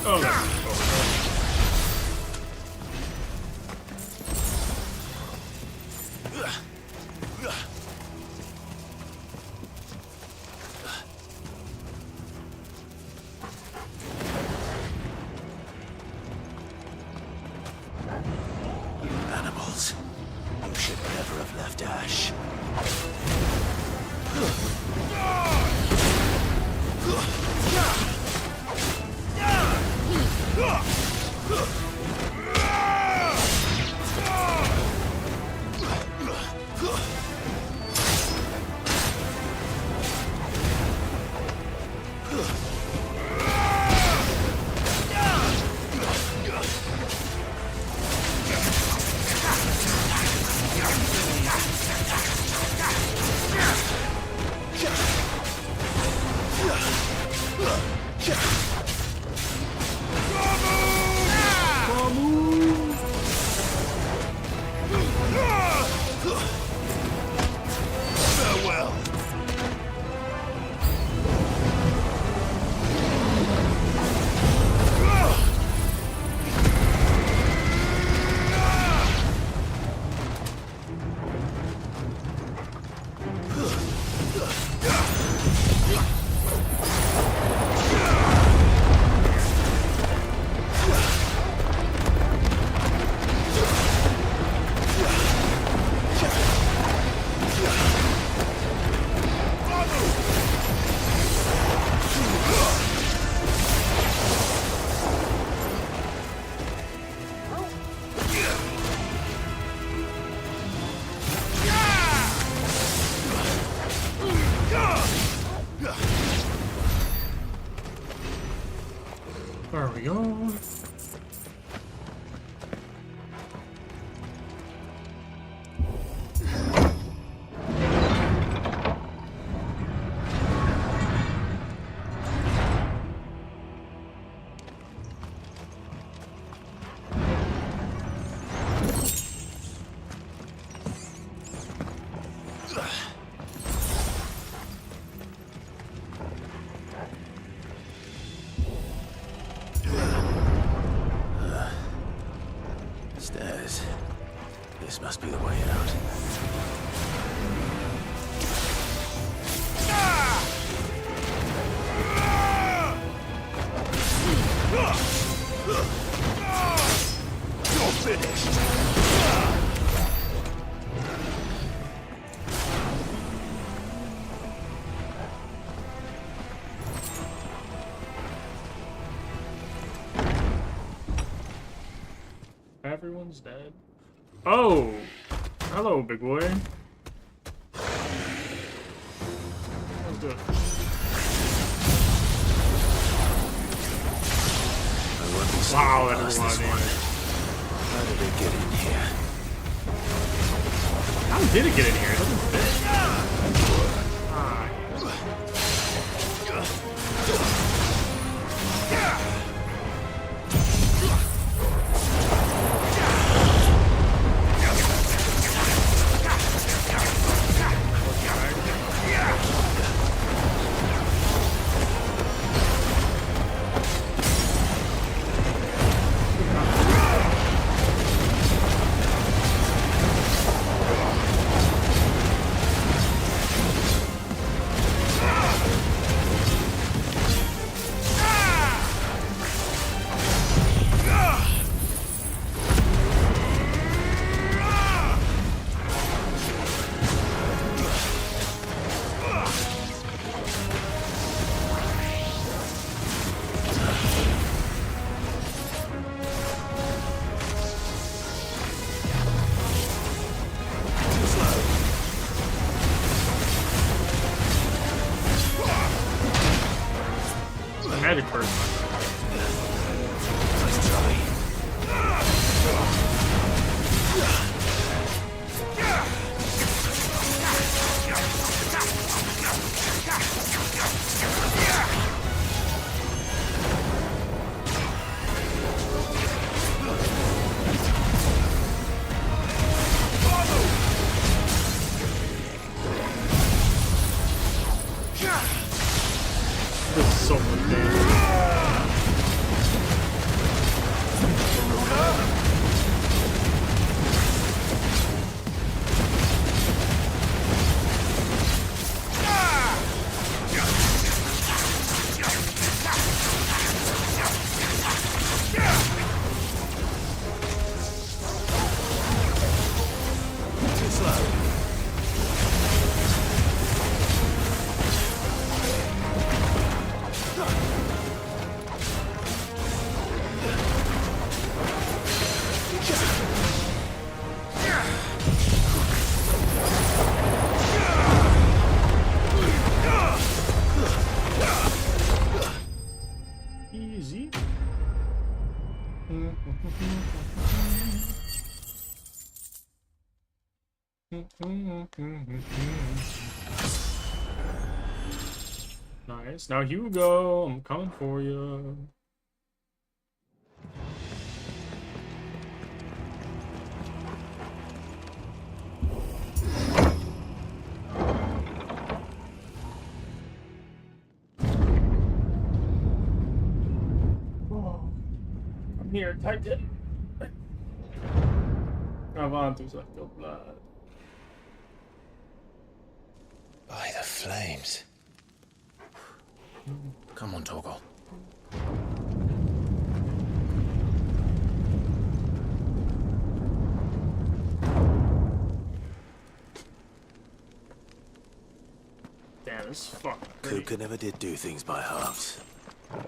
Oh, that's Animals. You should never have left Ash. There we go. Stairs. This must be the way out. You're finished. Everyone's dead. Oh! Hello, big boy. How's good? Wow, that was a lot of damage. How did it get in here? How did it get in here? It doesn't fit. Ah. Magic person. Nice try. This is so much damage. Easy. Nice. Now Hugo, I'm coming for you. I'm here, Titan. Avantus, I feel blood. By the flames. Come on, Torgal. Damn, this is fucking Kuka never did do things by halves.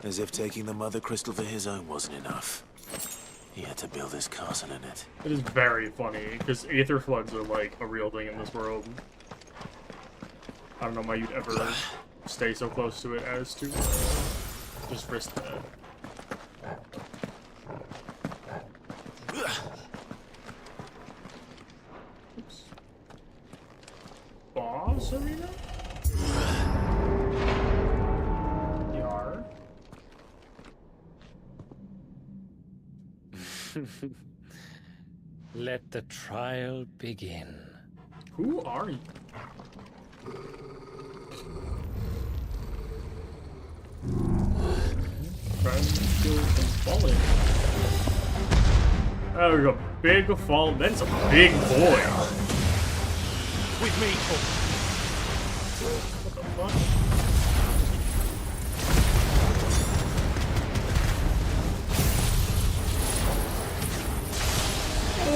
As if taking the Mother Crystal for his own wasn't enough. He had to build his castle in it. It is very funny, because aether floods are like a real thing in this world. I don't know why you'd ever stay so close to it as to just risk that. Let the trial begin. Who are you? Trying to steal some falling. Oh, we got big fall, then some big boy. With me. What the fuck?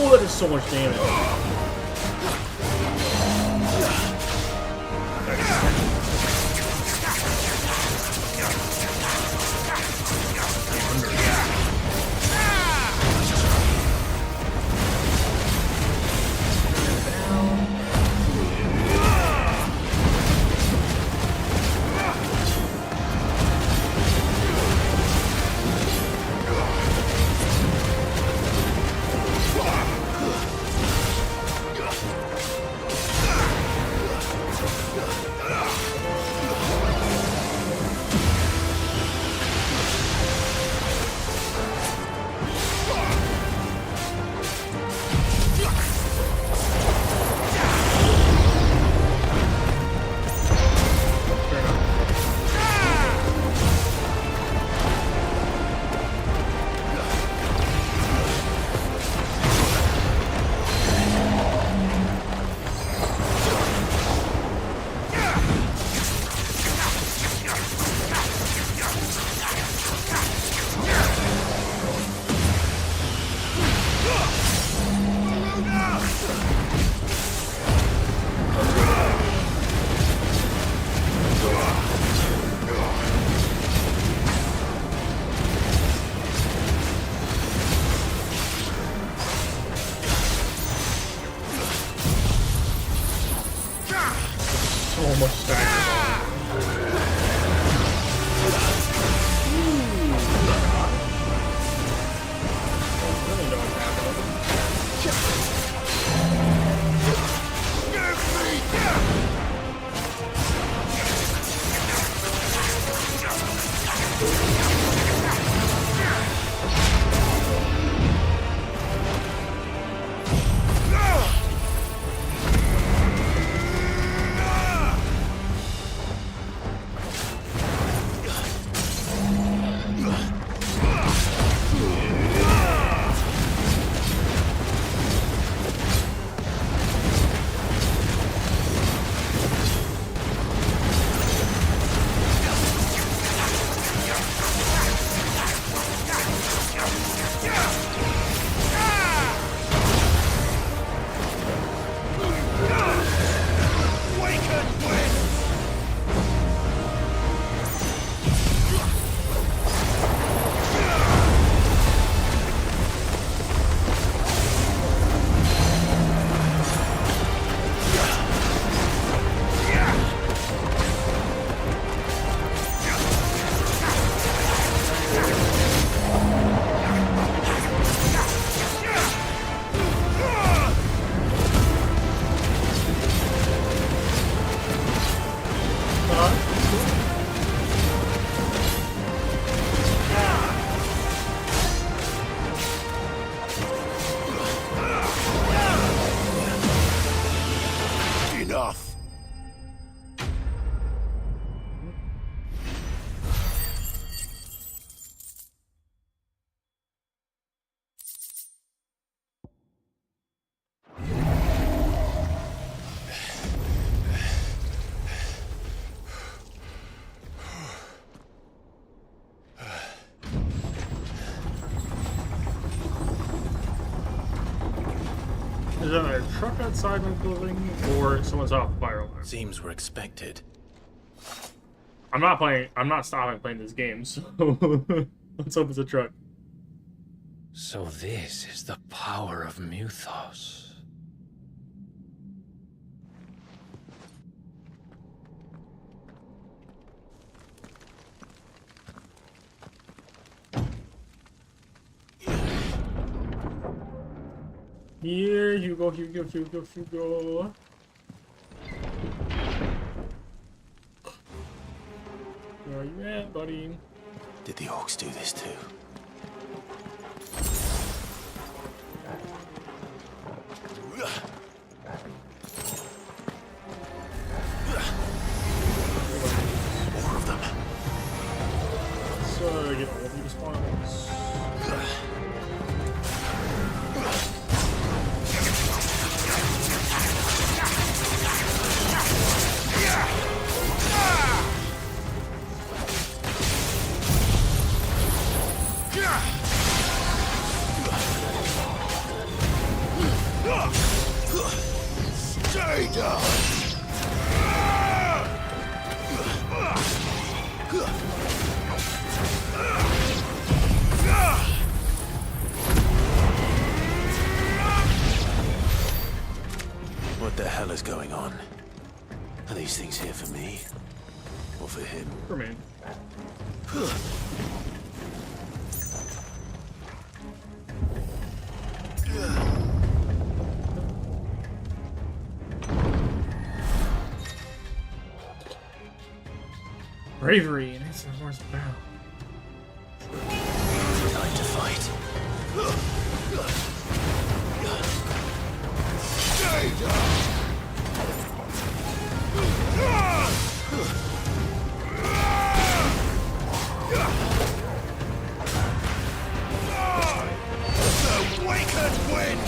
Oh, that is so much damage. Is that a truck outside my building, or someone's off fire alarm? Seems we're expected. I'm not stopping playing this game, so let's hope it's a truck. So this is the power of Mythos. Here, Hugo. Where are you at, buddy? Did the orcs do this too? these things here for me? Or for him? For me. Bravery and it's the horse battle. Time to fight. The wicked wind!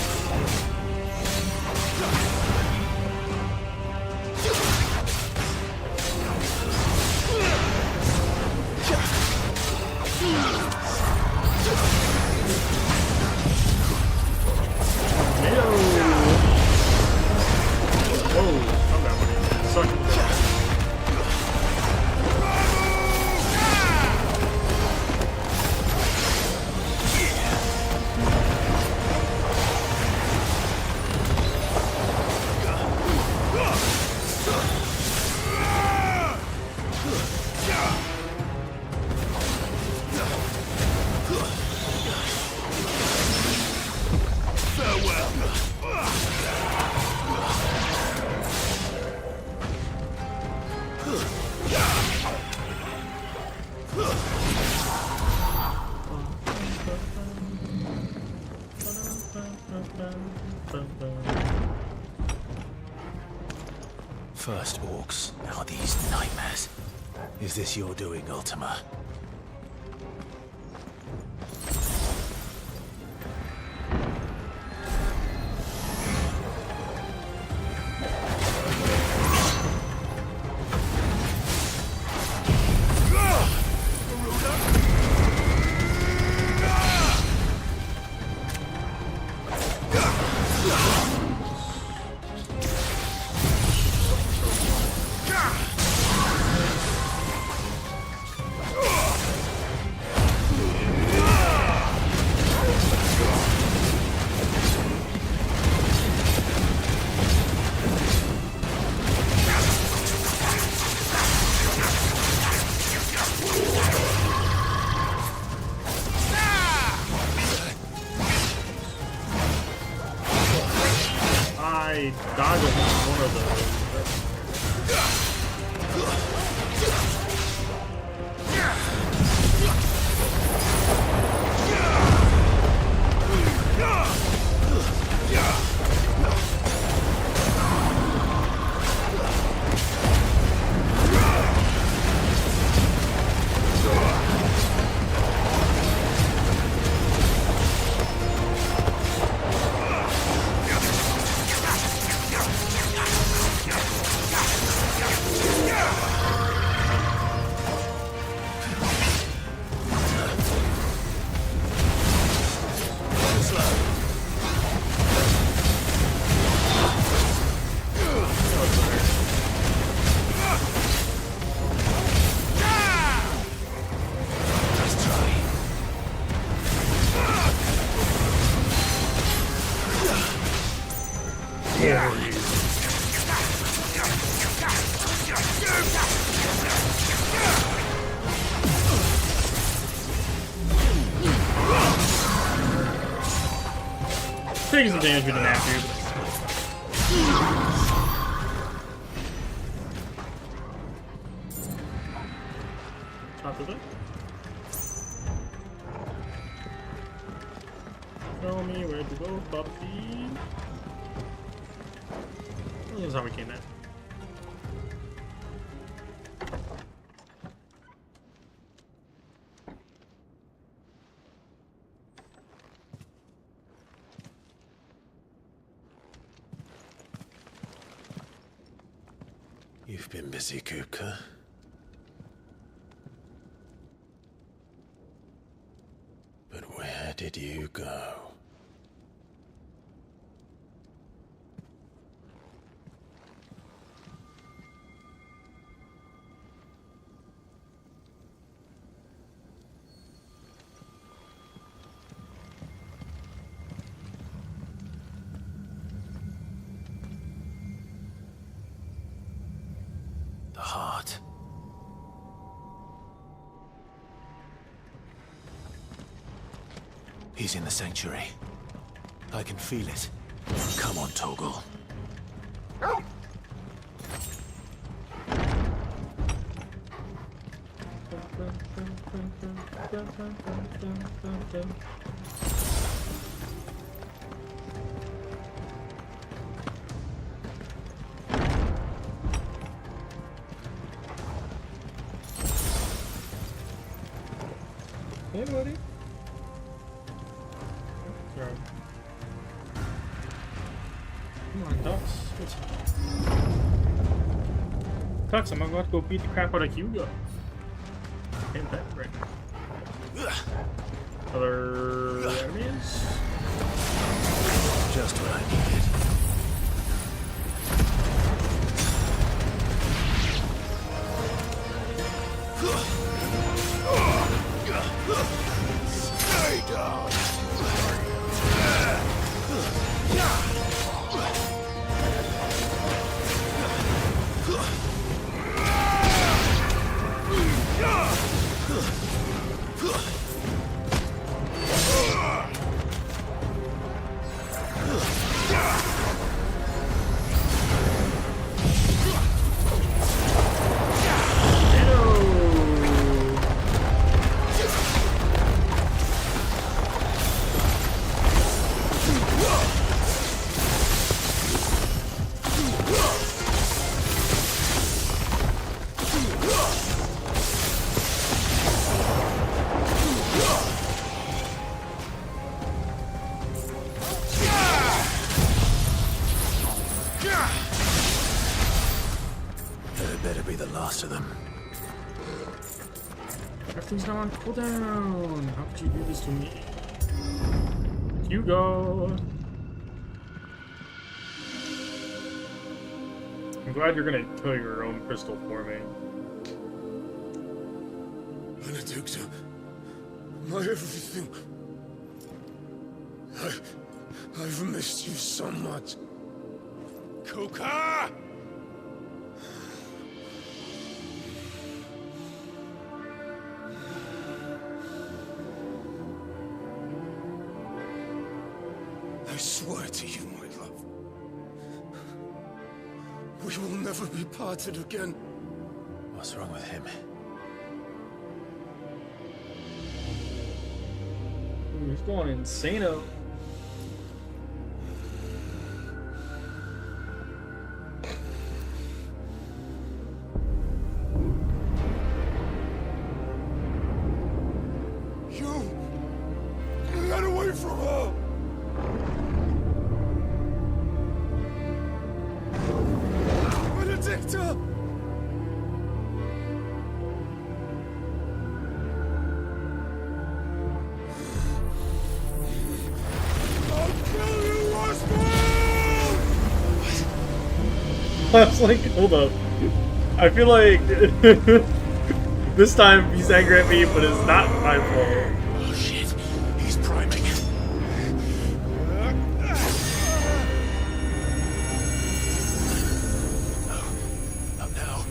First orcs, now these nightmares. Is this your doing, Ultima? Taking some damage we didn't have to. Top of it. Show me where to go, puppy. This is how we came in. You've been busy, Kupka. But where did you go? He's in the sanctuary. I can feel it. Come on, Toggle. Hey, buddy. Come on, Ducks. Ducks, I'm about to go beat the crap out of Hugo. Ain't that right? Other enemies? Just what I needed. Stay down. Better be the last of them. Everything's now on cooldown. How could you do this to me? Hugo! I'm glad you're gonna kill your own crystal for me. Benedicta, my everything. I've missed you so much. Kuka! I swear to you, my love, we will never be parted again. What's wrong with him? He's going insano. Get away from her! Benedicta! I'll kill you, Oswald! I was like, hold up. I feel like this time he's angry at me, but it's not my fault. Oh shit, he's priming. Not now.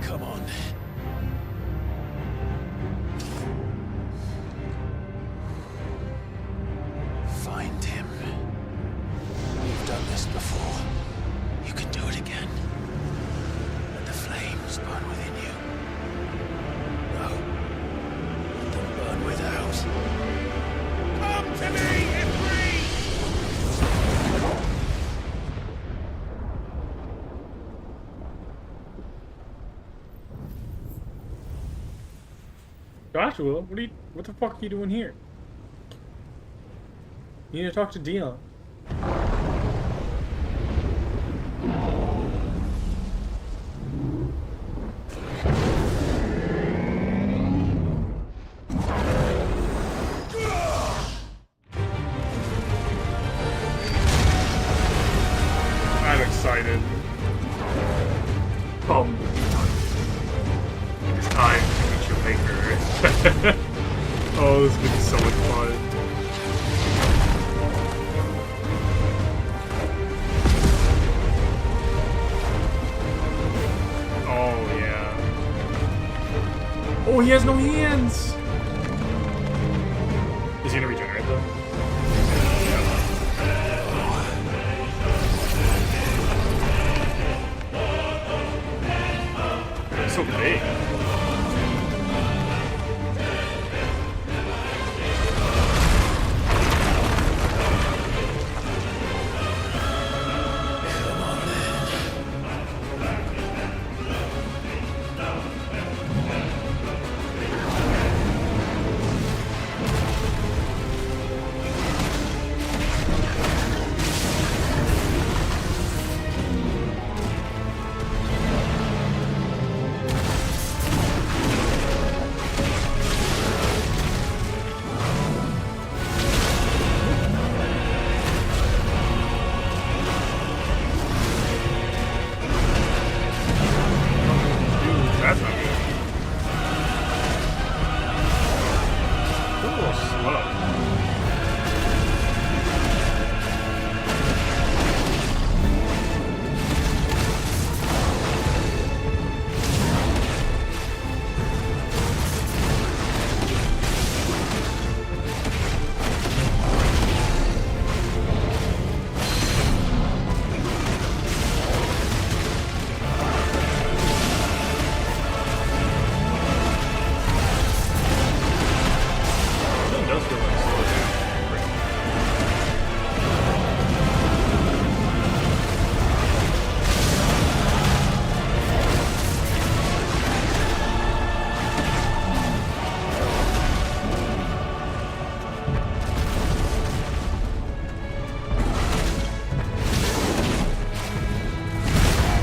Come on. Find him. You've done this before. You can do it again. Let the flames burn within you. No. Let them burn without. Come to me, Ifrit! Joshua, what the fuck are you doing here? You need to talk to Dion. excited. It is time to meet your maker. Oh, this is gonna be so much fun. Oh, yeah. Oh, he has no hands! Is he gonna regenerate, though? So big.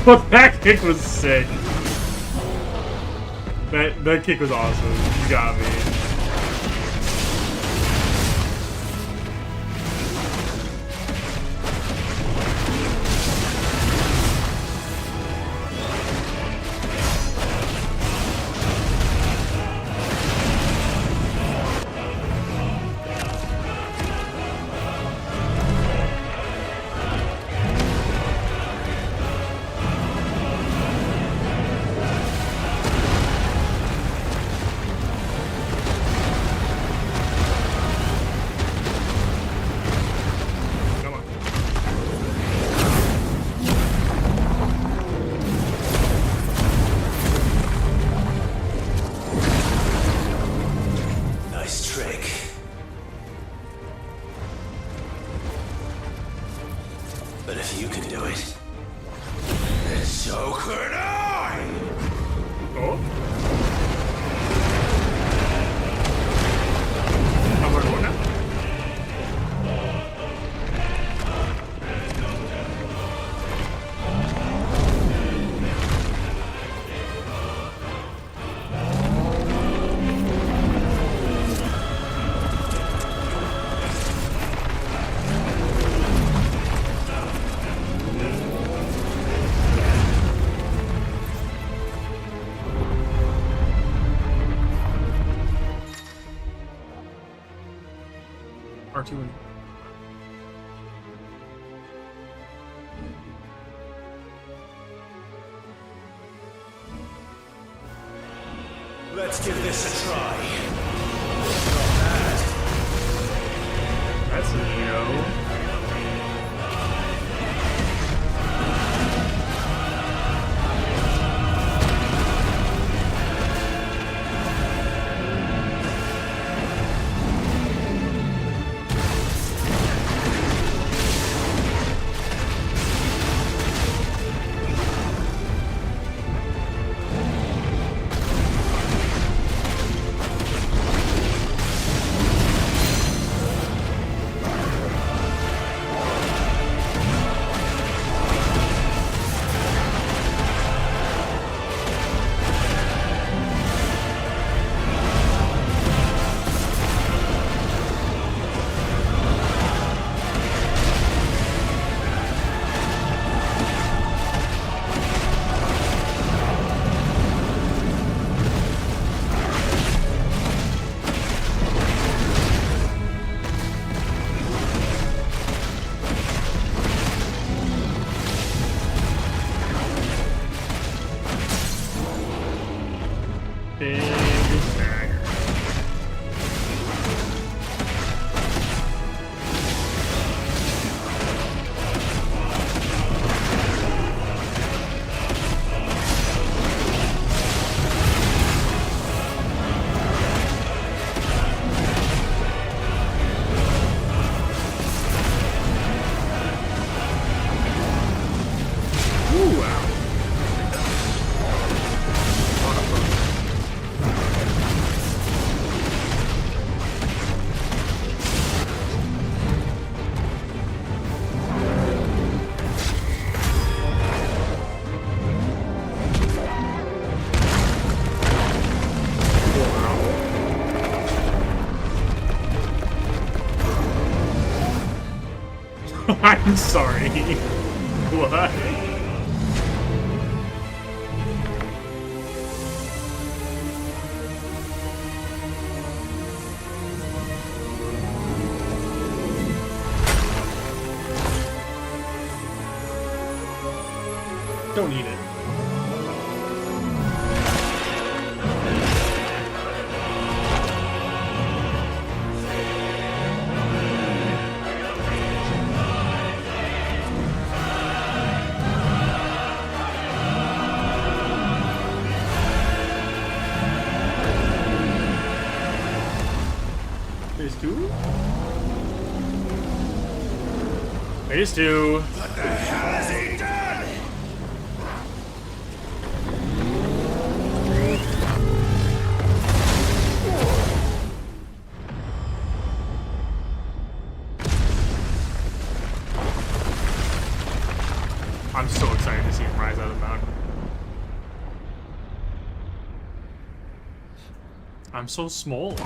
But that kick was sick. That kick was awesome. You got me. But if you can do it, then so could I! Oh? How about one now? R2 and Let's give this a try. that's a no. I'm sorry. What? Don't need it. There's two? There's two. What the hell has he done? I'm so excited to see him rise out of the mountain. I'm so small.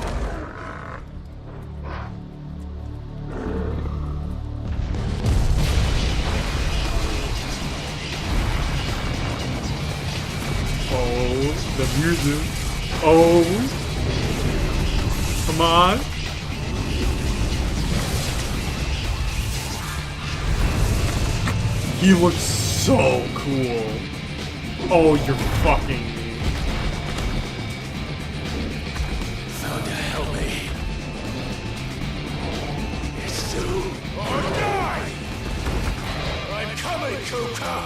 Oh, the music. Oh. Come on. He looks so cool. Oh, you're fucking... Found to help me. It's do or die! I'm coming, Kuka!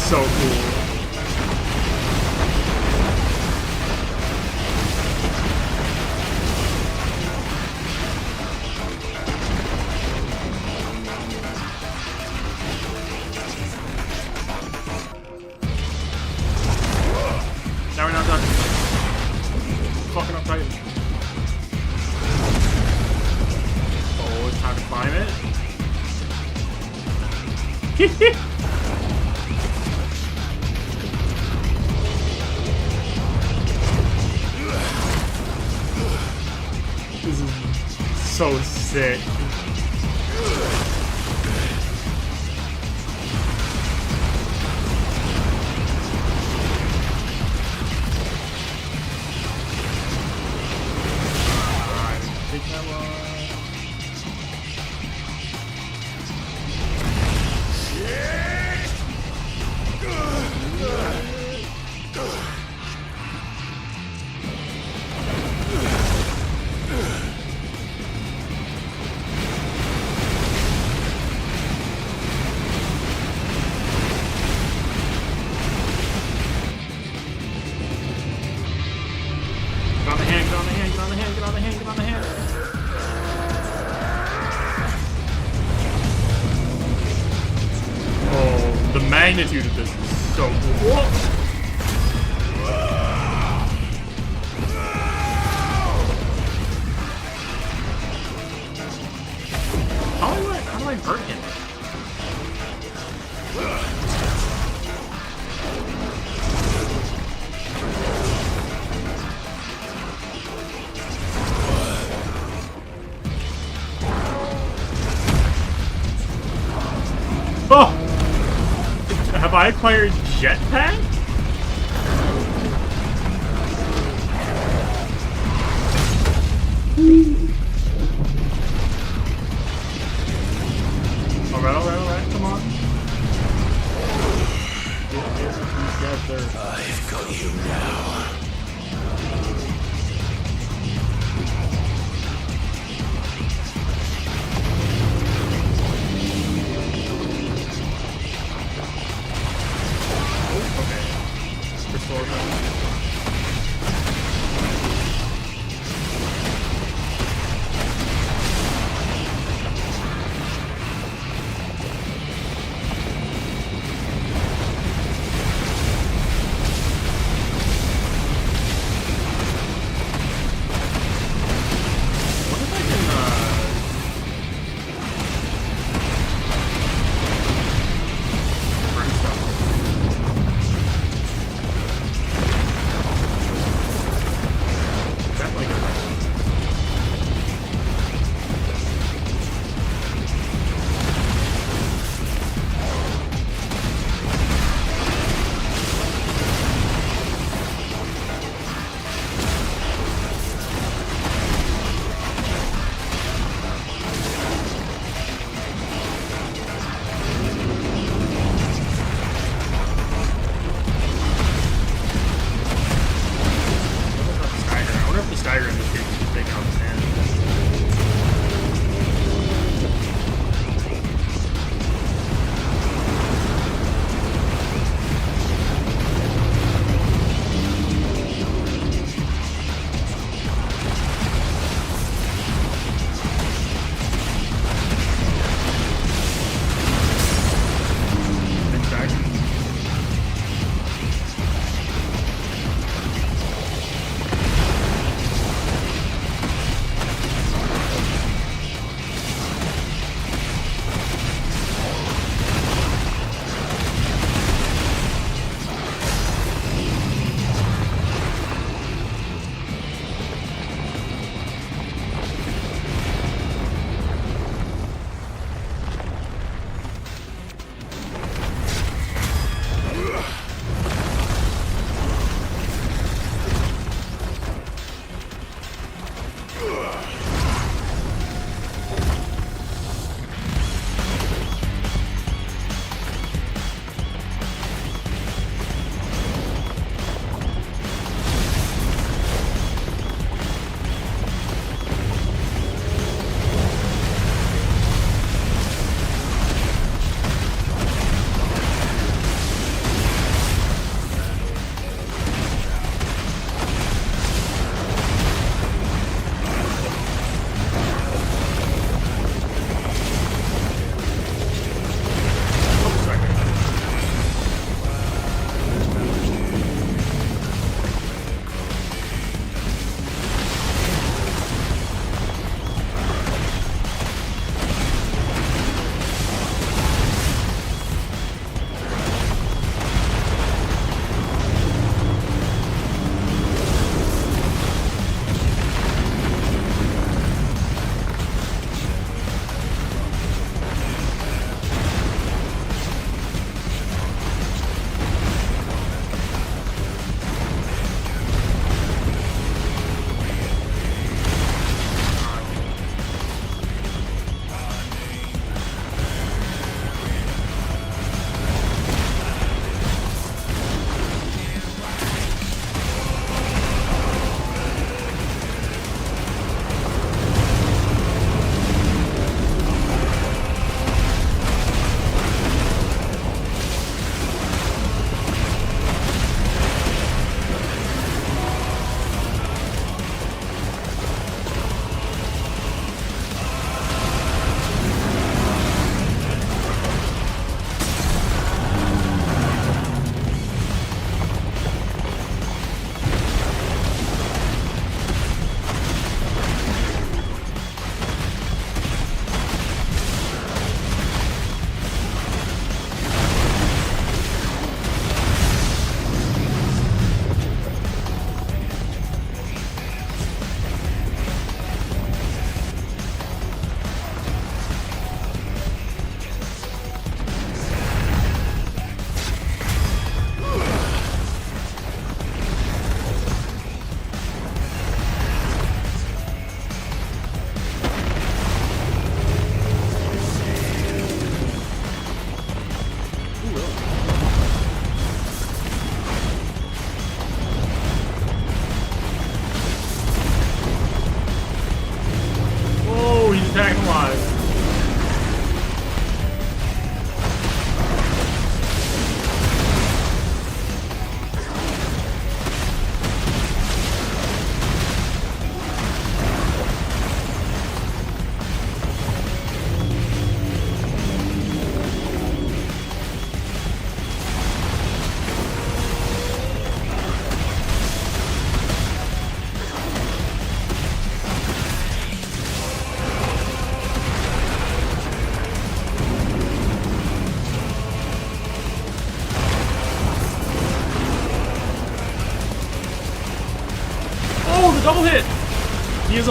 So cool. Now we're not done. Fucking up Titan. Oh, it's time to climb it. This is so sick. Take that one. Get on the hand, get on the hand, get on the hand, get on the hand, get on the hand. Oh, the magnitude of this is so cool. How do I hurt him? Oh! Have I acquired jetpack? Alright, come on. Get there. I've got you now.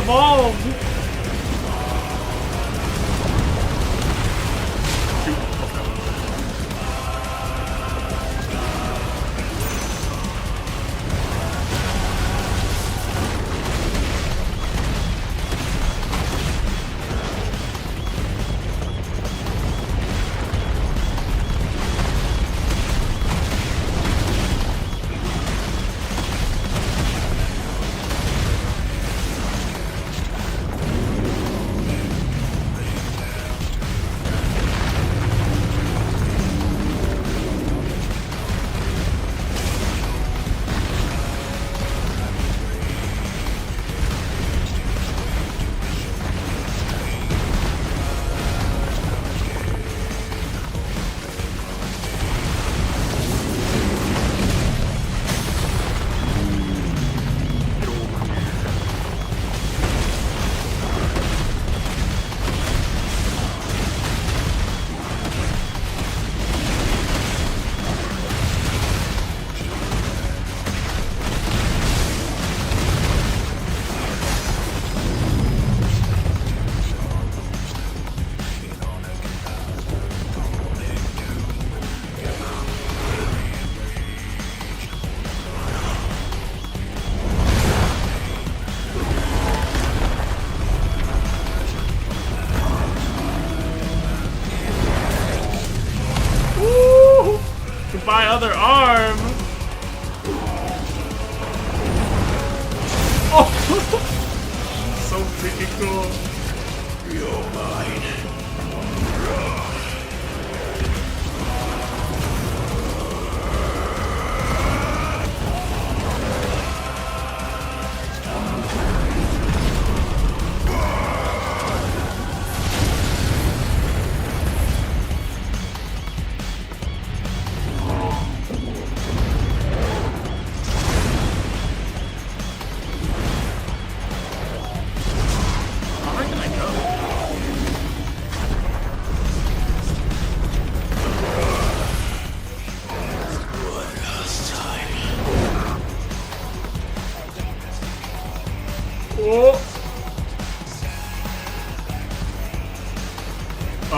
evolved! My other arm! Oh! So freaking cool. You're mine.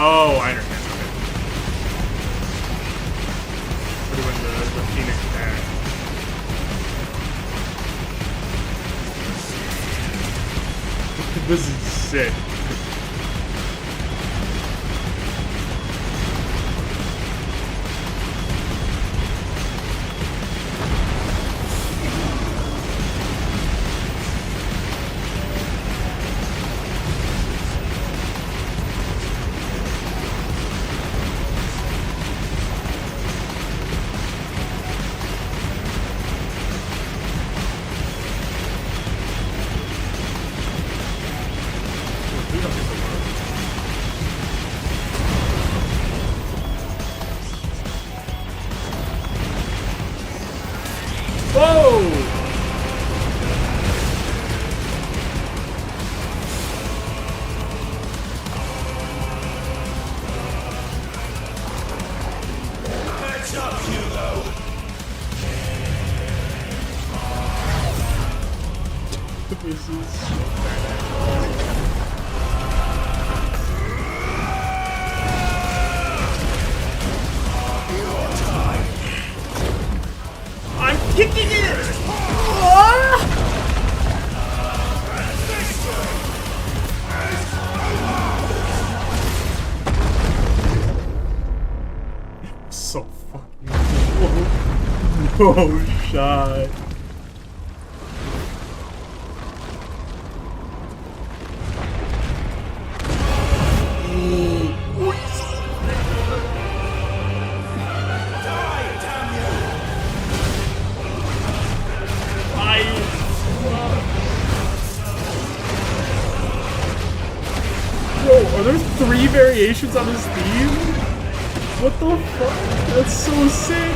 Oh, I understand. Okay. We're doing the Phoenix attack. This is sick. I'm kicking it! So fucking cool. No shot. Are there 3 variations on this theme? What the fuck? That's so sick!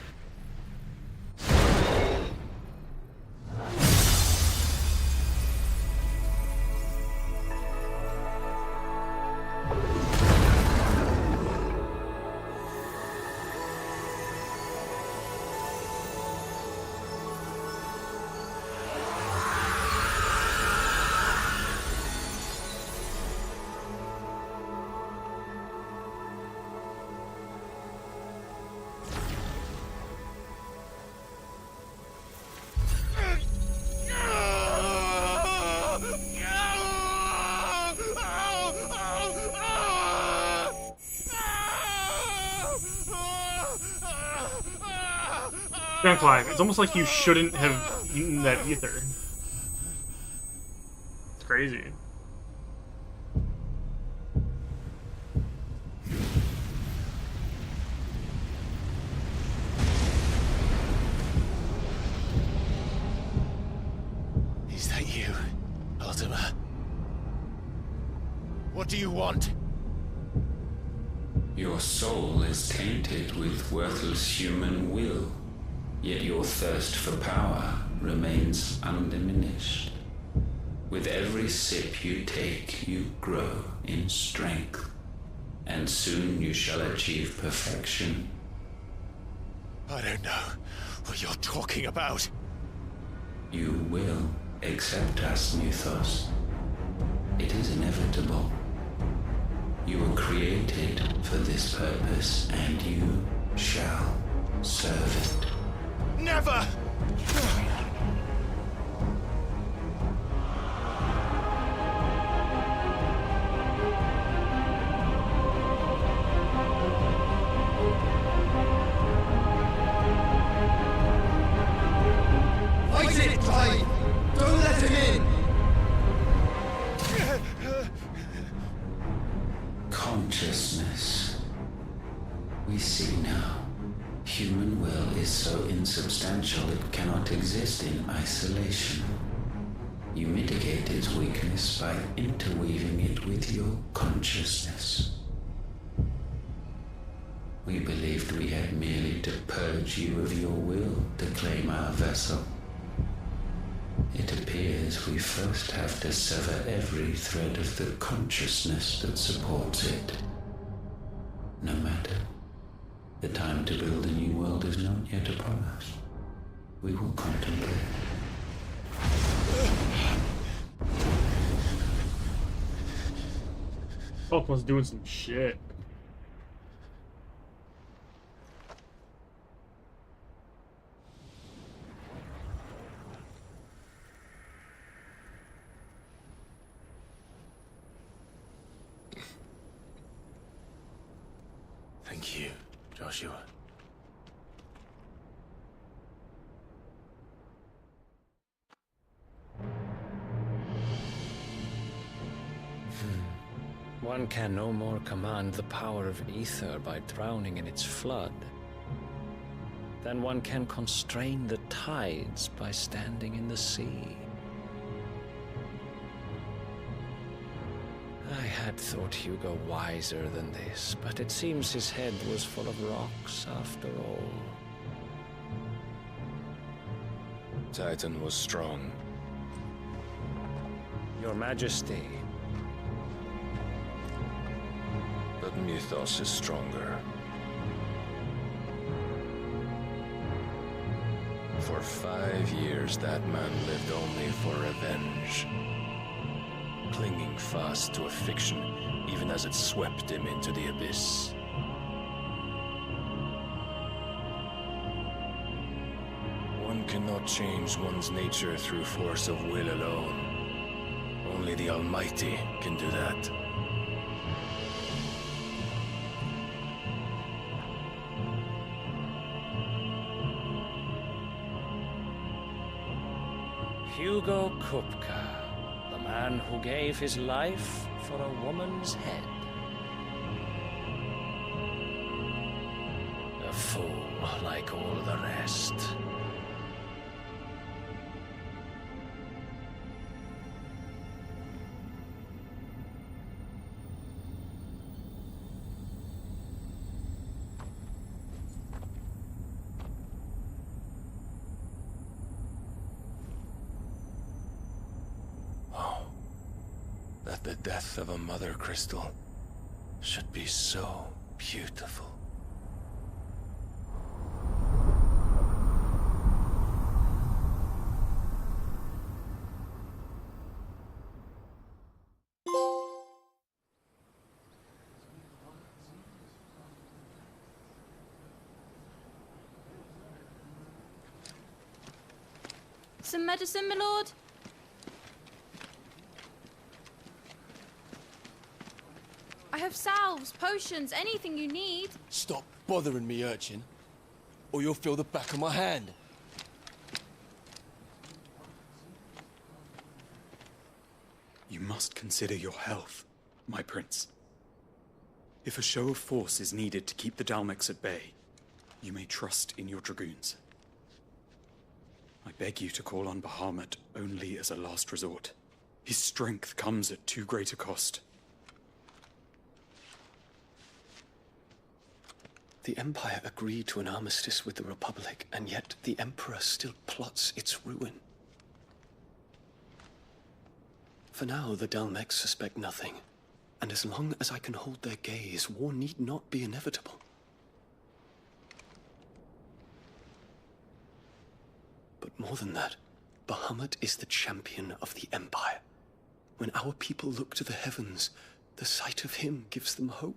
Down 5. It's almost like you shouldn't have eaten that ether. It's crazy. Is that you, Ultima? What do you want? Your soul is tainted with worthless human will, yet your thirst for power remains undiminished. With every sip you take, you grow in strength, and soon you shall achieve perfection. I don't know what you're talking about. You will accept us, Mythos. It is inevitable. You were created for this purpose, and you shall serve it. Never! Fight it, Clyde! Don't let him in! Consciousness. We see now. Human will is so insubstantial it cannot exist in isolation. You mitigate its weakness by interweaving it with your consciousness. We believed we had merely to purge you of your will to claim our vessel. It appears we first have to sever every thread of the consciousness that supports it. No matter. The time to build a new world is not yet upon us. We will contemplate. Ultima's doing some shit. Thank you, Joshua. One can no more command the power of ether by drowning in its flood than one can constrain the tides by standing in the sea. I had thought Hugo wiser than this, but it seems his head was full of rocks after all. Titan was strong. Your Majesty. But Mythos is stronger. For 5 years, that man lived only for revenge. Clinging fast to a fiction, even as it swept him into the abyss. One cannot change one's nature through force of will alone. Only the Almighty can do that. Hugo Kupka, the man who gave his life for a woman's head. A fool like all the rest. That the death of a mother crystal should be so beautiful. Some medicine, my lord? I have salves, potions, anything you need. Stop bothering me, urchin. or you'll feel the back of my hand. You must consider your health, my prince. If a show of force is needed to keep the Dalmex at bay, you may trust in your dragoons. I beg you to call on Bahamut only as a last resort. His strength comes at too great a cost. The Empire agreed to an armistice with the Republic, and yet the Emperor still plots its ruin. For now, the Dalmex suspect nothing, and as long as I can hold their gaze, war need not be inevitable. But more than that, Bahamut is the champion of the Empire. When our people look to the heavens, the sight of him gives them hope.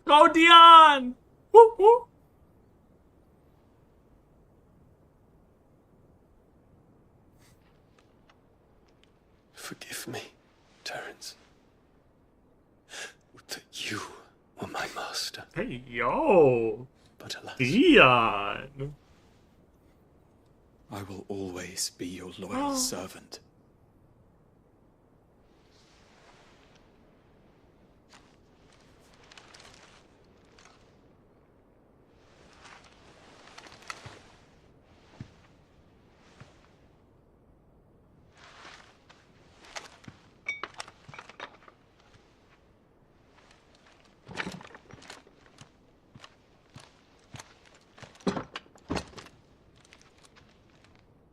Go, Dion! Woo woo! Forgive me, Terence. Would that you were my master. Hey, yo! But alas. Dion! I will always be your loyal servant.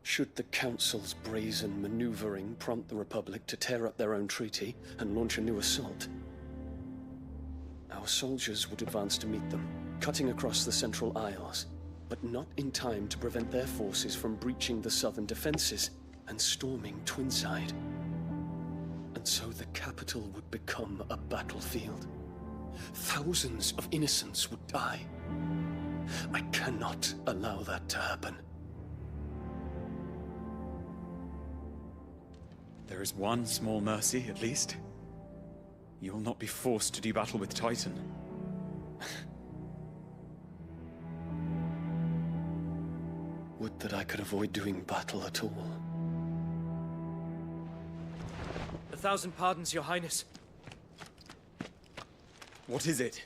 Should the Council's brazen maneuvering prompt the Republic to tear up their own treaty and launch a new assault, our soldiers would advance to meet them, cutting across the Central Isles, but not in time to prevent their forces from breaching the southern defenses and storming Twinside. And so the capital would become a battlefield. Thousands of innocents would die. I cannot allow that to happen. There is one small mercy, at least. You will not be forced to do battle with Titan. Would that I could avoid doing battle at all. 1,000 pardons, Your Highness. What is it?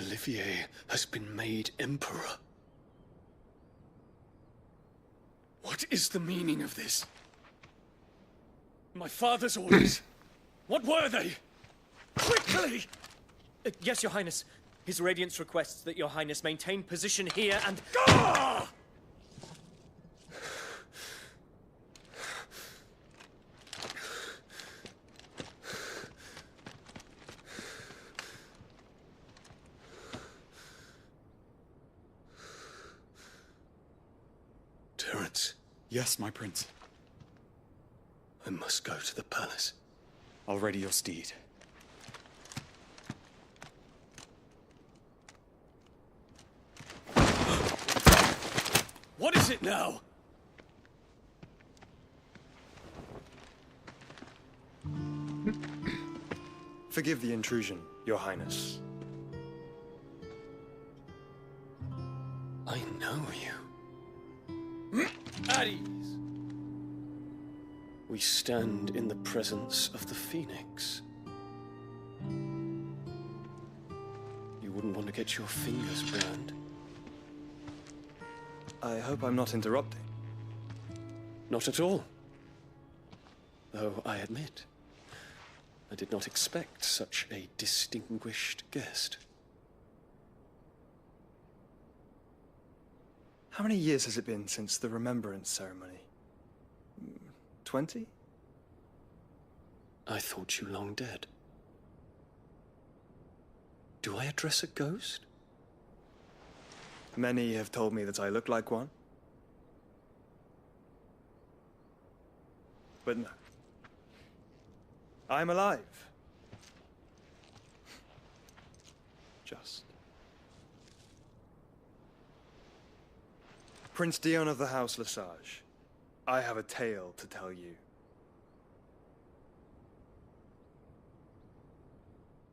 Olivier has been made Emperor. What is the meaning of this? My father's orders. What were they? Quickly! Yes, Your Highness. His Radiance requests that Your Highness maintain position here and... Gah! Terence. Yes, my prince. I must go to the palace. I'll ready your steed. What is it now? Forgive the intrusion, Your Highness. I know you. At ease. We stand in the presence of the Phoenix. You wouldn't want to get your fingers burned. I hope I'm not interrupting. Not at all. Though I admit, I did not expect such a distinguished guest. How many years has it been since the Remembrance ceremony? 20? I thought you long dead. Do I address a ghost? Many have told me that I look like one. But no. I'm alive. just. Prince Dion of the House Lesage, I have a tale to tell you.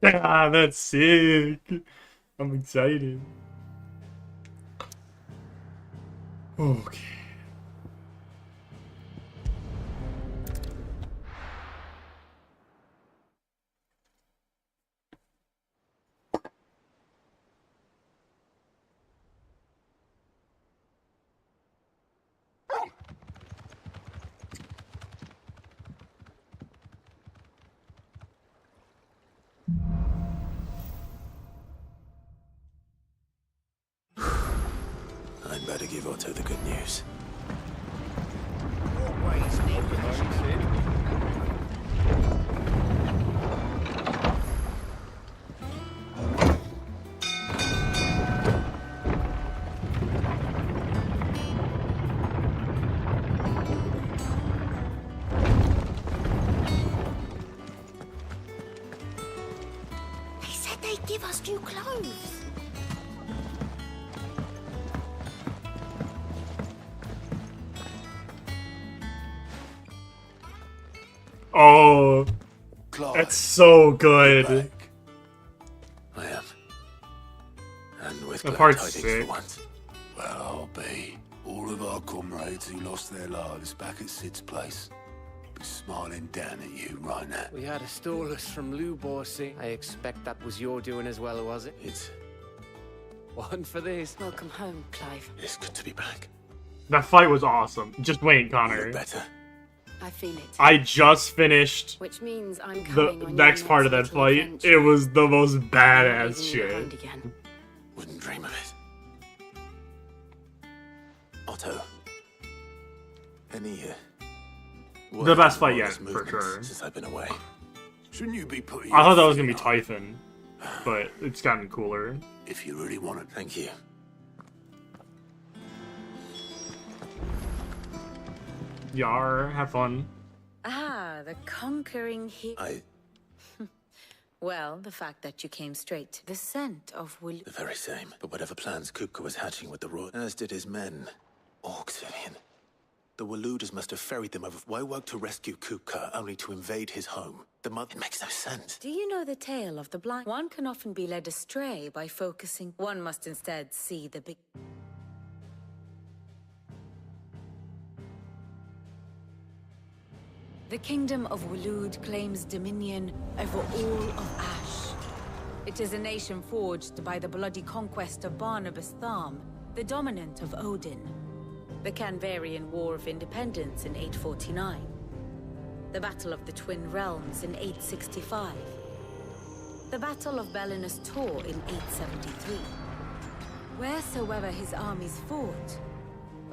Ah, that's sick. I'm excited. Okay. I'd better give Otto the good news. They said they'd give us new clothes. Oh, that's so good. I am. And with The glad part's tidings sick. for once. Well, I'll be. All of our comrades who lost their lives back at Sid's place be smiling down at you right now. We had a stolus from Lou Borsey. I expect that was your doing as well, was it? It's one for this. Welcome home, Clive. It's good to be back. That fight was awesome. Just wait, Connor. Better. I feel it. I just finished Which means I'm the coming on next your part of that little fight. adventure. It was the most badass Leaving you shit. behind again. Wouldn't dream of it. Otto. Any The best fight yet, Warrior's for movements sure. Since I've been away. Shouldn't you be putting I thought that your was gonna be feet up? Typhon, but it's gotten cooler. If you really want it. Thank you. Yar, have fun. Ah, the conquering hero. Well, the fact that you came straight. The scent of The very same. But whatever plans Kupka was hatching with the Roy, as did his men. Orcsivian. The Waluders must have ferried them over. Why work to rescue Kupka only to invade his home? It makes no sense. Do you know the tale of the blind? One can often be led astray by focusing. One must instead see the big... The kingdom of Walud claims dominion over all of Ash. It is a nation forged by the bloody conquest of Barnabas Tharm, the dominant of Odin. The Canvarian War of Independence in 849. The Battle of the Twin Realms in 865. The Battle of Belinus Tor in 873. Wheresoever his armies fought,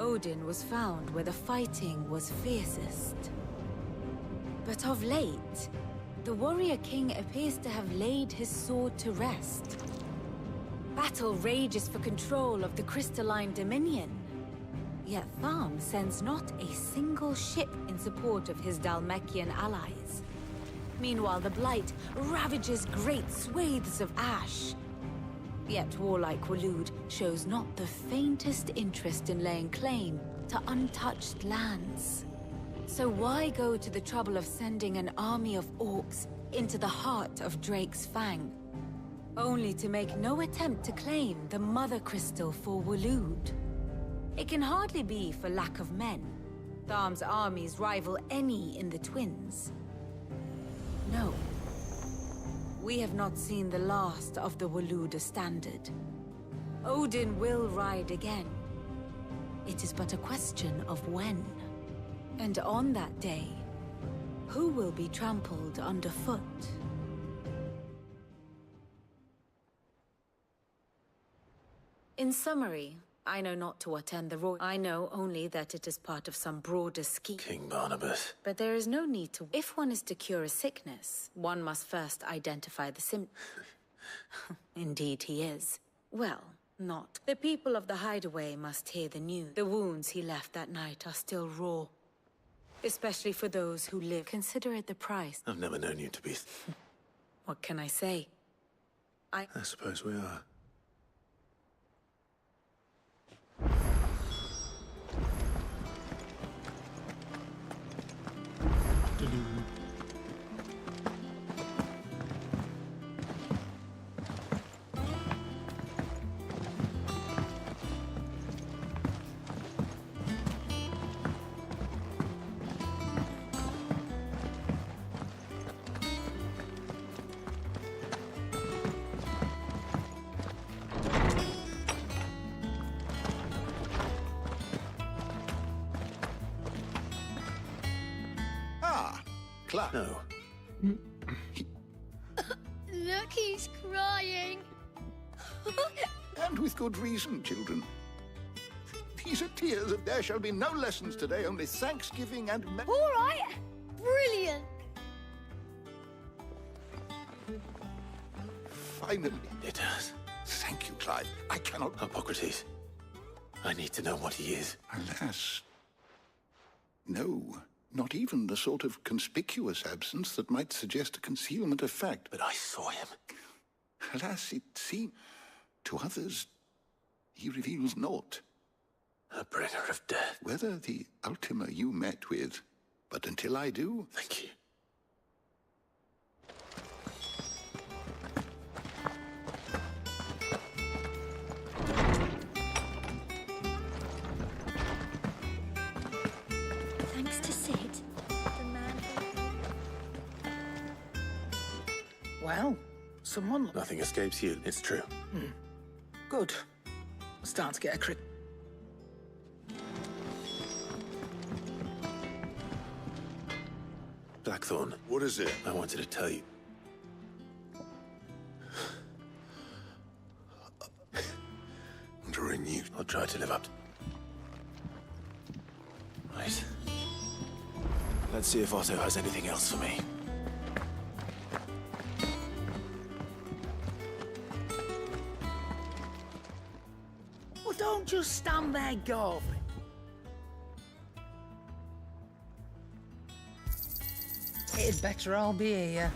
Odin was found where the fighting was fiercest. But of late, the warrior king appears to have laid his sword to rest. Battle rages for control of the crystalline dominion. Yet Tharm sends not a single ship in support of his Dhalmekian allies. Meanwhile, the Blight ravages great swathes of Ash. Yet warlike Walud shows not the faintest interest in laying claim to untouched lands. So why go to the trouble of sending an army of orcs into the heart of Drake's Fang, only to make no attempt to claim the Mother Crystal for Walud? It can hardly be for lack of men. Tharm's armies rival any in the Twins. No. We have not seen the last of the Waluda standard. Odin will ride again. It is but a question of when. And on that day, who will be trampled underfoot? In summary, I know not to attend the royal. I know only that it is part of some broader scheme. King Barnabas. But there is no need to. If one is to cure a sickness, one must first identify the symptom. Indeed he is. Well, not. The people of the Hideaway must hear the news. The wounds he left that night are still raw. Especially for those who live. Consider it the price. I've never known you to be... What can I say? I suppose we are. Clark. No. Look, he's crying. And with good reason, children. These are tears of there shall be no lessons today, only Thanksgiving and... All right. Brilliant. Finally. It does. Thank you, Clive. I cannot... Hippocrates. I need to know what he is. Alas. No. Not even the sort of conspicuous absence that might suggest a concealment of fact. But I saw him. Alas, it seems to others he reveals naught. A bringer of death. Whether the Ultima you met with, but until I do... Thank you. Thanks to Sid, the man who... Well, someone... Nothing escapes you, it's true. Good. Starting to get a crick. Blackthorn. What is it? I wanted to tell you. During you. I'll try to live up to... Right. Let's see if Otto has anything else for me. Well, don't just stand there, Gob. It'd better all be here.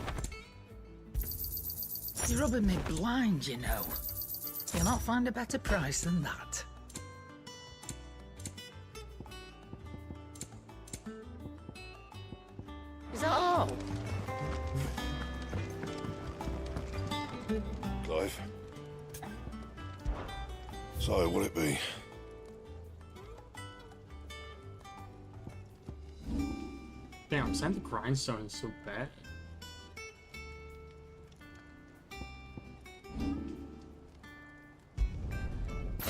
You're rubbing me blind, you know. You'll not find a better price than that. Is that all? Clive. So, will it be? Damn, Sand the Grindstone is so bad.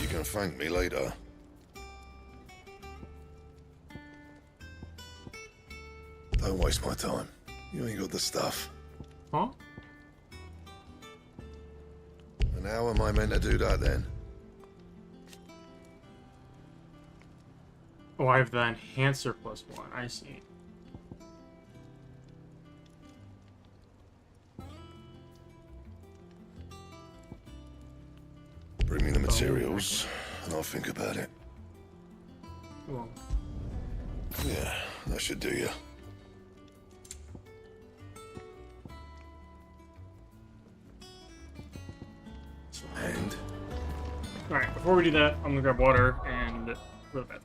You can thank me later. Don't waste my time. You ain't got the stuff. Huh? And how am I meant to do that then? Oh, I have the Enhancer +1. I see. Bring me the materials, and I'll think about it. Well. Yeah, that should do you. And? Alright, before we do that, I'm gonna grab water and go to bed.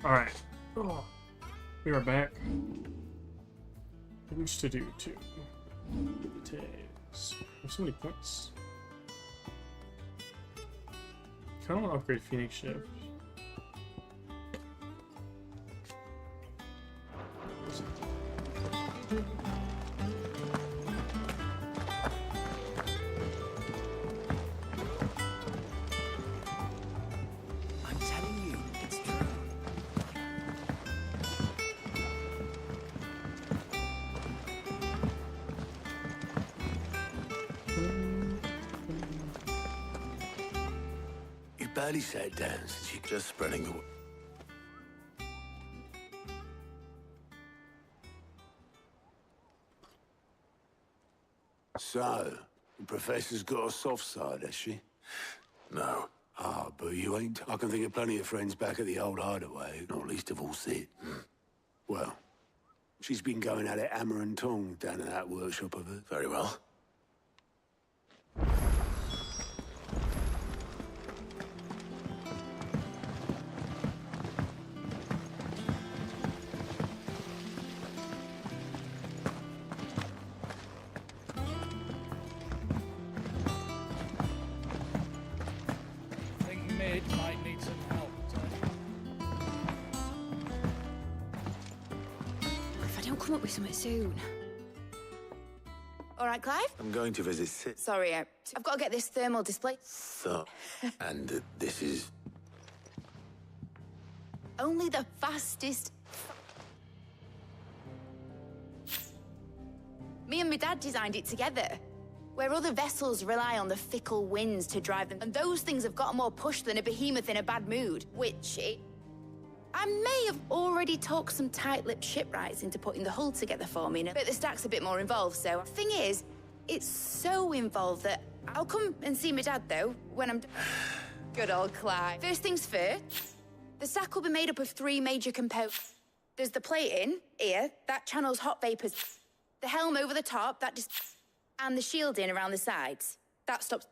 Alright. Oh, we are back. Things to do too. Details. There's so many points. Kinda wanna upgrade Phoenix Shift. Barely sat down since you're just spreading the... So, the Professor's got a soft side, has she? No. Ah, but you ain't. I can think of plenty of friends back at the old hideaway, not least of all Sid. Well, she's been going at it hammer and tong down in that workshop of hers. Very well. Come up with something soon. All right, Clive? I'm going to visit Sid. Sorry, I've got to get this thermal display. So, and this is... Only the fastest... Me and my dad designed it together. Where other vessels rely on the fickle winds to drive them, and those things have got more push than a behemoth in a bad mood, which... I may have already talked some tight-lipped shipwrights into putting the hull together for me, but the stack's a bit more involved, so... Thing is, it's so involved that I'll come and see my dad, though, when I'm... Good old Clive. First things first, the stack will be made up of 3 major components. There's the plating, here, that channels hot vapors. The helm over the top, that just... And the shielding around the sides. That stops...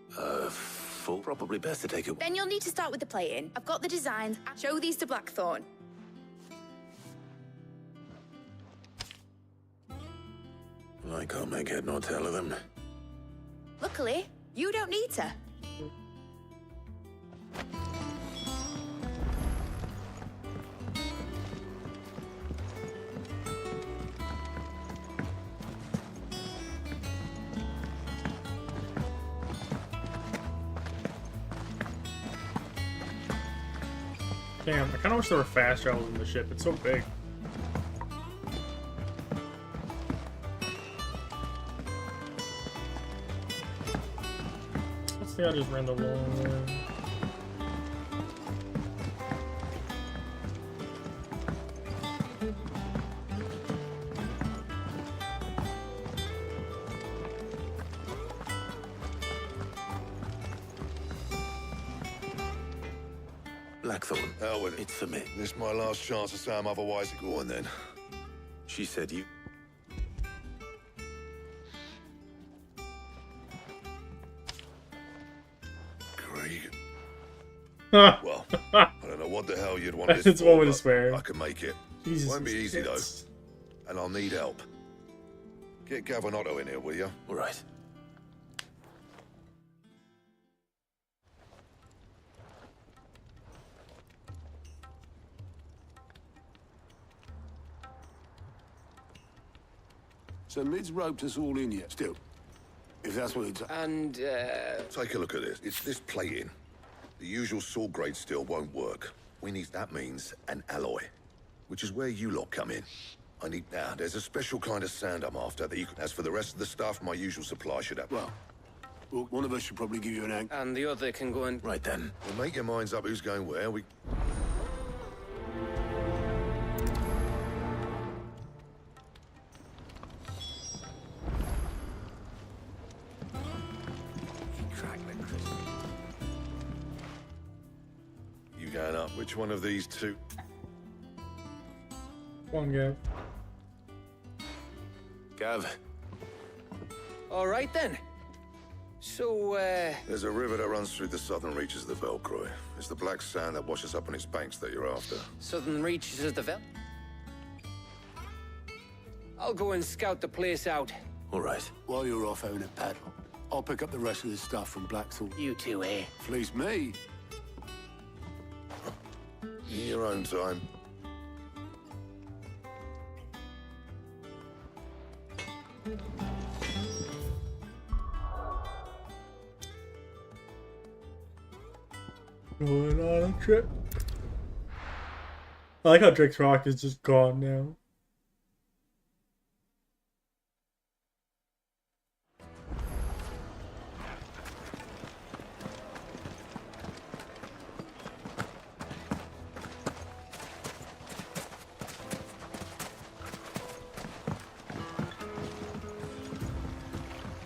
Full? Probably best to take it... Then you'll need to start with the plating. I've got the designs. Show these to Blackthorn. I can't make head nor tail of them. Luckily, you don't need to. Damn, I kinda wish there were fast travels in the ship. It's so big. Let's see, I just ran the long way. Blackthorn. Hell with it. It's for me. This is my last chance to say I'm otherwise. Go on then. She said you... Krieg. Well, I don't know what the hell you'd want this It's for, one way to but swear. I can make it. Jesus, Won't be easy it's- though, and I'll need help. Get Gavanotto in here, will you? All right. So Mid's roped us all in yet, still. If that's what it's... And, Take a look at this. It's this plating. The usual sword grade steel won't work. That means an alloy, which is where you lot come in. There's a special kind of sand I'm after that you can... As for the rest of the stuff, my usual supply should have... Well, one of us should probably give you an anchor. And the other can go in... Right then. Well, make your minds up who's going where. You going up? Which one of these two? Come on, Gav. Gav. All right, then. So, There's a river that runs through the southern reaches of the Velcroy. It's the black sand that washes up on its banks that you're after. southern reaches of the Vel... I'll go and scout the place out. All right. While you're off having a paddle, I'll pick up the rest of the stuff from Blackthorn. You two, eh? Fleece me. In your own time. Going on a trip. I like how Drake's Rock is just gone now.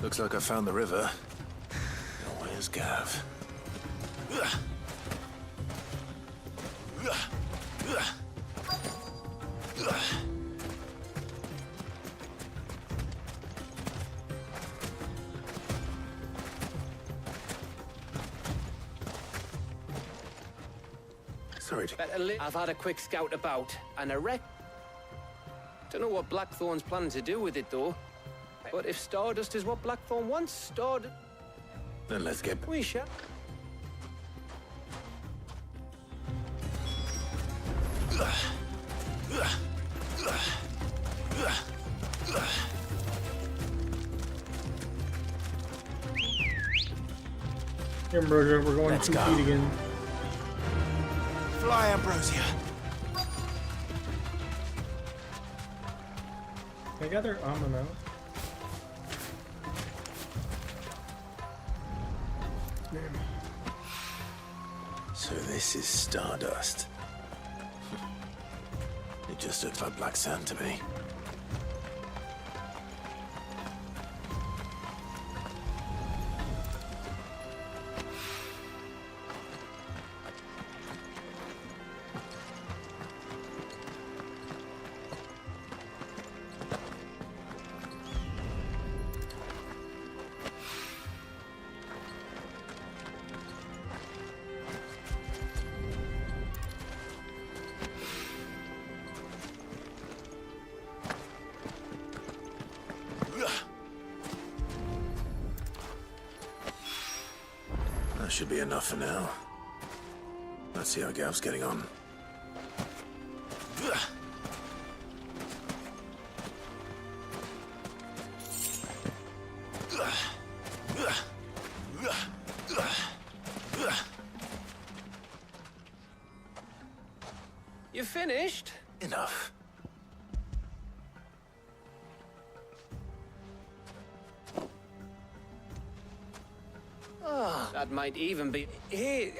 Looks like I found the river. Now where's Gav? Sorry. I've had a quick scout about, and I don't know what Blackthorn's planning to do with it, though. But if Stardust is what Blackthorn wants, Stardust... Then let's get... We shall. Here, Ambrosia, we're going Let's 2 go. feet again. Fly, Ambrosia. Can I gather armor now? So this is Stardust. It just looks like black sand to me. That should be enough for now. Let's see how Gav's getting on. You finished? Enough. Oh, that might even be... Hey,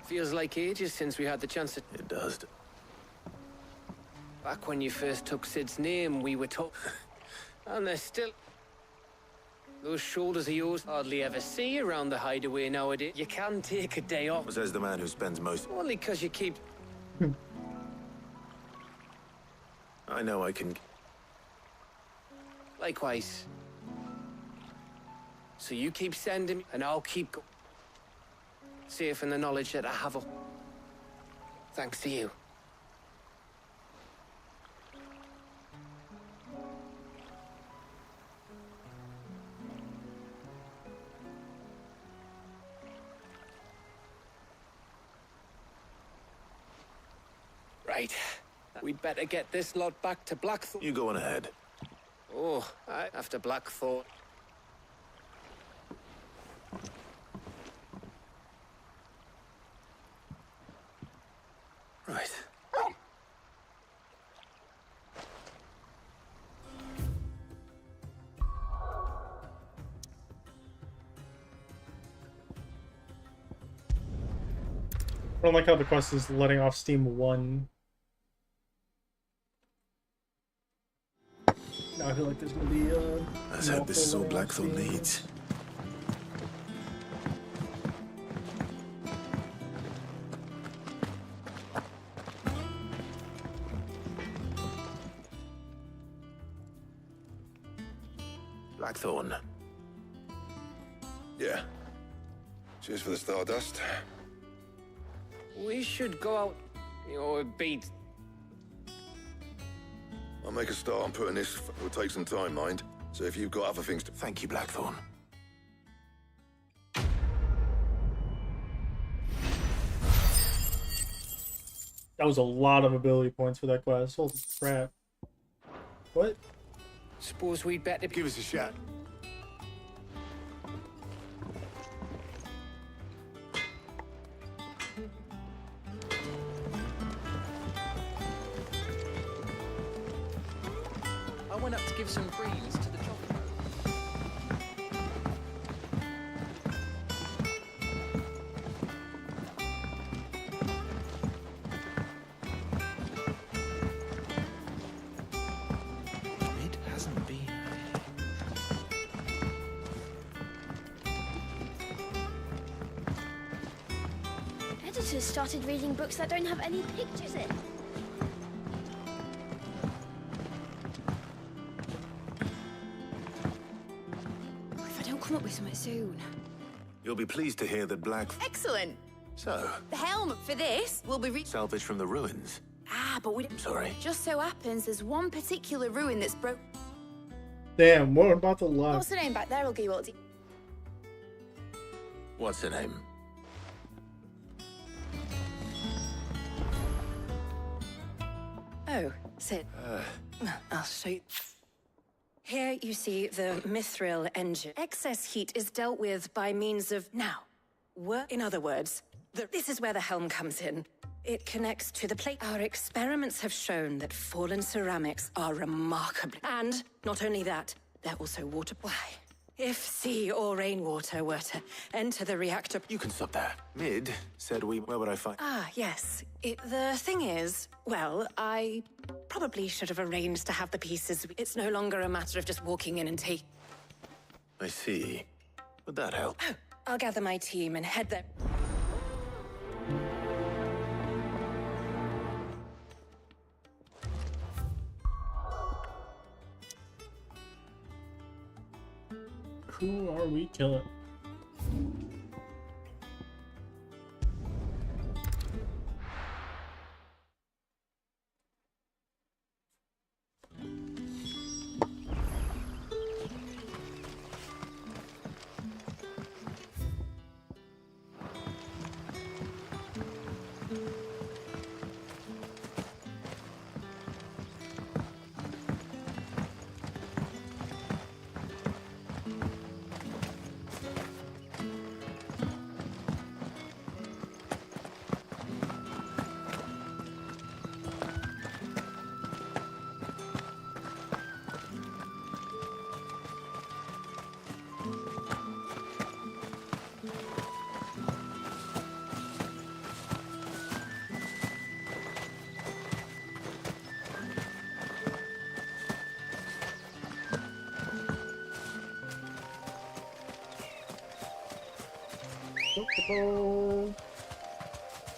feels like ages since we had the chance to... It does. Back when you first took Sid's name, we were told... And there's still... Those shoulders of yours hardly ever see around the hideaway nowadays. You can take a day off. Says the man who spends most... Only because you keep... I know I can... Likewise. So you keep sending, and I'll keep safe in the knowledge that I have a... Thanks to you. Right. We'd better get this lot back to Blackthorn. You go on ahead. Oh, after Blackthorn. Right. I don't like how the quest is letting off steam 1. Now I feel like there's gonna be Let's hope this is all Blackthorn needs. Blackthorn. Yeah. Cheers for the stardust. We should go out, or beat. I'll make a start on putting this. It will take some time, mind. So if you've got other things to... Thank you, Blackthorn. That was a lot of ability points for that quest. Holy crap. What? Suppose we'd better give us a shot. I went up to give some greens to the chocolate. It hasn't been. Editors started reading books that don't have any pictures in. If I don't come up with something soon. You'll be pleased to hear that Excellent. So, The helm for this will be salvaged from the ruins. but we... Sorry. Just so happens there's one particular ruin that's broke. Damn, what about the luck? What's the name back there, Ulgi? What's her name? Oh, Sid. I'll show you. Here you see the mithril engine. Excess heat is dealt with by means of now. In other words, this is where the helm comes in. It connects to the plate. Our experiments have shown that fallen ceramics are remarkably... And not only that, they're also water... Why? If sea or rainwater were to enter the reactor... You can stop there. Mid said where would I find... Ah, yes. The thing is, well, I probably should have arranged to have the pieces. It's no longer a matter of just walking in and taking... I see. Would that help? Oh, I'll gather my team and head there. Who are we killing?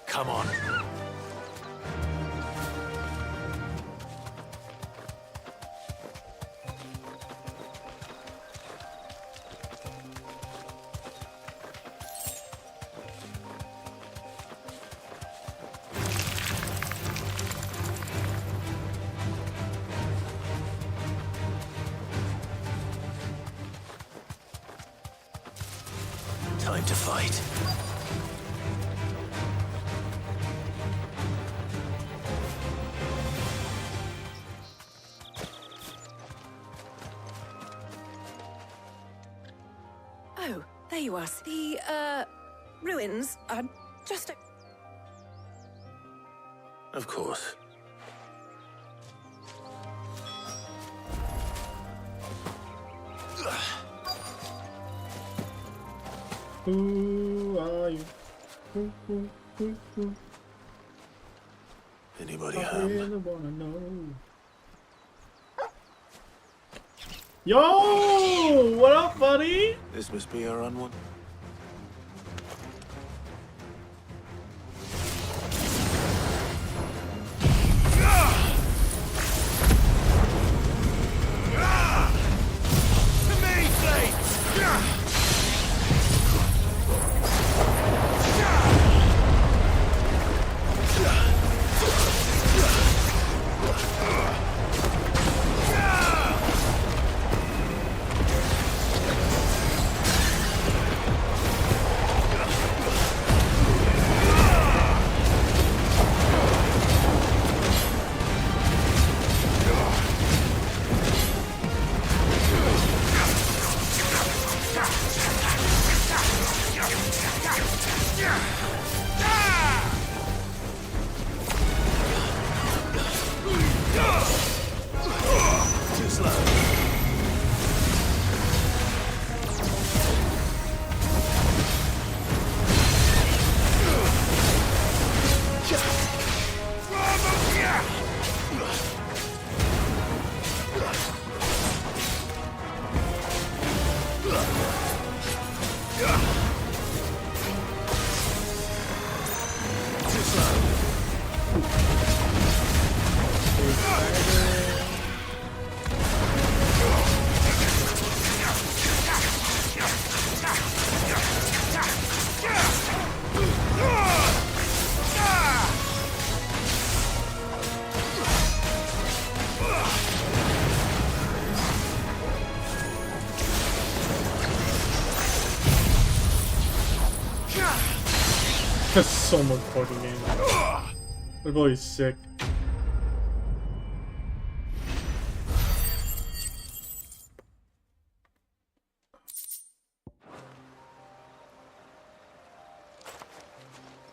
Come on. Time to fight. Oh, there you are. The, ruins are just Of course. Who are you? Who? Anybody I home? really wanna know. Yo! What up, buddy? This must be our one. That's so much fucking game. That boy is sick.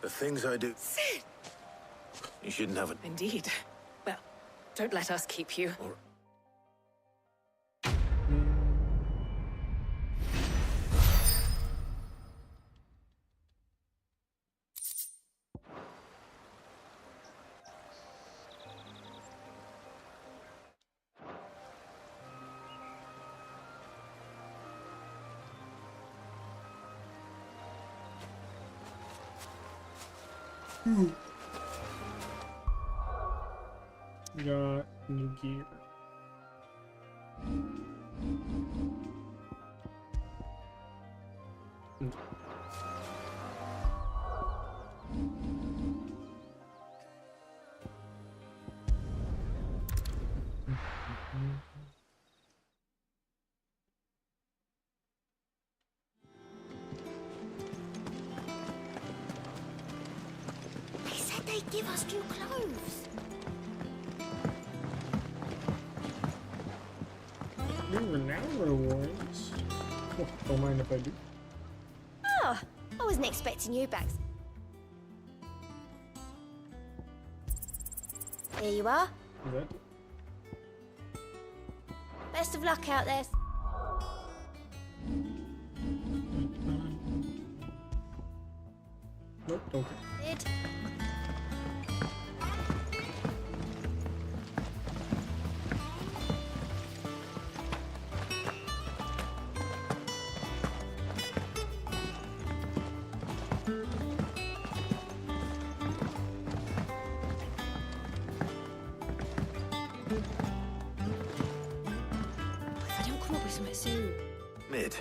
The things I do. Sid! You shouldn't have it. Indeed. Well, don't let us keep you. Got new gear. They said they'd give us new clothes. New renown rewards. Oh, don't mind if I do. Oh, I wasn't expecting you back. There you are. Is that? Best of luck out there. Nope, don't. Sid. If I don't come up with something soon. Mid.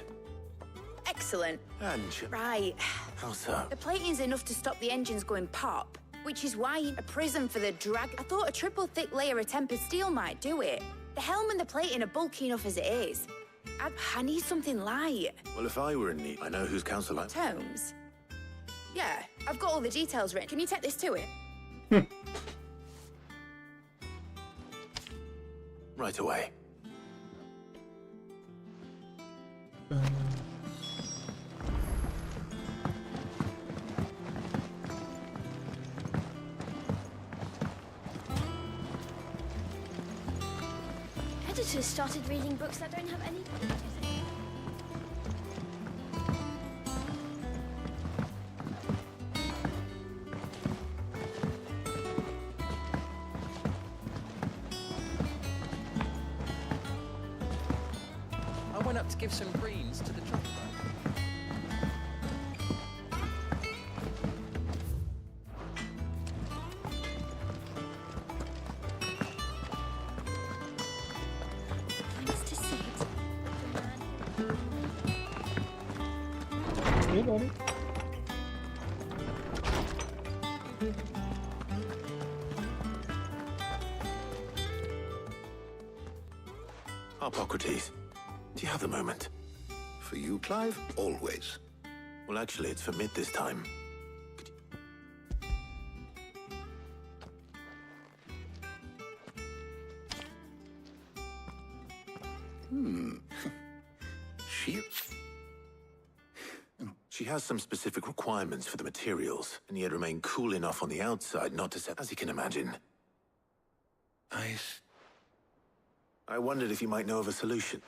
Excellent. And Right. how so? The plating's enough to stop the engines going pop, which is why a prism for the drag. I thought a 3 thick layer of tempered steel might do it. The helm and the plating are bulky enough as it is. I need something light. Well, if I were in need, I know whose counsel I... Tomes? Yeah, I've got all the details written. Can you take this to it? Right away. Editors started reading books that don't have any... I went up to give some greens to the chocolate. Nice to see it. Hey, buddy. Hippocrates, do you have a moment? For you, Clive? Always. Well, actually, it's for mid this time. She has some specific requirements for the materials, and yet remain cool enough on the outside not to set, as you can imagine. I wondered if you might know of a solution.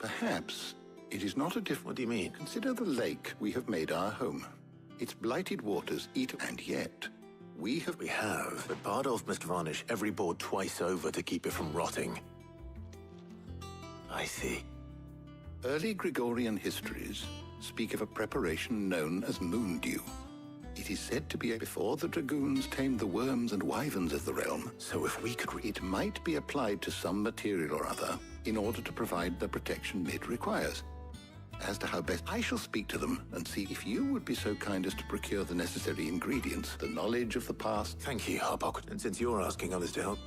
Perhaps. It is not a different... What do you mean? Consider the lake we have made our home. Its blighted waters eat... And yet, we have... We have, but Bardolph must varnish every board twice over to keep it from rotting. I see. Early Gregorian histories speak of a preparation known as moon dew. It is said to be before the dragoons tamed the worms and wyverns of the realm. So if we could... It might be applied to some material or other in order to provide the protection Mid requires. As to how best, I shall speak to them and see if you would be so kind as to procure the necessary ingredients, the knowledge of the past. Thank you, Harbok. And since you're asking others to help...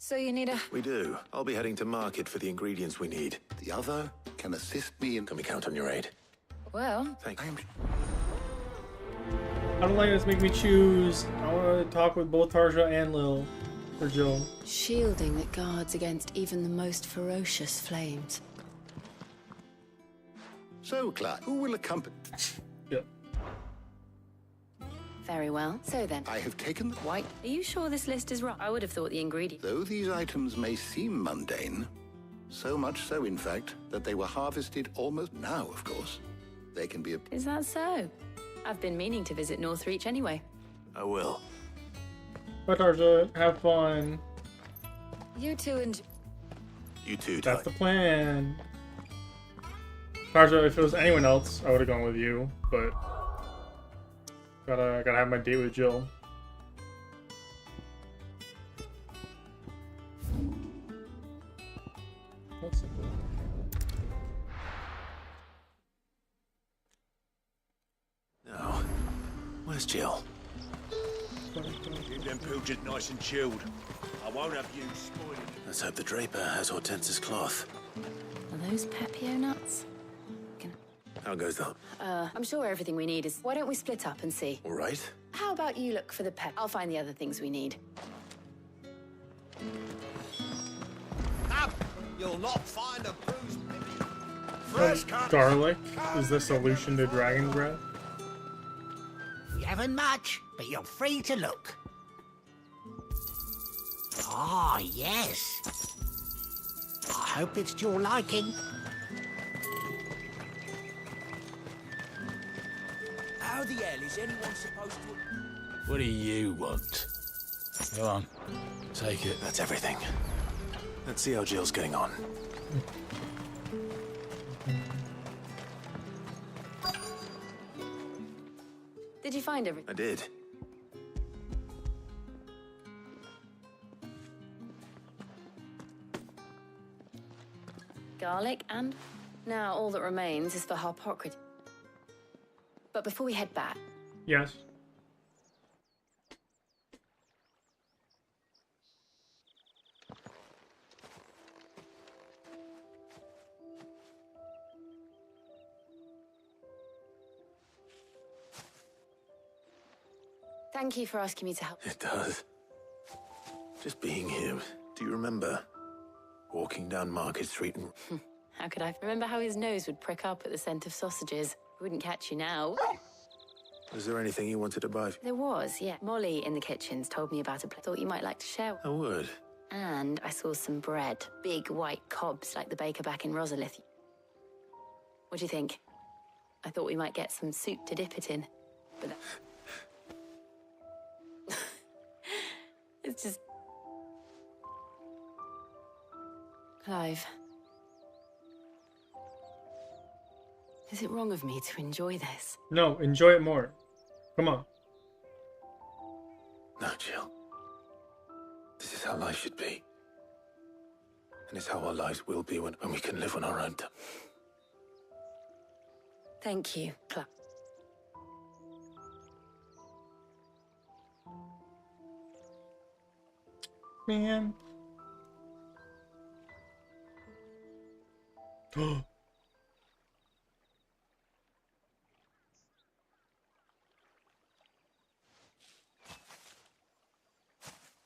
So you need a... We do. I'll be heading to market for the ingredients we need. The other can assist me in... Can we count on your aid? Well... Thank you. I don't like this. Make me choose. I want to talk with both Tarja and Lil. Or Jill. Shielding that guards against even the most ferocious flames. So, Clark, who will accompany... Yep. Very well. So then. I have taken... White. Are you sure this list is right? I would have thought the ingredients... Though these items may seem mundane, so much so, in fact, that they were harvested almost now, of course. They can be... Is that so? I've been meaning to visit Northreach anyway. I will. Bye, Tarja. Have fun. You two and... You too, That's the plan. Tarja, if it was anyone else, I would have gone with you, but... Gotta have my date with Jill. That's simple. Now, where's Jill? Keep them pilgers nice and chilled. I won't have you spoiling. Let's hope the Draper has Hortense's cloth. Are those Pepio nuts? How goes that? I'm sure everything we need is... Why don't we split up and see? All right. How about you look for the pep? I'll find the other things we need. Up! You'll not find a bruised baby. Fresh cut. Garlic is the solution to dragon breath. We haven't much, but you're free to look. Ah, yes. I hope it's to your liking. How the hell is anyone supposed to... What do you want? Go on, take it. That's everything. Let's see how Jill's getting on. Did you find everything? I did. garlic, and now all that remains is for Harpocrates. But before we head back... Yes. Thank you for asking me to help. It does. Just being here. Do you remember walking down Market Street and... How could I remember how his nose would prick up at the scent of sausages? Wouldn't catch you now. Was there anything you wanted to buy? There was, yeah. Molly in the kitchens told me about a place. Thought you might like to share. I would. And I saw some bread. Big white cobs like the baker back in Rosalith. What do you think? I thought we might get some soup to dip it in. But that... It's just... Clive. Is it wrong of me to enjoy this? No, enjoy it more. Come on. No, Jill. This is how life should be. And it's how our lives will be when we can live on our own terms. Thank you, Clive. Man.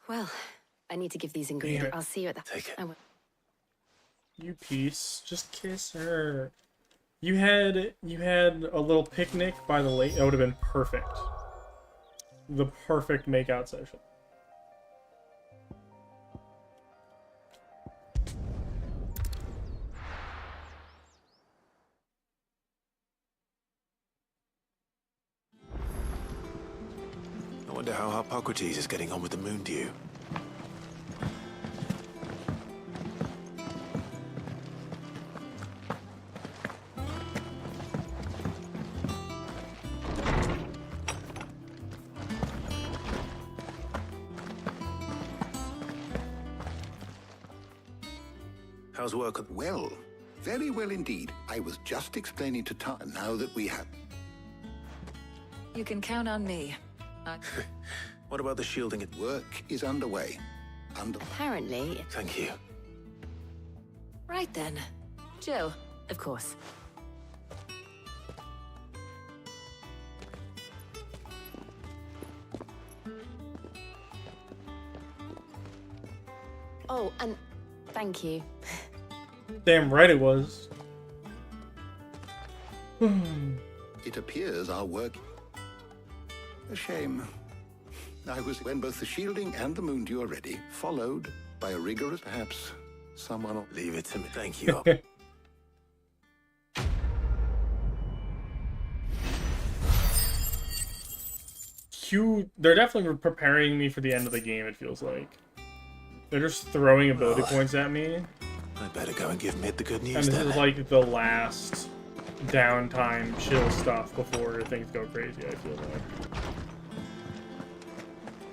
Well, I need to give these ingredients. I'll see you at the... Take it. I will. You piece. Just kiss her. You had a little picnic by the lake. That would have been perfect. The perfect makeout session. I wonder how Harpocrates is getting on with the moon dew. How's work? Well, very well indeed. I was just explaining to Tom now that we have... You can count on me. What about the shielding? Work is underway. Apparently... Thank you. Right then. Jill, of course. Oh, and thank you. Damn right it was. It appears our work... A shame. I was when both the shielding and the moon dew are ready, followed by a rigorous... Perhaps someone will... Leave it to me. Thank you. They're definitely preparing me for the end of the game, it feels like. They're just throwing ability points at me. I better go and give Mid the good news. And this is like the last downtime, chill stuff before things go crazy, I feel like.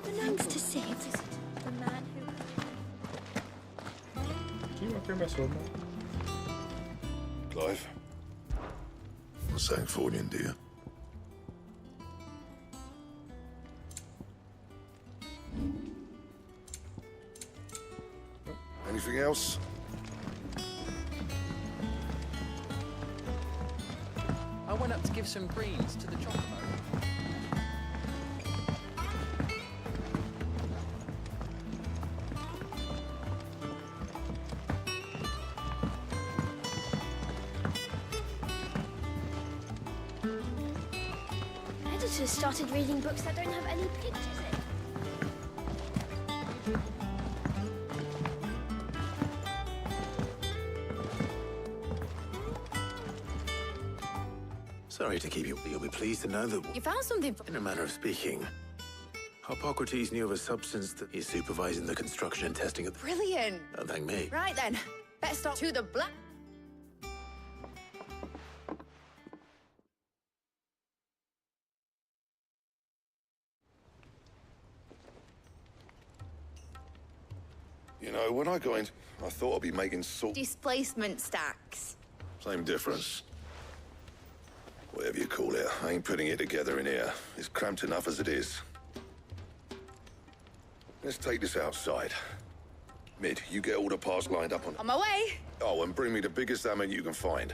Belongs to Sid, the man who... Can you upgrade my sword now? Clive? What's saying Fornian, do you? Anything else? I went up to give some greens to the chocobo. Editors started reading books that don't have any pictures in. Sorry to keep you. You'll be pleased to know that, You found something... in a manner of speaking, Harpocrates knew of a substance that he's supervising the construction and testing of. Brilliant. Don't thank me. Right then, let's stop to the black... You know when I got in, I thought I'd be making Displacement stacks. Same difference. Whatever you call it, I ain't putting it together in here. It's cramped enough as it is. Let's take this outside. Mid, you get all the parts lined up on... On my way. Oh, and bring me the biggest hammer you can find.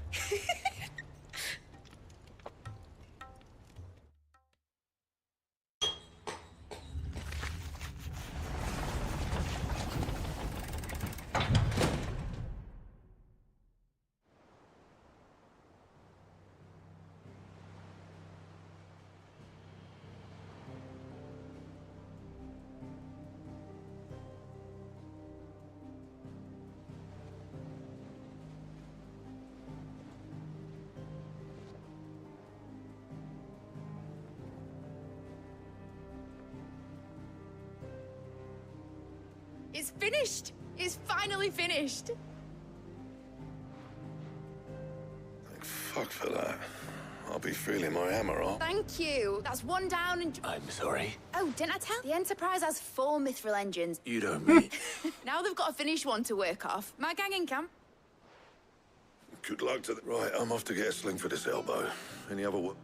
It's finished. It's finally finished. Thank fuck for that. I'll be feeling my hammer off. Thank you. That's one down and... I'm sorry. Oh, didn't I tell? The Enterprise has 4 mithril engines. You don't mean... Now they've got a finished one to work off. My gang in camp. Good luck to the... Right, I'm off to get a sling for this elbow. Any other work?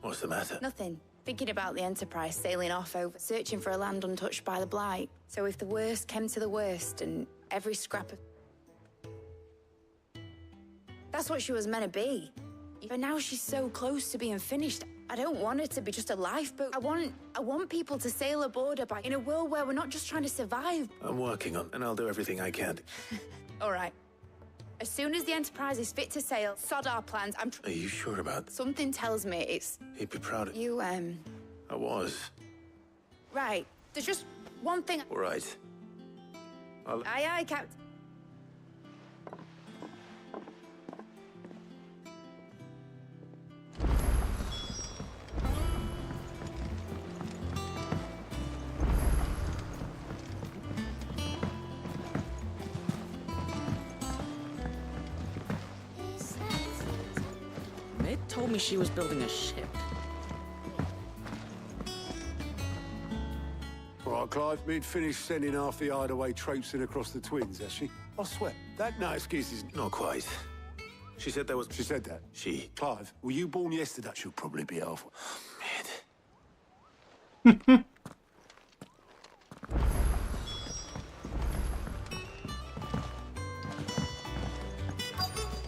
What's the matter? Nothing. Thinking about the Enterprise sailing off over, searching for a land untouched by the Blight. So if the worst came to the worst and every scrap of... That's what she was meant to be. But now she's so close to being finished. I don't want her to be just a lifeboat. I want people to sail aboard her by in a world where we're not just trying to survive. I'm working on, and I'll do everything I can. All right. As soon as the Enterprise is fit to sail, sod our plans. Are you sure about that? Something tells me it's... He'd be proud of you. I was. Right. There's just one thing. All right. Aye, aye, Captain. Mid told me she was building a ship. Right, Clive, Mid finished sending half the hideaway traipsing across the twins, has she? I swear, that no excuses. Not quite. She said there was... She said that? She. Clive, were you born yesterday? She'll probably be half. Mid.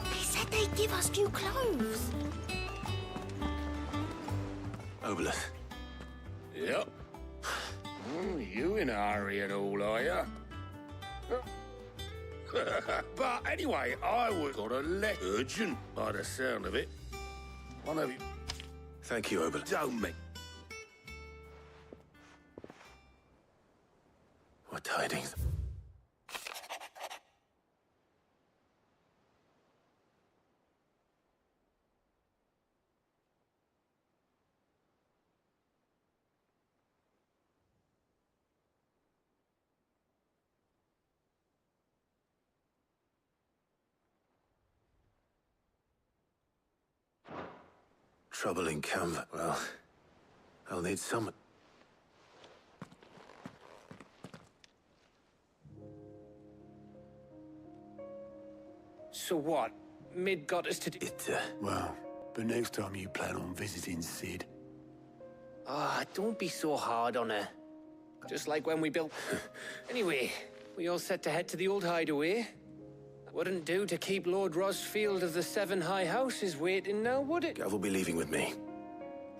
They said they'd give us new clothes. Obolus. Yep. You in a hurry and all, are ya? But anyway, I was got a letter urgent by the sound of it. One of you. Thank you, Obolus. Don't me. What tidings? Trouble in camp. Well, I'll need some. So what? Mid got us to do... Well, but next time you plan on visiting Sid. Ah, don't be so hard on her. Just like when we built... Anyway, we all set to head to the old hideaway. Wouldn't do to keep Lord Rosfield of the Seven High Houses waiting now, would it? Gav will be leaving with me.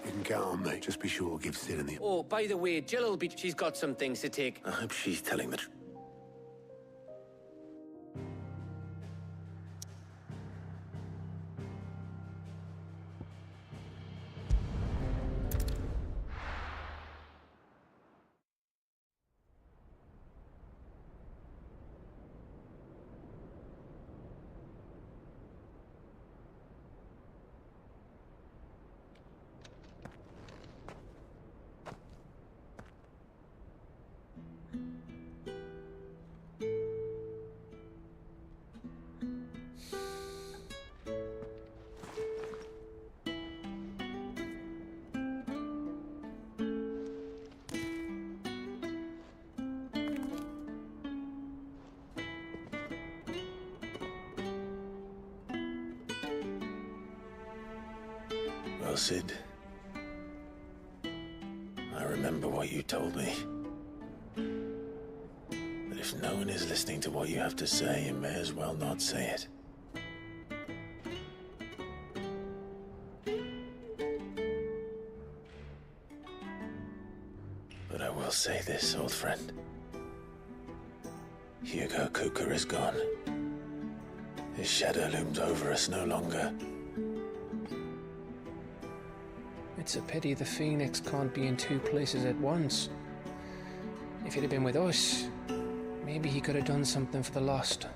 You can count on me. Just be sure to give Sid and the... Oh, by the way, Jill'll be... She's got some things to take. I hope she's telling the truth. well, Sid. I remember what you told me. That if no one is listening to what you have to say, you may as well not say it. But I will say this, old friend. Hugo Kuka is gone. His shadow looms over us no longer. It's a pity the Phoenix can't be in two places at once. If he'd have been with us, maybe he could have done something for the Lost.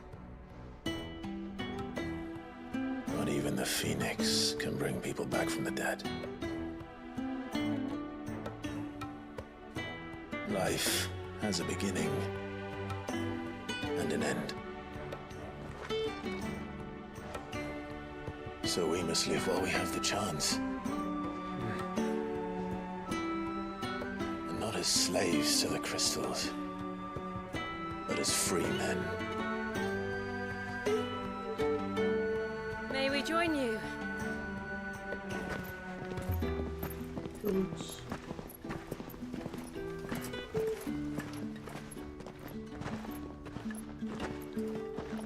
Not even the Phoenix can bring people back from the dead. Life has a beginning and an end. So we must live while we have the chance. And not as slaves to the crystals, but as free men. May we join you?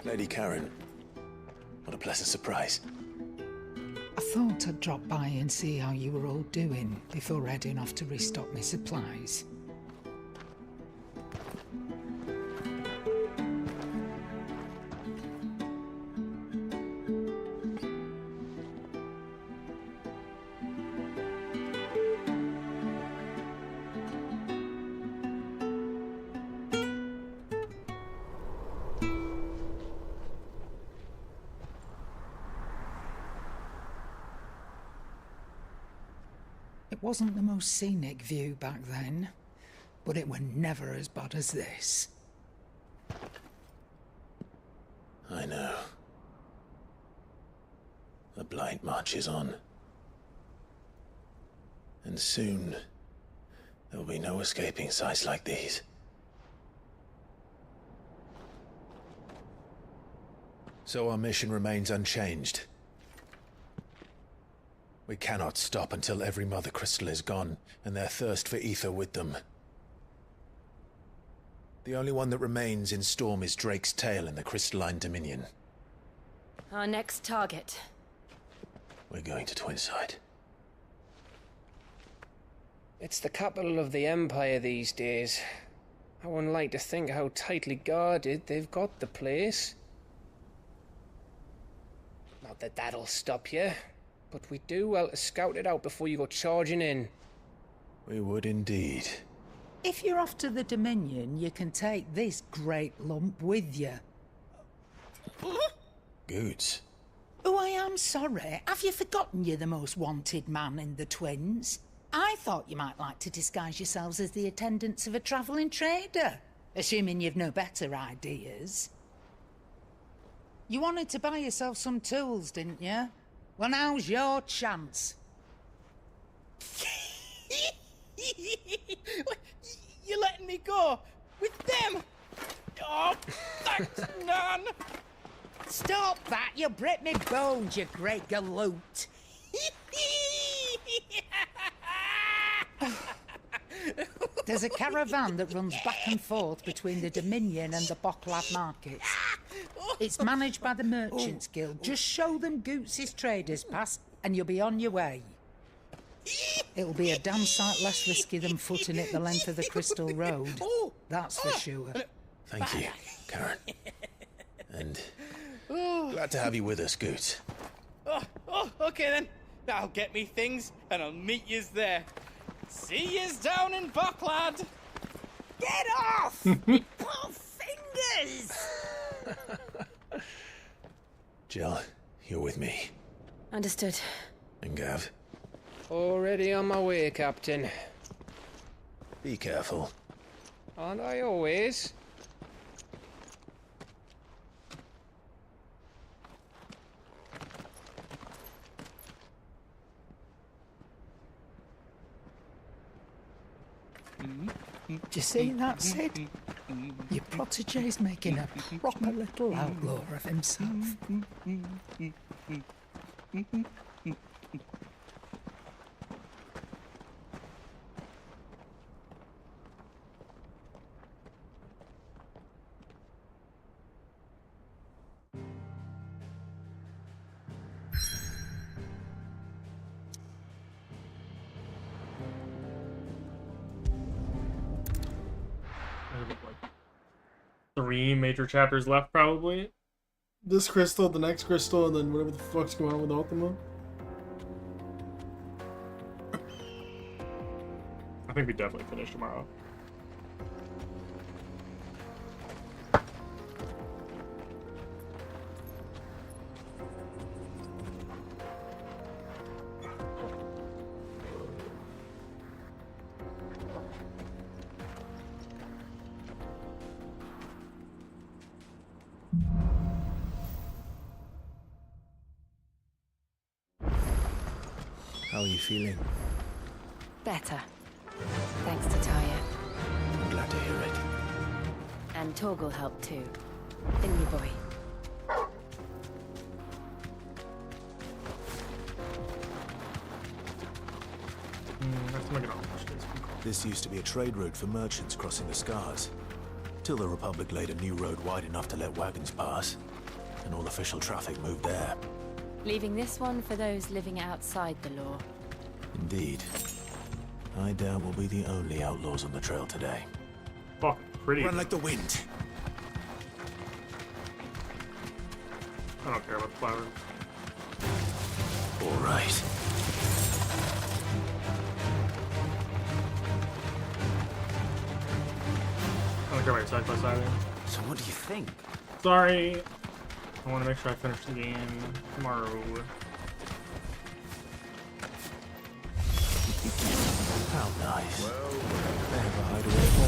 Lady Karen, what a pleasant surprise. I thought I'd drop by and see how you were all doing before heading off to restock my supplies. It wasn't the most scenic view back then, but it were never as bad as this. I know. The Blight marches on. And soon, there will be no escaping sights like these. So our mission remains unchanged. We cannot stop until every Mother Crystal is gone, and their thirst for ether with them. The only one that remains in Storm is Drake's tail in the Crystalline Dominion. Our next target. We're going to Twinside. It's the capital of the Empire these days. I wouldn't like to think how tightly guarded they've got the place. Not that that'll stop you. But we do well to scout it out before you go charging in. We would indeed. If you're off to the Dominion, you can take this great lump with you. Goods. Oh, I am sorry. Have you forgotten you're the most wanted man in the Twins? I thought you might like to disguise yourselves as the attendants of a travelling trader, assuming you've no better ideas. You wanted to buy yourself some tools, didn't you? Well, now's your chance. You're letting me go with them? Oh, thanks, Nan. Stop that! You'll break me bones, you great galoot. There's a caravan that runs back and forth between the Dominion and the Bocklad markets. It's managed by the Merchants Guild. Just show them Goots' traders pass and you'll be on your way. It'll be a damn sight less risky than footing it the length of the Crystal Road. That's for sure. Thank you, Karen. And glad to have you with us, Goots. Okay then. I'll get me things and I'll meet yous there. See yous down in Bocklad. Get off! Poor fingers! Jill, you're with me. Understood. And Gav? Already on my way, Captain. Be careful. Aren't I always? Do you see that, Sid? Your protege's making a proper little outlaw of himself. 3 major chapters left, probably. This crystal, the next crystal, and then whatever the fuck's going on with Ultima. I think we definitely finish tomorrow. How are you feeling? Better. Thanks to Taya. I'm glad to hear it. And Torgal helped too. Didn't you, boy? This used to be a trade route for merchants crossing the Scars. Till the Republic laid a new road wide enough to let wagons pass. And all official traffic moved there. Leaving this one for those living outside the law. Indeed. I doubt we'll be the only outlaws on the trail today. Fuck, pretty. Run like the wind. I don't care about the flower. All right. I don't care about your side by side. So what do you think? Sorry. I want to make sure I finish the game tomorrow. How nice. Well, they have a hideaway for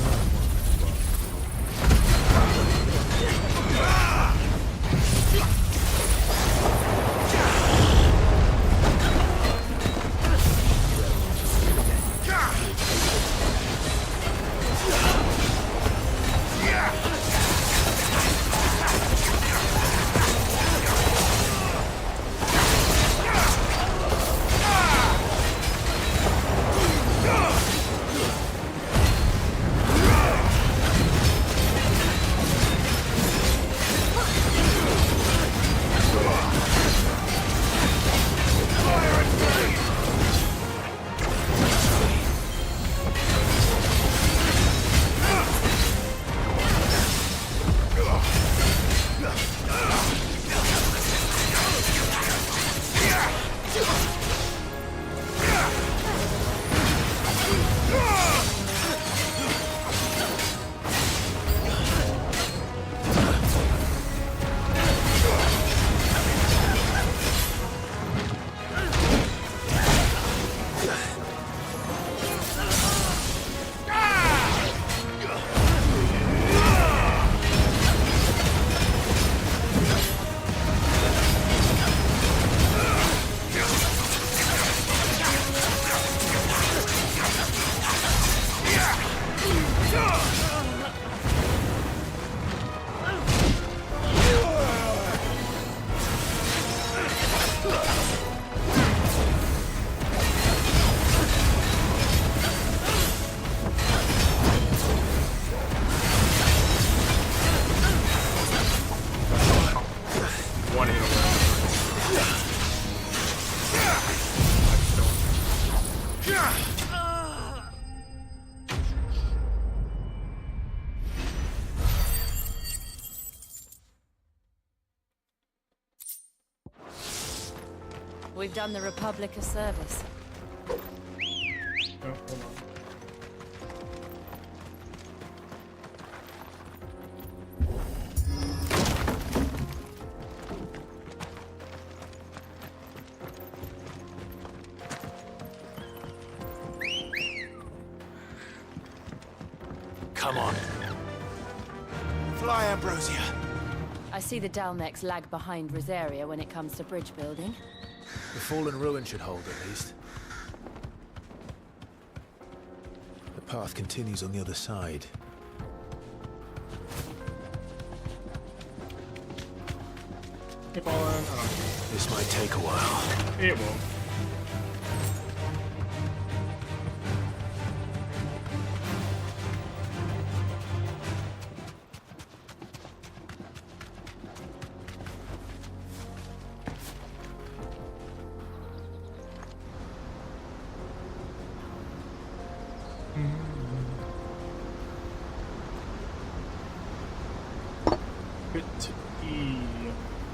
We've done the Republic a service. Oh, hold on. Come on. Fly, Ambrosia. I see the Dalmex lag behind Rosaria when it comes to bridge building. The fallen ruin should hold, at least. The path continues on the other side. Keep on. This might take a while. It will.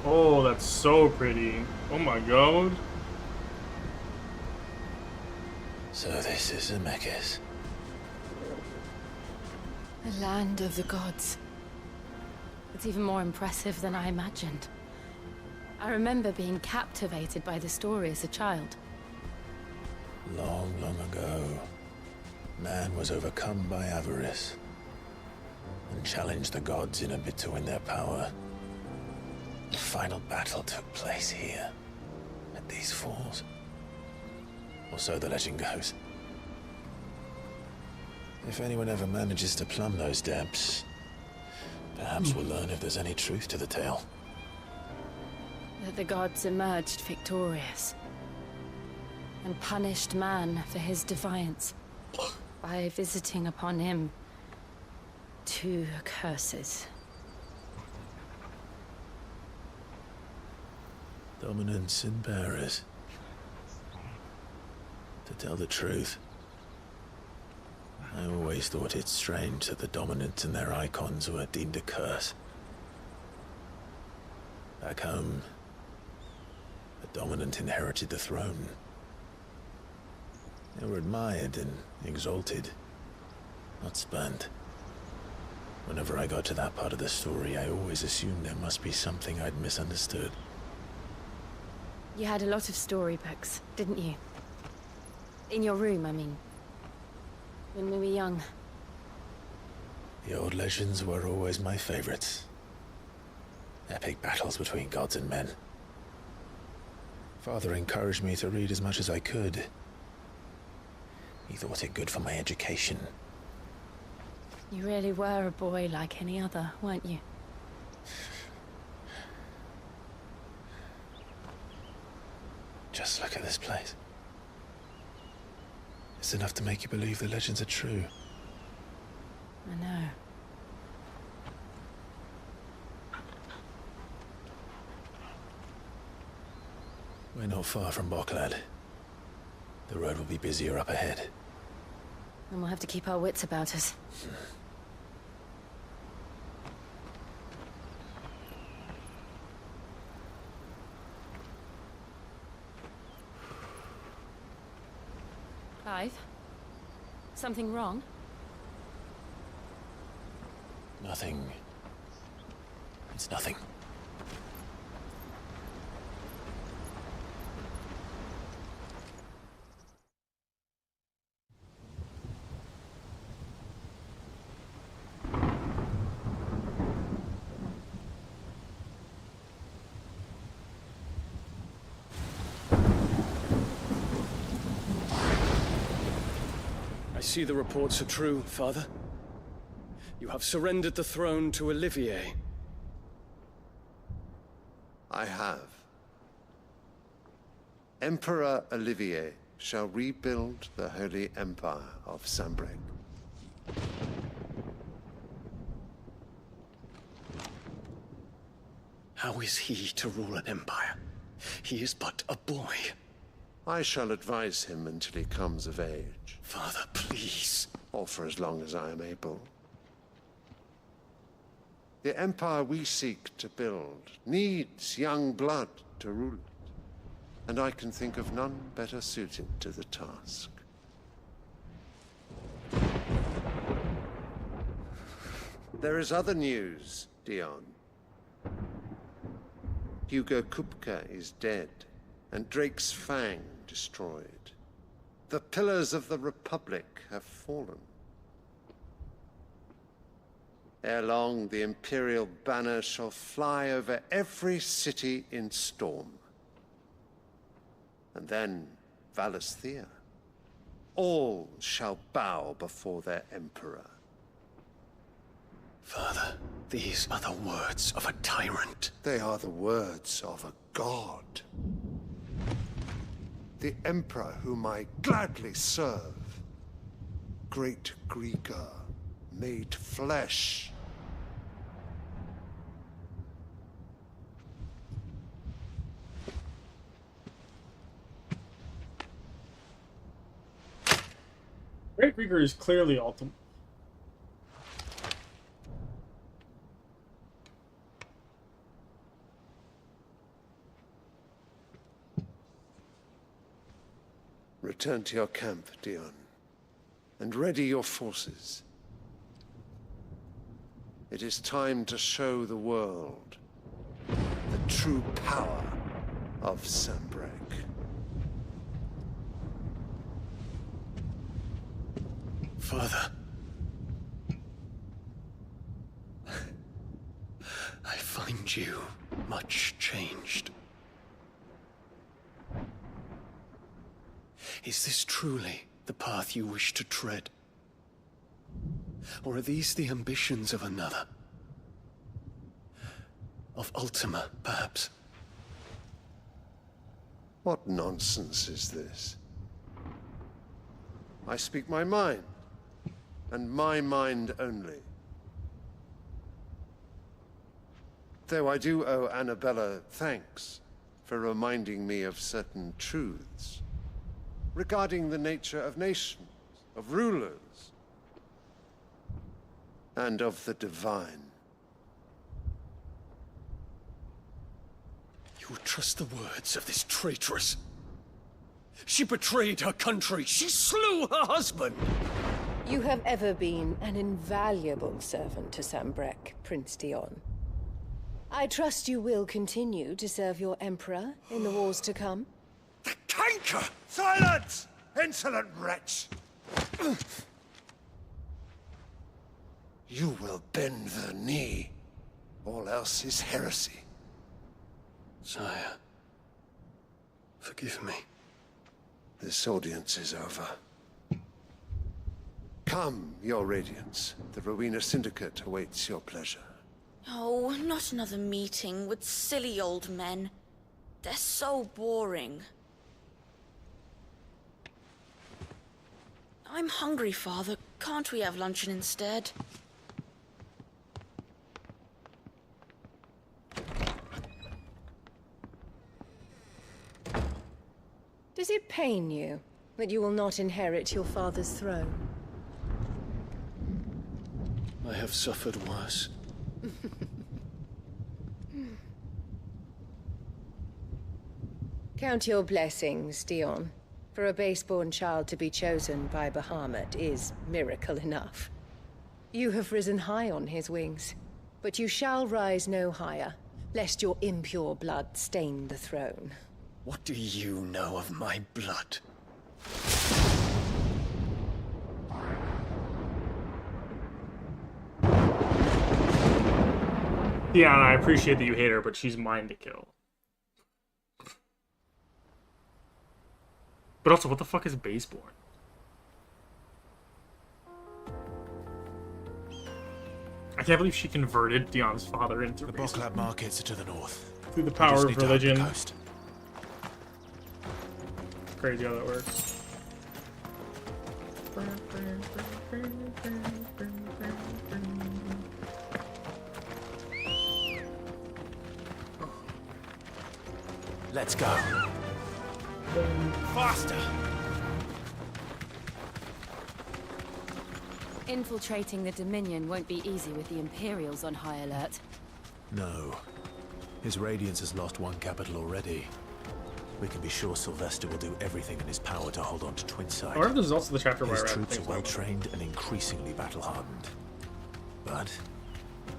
Oh, that's so pretty. Oh my god. So this is Zemeckis. The land of the gods. It's even more impressive than I imagined. I remember being captivated by the story as a child. Long, long ago, man was overcome by avarice and challenged the gods in a bid to win their power. The final battle took place here, at these falls. Or so the legend goes. If anyone ever manages to plumb those depths, perhaps we'll learn if there's any truth to the tale. That the gods emerged victorious and punished man for his defiance by visiting upon him 2 curses. Dominance and bearers. To tell the truth, I always thought it strange that the dominant and their icons were deemed a curse. Back home, the dominant inherited the throne. They were admired and exalted, not spurned. Whenever I got to that part of the story, I always assumed there must be something I'd misunderstood. You had a lot of storybooks, didn't you? In your room, I mean. When we were young. The old legends were always my favorites. Epic battles between gods and men. Father encouraged me to read as much as I could. He thought it good for my education. You really were a boy like any other, weren't you? Just look at this place. It's enough to make you believe the legends are true. I know. We're not far from Boklad. The road will be busier up ahead. And we'll have to keep our wits about us. Clive? Something wrong? Nothing. It's nothing. I see the reports are true, Father. You have surrendered the throne to Olivier. I have. Emperor Olivier shall rebuild the Holy Empire of Sanbreque. How is he to rule an empire? He is but a boy. I shall advise him until he comes of age. Father, please. Or for as long as I am able. The empire we seek to build needs young blood to rule it, and I can think of none better suited to the task. There is other news, Dion. Hugo Kupka is dead, and Drake's Fang destroyed. The pillars of the Republic have fallen. Ere long, the Imperial banner shall fly over every city in Storm. And then, Valisthea. All shall bow before their Emperor. Father, these are the words of a tyrant. They are the words of a god. The Emperor whom I gladly serve. Great Greeker, made flesh. Great Greeker is clearly ultimate. Return to your camp, Dion, and ready your forces. It is time to show the world the true power of Sanbreque. Father. I find you much changed. Is this truly the path you wish to tread? Or are these the ambitions of another? Of Ultima, perhaps? What nonsense is this? I speak my mind, and my mind only. Though I do owe Annabella thanks for reminding me of certain truths regarding the nature of nations, of rulers, and of the divine. You would trust the words of this traitress? She betrayed her country. She slew her husband. You have ever been an invaluable servant to Sanbreque, Prince Dion. I trust you will continue to serve your Emperor in the wars to come. The canker! Silence! Insolent wretch! You will bend the knee. All else is heresy. Sire, forgive me. This audience is over. Come, your Radiance. The Rowena Syndicate awaits your pleasure. Oh, not another meeting with silly old men. They're so boring. I'm hungry, Father. Can't we have luncheon instead? Does it pain you that you will not inherit your father's throne? I have suffered worse. Count your blessings, Dion. For a base-born child to be chosen by Bahamut is miracle enough. You have risen high on his wings, but you shall rise no higher, lest your impure blood stain the throne. What do you know of my blood? Diana, I appreciate that you hate her, but she's mine to kill. But also, what the fuck is baseborn? I can't believe she converted Dion's father into the Boklab markets are to the north. Through the power of religion. Crazy how that works. Let's go. Faster! Infiltrating the Dominion won't be easy with the Imperials on high alert. No. His Radiance has lost one capital already. We can be sure Sylvester will do everything in his power to hold on to Twinside. I wonder if this is also the chapter where his troops are well trained and increasingly battle-hardened. But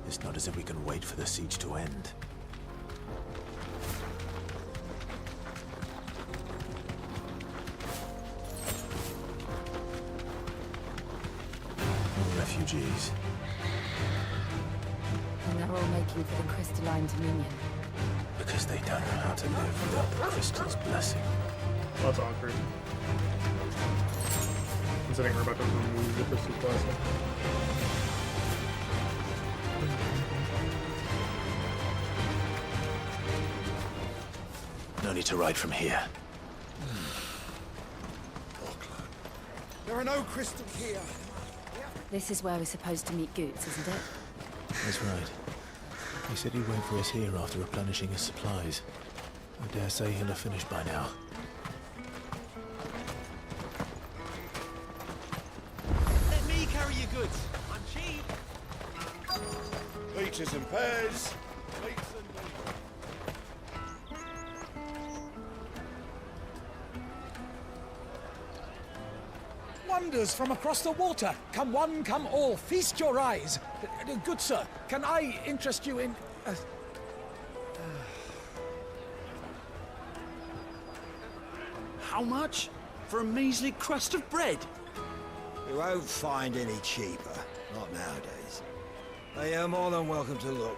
it's not as if we can wait for the siege to end. Refugees. And they're all making for the Crystalline Dominion. Because they don't know how to live without the Crystal's blessing. That's awkward. Considering we're about to remove the Crystal's blessing. No need to ride from here. There are no crystals here. This is where we're supposed to meet Goots, isn't it? That's right. He said he'd wait for us here after replenishing his supplies. I dare say he'll have finished by now. Let me carry your goods. I'm cheap. Peaches and pears. wonders from across the water. Come one, come all, feast your eyes. Good sir, can I interest you in... How much? For a measly crust of bread? You won't find any cheaper. Not nowadays. But you're more than welcome to look.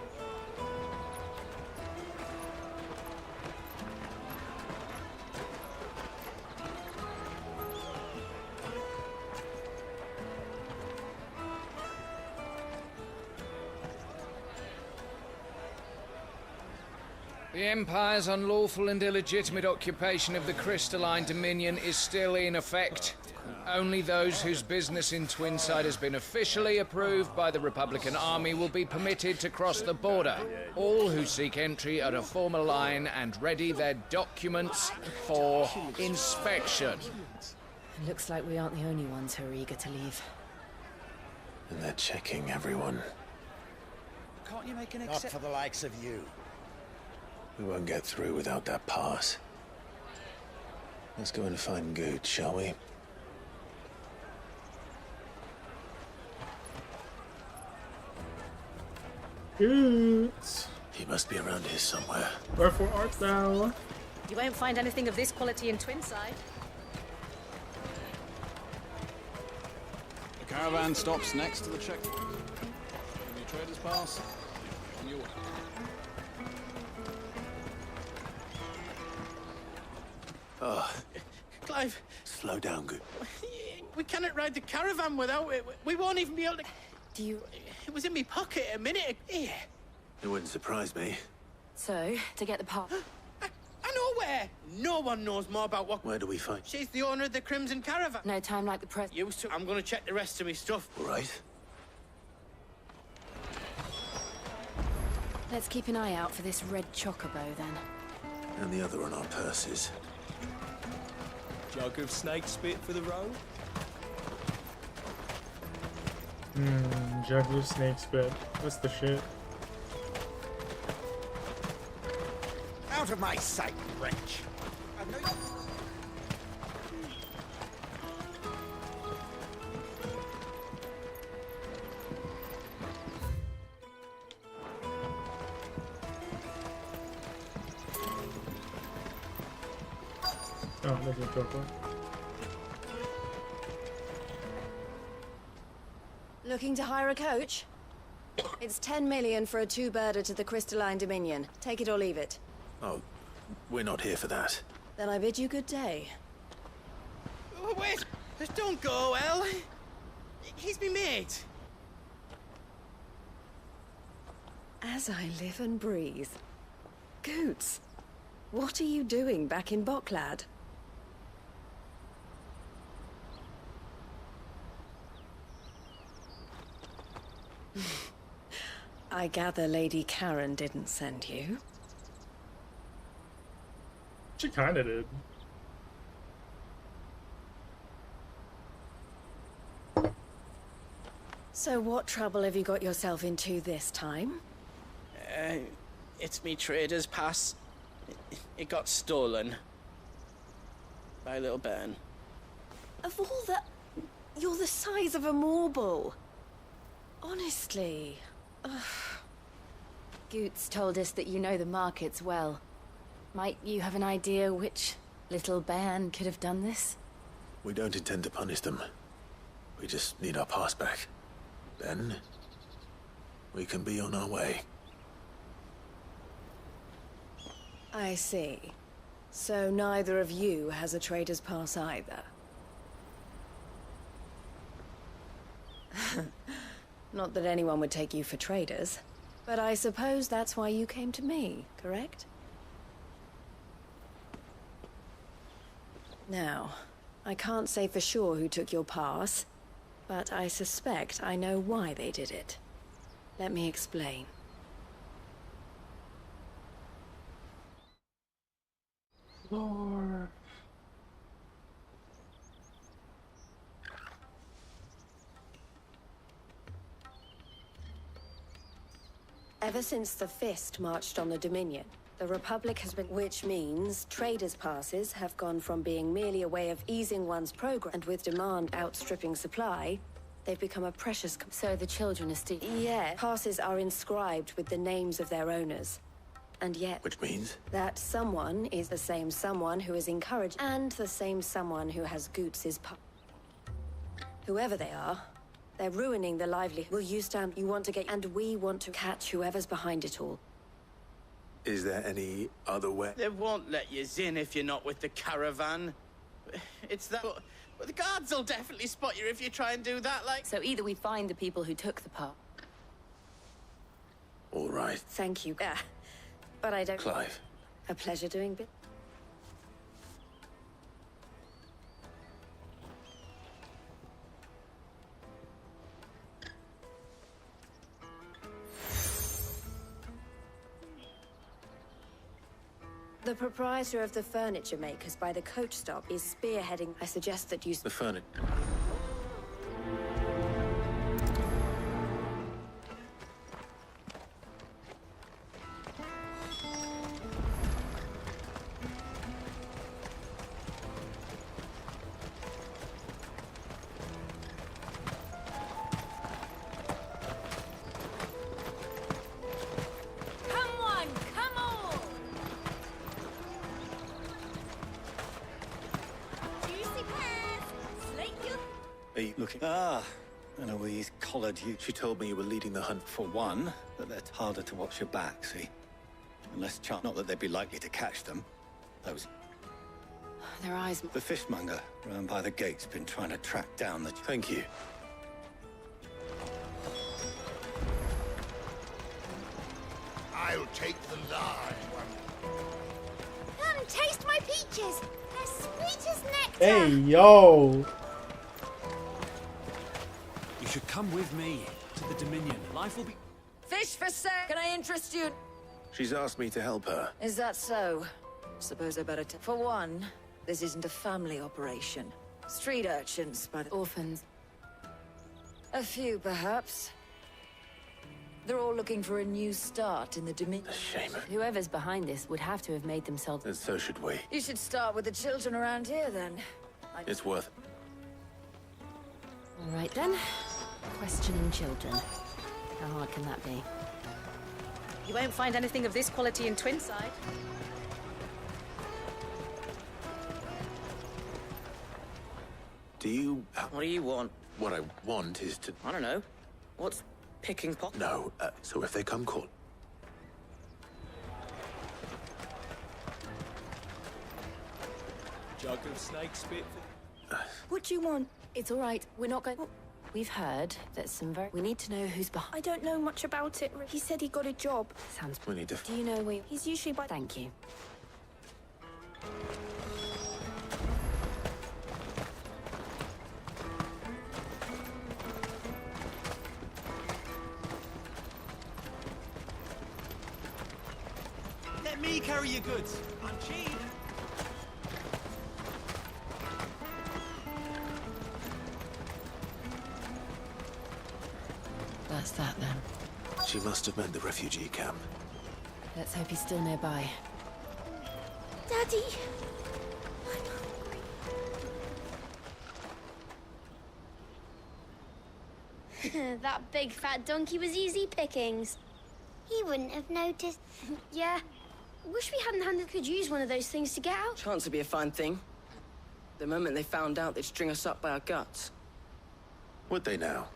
The Empire's unlawful and illegitimate occupation of the crystalline dominion is still in effect. Only those whose business in Twinside has been officially approved by the Republican Army will be permitted to cross the border. All who seek entry are to form a line and ready their documents for inspection. Looks like we aren't the only ones who are eager to leave. And they're checking everyone. Can't you make an Not for the likes of you. We won't get through without that pass. Let's go and find Good, shall we? Good. He must be around here somewhere. Wherefore art thou? You won't find anything of this quality in Twinside. The caravan stops next to the checkpoint. Give me a trader's pass. On your way. Oh, Clive, slow down, Good. we cannot ride the caravan without it. We won't even be able to... Do you... It was in my pocket a minute ago. It wouldn't surprise me. So, to get the part... I know where. No one knows more about what... Where do we find? She's the owner of the Crimson Caravan. No time like the present. Used to. I'm gonna check the rest of my stuff. All right. Let's keep an eye out for this red chocobo, then. And the other on our purses. Jug of snake spit for the road? Juggler snake spit. That's the shit. Out of my sight, wretch. Oh, there's a chocolate. Looking to hire a coach? It's 10 million for a two-birder to the Crystalline Dominion. Take it or leave it. Oh, we're not here for that. Then I bid you good day. Oh, wait! Don't go, El. He's me mate. As I live and breathe. Goots, what are you doing back in Bocklad? I gather Lady Karen didn't send you. She kinda did. So what trouble have you got yourself into this time? It's me trader's pass. It got stolen. By little Ben. Of all the... You're the size of a marble. Honestly. Ugh. Goots told us that you know the markets well. Might you have an idea which little bairn could have done this? We don't intend to punish them. We just need our pass back. Then, we can be on our way. I see. So neither of you has a trader's pass either. Not that anyone would take you for traders, but I suppose that's why you came to me, correct? Now, I can't say for sure who took your pass, but I suspect I know why they did it. Let me explain. Lord. Ever since the Fist marched on the Dominion, The Republic has been... Which means traders' passes have gone from being merely a way of easing one's progress, and with demand outstripping supply, they've become a precious... So the children are still... Yeah. Passes are inscribed with the names of their owners. And yet... Which means? That someone is the same someone who is encouraged, and the same someone who has Goots's whoever they are, they're ruining the livelihood. Will you stand? You want to get... And we want to catch whoever's behind it all. Is there any other way? They won't let you in if you're not with the caravan. It's that... But the guards will definitely spot you if you try and do that, like... So either we find the people who took the pass... All right. Thank you. But I don't... Clive. A pleasure doing bit. The proprietor of the furniture makers by the coach stop is spearheading. I suggest that you... The furniture. Looking. Ah, Eloise collared you. She told me you were leading the hunt. For one, that they're harder to watch your back, see? And less chance. Not that they'd be likely to catch them. Those. Their eyes. The fishmonger round by the gate's been trying to track down the. Thank you. I'll take the large one. Come, taste my peaches. They're sweet as nectar. Hey, yo. You should come with me to the Dominion. Life will be... Fish for sale. Can I interest you? She's asked me to help her. Is that so? Suppose I better For one, this isn't a family operation. Street urchins, but orphans. A few, perhaps. They're all looking for a new start in the Dominion. A shame. Whoever's behind this would have to have made themselves... And so should we. You should start with the children around here, then. It's worth it. All right, then. Questioning children. How hard can that be? You won't find anything of this quality in Twinside. Do you... What do you want? What I want is to... I don't know. What's picking pockets? No, so if they come call... Jug of snake spit. What do you want? It's all right. We're not going... We've heard that some very... We need to know who's behind... I don't know much about it. He said he got a job. Sounds... We need to... Do you know where... He's usually by... Thank you. Let me carry your goods. I'm cheap. That's that, then. She must have meant the refugee camp. Let's hope he's still nearby. Daddy! That big fat donkey was easy pickings. He wouldn't have noticed. Yeah. Wish we hadn't could use one of those things to get out. Chance would be a fine thing. The moment they found out, they'd string us up by our guts. Would they now?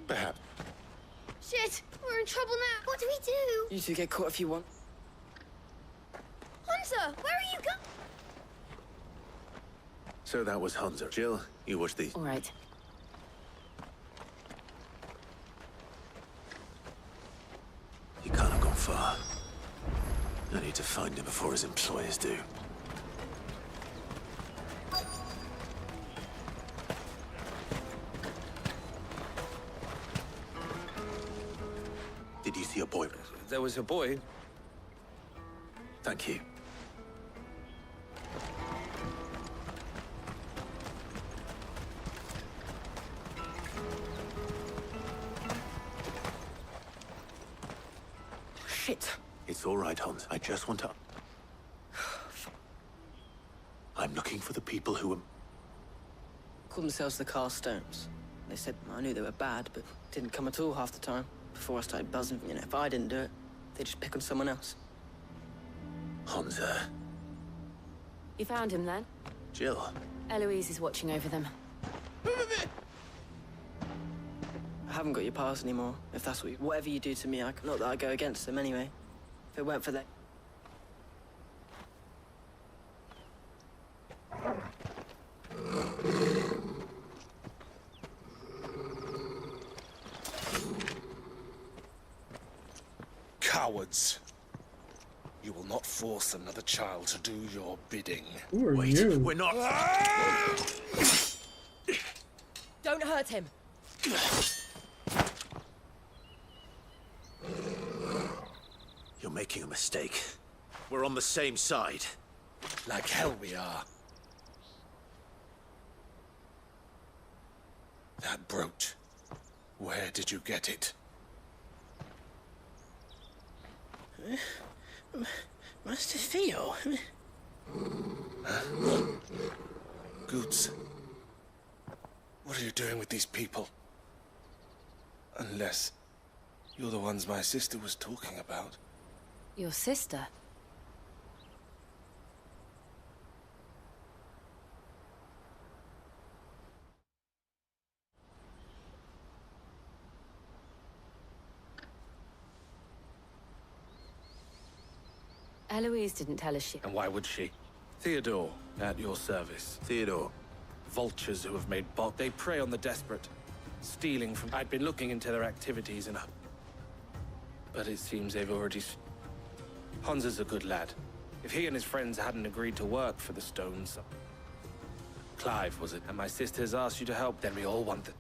Perhaps. Shit! We're in trouble now. What do we do? You two get caught if you want. Hunter, where are you going? So that was Hunter. Jill, you watch these. All right. He can't have gone far. I need to find him before his employers do. Did you see a boy? There was a boy. Thank you. Shit. It's all right, Hans. I just want to... I'm looking for the people who were... Called themselves the Carstones. They said I knew they were bad, but didn't come at all half the time. Before I started buzzing, you know, if I didn't do it, they'd just pick on someone else. Hansa. You found him then? Jill. Eloise is watching over them. I haven't got your pass anymore, if that's what you... Whatever you do to me, not that I go against them anyway. If it weren't for that... Cowards. You will not force another child to do your bidding. Who are you? We're not... Don't hurt him. You're making a mistake. We're on the same side. Like hell we are. That brooch. Where did you get it? Master Theo? Goots. What are you doing with these people? Unless you're the ones my sister was talking about. Your sister? Eloise didn't tell us she... And why would she? Theodore, at your service. Theodore. Vultures who have made they prey on the desperate, stealing from... I'd been looking into their activities and... But it seems they've already... Hansa's a good lad. If he and his friends hadn't agreed to work for the Stones... Clive, was it? And my sisters asked you to help, then we all want the...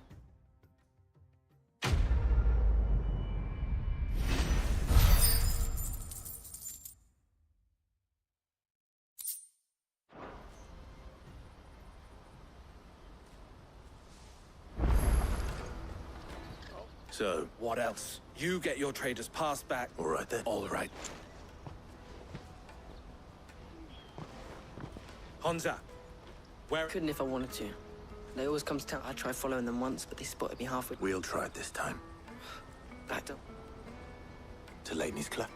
So, what else? You get your trader's pass back. all right then. All right. Hansa, where... Couldn't if I wanted to. They always come to town. I tried following them once, but they spotted me halfway. We'll try it this time. Backed up. To Laney's Cleft.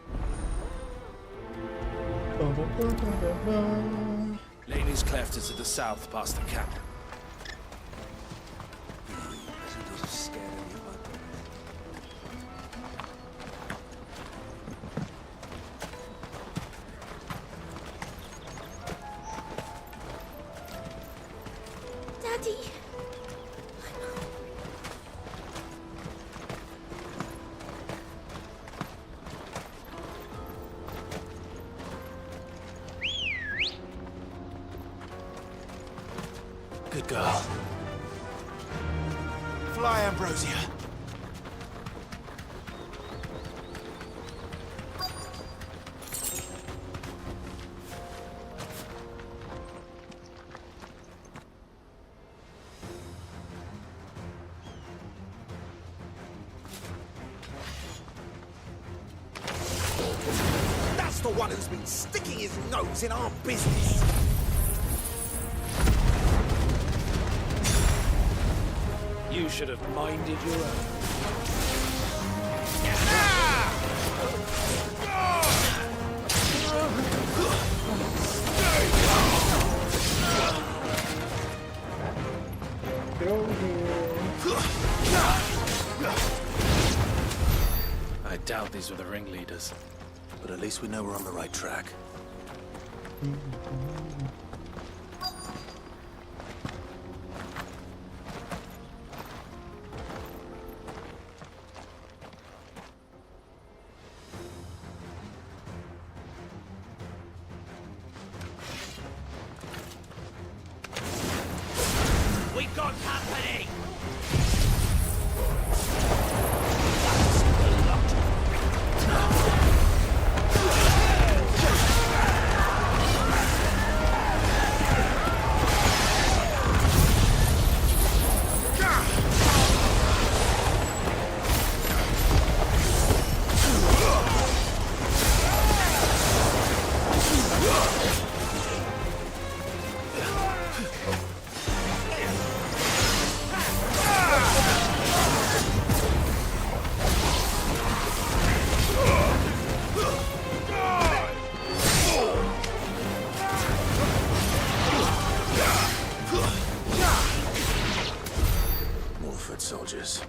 Laney's Cleft is to the south, past the camp. Daddy. Good girl. Fly, Ambrosia. That's the one who's been sticking his nose in our business. You should have minded your own. Get over here. I doubt these were the ringleaders. But at least we know we're on the right track. We got company! soldiers.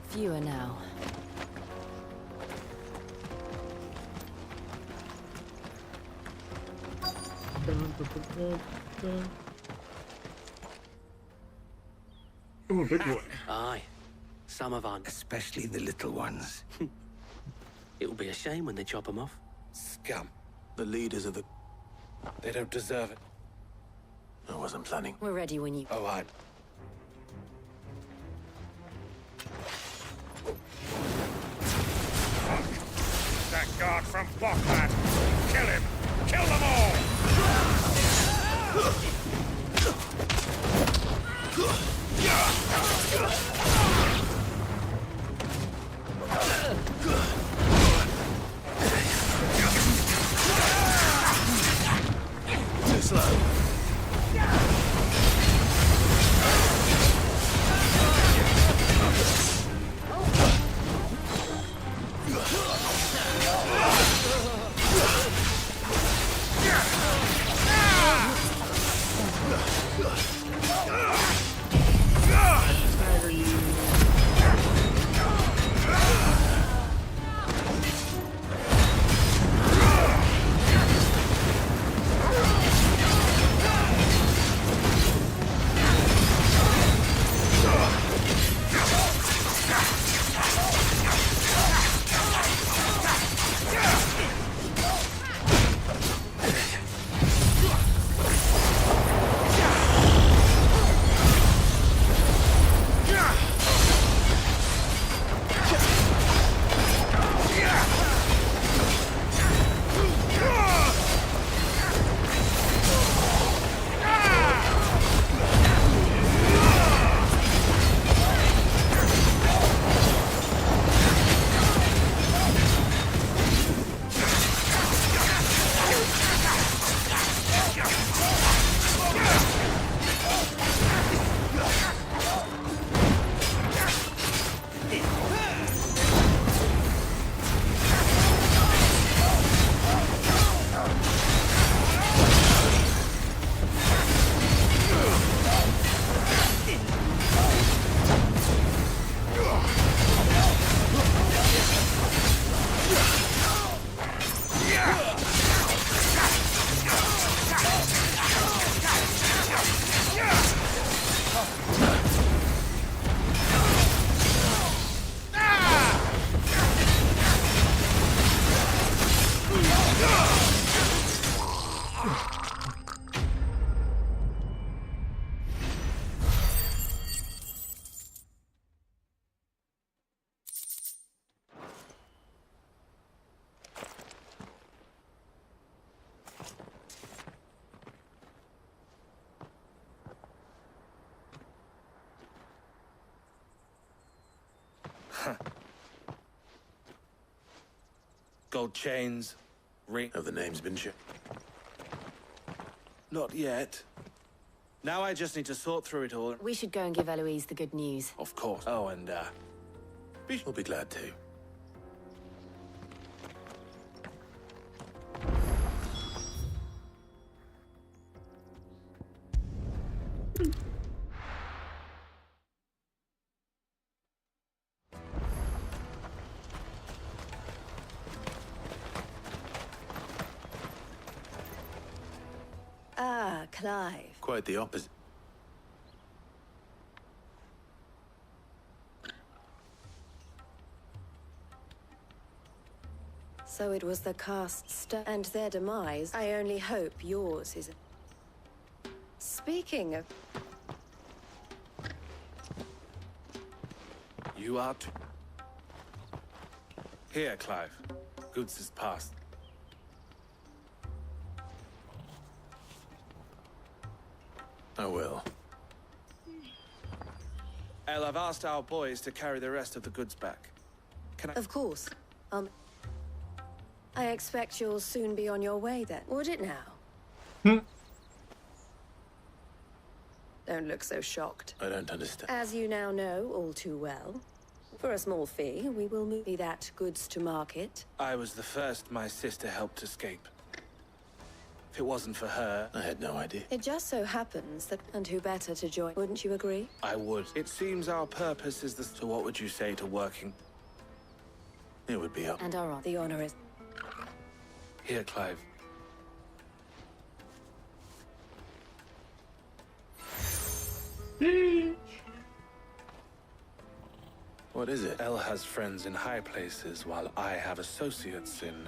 Fewer now. Oh, big boy. Aye. Some of our... Especially the little ones. It'll be a shame when they chop them off. Scum. The leaders of the... They don't deserve it. I wasn't planning. We're ready when you... Oh, I... That guard from Bokman! Kill him! Kill them all! Too slow. Gold chains, ring... Have the names been checked? Not yet. Now I just need to sort through it all. We should go and give Eloise the good news. Of course. Oh, and, We'll be glad to. Ah, Clive. Quite the opposite. So it was the cast's and their demise. I only hope yours is... Speaking of... You are too... Here, Clive. Goods is past. I will. El, I've asked our boys to carry the rest of the goods back. Can I... Of course. I expect you'll soon be on your way then. Would it now? Don't look so shocked. I don't understand. As you now know all too well, for a small fee, we will move that goods to market. I was the first my sister helped escape. If it wasn't for her, I had no idea. It just so happens that, and who better to join? Wouldn't you agree? I would. It seems our purpose is the... So what would you say to working? It would be up. And our honor. The honor is... Here, Clive. What is it? Elle has friends in high places, while I have associates in,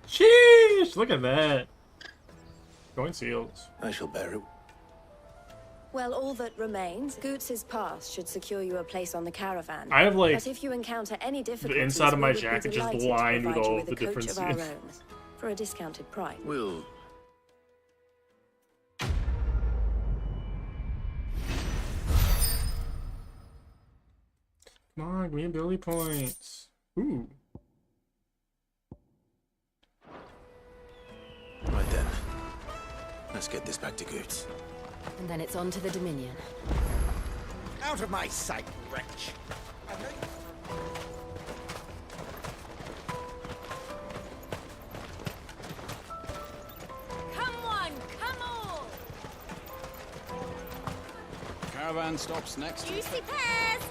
Sheesh! Look at that. Going seals. I shall bear it. Well, all that remains, Goots's pass should secure you a place on the caravan. I have, like, but if you encounter any difficulties, the inside of my we would be jacket just delighted to lined with provide you all with the a coach different of our scenes. own, for a discounted price. We'll... Come on, give me ability points. Ooh. Right then. Let's get this back to Goots. And then it's on to the Dominion. Out of my sight, wretch! Come on, come on! Caravan stops next. Juicy pears!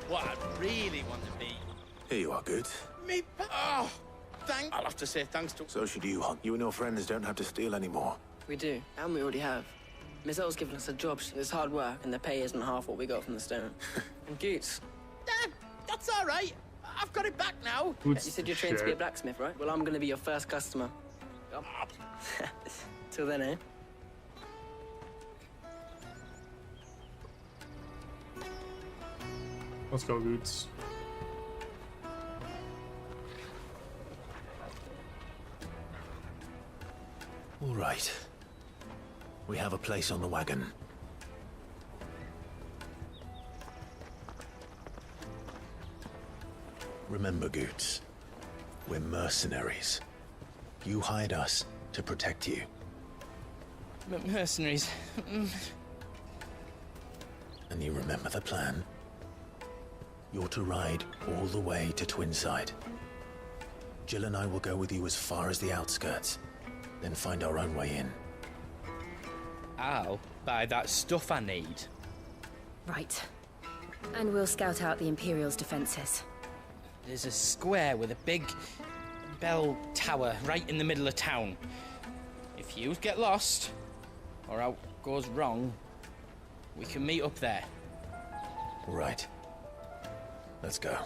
What I really want to be. Here you are, Goots. Me. Oh, thank. I'll have to say thanks to. So should you, Hon. You and your friends don't have to steal anymore. We do, and we already have. Miss Earl's given us a job. It's hard work, and the pay isn't half what we got from the stone. And Goots. That's all right. I've got it back now. You said you're trained to be a blacksmith, right? Well, I'm going to be your first customer. Till then, eh? Let's go, Goots. All right. We have a place on the wagon. Remember, Goots, we're mercenaries. You hired us to protect you. Mercenaries. And you remember the plan? You're to ride all the way to Twinside. Jill and I will go with you as far as the outskirts, then find our own way in. I'll buy that stuff I need. Right. And we'll scout out the Imperial's defenses. There's a square with a big bell tower right in the middle of town. If you get lost, or out goes wrong, we can meet up there. All right. Let's go.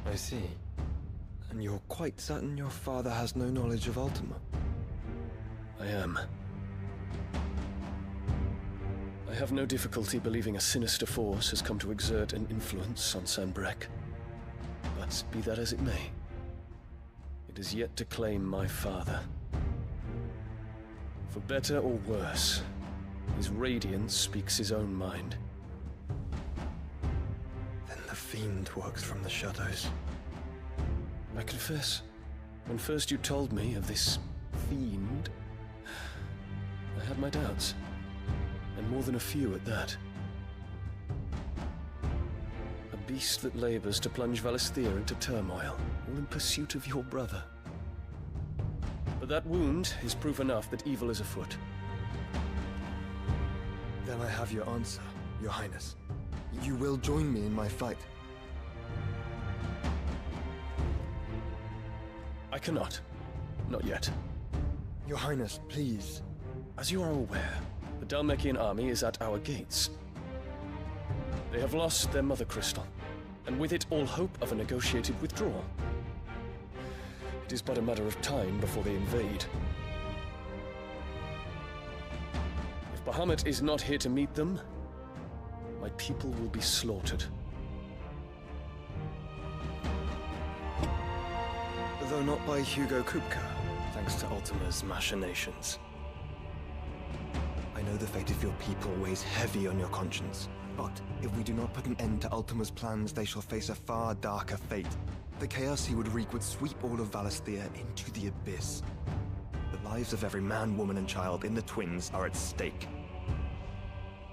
I see. And you're quite certain your father has no knowledge of Ultima? I am. I have no difficulty believing a sinister force has come to exert an influence on Sanbreque. But be that as it may, it is yet to claim my father. For better or worse, his radiance speaks his own mind. Then the fiend works from the shadows. I confess, when first you told me of this fiend, I had my doubts, and more than a few at that. A beast that labors to plunge Valisthea into turmoil, all in pursuit of your brother. But that wound is proof enough that evil is afoot. Then I have your answer, Your Highness. You will join me in my fight. I cannot. Not yet. Your Highness, please. As you are aware, the Dhalmekian army is at our gates. They have lost their mother crystal, and with it all hope of a negotiated withdrawal. It is but a matter of time before they invade. If Bahamut is not here to meet them, my people will be slaughtered. Though not by Hugo Kupka, thanks to Ultima's machinations. I know the fate of your people weighs heavy on your conscience, but if we do not put an end to Ultima's plans, they shall face a far darker fate. The chaos he would wreak would sweep all of Valisthea into the abyss. The lives of every man, woman, and child in the Twins are at stake.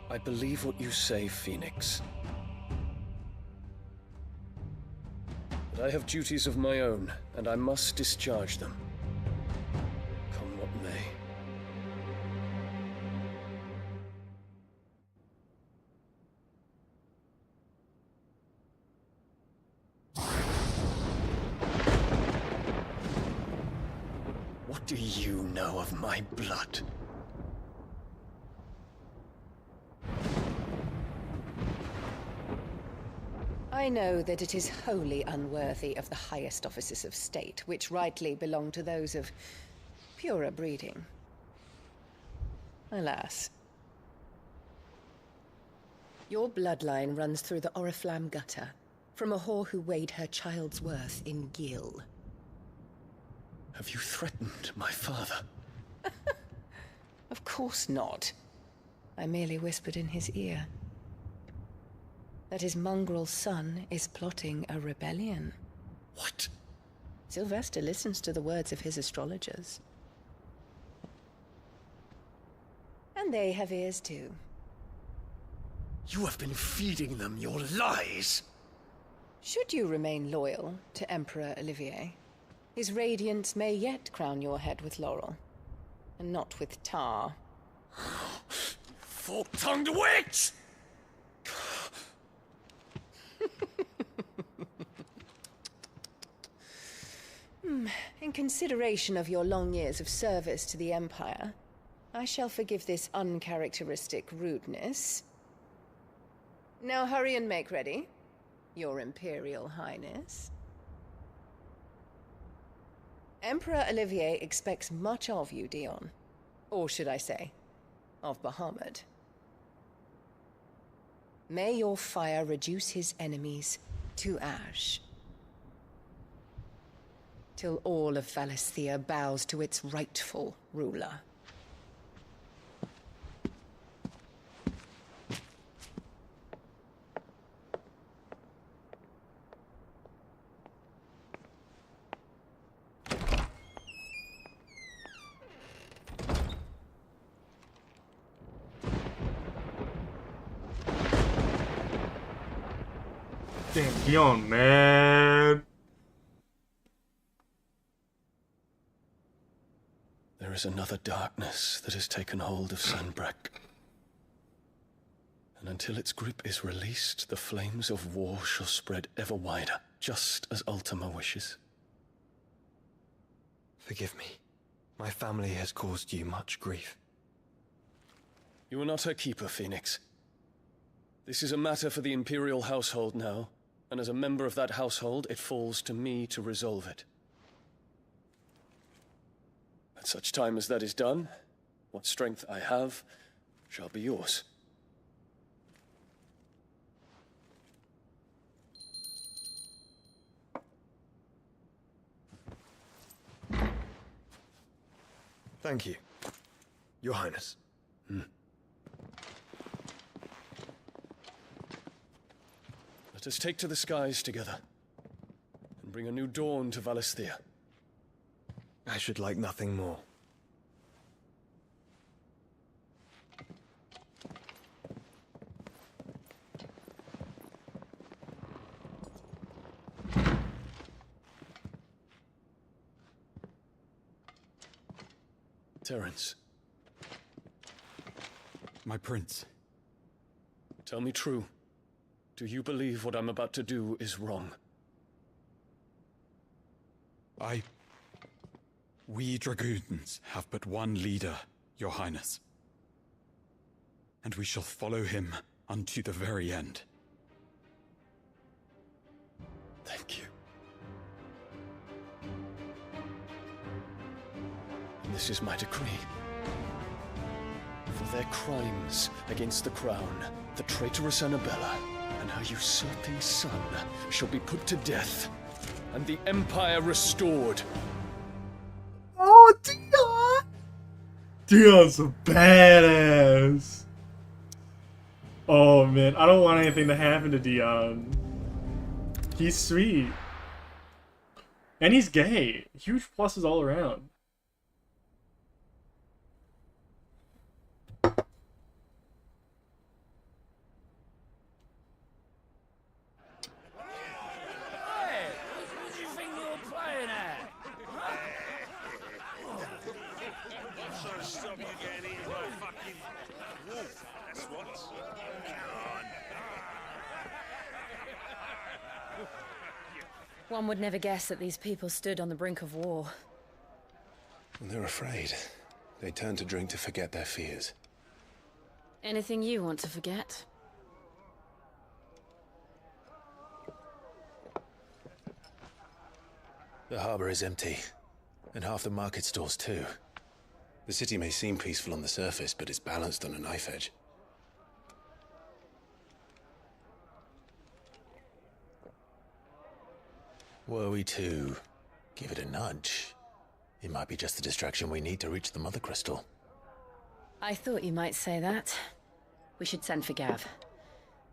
I believe what you say, Phoenix. But I have duties of my own, and I must discharge them. Come what may. What do you know of my blood? I know that it is wholly unworthy of the highest offices of state, which rightly belong to those of purer breeding. Alas. Your bloodline runs through the Oriflamme gutter, from a whore who weighed her child's worth in gill. Have you threatened my father? Of course not. I merely whispered in his ear that his mongrel son is plotting a rebellion. What? Sylvester listens to the words of his astrologers. And they have ears too. You have been feeding them your lies! Should you remain loyal to Emperor Olivier, his radiance may yet crown your head with laurel, and not with tar. Fork-tongued witch! In consideration of your long years of service to the Empire, I shall forgive this uncharacteristic rudeness. Now hurry and make ready, Your Imperial Highness. Emperor Olivier expects much of you, Dion. Or should I say, of Bahamut. May your fire reduce his enemies to ash, till all of Valisthea bows to its rightful ruler. Damn, Dion, man. There is another darkness that has taken hold of Sanbreque. And until its grip is released, the flames of war shall spread ever wider, just as Ultima wishes. Forgive me. My family has caused you much grief. You are not her keeper, Phoenix. This is a matter for the Imperial household now, and as a member of that household, it falls to me to resolve it. At such time as that is done, what strength I have shall be yours. Thank you, Your Highness. Let us take to the skies together, and bring a new dawn to Valisthea. I should like nothing more. Terence. My prince. Tell me true. Do you believe what I'm about to do is wrong? We dragoons have but one leader, Your Highness. And we shall follow him unto the very end. Thank you. And this is my decree. For their crimes against the crown, the traitorous Annabella and her usurping son shall be put to death and the Empire restored. Oh, Dion! Dion's a badass. Oh man, I don't want anything to happen to Dion. He's sweet. And he's gay. Huge pluses all around. What do you think you're playing at? I'm trying to stop you getting eaten by a fucking wolf. That's what. One would never guess that these people stood on the brink of war. When they're afraid, they turn to drink to forget their fears. Anything you want to forget? The harbor is empty, and half the market stalls too. The city may seem peaceful on the surface, but it's balanced on a knife edge. Were we to give it a nudge, it might be just the distraction we need to reach the Mother Crystal. I thought you might say that. We should send for Gav.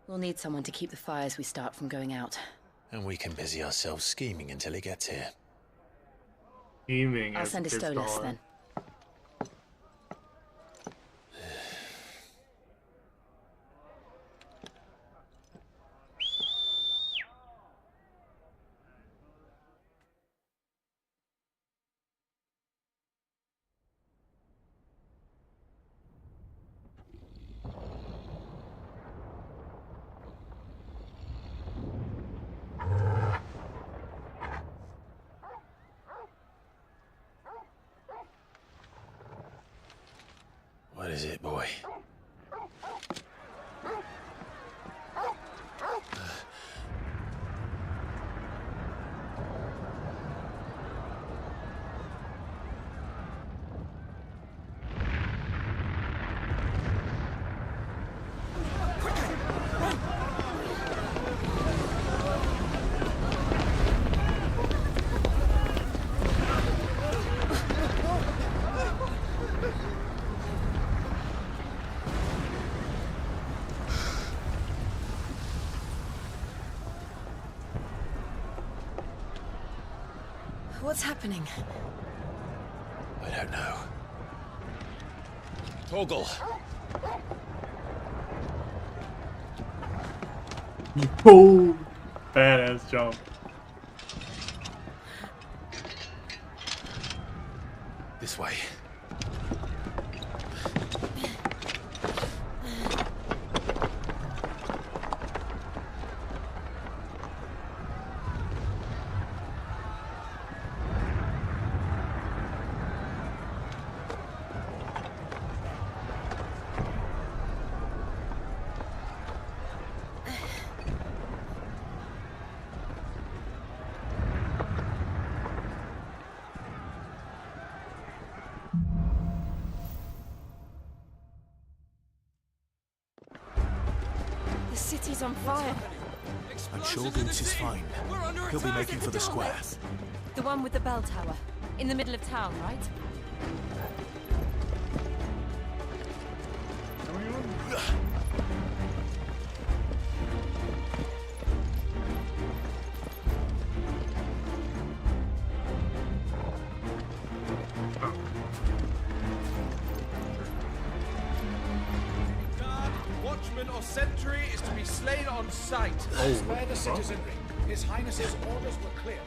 We'll need someone to keep the fires we start from going out. And we can busy ourselves scheming until he gets here. Scheming. I'll send a Stolas then. What is it, boy? What's happening? I don't know. Torgal! Oh, badass jump. This way. The city's on fire. I'm sure Goots is fine. He'll be making for the square. The one with the bell tower. In the middle of town, right? Watchman or sentry is to be slain on sight. Spare the citizenry. His Highness's orders were clear.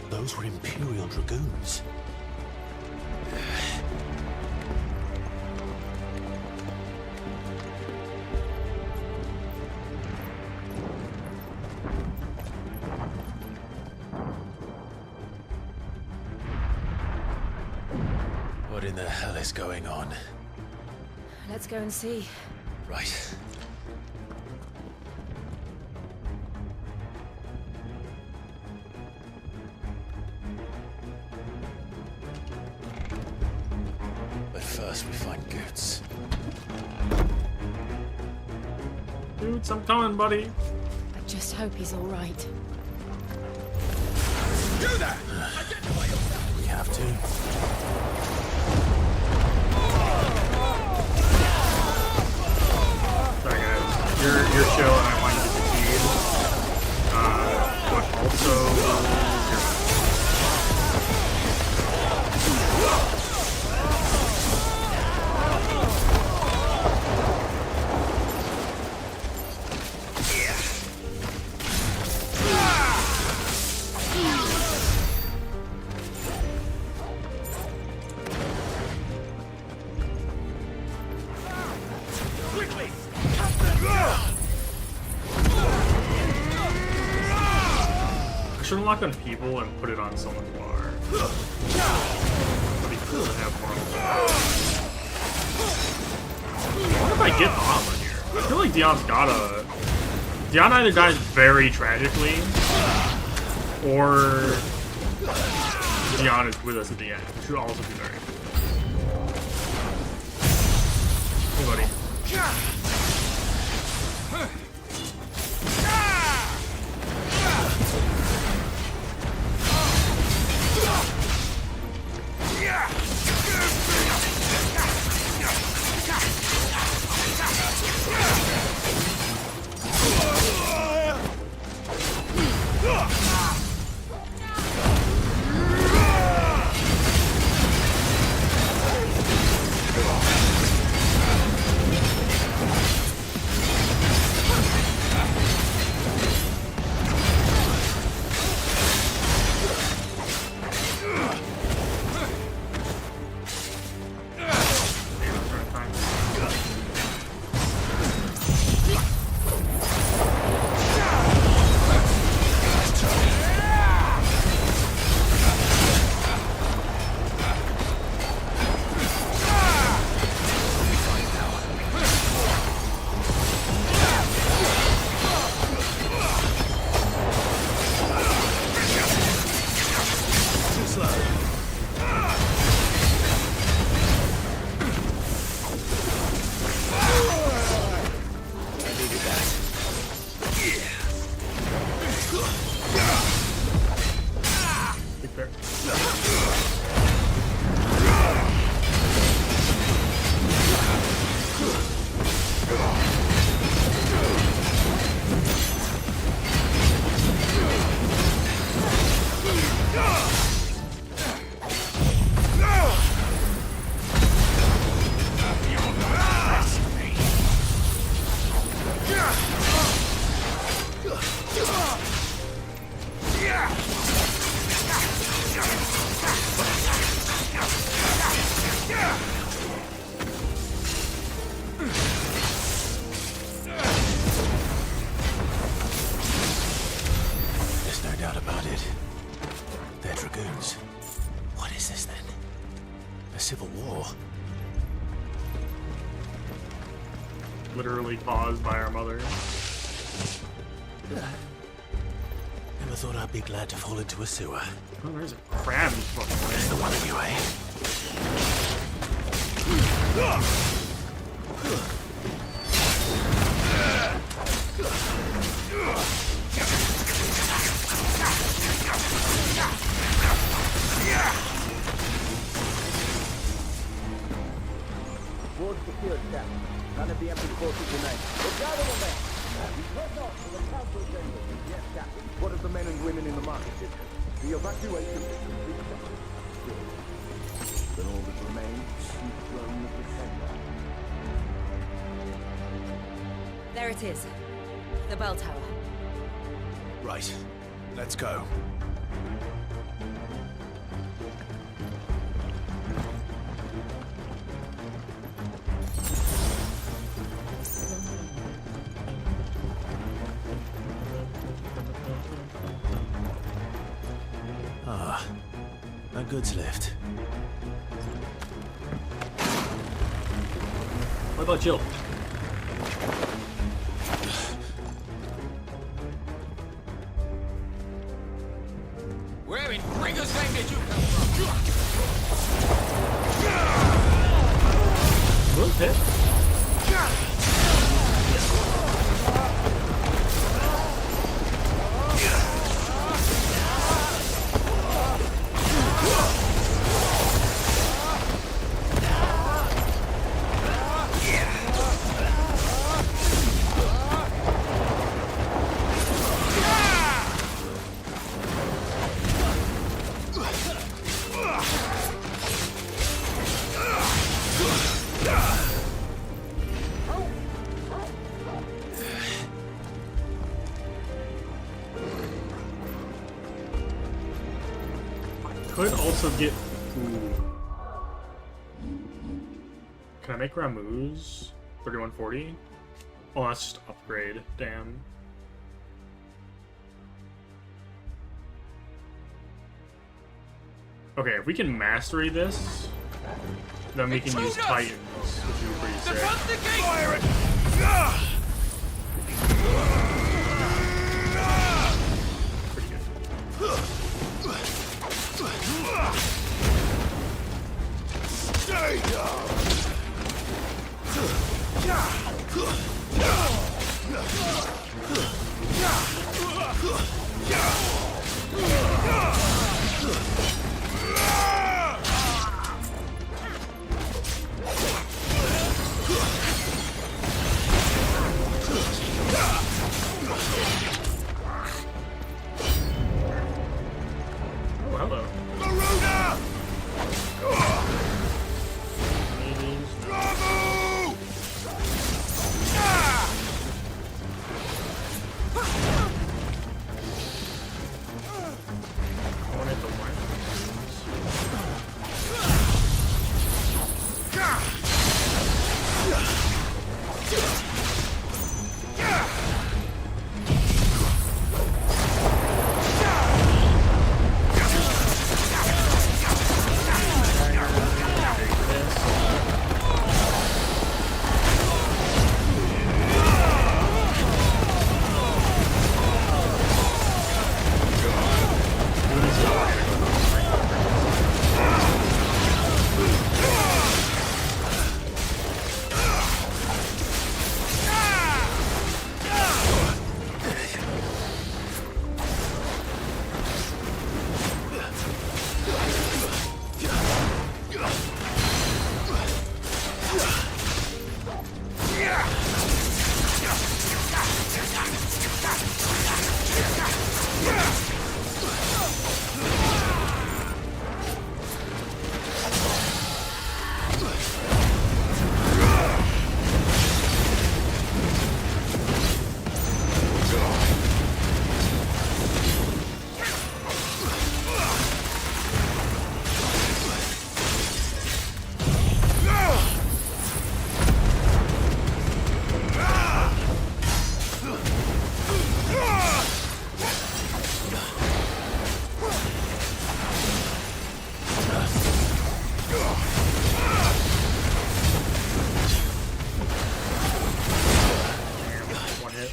Those were Imperial Dragoons. What in the hell is going on? Let's go and see. Right. But first we find Goots. Goots, I'm coming, buddy. I just hope he's all right. Do that! We have to. Sorry guys, your show and I wanted to succeed, but also I should unlock on people and put it on someone's bar. That'd be cool to have more of that. I wonder if I get armor here. I feel like Dion's gotta... Dion either dies very tragically, or Dion is with us at the end, which would also be very cool. Hey, buddy. Literally caused by our mother. Never thought I'd be glad to fall into a sewer. Oh, there's a crab in fucking way. It's the one of you, eh? Ward secured, Captain. None of the empty forces remain. We'll gather them there. We head off to the council chamber. Yes, Captain. What of the men and women in the market district? The evacuation is complete. Then all that remains is the throne of the center. There it is. The bell tower. Right. Let's go. Ah, a goods lift. What about Jill? Where in Gregor's name did you come from? Move it. also get... Ooh. Can I make Ramu's 3140? Oh, that's just upgrade. Damn. Okay, if we can mastery this, then we can use Titans, which would be pretty sick. Fire it! Pretty good. Stay down! Oh, hello. Maruna! Bravo! I wanted the one. One hit.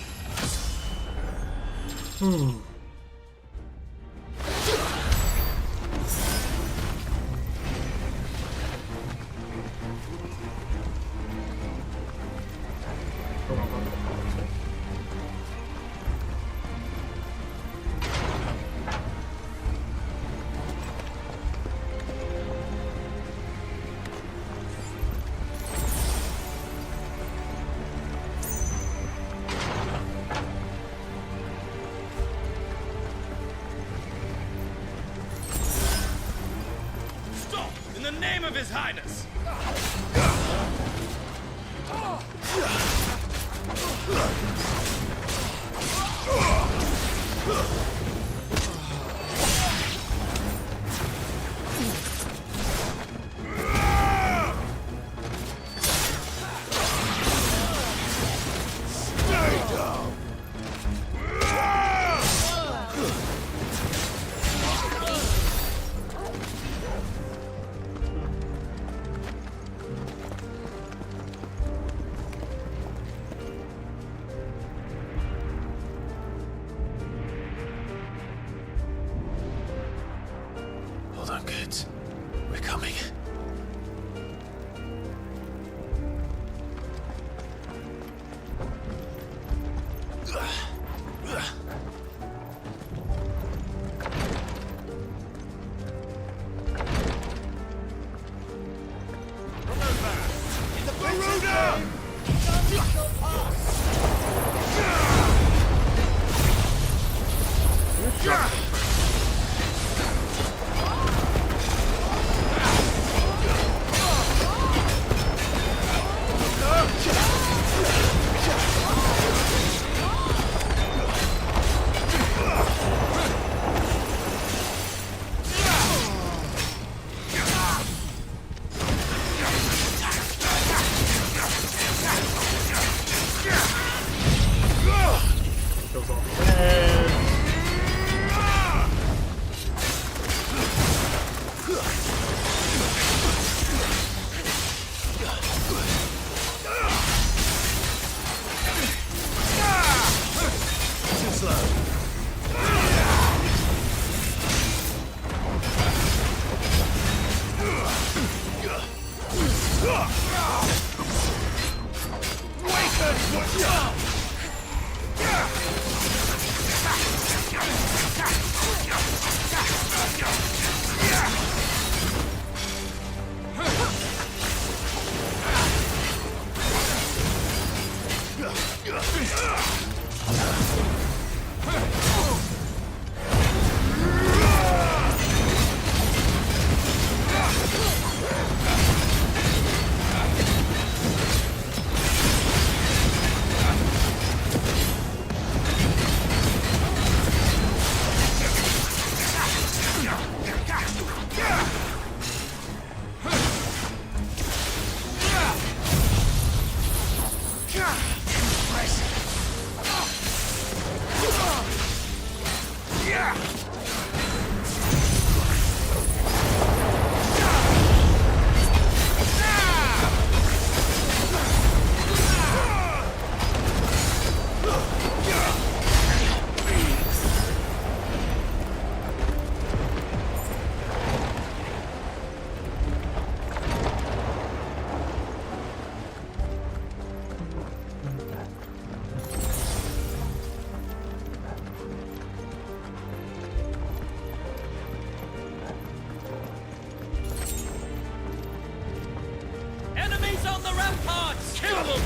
Stop! In the name of His Highness! Stay down! Hold on, kids. We're coming. Enemies on the ramparts! Kill them!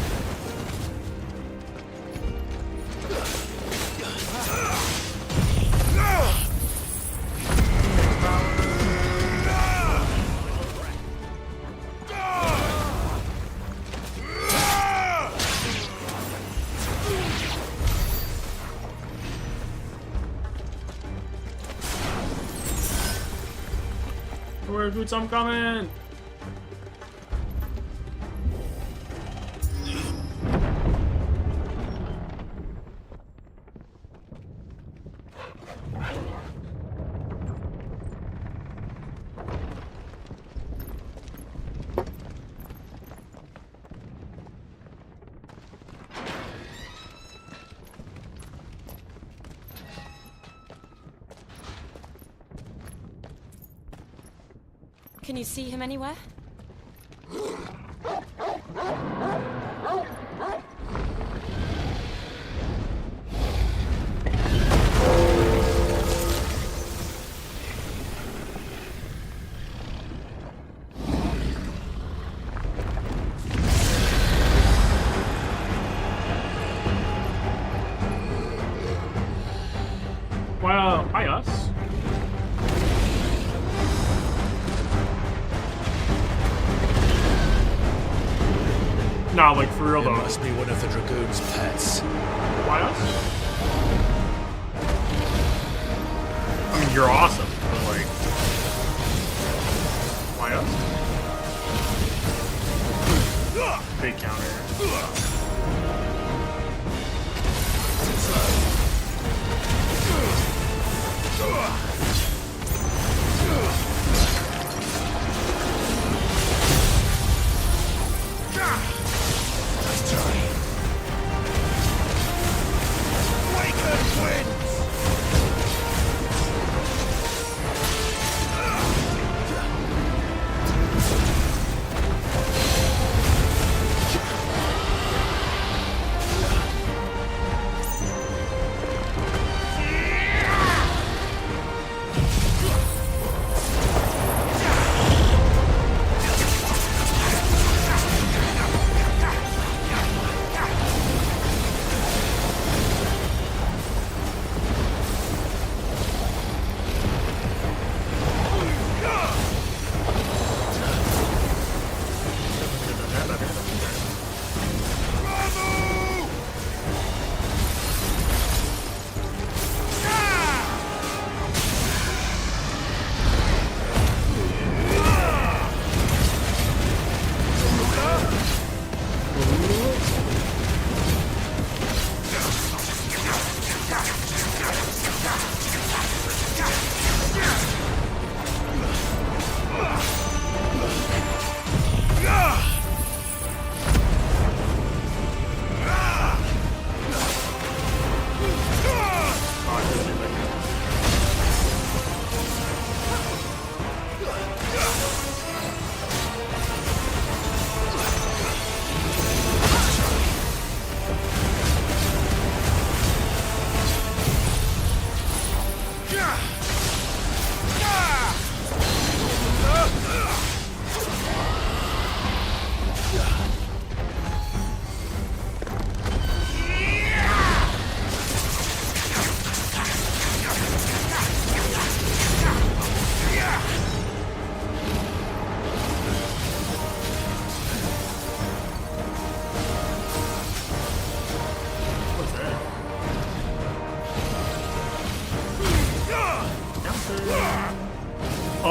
Where Boots, I'm coming! Can you see him anywhere? Well, hi us. Nah, like for real though. It must be one of the Dragoon's pets. Why us? I mean, you're awesome, but like, why us? Big counter.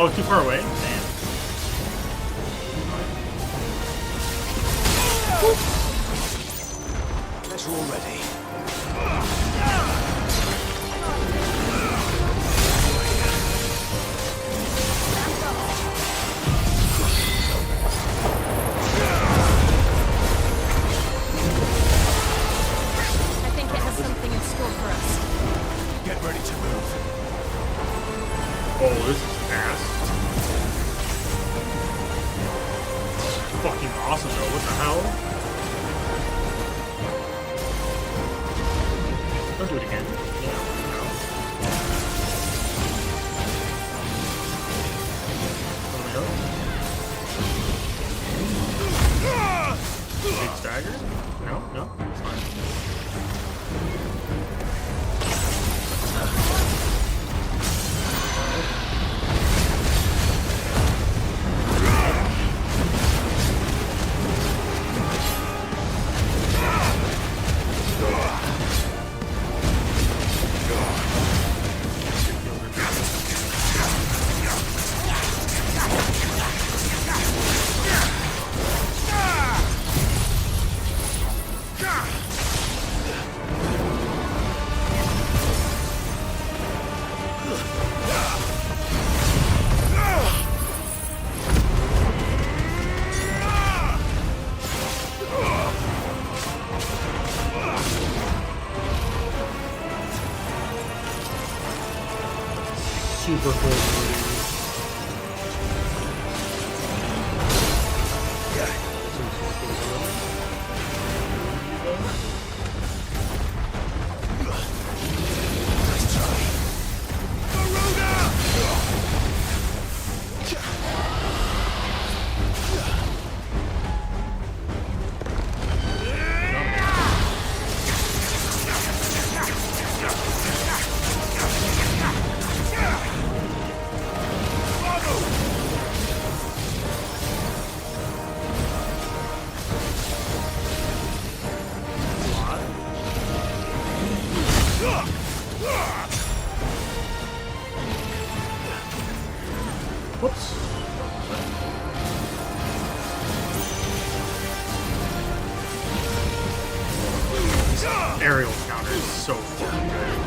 Oh, too far away? Damn. Guess we're all ready. I think it has something in store for us. Get ready to move. Oh, this is fast. Fucking awesome though, what the hell? Don't do it again. Yeah, no. Big stagger? No, no, it's fine. Super cool. Whoops. This aerial counter is so fucking good.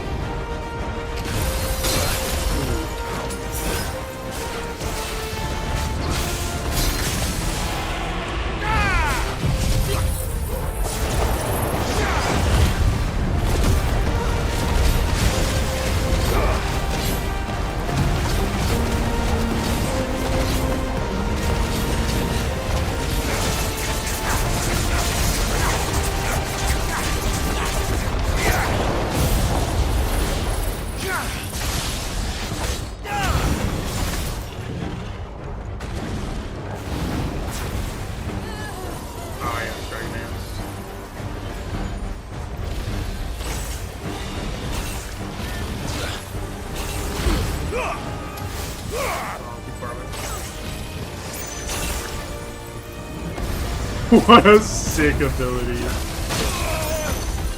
What a sick ability.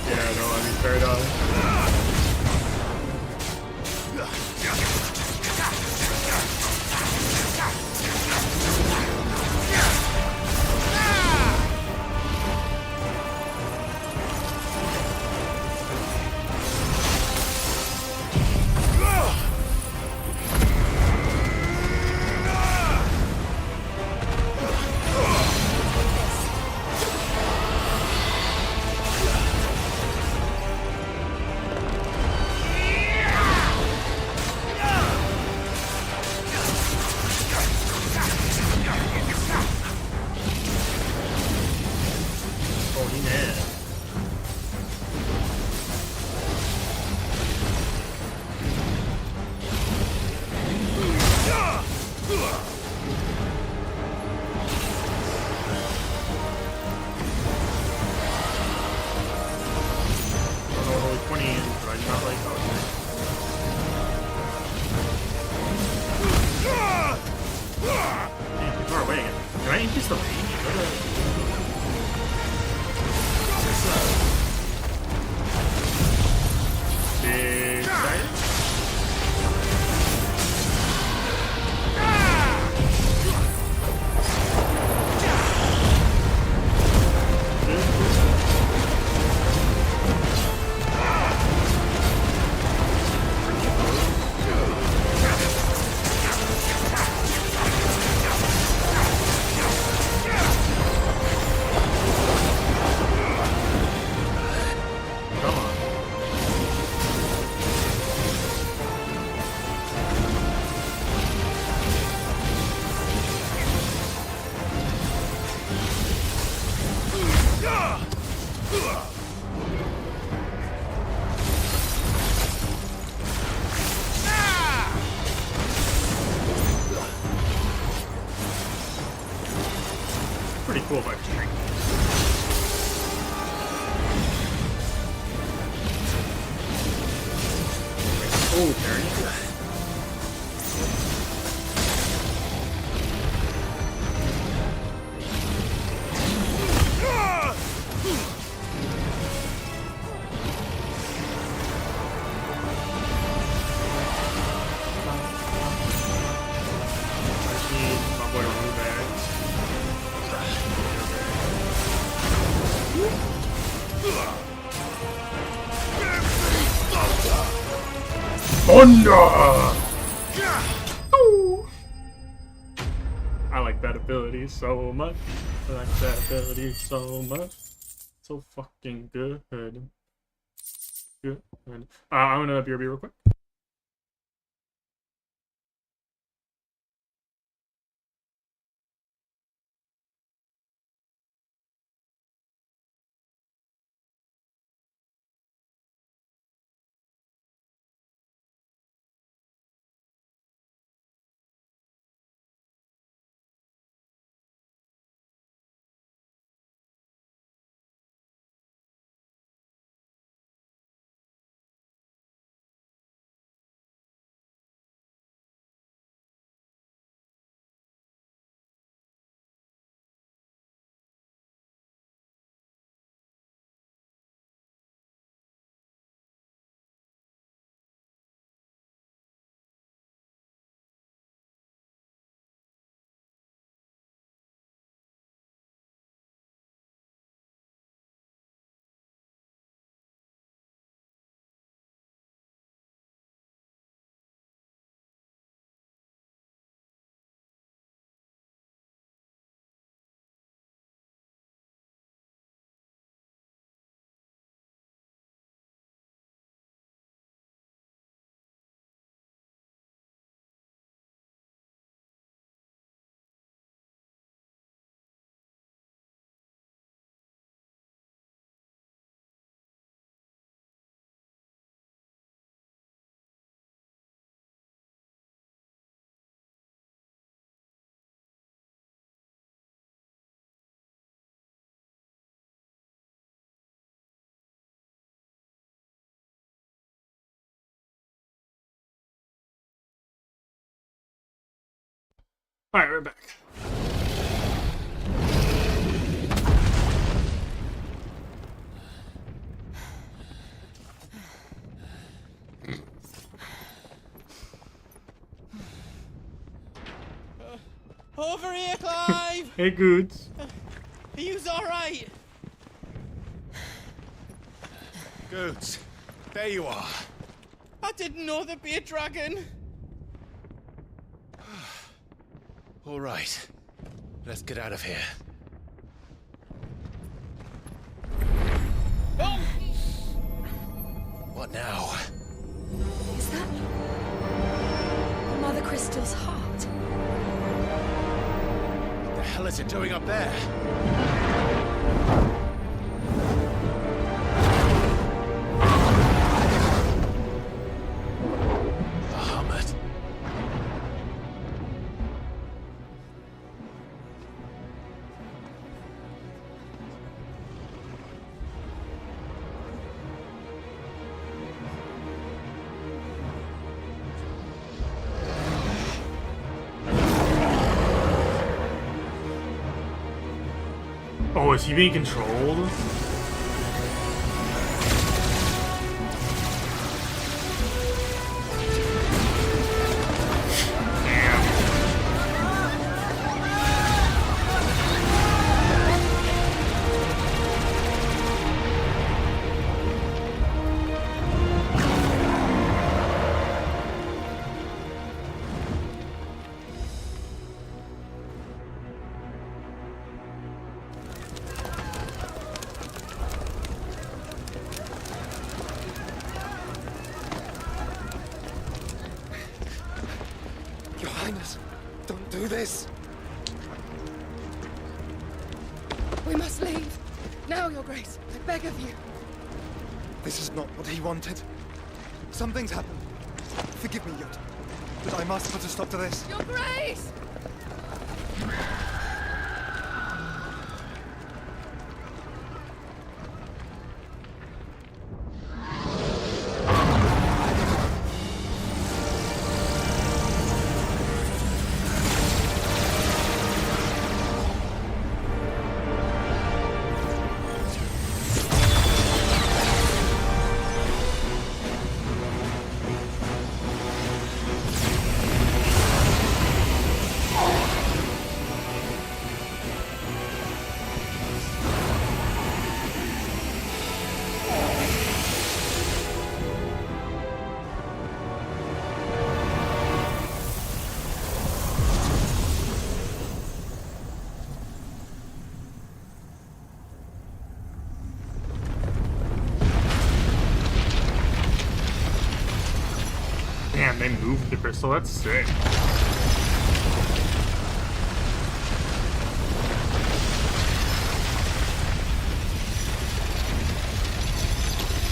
Yeah, no, I mean, fair enough. Pretty cool by string. Oh, there you go. Thunder! I like that ability so much. I like that ability so much. So fucking good. Good. I'm gonna BRB real quick. Alright, we're back. Over here, Clive! Hey, Goods. Are you alright? Goods, there you are. I didn't know there'd be a dragon. All right, let's get out of here. Oh! What now? Is that Mother Crystal's heart? What the hell is it doing up there? Oh, is he being controlled? Your Highness, don't do this. We must leave. Now, Your Grace, I beg of you. This is not what he wanted. Something's happened. Forgive me, Yod, but I must put a stop to this. Your Grace! Damn, they moved the crystal. That's sick.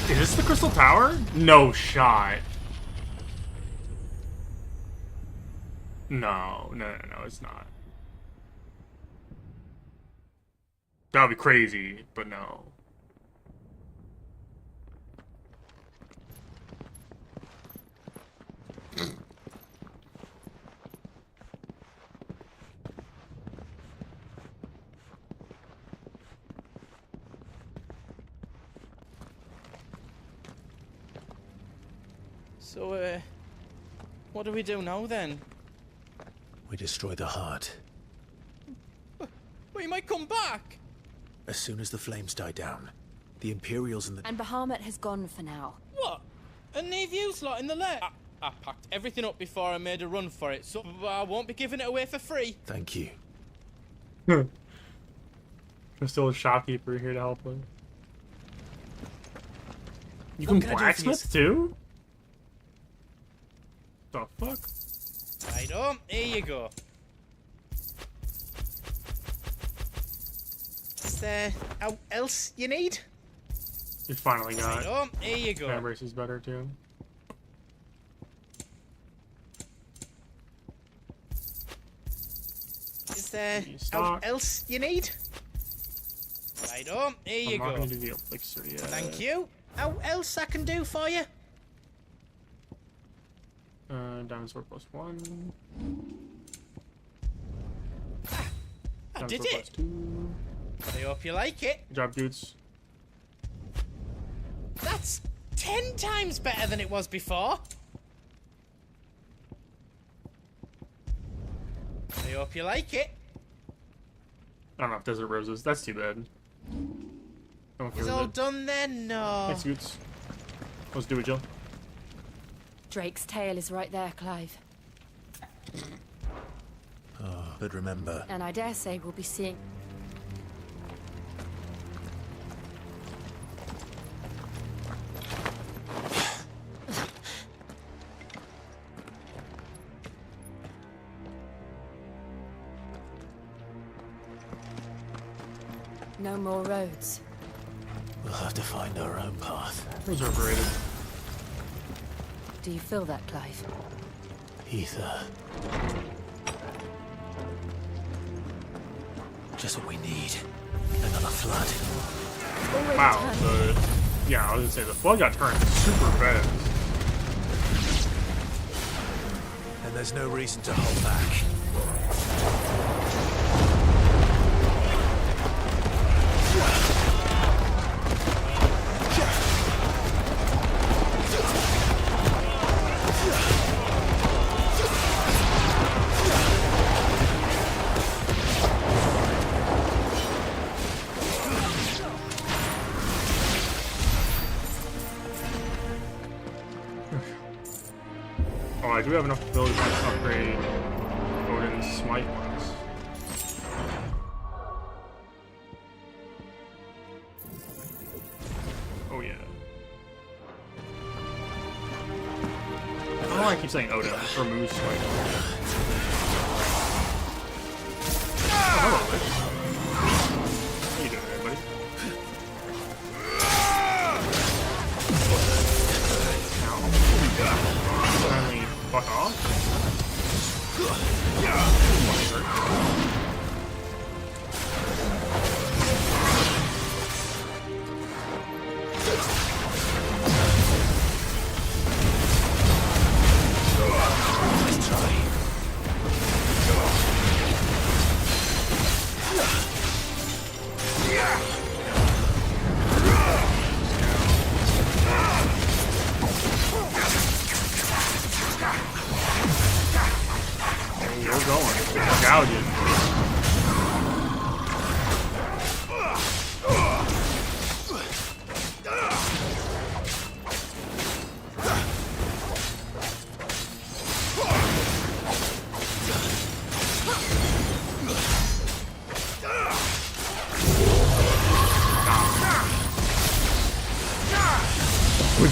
Is this the crystal tower? No shot. No, it's not. That would be crazy, but no. So, what do we do now then? We destroy the heart. We might come back! As soon as the flames die down, the Imperials and the... And Bahamut has gone for now. What? And leave you lot in the lair? I packed everything up before I made a run for it, so I won't be giving it away for free. Thank you. There's still a shopkeeper here to help him. You can blacksmith too? The fuck? Right on, here you go. Is there out else you need? You finally got Right on, here you go. Embrace is better too. Is there out else you need? Right on, here you I'm not go. gonna do the elixir yet. Thank you. Out else I can do for you? Diamond sword +1. I Diamond did sword it. +2. I hope you like it. Good job, dudes. That's 10 times better than it was before. I hope you like it. I don't know if desert roses. That's too bad. It's all done then? No. Thanks, dudes. Let's do it, Jill. Drake's tail is right there, Clive. Oh, but remember... And I dare say we'll be seeing... No more roads. We'll have to find our own path. Those are overrated. Do you feel that, Clive? Ether. Just what we need. Another flood. Wow, yeah, I was gonna say, the flood got turned super fast. And there's no reason to hold back. Oh, I do have enough ability to upgrade Odin's smite ones. Oh yeah. I don't know why I keep saying Odin. Just remove smite. Oh, hello, Lich. How you doing there, buddy?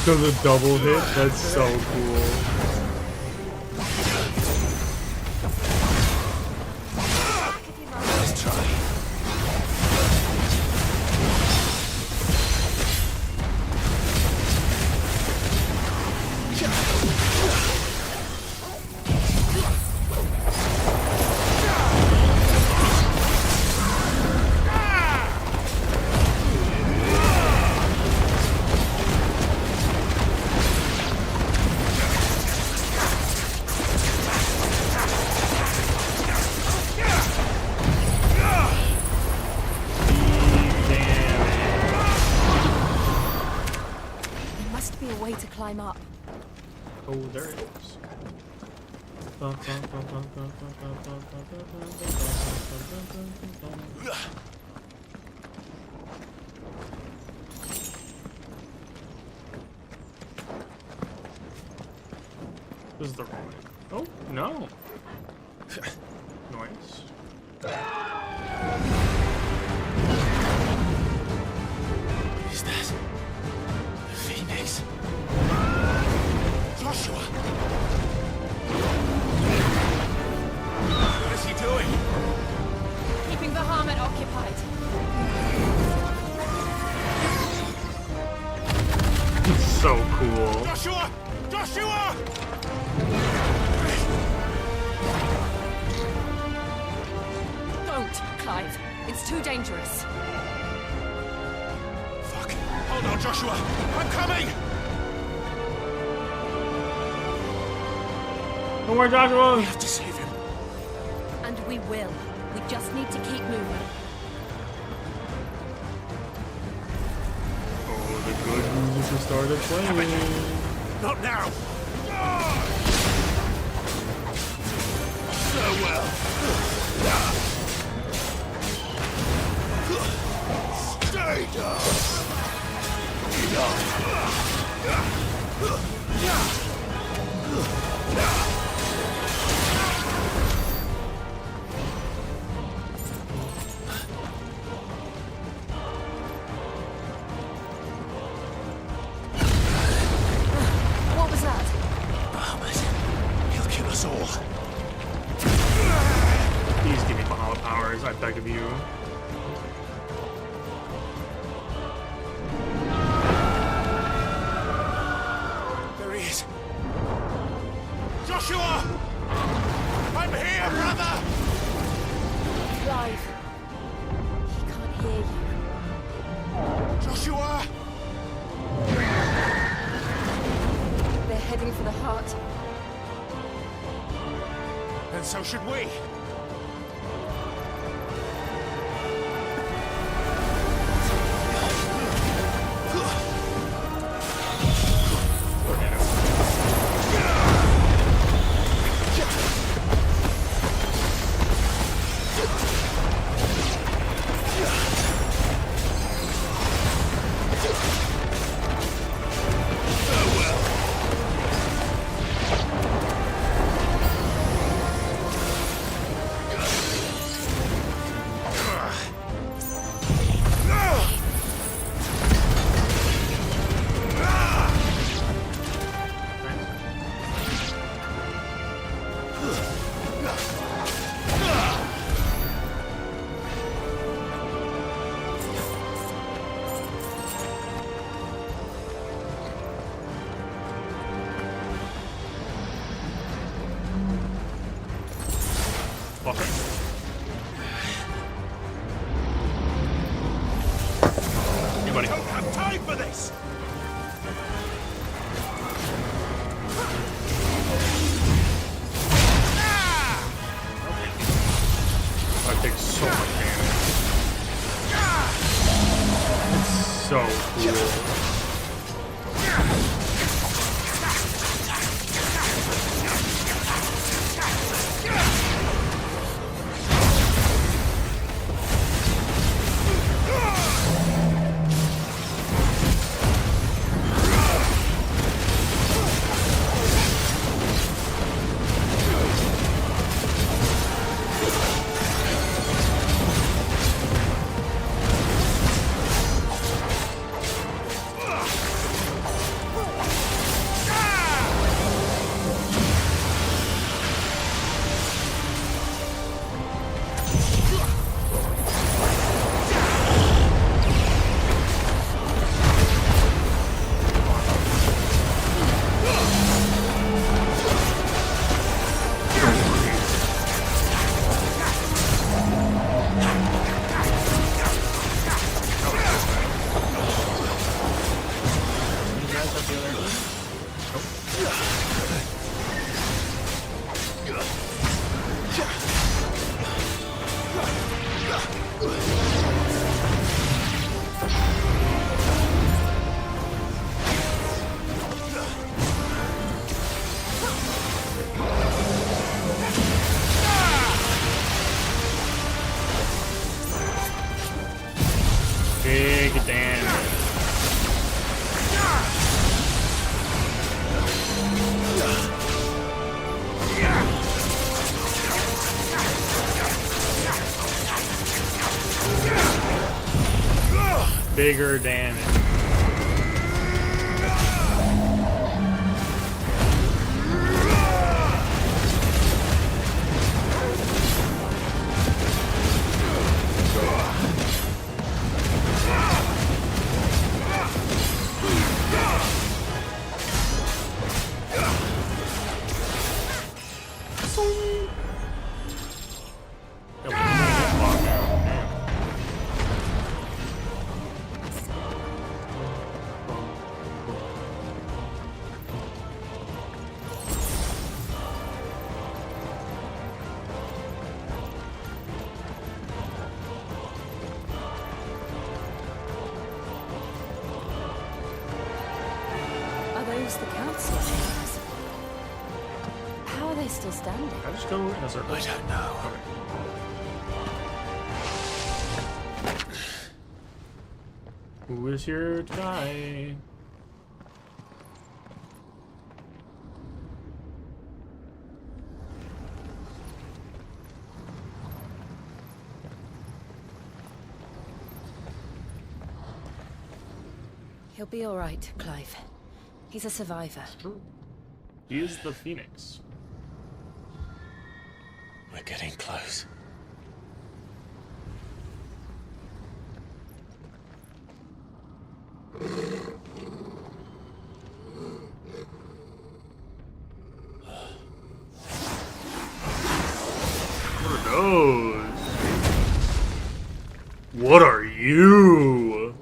does a double hit? That's so cool. Let's try. There must be a way to climb up. Oh, there it is. This is the wrong way. Oh, no. Nice. Is that the Phoenix? Joshua! What is he doing? Keeping the Harmon occupied. It's so cool. Joshua! Joshua! Don't, Clive. It's too dangerous. Fuck. Hold on, Joshua. I'm coming! Don't worry, Joshua. We have to save him. And we will. We just need to keep moving. Oh, the good music started playing. Not now! So well. Stay down! What was that? Bahamut. He'll kill us all. Please give me Bahamut powers, I beg of you. There he is. Joshua! I'm here, brother! Clive. He can't hear you. Joshua! They're heading for the heart. And so should we. Anybody? Don't have time for this! I take so much damage. It's so cool. Big damage. Bigger damage. Are those the council chambers? How are they still standing? I just go in a circle. I don't know. Who is here to die? He'll be all right, Clive. He's a survivor. He is the Phoenix. We're getting close. What are those? What are you?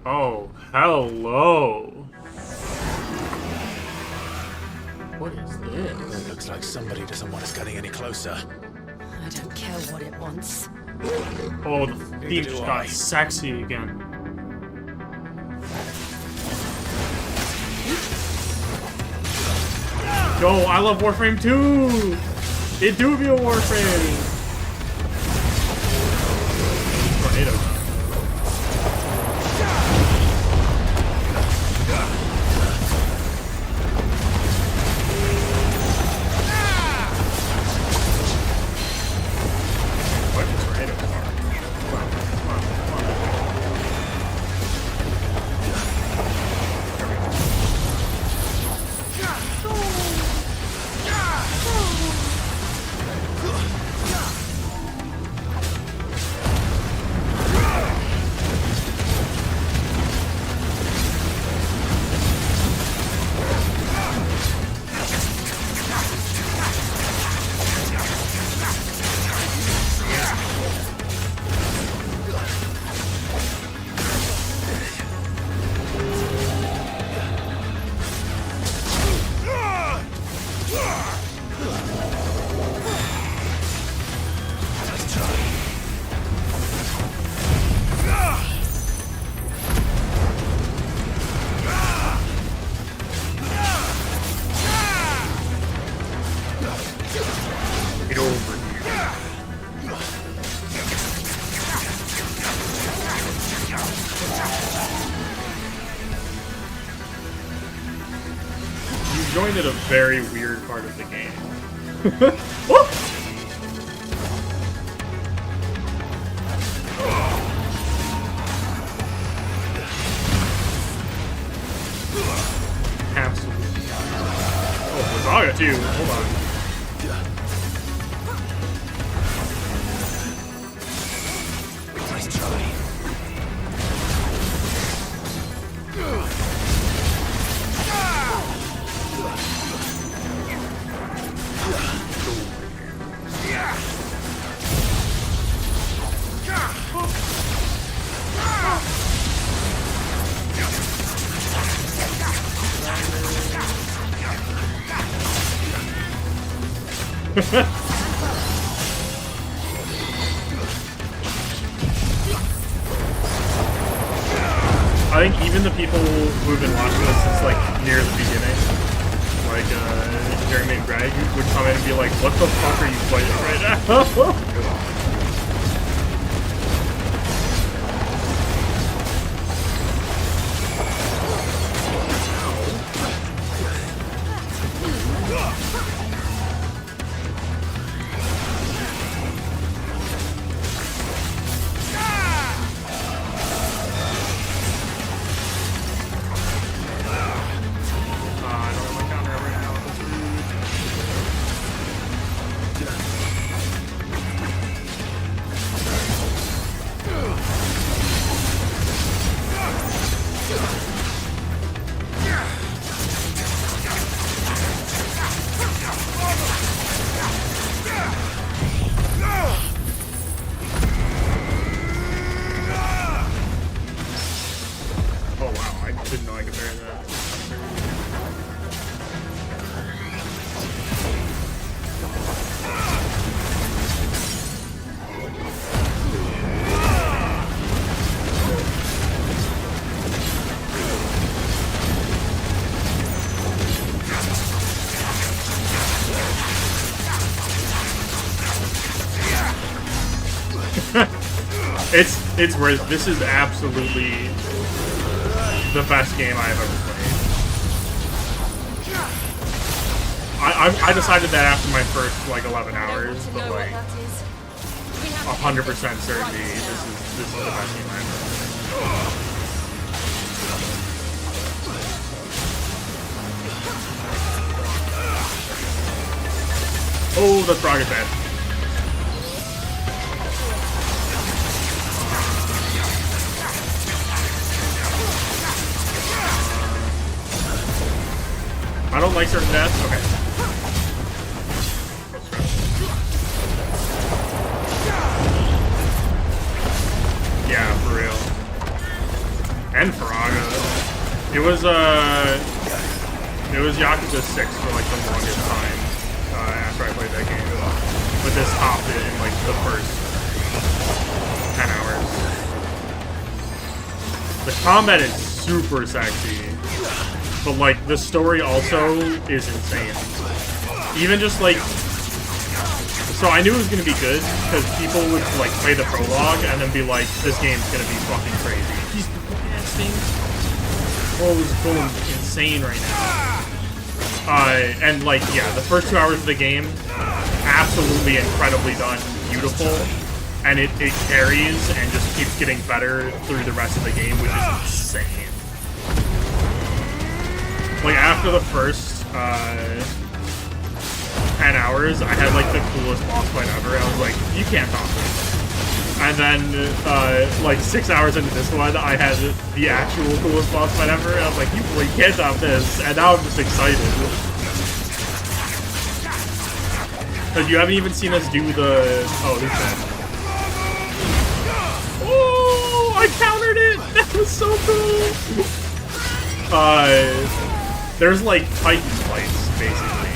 Oh, hello. What is this? It looks like somebody doesn't want us getting any closer. I don't care what it wants. Oh, the Phoenix got sexy again. Yo, I love Warframe 2! It do be a Warframe! Tornado. Get over here. You joined at a very weird part of the game. Whoop! Absolutely. Oh, Zaga too. Hold on. Nice try. I think even the people who've been watching this since like near the beginning, like Jeremy and Greg, would come in and be like, "What the fuck are you playing right now?" It's worth. This is absolutely the best game I've ever played. I decided that after my first like 11 hours, but like 100% certainty, this is the best game I've ever played. Oh, the frog is bad. I don't like certain deaths. Okay. Yeah, for real. And Faraga. It was Yakuza 6 for like the longest time after I played that game. But this topped it in like the first 10 hours. The combat is super sexy. But like the story also is insane. Even just like, so I knew it was gonna be good because people would like play the prologue and then be like, "This game's gonna be fucking crazy." He's looking at things. Oh, it's going insane right now. And like, yeah, the first 2 hours of the game, absolutely incredibly done, beautiful, and it carries and just keeps getting better through the rest of the game, which is insane. Like, after the first 10 hours, I had, like, the coolest boss fight ever. I was like, you can't top this. And then, like, 6 hours into this one, I had the actual coolest boss fight ever. And I was like, you can't top this. And now I'm just excited. Like, you haven't even seen us do the... Oh, this one. Oh, I countered it! That was so cool! There's like Titan fights, basically,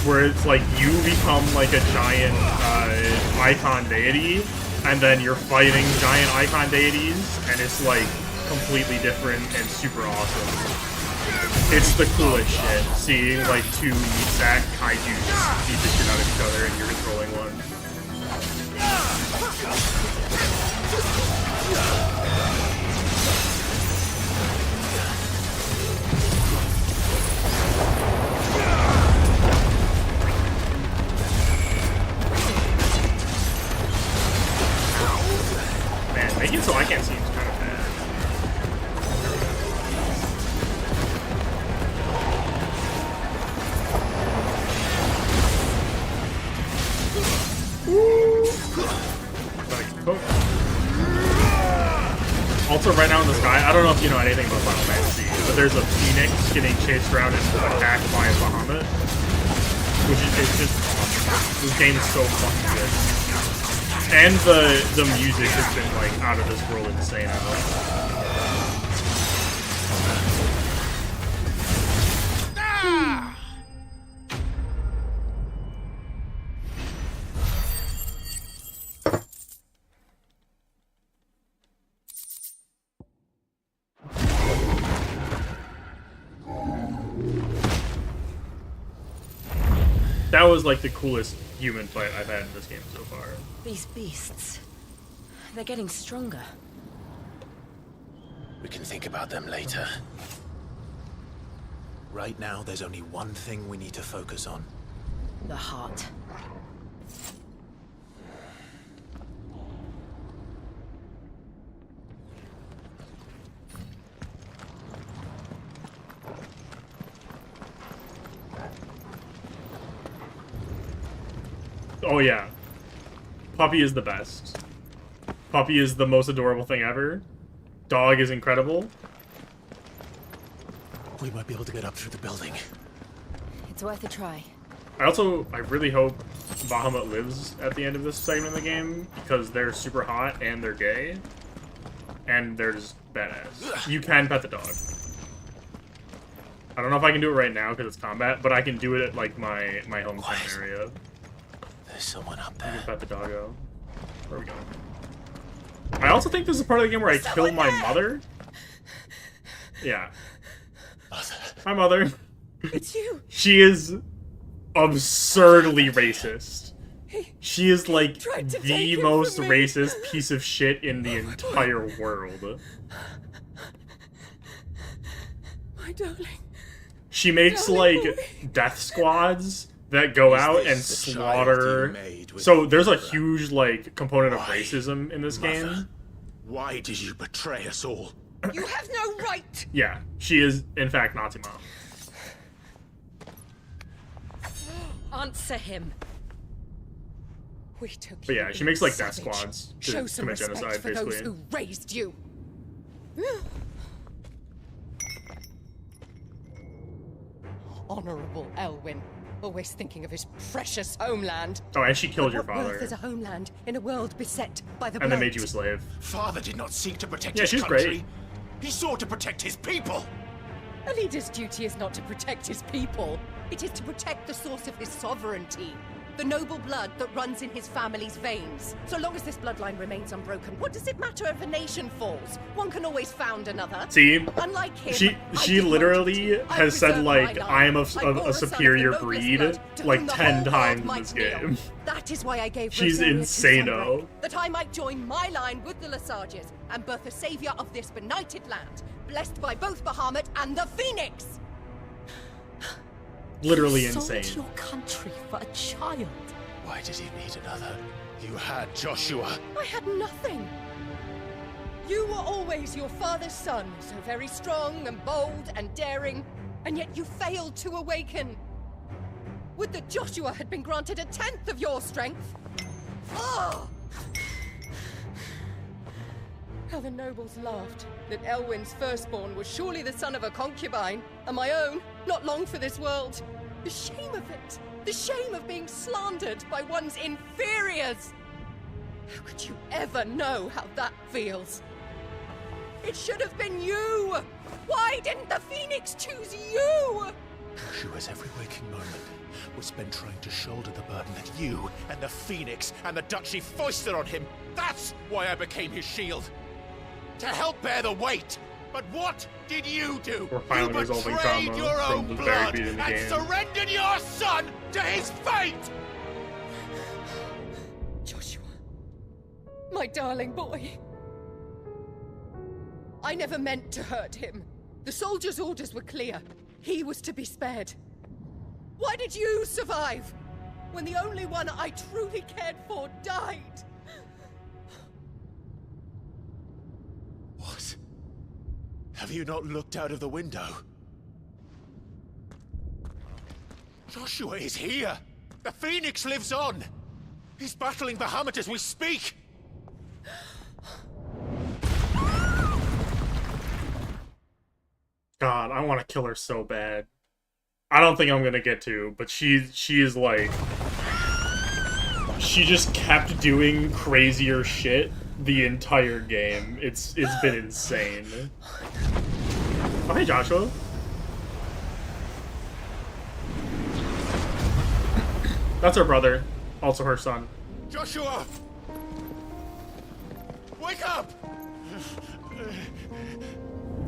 where it's like you become like a giant icon deity, and then you're fighting giant icon deities, and it's like completely different and super awesome. It's the coolest shit, seeing like two meat sack kaiju just beat the shit out of each other and you're controlling one. Man, making it so I can't see him is kind of bad. Also, right now in the sky, I don't know if you know anything about Final Fantasy, but there's a phoenix getting chased around and attacked by a Bahamut, which is just awesome. This game is so fucking good. And the music has been like out of this world insane. That was like the coolest human fight I've had in this game so far. These beasts, they're getting stronger. We can think about them later. Right now, there's only one thing we need to focus on. The heart. Oh yeah. Puppy is the best. Puppy is the most adorable thing ever. Dog is incredible. We might be able to get up through the building. It's worth a try. I really hope Bahamut lives at the end of this segment of the game, because they're super hot and they're gay. And they're just badass. You can pet the dog. I don't know if I can do it right now because it's combat, but I can do it at like my hometown area. There's someone up there. You can pet the doggo. Where are we going? I also think this is part of the game where I kill my mother. Yeah. Hi, Mother. It's you. She is absurdly racist. She is like tried to the take him most from me. racist piece of shit in the entire world. My darling. She makes like death squads that go out and slaughter. So there's a huge like component of racism in this game. Why did you betray us all? You have no right. Yeah, she is in fact Nazi mom. Answer him. We took But yeah, you she makes like death savage. squads Show to some commit respect genocide, for those basically. who raised you. Honorable Elwyn, always thinking of his precious homeland. Oh, and she killed But your what worth father. is a homeland in a world beset by the And then blood? made you a slave. Father did not seek to protect Yeah, his she's country. great. He sought to protect his people. A leader's duty is not to protect his people. It is to protect the source of his sovereignty. The noble blood that runs in his family's veins. So long as this bloodline remains unbroken, what does it matter if a nation falls? One can always found another. See, Unlike him, she literally has said like I am of a superior breed like 10 times in this game. That is why I gave She's Rosaria to insano. Sunbreak, that I might join my line with the Lesages and birth a savior of this benighted land, blessed by both Bahamut and the Phoenix. Literally You insane. sold your country for a child. Why did he need another? You had Joshua. I had nothing. You were always your father's son, so very strong and bold and daring, and yet you failed to awaken. Would that Joshua had been granted 1/10 of your strength? Oh! How the nobles laughed that Elwyn's firstborn was surely the son of a concubine, and my own, not long for this world. The shame of it! The shame of being slandered by one's inferiors! How could you ever know how that feels? It should have been you! Why didn't the Phoenix choose you? Joshua's every waking moment was spent trying to shoulder the burden that you and the Phoenix and the Duchy foisted on him. That's why I became his shield. To help bear the weight. But what did you do? We're finally You resolving betrayed trauma your from own the very blood beginning of the and game. surrendered your son to his fate! Joshua, my darling boy. I never meant to hurt him. The soldiers' orders were clear. He was to be spared. Why did you survive when the only one I truly cared for died? What? Have you not looked out of the window? Joshua is here! The Phoenix lives on! He's battling Bahamut as we speak! God, I want to kill her so bad. I don't think I'm gonna get to, but she is like... She just kept doing crazier shit the entire game. It's been insane. Oh, hey, Joshua. That's her brother. Also her son. Joshua! Wake up!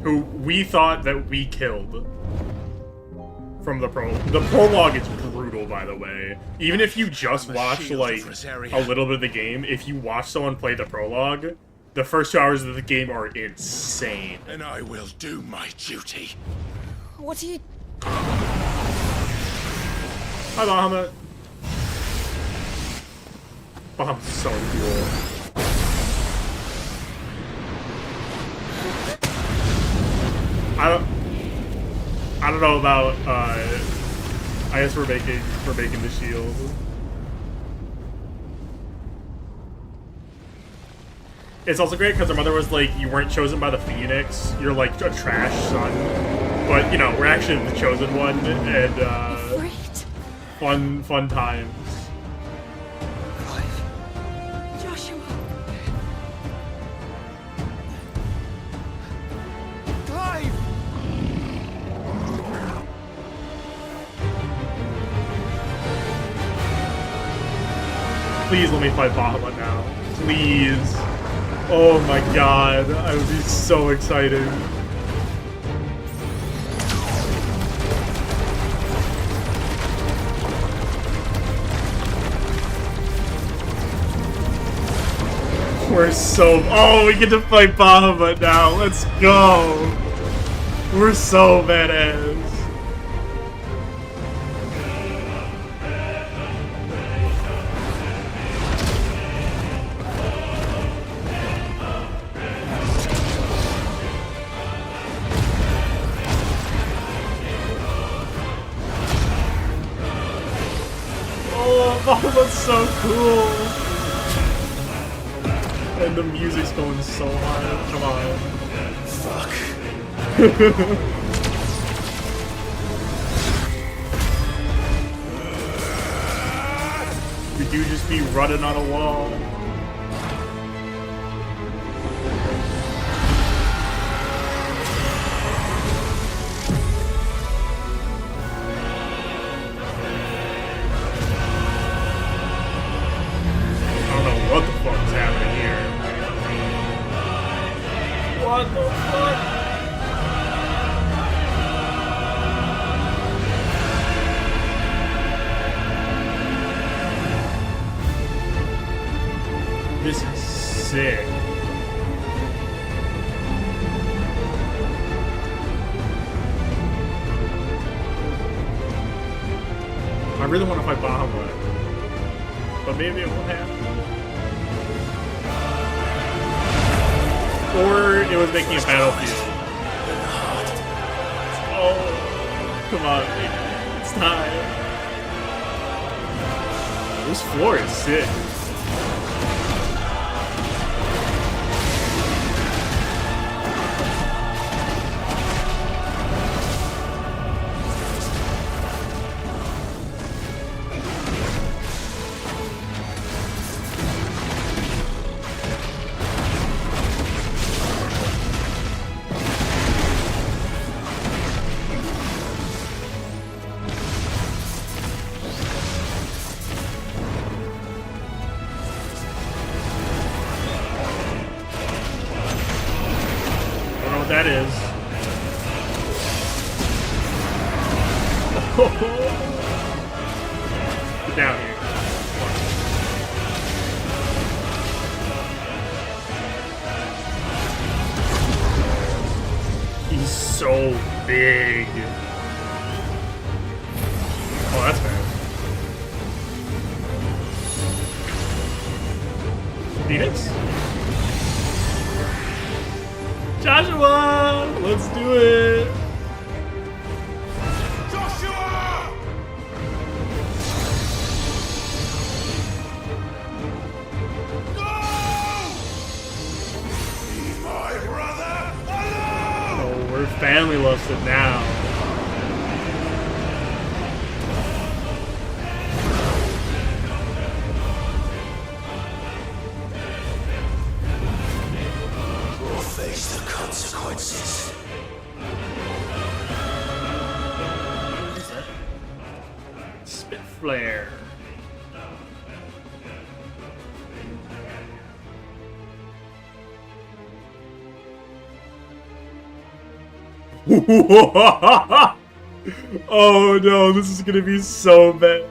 Who we thought that we killed. From the prologue. The prologue is brutal, by the way. Even if you just watch, like, a little bit of the game, if you watch someone play the prologue, the first 2 hours of the game are insane. And I will do my duty. What are you... Hi, Bahamut. Bahamut's so cool. I don't know about, I guess we're making the shield. It's also great because her mother was like, you weren't chosen by the Phoenix, you're like a trash son. But, you know, we're actually the chosen one, and, fun times. Joshua. Clive! Please let me fight Bahamut now. Please. Oh my god, I would be so excited. We're so... Oh, we get to fight Bahamut now. Let's go. We're so badass. Oh, that's so cool. And the music's going so hard. Come on. Fuck. Did you just be running on a wall? What the fuck is happening here? What the fuck? This is sick. I really want to fight Bahamut, but maybe it won't happen. Or it was making a battlefield. Oh, come on, it's time. This floor is sick. That is. Get down here. He's so big. Oh, that's bad. Phoenix? Joshua! Let's do it! Joshua! No! Leave my brother alone! Oh, we're family lusted now. Face the consequences. Spit flare. Oh no, this is gonna be so bad.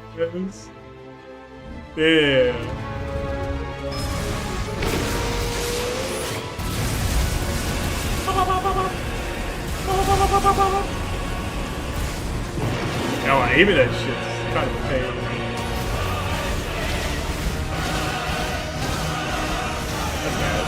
Yeah. Now aiming that shit's kind of a pain. That's bad.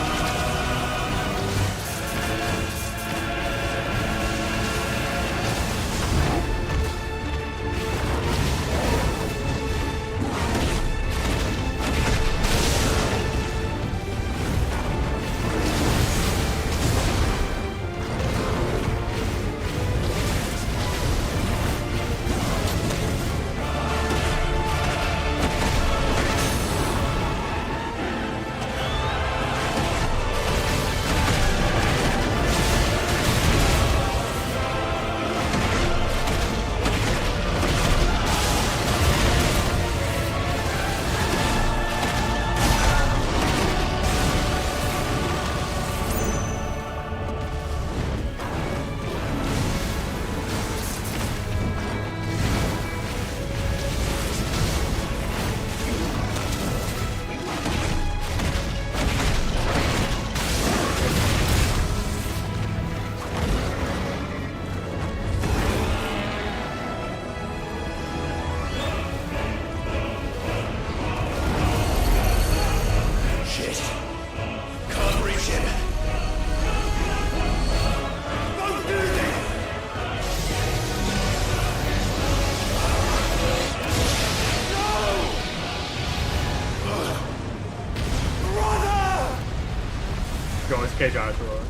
Okay, Joshua.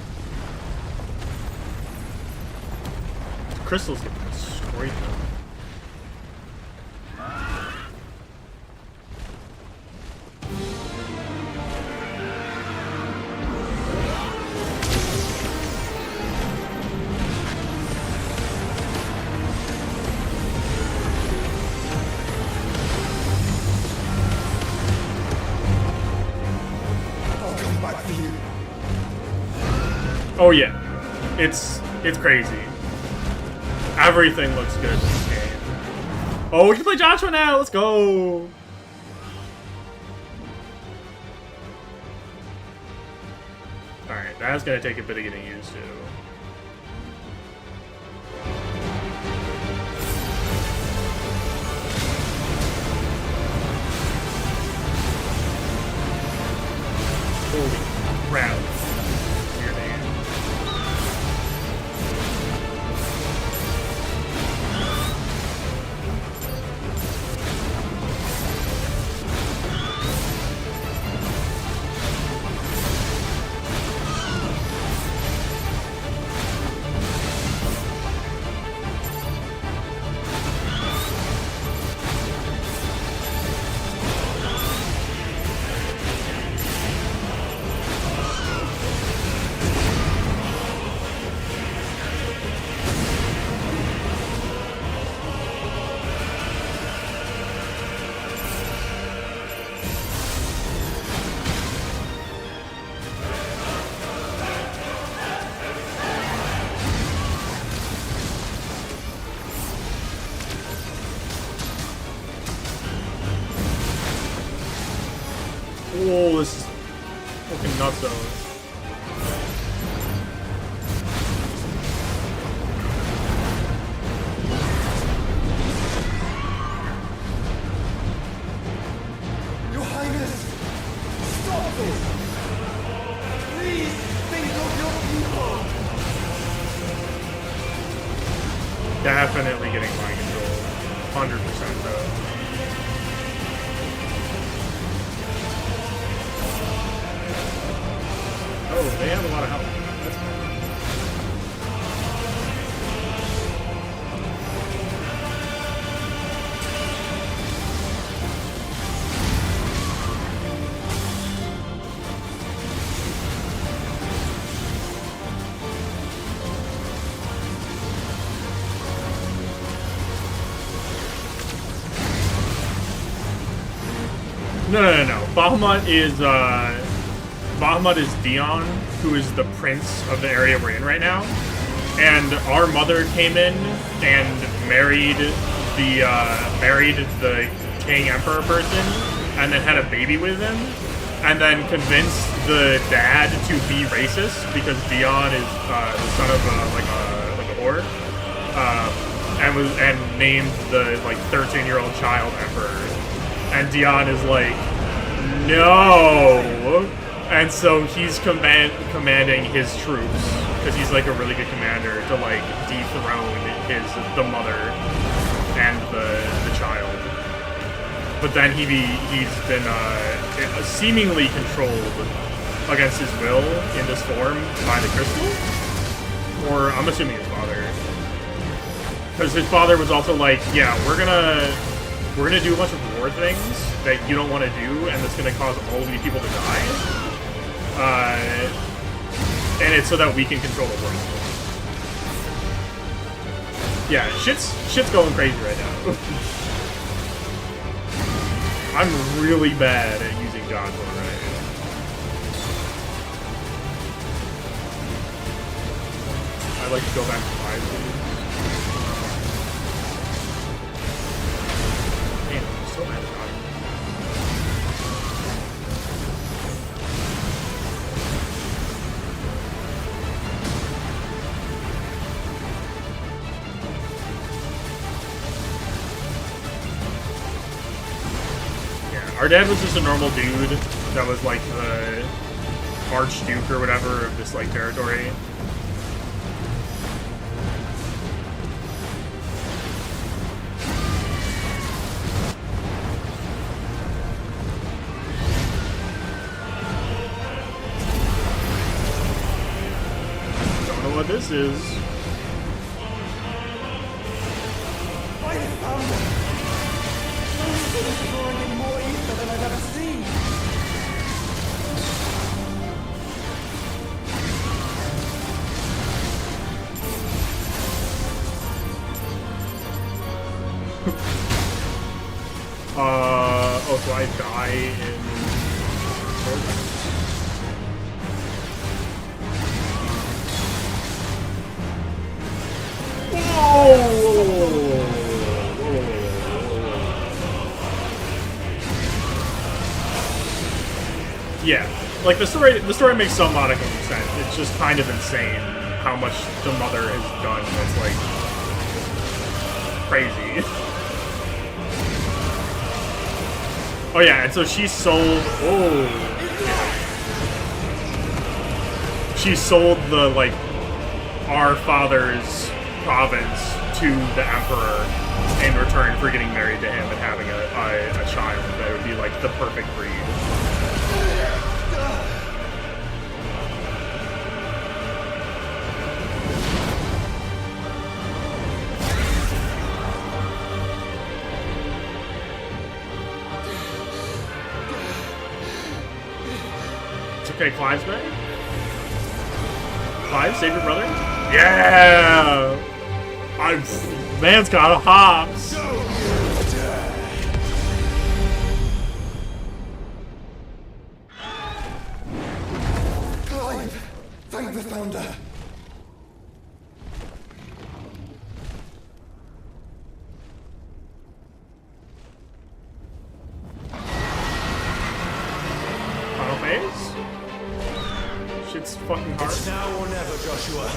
Crystal's getting destroyed though. Oh yeah, it's crazy. Everything looks good in this game. Oh, we can play Joshua now. Let's go. All right, that's gonna take a bit of getting used to. Holy crap. Weird name. Whoa, this is fucking nuts though. Your Highness! Stop this! Please think of your people! Definitely getting mind control. 100% though. Oh, they have a lot of health. That's fine. No. Bahamut is Dion, who is the prince of the area we're in right now. And our mother came in and married the king emperor person, and then had a baby with him, and then convinced the dad to be racist because Dion is the son of a whore, and named the 13-year-old child emperor. And Dion is like, no. And so he's commanding his troops, because he's like a really good commander, to like dethrone the mother and the child. But then he's been seemingly controlled against his will in this form by the crystal, or I'm assuming his father, because his father was also like, yeah, we're gonna do a bunch of war things that you don't want to do, and that's gonna cause all of these people to die. And it's so that we can control the world. Yeah, shit's going crazy right now. I'm really bad at using Joshua right now. I'd like to go back to 5 speed. Damn, I'm so mad at Joshua. Our dad was just a normal dude that was like the Archduke or whatever of this like territory. know what this is. I found it! Those things are growing in more ether than I've ever seen! Oh, so I die in... Yeah, like the story makes some modicum of sense. It's just kind of insane how much the mother has done that's like crazy. Oh yeah, and so she sold she sold the like our father's province to the emperor in return for getting married to him and having a child that would be like the perfect breed. Okay, Clive's back? Clive, save your brother? Yeah! Man's got a hops! Clive! Thank the Founder! Final phase? Shit's fucking hard. It's now or never, Joshua.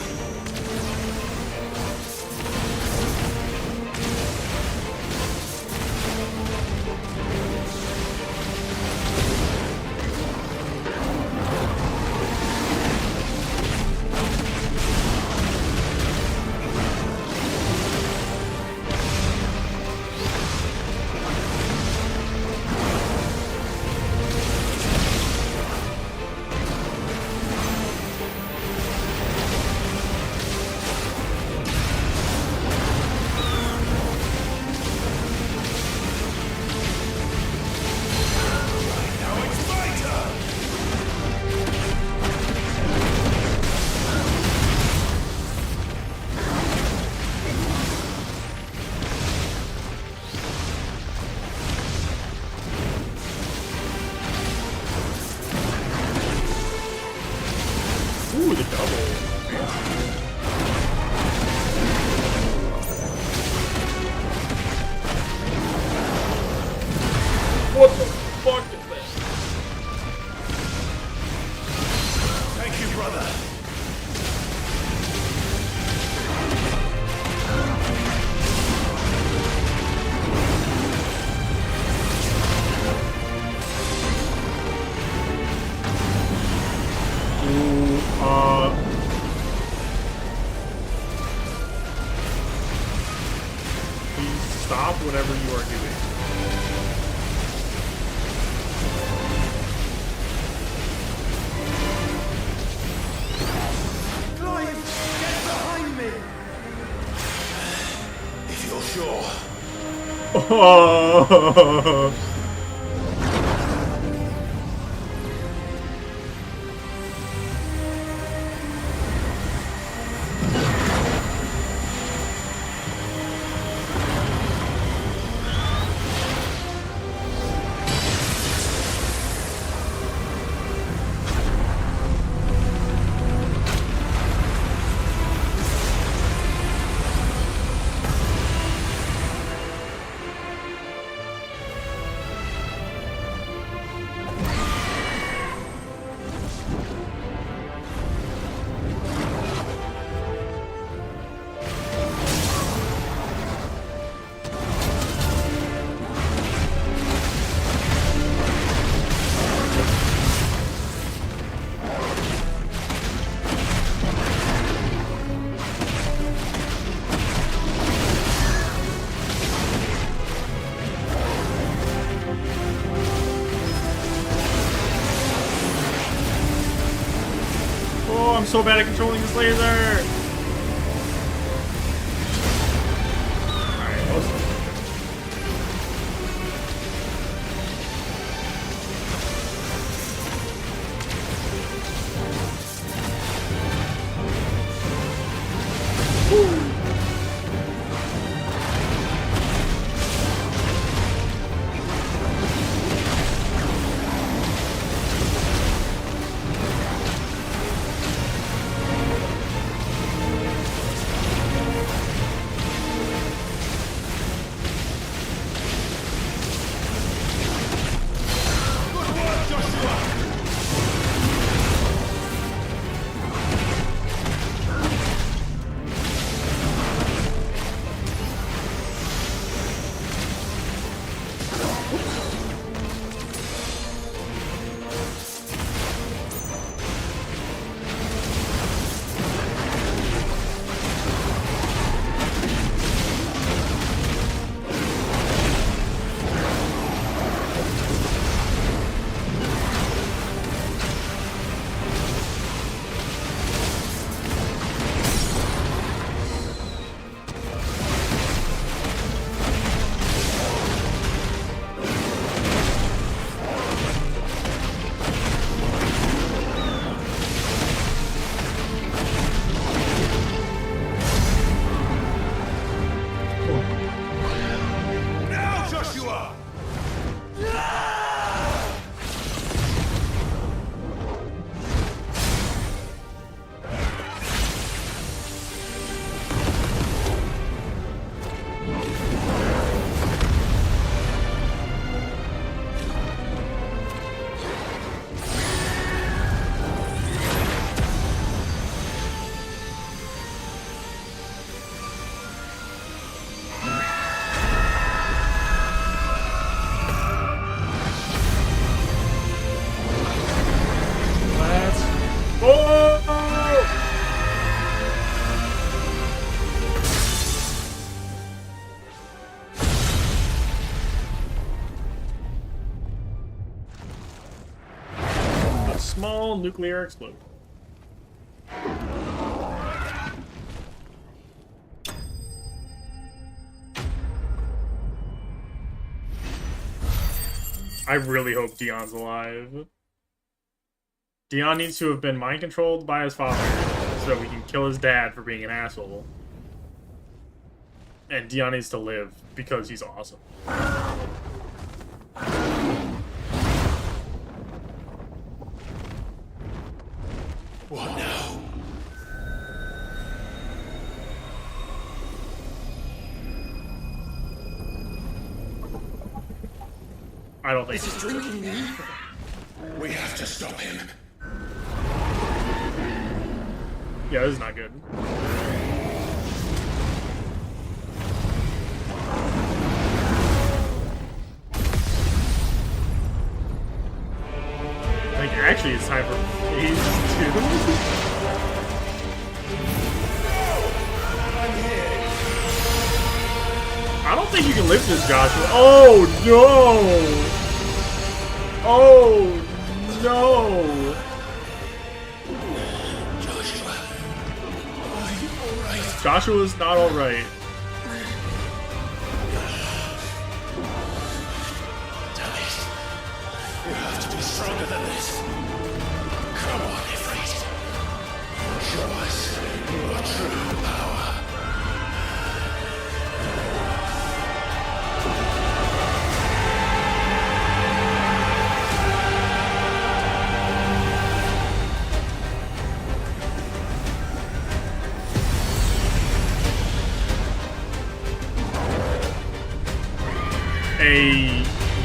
Ooh, the double. What the fuck is this? Thank you, brother. Please stop whatever you are doing. Clive, get behind me! If you're sure. Oh. so bad at controlling this laser. Alright, mostly. Small nuclear explosion. I really hope Dion's alive. Dion needs to have been mind controlled by his father so that we can kill his dad for being an asshole. And Dion needs to live because he's awesome. What now? I don't think this is drinking me. We have to stop him. Yeah, this is not good. I think actually it's time for phase 2. I don't think you can lift this, Joshua. Oh no! Oh no! Joshua, are you alright? Joshua's not alright. Damn it. You have to be stronger than this. Come on, Ifrit. Show us your true power.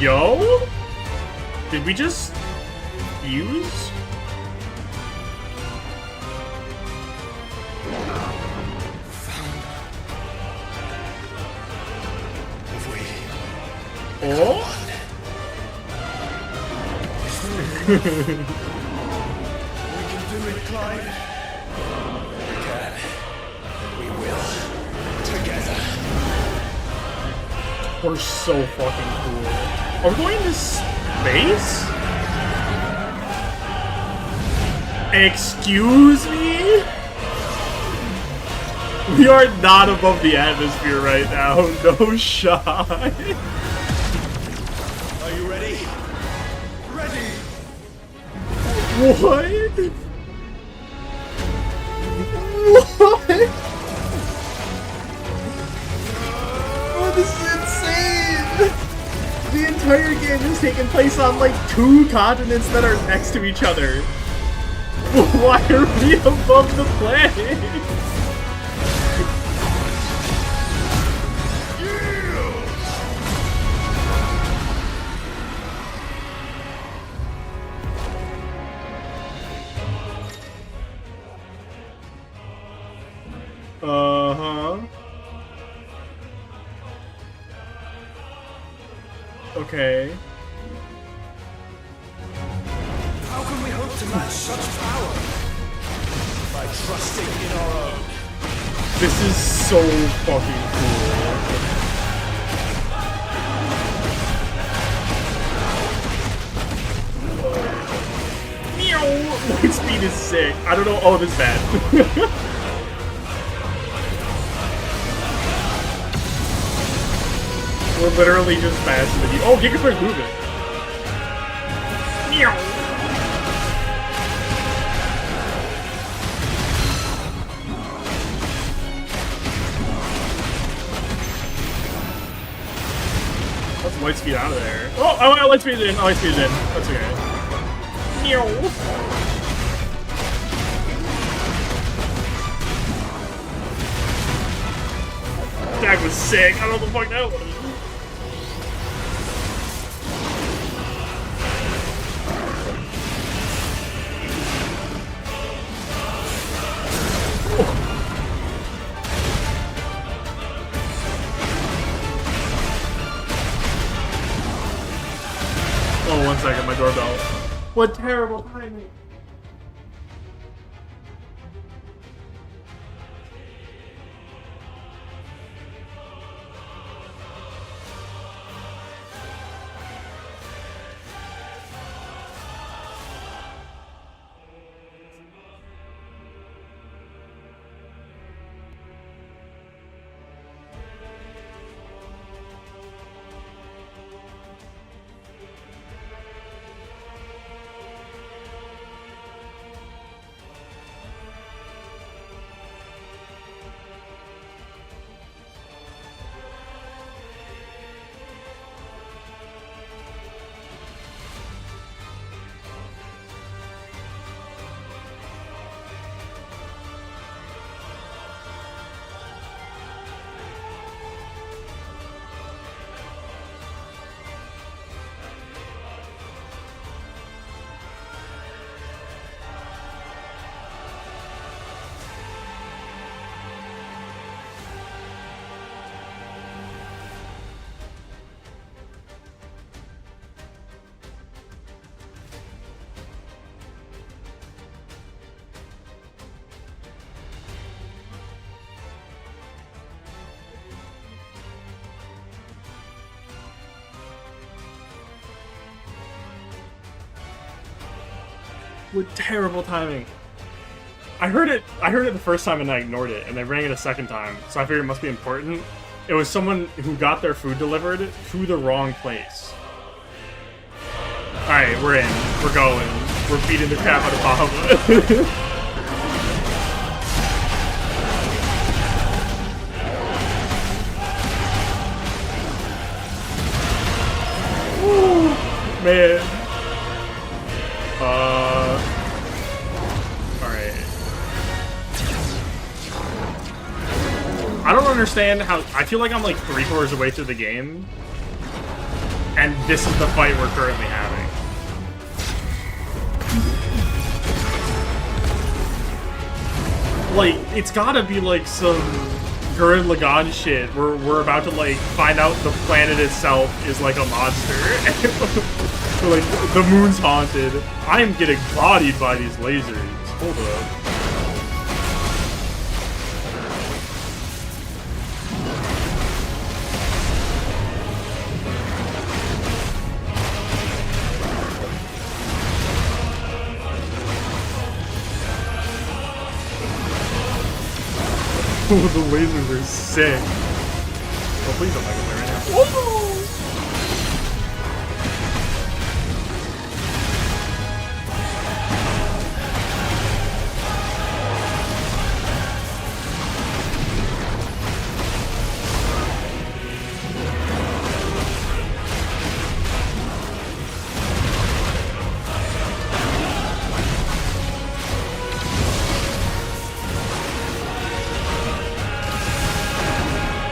Yo? Did we just fuse? Oh? We can do it, Clive. We can. We will. Together. We're so fucking cool. Are we going to space? Excuse me? We are not above the atmosphere right now. No shot. Are you ready? Ready! What? What? Oh, this is insane! The entire game is taking place on like 2 continents that are next to each other. Why are we above the plague? Uh-huh. Okay. How can we hope to match such power? By trusting in our own. This is so fucking cool. Meow! Light speed is sick. I don't know. Oh, this is bad. We're literally just faster than you. Oh, Giga starts moving. Meow! Let's light speed out of there. Oh, light speed in. Oh, light speed in. That's okay. Meow! That was sick. I don't know what the fuck that was. Oh, 1 second, my doorbell. What terrible timing. With terrible timing. I heard it the first time and I ignored it, and I rang it a second time, so I figured it must be important. It was someone who got their food delivered to the wrong place. Alright, we're in. We're going. We're beating the crap out of Bahama. Man. Alright. I don't understand how... I feel like I'm like 3/4 of the way through the game. And this is the fight we're currently having. Like, it's gotta be like some Gurren Lagann shit where we're about to like find out the planet itself is like a monster. Like, the moon's haunted. I am getting bodied by these lasers. Hold up. The lasers are sick. Oh, please don't make it right now. Whoa!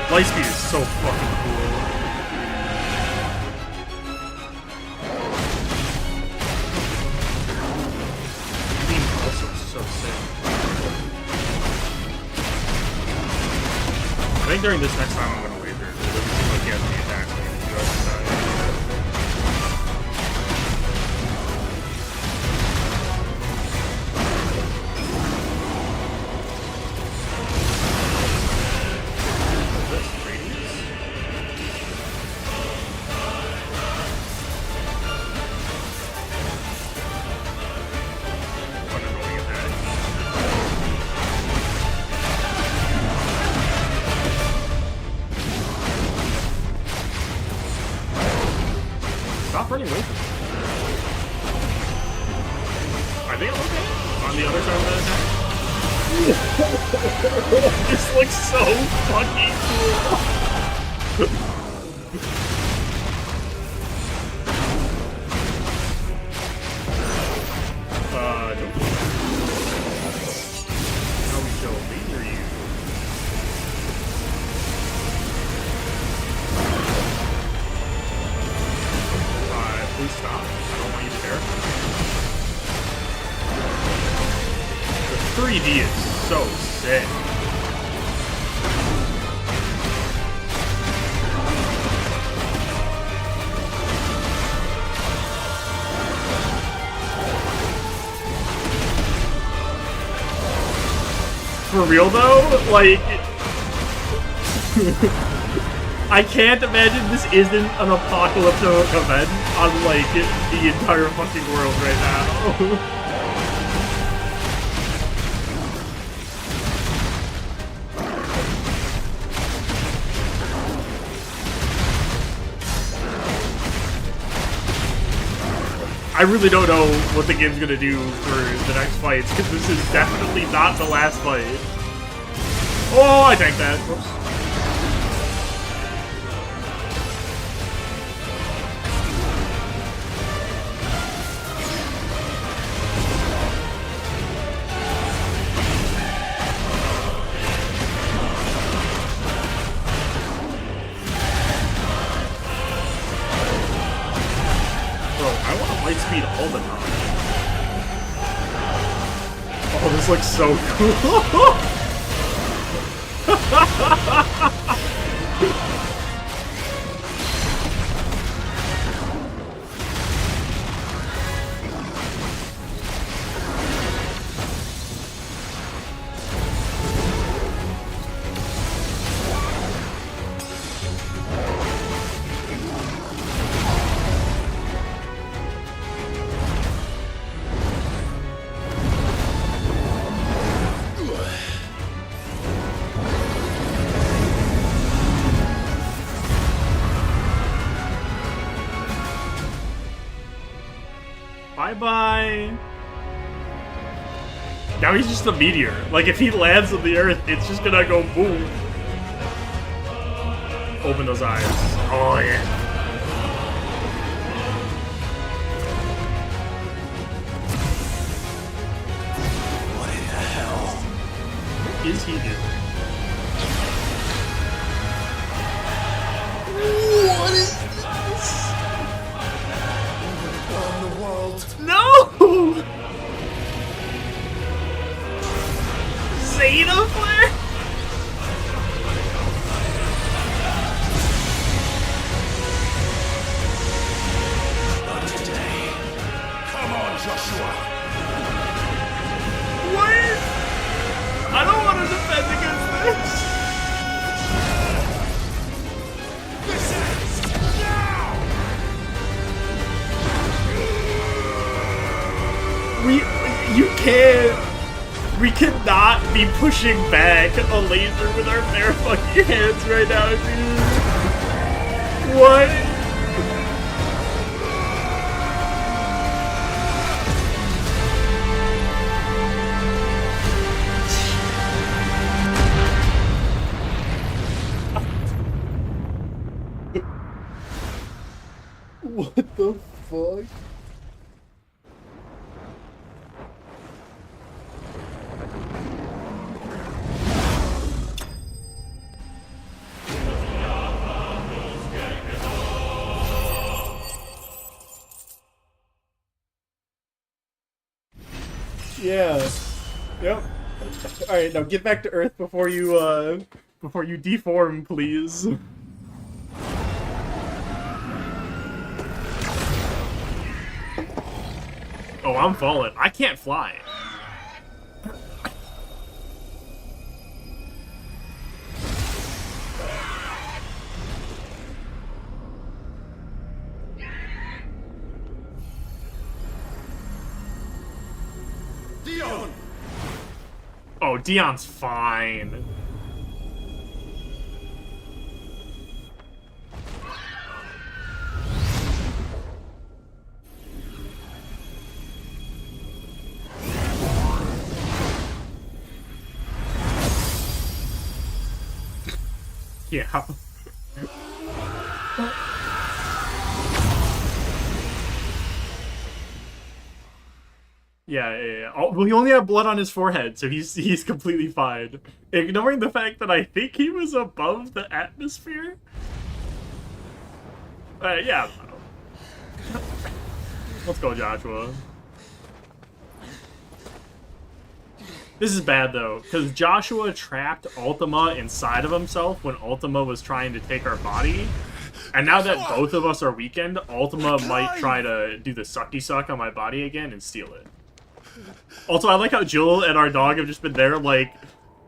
Lightspeed is so fucking cool. Beam also so sick. I think during this next time I'm gonna laser. It doesn't seem like he has any attacks on the other side. Stop running away from me. I think I'm okay. On the other side of that attack. This looks so fucking cool. Don't. Now we shall laser you. Please stop. I don't want you to dare. The 3D is so sick. For real though, like I can't imagine this isn't an apocalyptic event on, like, the entire fucking world right now. I really don't know what the game's gonna do for the next fights, because this is definitely not the last fight. Oh, I tanked that. Whoops. Lightspeed all the time. Oh, this looks so cool. Bye-bye. Now he's just a meteor. Like, if he lands on the Earth, it's just gonna go boom. Open those eyes. Oh, yeah. What in the hell? What is he doing? What is this? The world. No! Zeta flare? Not today. Come on, Joshua. What? I don't want to defend against this. This ends now. You can't. We cannot be pushing back a laser with our bare fucking hands right now, dude. What? What the fuck? Yeah. Yep. Alright, now get back to Earth before you deform, please. Oh, I'm falling. I can't fly. Dion! Oh, Dion's fine. Yeah. Yeah. Oh, well, he only had blood on his forehead, so he's completely fine. Ignoring the fact that I think he was above the atmosphere. Yeah. Let's go, Joshua. This is bad, though, because Joshua trapped Ultima inside of himself when Ultima was trying to take our body. And now that both of us are weakened, Ultima might try to do the sucky-suck on my body again and steal it. Also, I like how Jill and our dog have just been there, like,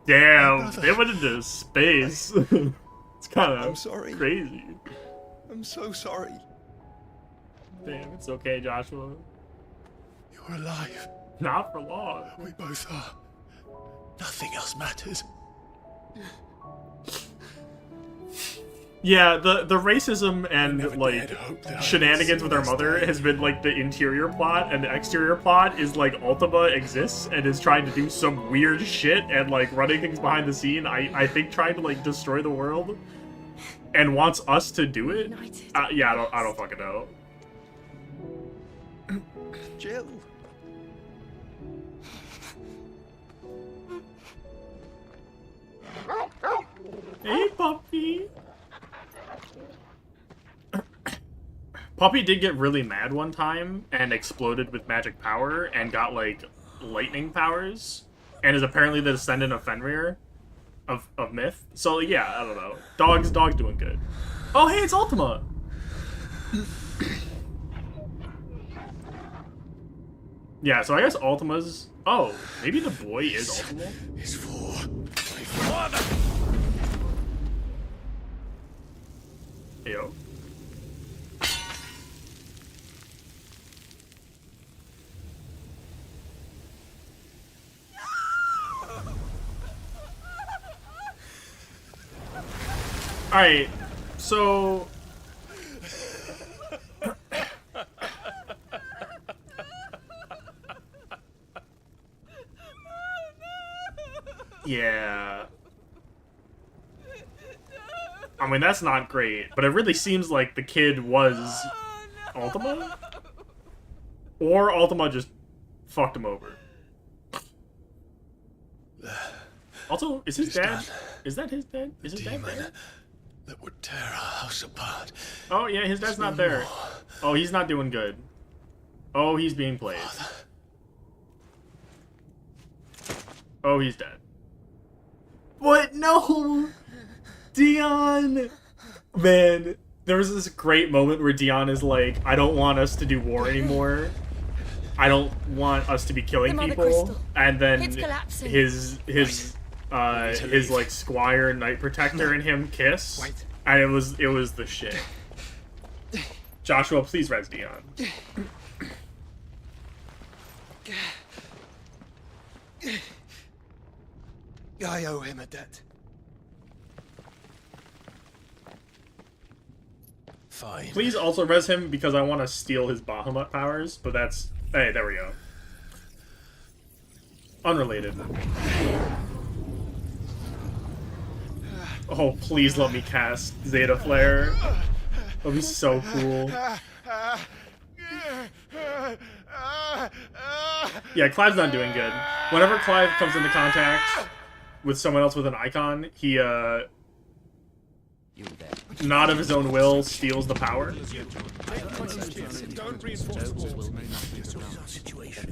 damn, they went into space. It's kind of crazy. I'm so sorry. Damn, it's okay, Joshua. You're alive. Not for long. We both are. Nothing else matters. Yeah, the racism and, like, shenanigans with our mother has been, like, the interior plot, and the exterior plot is, like, Ultima exists and is trying to do some weird shit and, like, running things behind the scene. I think trying to, like, destroy the world and wants us to do it. Yeah, I don't fucking know. Jill. Hey, puppy. Puppy did get really mad one time and exploded with magic power and got, like, lightning powers and is apparently the descendant of Fenrir of Myth. So, yeah, I don't know. Dog's doing good. Oh, hey, it's Ultima. Yeah, so I guess Ultima's... Oh, maybe the boy is Ultima? It's for my father. Yo. Alright, so... Yeah. I mean, that's not great, but it really seems like the kid was Ultima? Or Ultima just fucked him over. Also, is his dad... Is that his dad? Is his dad there? That would tear our house apart. Oh, yeah, his dad's not there. Oh, he's not doing good. Oh, he's being played. Oh, he's dead. What? No! Dion! Man, there was this great moment where Dion is like, I don't want us to do war anymore. I don't want us to be killing people. And then his like squire, knight protector, and him kiss. And it was the shit. Joshua, please res Dion. I owe him a debt. Fine. Please also res him because I want to steal his Bahamut powers, but that's... Hey, there we go. Unrelated. Oh, please let me cast Zeta Flare. That'd be so cool. Yeah, Clive's not doing good. Whenever Clive comes into contact with someone else with an icon, he, not of his own will, steals the power.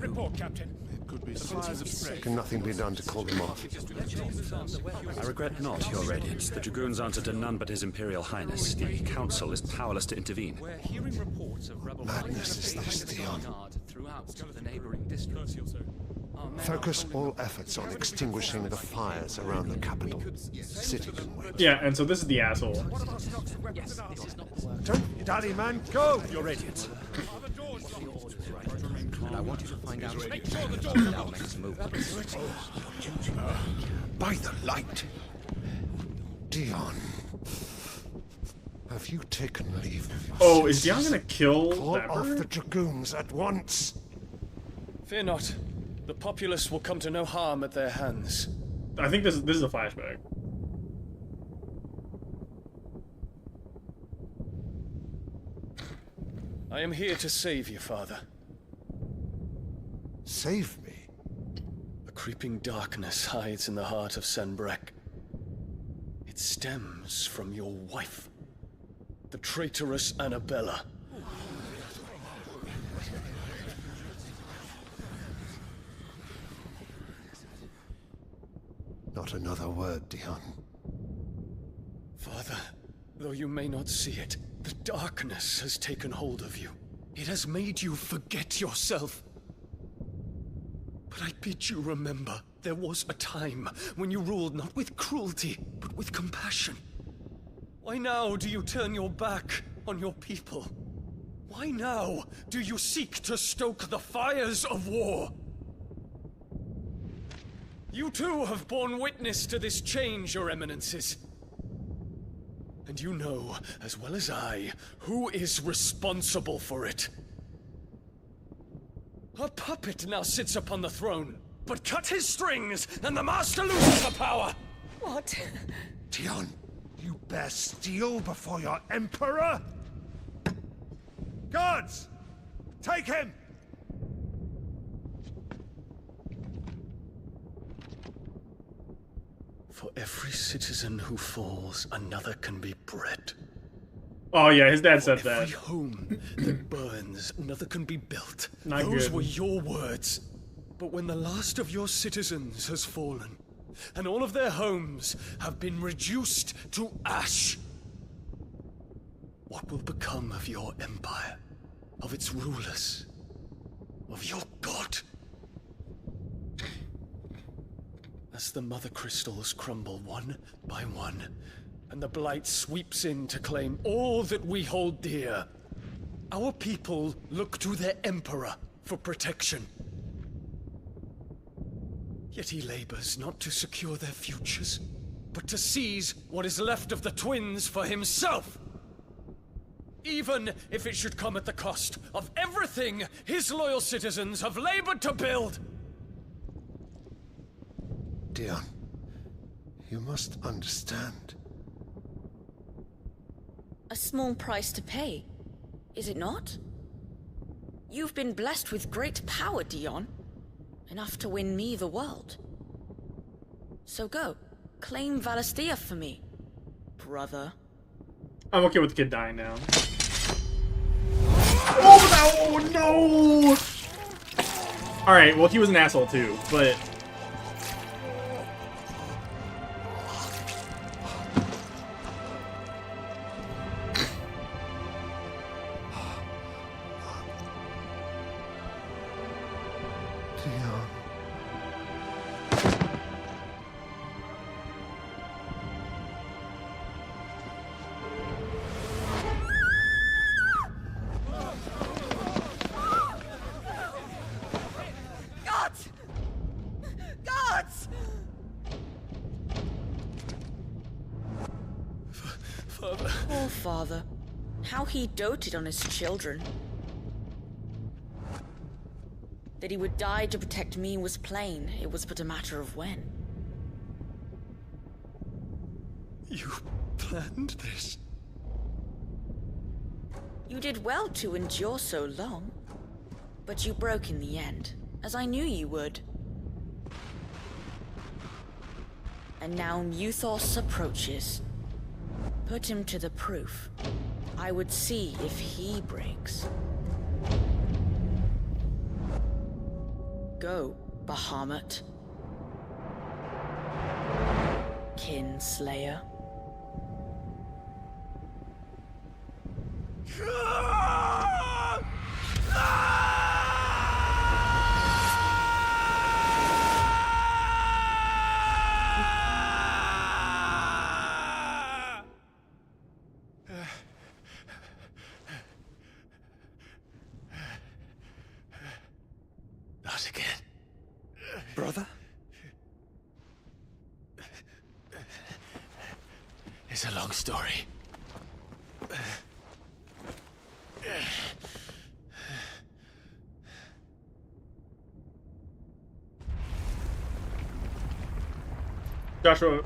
Report, Captain. Can nothing be done to call them off? I regret not, Your Radiance. The Dragoons answer to none but His Imperial Highness. The Council is powerless to intervene. We're hearing reports of rebel Madness is this, Theon. throughout the neighboring districts. Focus all efforts on extinguishing the fires around the capital. City can wait. Yeah, and so this is the asshole. Don't dally, man, go! Your Radiance. And I want you to find out Make sure the door makes a move. By the light! Dion. Have you taken leave of your Oh, is senses? Dion gonna kill Call the off Emperor? the Dragoons at once! Fear not. The populace will come to no harm at their hands. I think this is a flashback. I am here to save you, Father. Save me? A creeping darkness hides in the heart of Sanbreque. It stems from your wife, the traitorous Annabella. Not another word, Dion. Father, though you may not see it, the darkness has taken hold of you. It has made you forget yourself. But I bid you remember, there was a time when you ruled not with cruelty, but with compassion. Why now do you turn your back on your people? Why now do you seek to stoke the fires of war? You too have borne witness to this change, Your Eminences. And you know, as well as I, who is responsible for it. A puppet now sits upon the throne, but cut his strings, and the master loses the power! What? Dion, you bear steel before your Emperor? Guards! Take him! For every citizen who falls, another can be bred. Oh yeah, his dad said For that. every home that burns, another can be built. Not Those good. were your words. But when the last of your citizens has fallen, and all of their homes have been reduced to ash, what will become of your empire, of its rulers, of your god? As the mother crystals crumble one by one, and the blight sweeps in to claim all that we hold dear, our people look to their emperor for protection. Yet he labors not to secure their futures, but to seize what is left of the twins for himself. Even if it should come at the cost of everything his loyal citizens have labored to build. Dion, you must understand. A small price to pay, is it not? You've been blessed with great power, Dion. Enough to win me the world. So go, claim Valisthea for me, brother. I'm okay with the kid dying now. Oh no! Alright, well he was an asshole too, but... Dion. Poor father. How he doted on his children. That he would die to protect me was plain. It was but a matter of when. You planned this? You did well to endure so long. But you broke in the end, as I knew you would. And now Muthos approaches. Put him to the proof. I would see if he breaks. Go, Bahamut. Kinslayer. Not again. Brother? It's a long story. Joshua,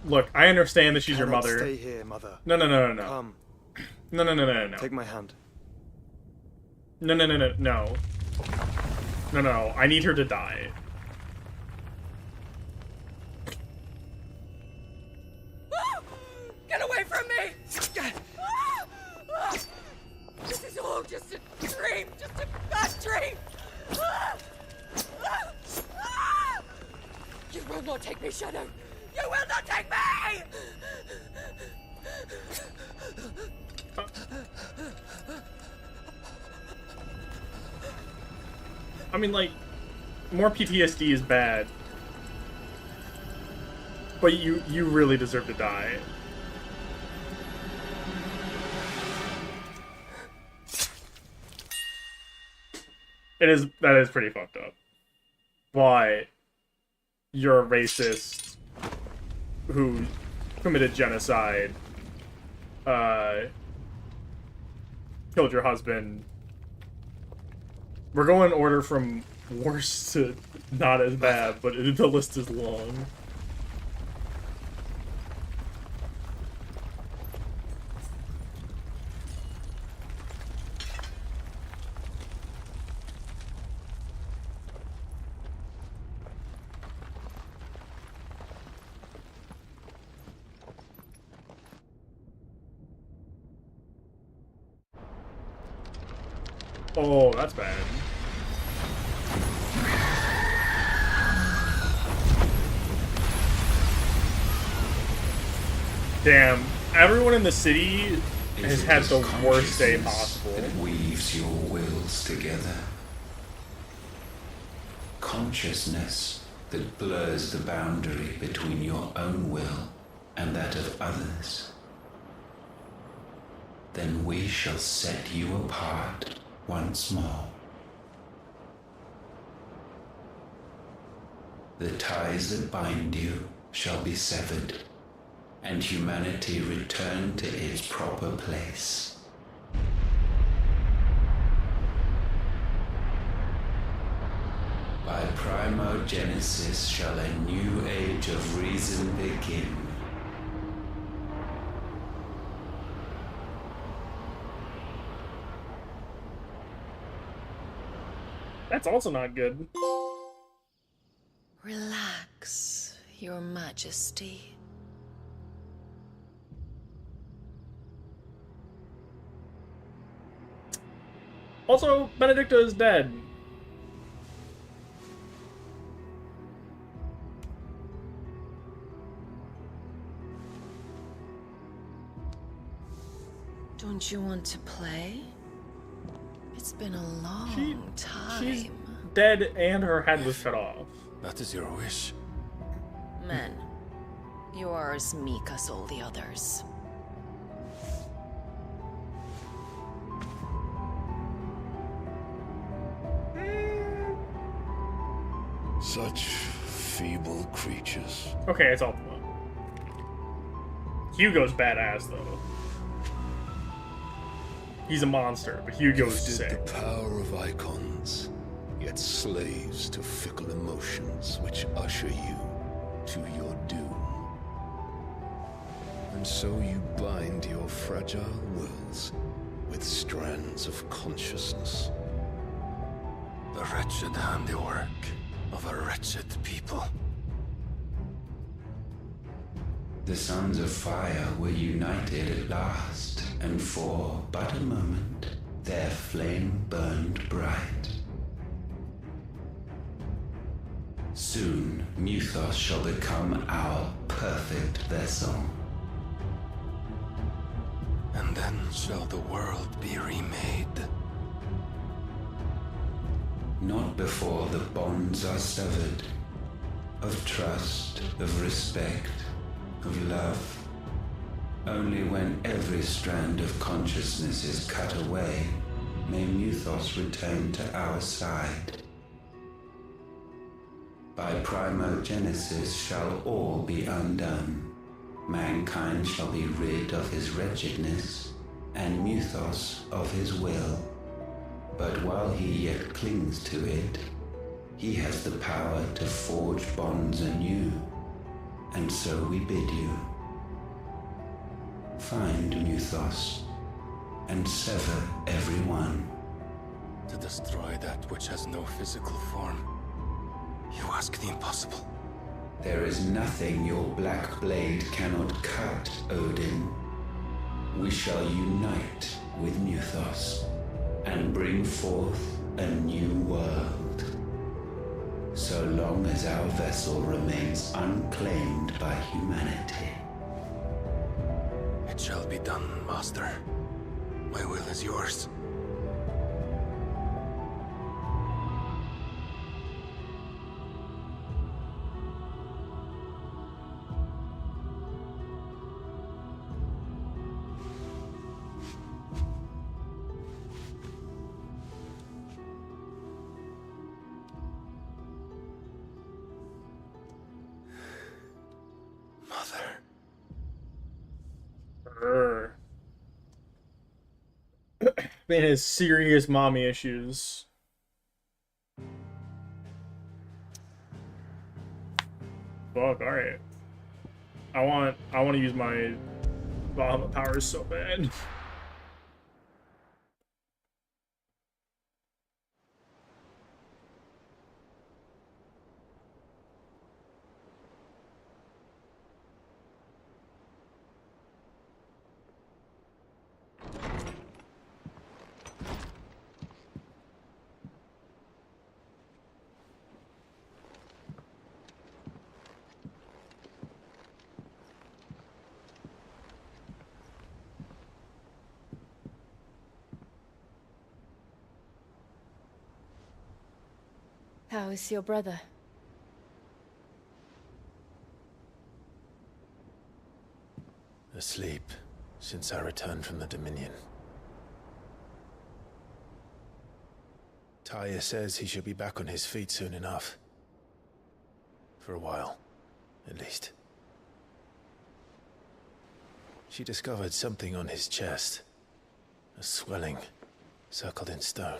look, I understand that she's your Cannot mother. Stay here, mother. No. Come. No. Take my hand. No. No, I need her to die. Get away from me! This is all just a dream, just a bad dream! You will not take me, Shadow! You will not take me! I mean, like, more PTSD is bad. But you really deserve to die. That is pretty fucked up. But you're a racist who committed genocide, killed your husband. We're going in order from worse to not as bad, but the list is long. Oh, that's bad. Damn, everyone in the city has had the worst day possible. That weaves your wills together. Consciousness that blurs the boundary between your own will and that of others. Then we shall set you apart once more. The ties that bind you shall be severed, and humanity return to its proper place. By primogenesis shall a new age of reason begin. That's also not good. Relax, Your Majesty. Also, Benedicta is dead. Don't you want to play? It's been a long time. She's dead and her head was cut off. That is your wish. Men, you are as meek as all the others. Such feeble creatures. Okay, it's Ultima. Hugo's badass though. He's a monster, but Hugo's Gifted sick. the power of icons, yet slaves to fickle emotions which usher you to your doom. And so you bind your fragile wills with strands of consciousness. The wretched handiwork of a wretched people. The Sons of Fire were united at last, and for but a moment, their flame burned bright. Soon, Muthos shall become our perfect vessel. And then shall the world be remade. Not before the bonds are severed, of trust, of respect, of love. Only when every strand of consciousness is cut away, may Muthos return to our side. By primogenesis shall all be undone. Mankind shall be rid of his wretchedness, and Muthos of his will. But while he yet clings to it, he has the power to forge bonds anew. And so we bid you, find Muthos, and sever every one. To destroy that which has no physical form, you ask the impossible. There is nothing your black blade cannot cut, Odin. We shall unite with Muthos, and bring forth a new world. So long as our vessel remains unclaimed by humanity. It shall be done, Master. My will is yours. Man has serious mommy issues. Fuck, alright. I want to use my Bahamut powers so bad. How is your brother? Asleep since I returned from the Dominion. Taya says he should be back on his feet soon enough. For a while, at least. She discovered something on his chest. A swelling, circled in stone.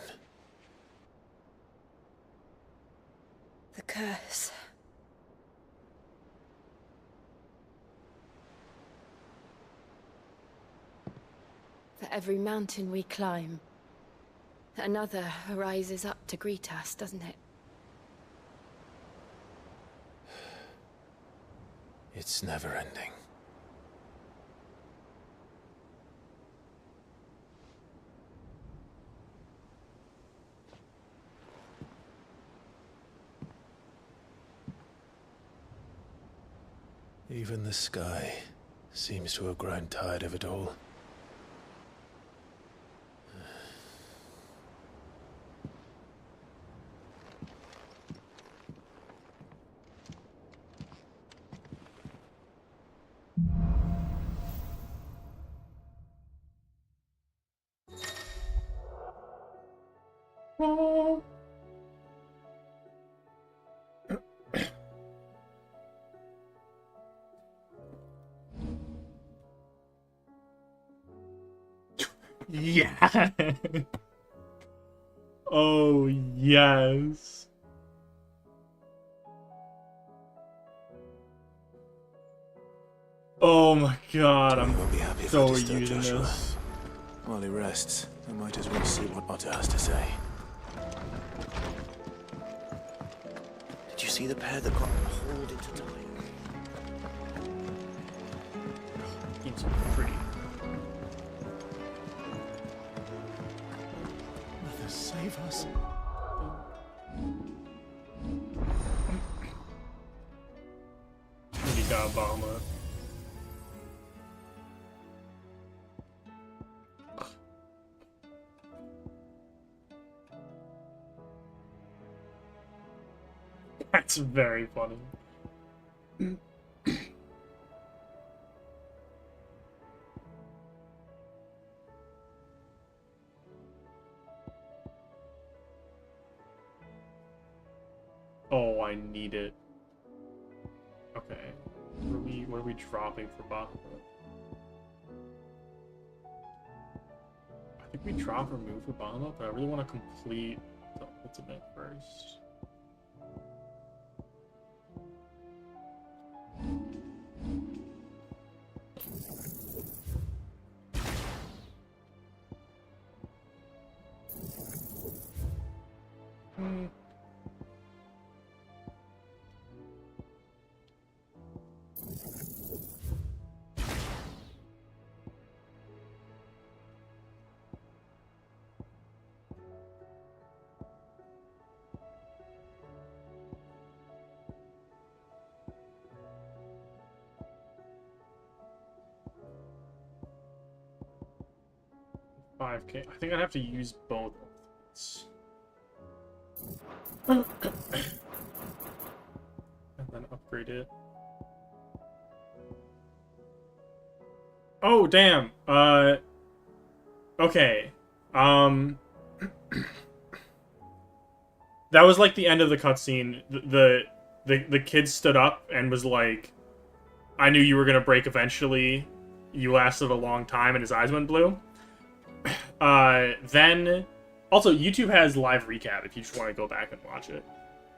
The curse. For every mountain we climb, another rises up to greet us, doesn't it? It's never ending. Even the sky seems to have grown tired of it all. Yeah. Oh, yes. Oh my god, I'm so using this. While he rests, I might as well see what Otter has to say. Did you see the pair that got hauled into time? It's pretty. Mother, save us. You got Obama. That's very funny. Oh, I need it. Okay. What are we dropping for Bahamut? I think we drop or move for Bahamut, but I really want to complete the ultimate first. $5K. I think I'd have to use both and then upgrade it. Oh damn. Okay. That was like the end of the cutscene. The kid stood up and was like, "I knew you were gonna break eventually. You lasted a long time," and his eyes went blue. Then also YouTube has live recap if you just want to go back and watch it.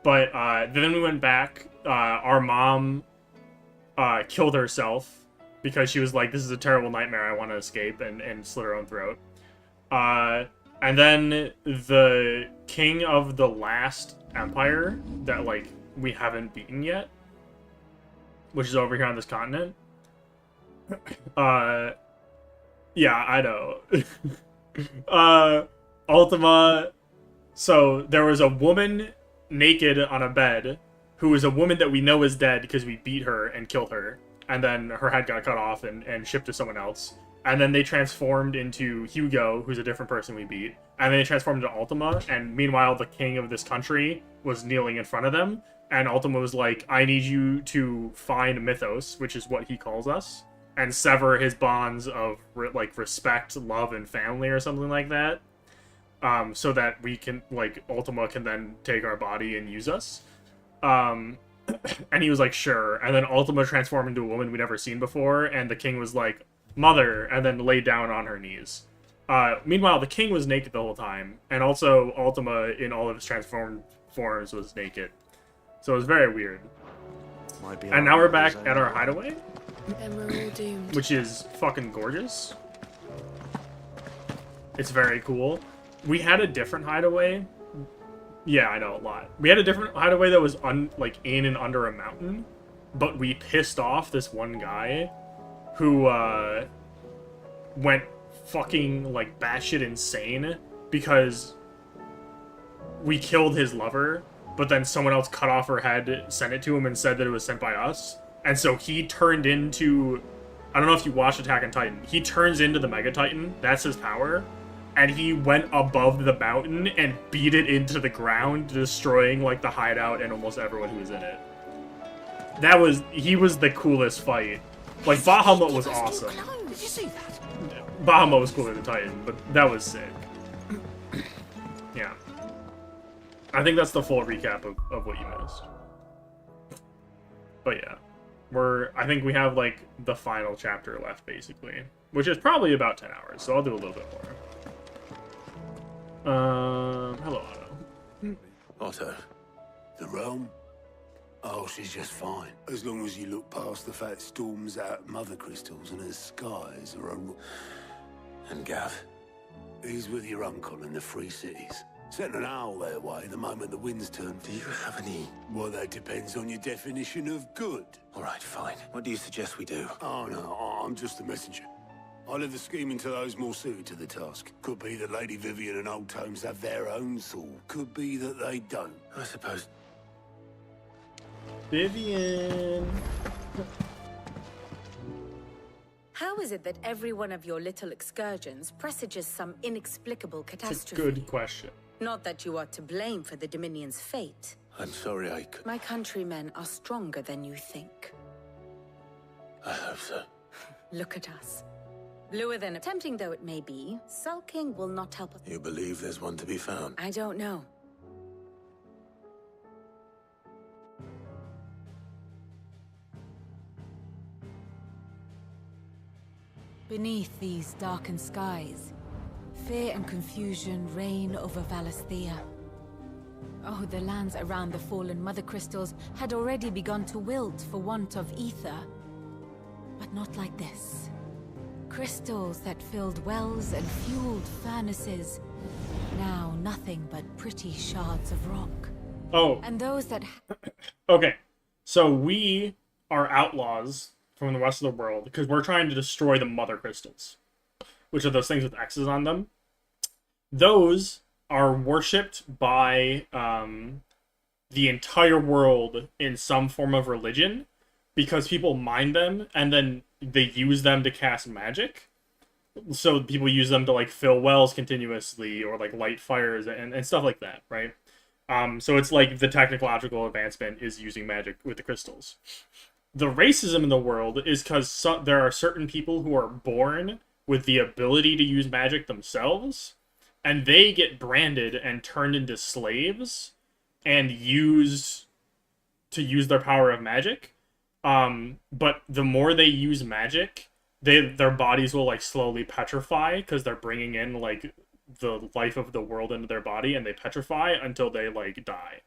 But then we went back. Our mom killed herself because she was like, "This is a terrible nightmare. I want to escape," and slit her own throat. And then the king of the last empire that like we haven't beaten yet, which is over here on this continent. Yeah, I know. Ultima. So there was a woman naked on a bed who was a woman that we know is dead because we beat her and killed her, and then her head got cut off and shipped to someone else. And then they transformed into Hugo, who's a different person we beat. And then they transformed into Ultima, and meanwhile the king of this country was kneeling in front of them. And Ultima was like, "I need you to find Mythos," which is what he calls us, and sever his bonds of like respect, love, and family or something like that. So that we can, like, Ultima can then take our body and use us. And he was like, "Sure." And then Ultima transformed into a woman we'd never seen before, and the king was like, "Mother," and then laid down on her knees. Meanwhile, the king was naked the whole time, and also Ultima, in all of his transformed forms, was naked. So it was very weird. And now we're back at our hideaway, Then we're all doomed. which is fucking gorgeous. It's very cool. We had a different hideaway. Yeah, I know, a lot. We had a different hideaway that was like in and under a mountain, but we pissed off this one guy who went fucking like batshit insane because we killed his lover, but then someone else cut off her head, sent it to him, and said that it was sent by us. And so he turned into, I don't know if you watched Attack on Titan, he turns into the Mega Titan. That's his power. And he went above the mountain and beat it into the ground, destroying like the hideout and almost everyone who was in it. He was the coolest fight. Like, Bahamut was awesome. Did you see that? Bahamut was cooler than Titan, but that was sick. Yeah. I think that's the full recap of what you missed. But yeah. I think we have, like, the final chapter left, basically. Which is probably about 10 hours, so I'll do a little bit more. Hello, Otto. Otto, the realm? Oh, she's just fine. As long as you look past the fact storms out mother crystals and her skies are a... And Gav? He's with your uncle in the Free Cities. Sent an owl their way the moment the winds turn. Do you have any... Well, that depends on your definition of good. All right, fine. What do you suggest we do? Oh, no, I'm just a messenger. I leave the scheming to those more suited to the task. Could be that Lady Vivian and Old Tomes have their own soul. Could be that they don't. I suppose. Vivian. How is it that every one of your little excursions presages some inexplicable It's a catastrophe? good question. Not that you are to blame for the Dominion's fate. I'm sorry I could... My countrymen are stronger than you think. I hope so. Look at us. Bluer than tempting though it may be, sulking will not help us. You believe there's one to be found? I don't know. Beneath these darkened skies, fear and confusion reign over Valisthea. Oh, the lands around the fallen Mother Crystals had already begun to wilt for want of ether. But not like this. Crystals that filled wells and fueled furnaces. Now nothing but pretty shards of rock. Oh. And those that... Okay. So we are outlaws from the rest of the world because we're trying to destroy the Mother Crystals, which are those things with X's on them. Those are worshipped by the entire world in some form of religion because people mine them and then they use them to cast magic. So people use them to, like, fill wells continuously or, like, light fires and stuff like that, right? So it's like the technological advancement is using magic with the crystals. The racism in the world is because there are certain people who are born with the ability to use magic themselves, and they get branded and turned into slaves and use their power of magic. But the more they use magic, their bodies will, like, slowly petrify because they're bringing in, like, the life of the world into their body, and they petrify until they, like, die.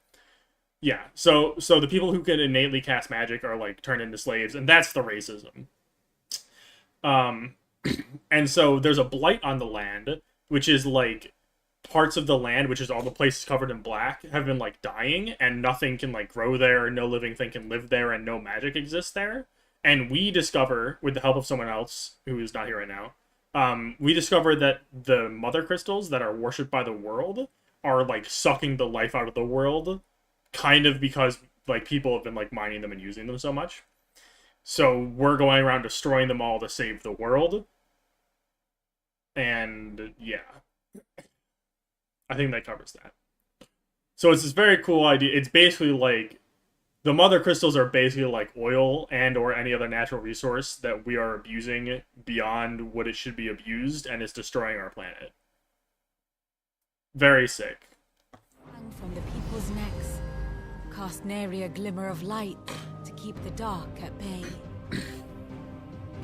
Yeah, so the people who can innately cast magic are, like, turned into slaves, and that's the racism. And so there's a blight on the land, which is, like, parts of the land, which is all the places covered in black, have been, like, dying, and nothing can, like, grow there, no living thing can live there, and no magic exists there. And we discover, with the help of someone else, who is not here right now, we discover that the Mother Crystals that are worshipped by the world are, like, sucking the life out of the world, kind of because, like, people have been, like, mining them and using them so much. So we're going around destroying them all to save the world. And, yeah. I think that covers that. So it's this very cool idea. It's basically, like, the Mother Crystals are basically like oil and or any other natural resource that we are abusing beyond what it should be abused, and it's destroying our planet. Very sick. From the people's necks, cast nary a glimmer of light to keep the dark at bay.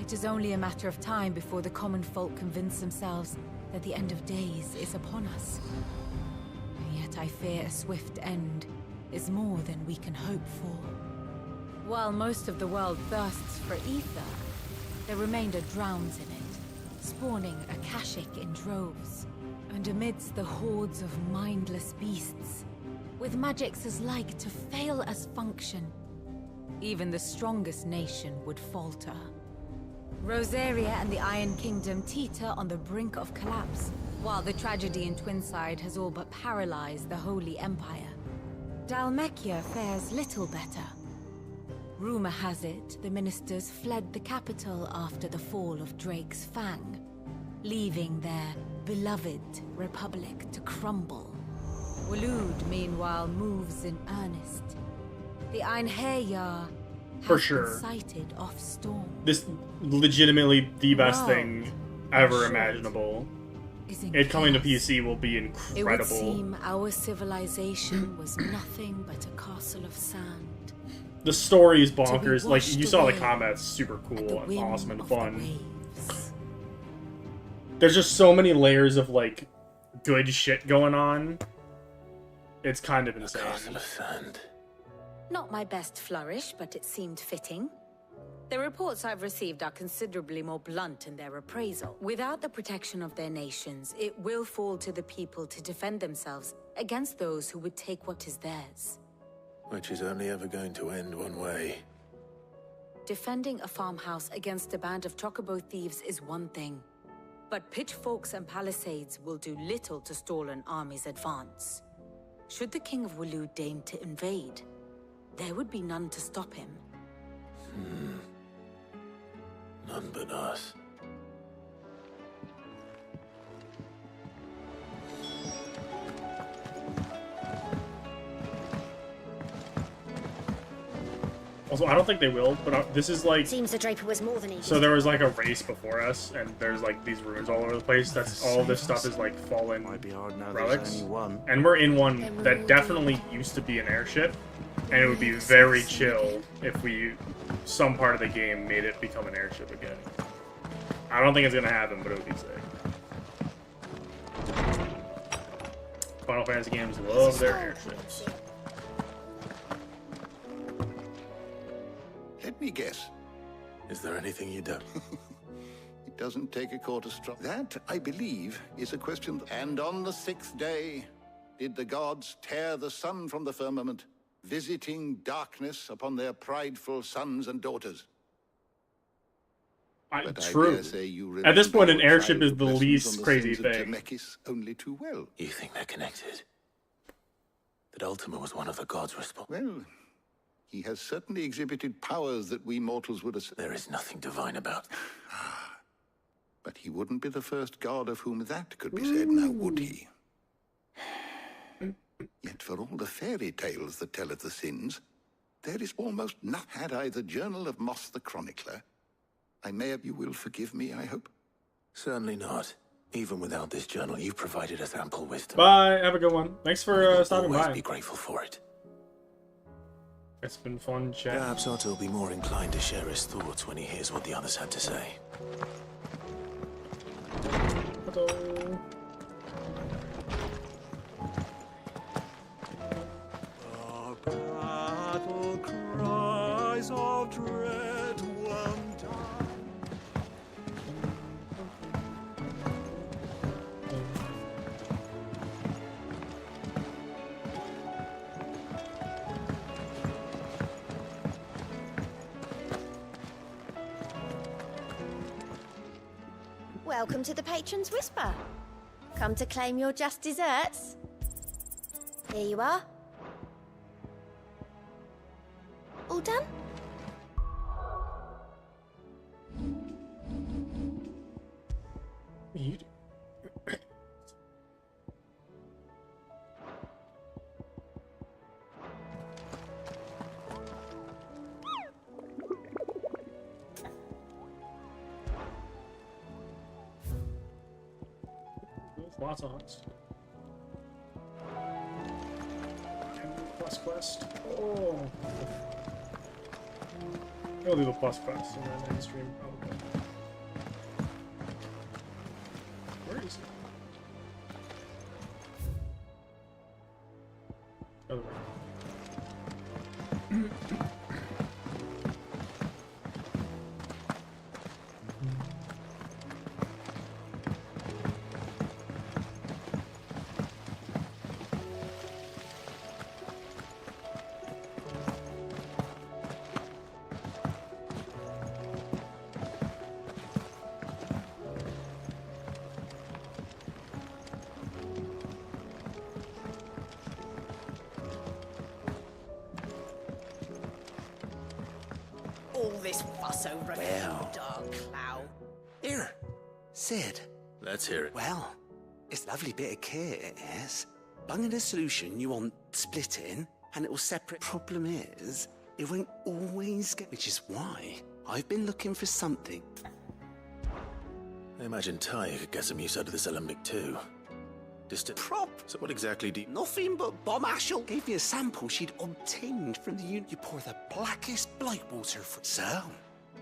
It is only a matter of time before the common folk convince themselves that the end of days is upon us. Yet I fear a swift end is more than we can hope for. While most of the world thirsts for ether, the remainder drowns in it, spawning Akashic in droves. And amidst the hordes of mindless beasts, with magics as like to fail as function, even the strongest nation would falter. Rosaria and the Iron Kingdom teeter on the brink of collapse, while the tragedy in Twinside has all but paralyzed the Holy Empire. Dalmekia fares little better. Rumor has it the ministers fled the capital after the fall of Drake's Fang, leaving their beloved republic to crumble. Waloed, meanwhile, moves in earnest. The Einherjar For has sure. been sighted off storm. This legitimately the best World, thing ever sure, imaginable. is in It coming to chaos. PC will be It would incredible. seem our civilization was nothing but a castle of sand. The story is bonkers. Like, you saw the combat's super cool and awesome and fun. There's just so many layers of, like, good shit going on. It's kind of insane. Not my best flourish, but it seemed fitting. The reports I've received are considerably more blunt in their appraisal. Without the protection of their nations, it will fall to the people to defend themselves against those who would take what is theirs. Which is only ever going to end one way. Defending a farmhouse against a band of chocobo thieves is one thing, but pitchforks and palisades will do little to stall an army's advance. Should the King of Wulu deign to invade, there would be none to stop him. None but us. Also, I don't think they will, but this is like... Seems the Draper was more than eager. So there was like a race before us, and there's like these ruins all over the place. That's all this stuff is like fallen relics. And we're in one that definitely used to be an airship, and it would be very chill if some part of the game made it become an airship again. I don't think it's gonna happen, but it would be sick. Final Fantasy games love their airships. Let me guess. Is there anything you don't? It doesn't take a quarter straw. That, I believe, is a question. And on the 6th day, did the gods tear the sun from the firmament, visiting darkness upon their prideful sons and daughters? True. At this point, an airship is the least crazy thing. Only too well. You think they're connected? That Ultima was one of the gods responsible? Well, he has certainly exhibited powers that we mortals would assume. There is nothing divine about. But he wouldn't be the first god of whom that could be said, now would he? Yet for all the fairy tales that tell of the sins, there is almost not. Had I the Journal of Moss the Chronicler, I may have. You will forgive me, I hope? Certainly not. Even without this journal, you've provided us ample wisdom. Bye. Have a good one. Thanks for stopping by. Always be grateful for it. It's been fun chatting. Perhaps Otto will be more inclined to share his thoughts when he hears what the others had to say. Otto. The battle cries of dread one time. Welcome to the Patron's Whisper. Come to claim your just desserts? Here you are. All done? You lots of hunts. Plus quest. Oh. I'll do the plus quest in that main stream. Okay. Where is it? Other way. All this fuss over a dark cloud. Here, Sid. Let's hear it. Well, it's a lovely bit of kit, yes. Bunging a solution you want splitting, and it will separate. Problem is, it won't always get, which is why I've been looking for something. I imagine Ty could get some use out of this alembic too. Just a prop. So what exactly do you... Nothing but Bomb Ashel gave me a sample she'd obtained from the unit. You pour the blackest blight water for... So,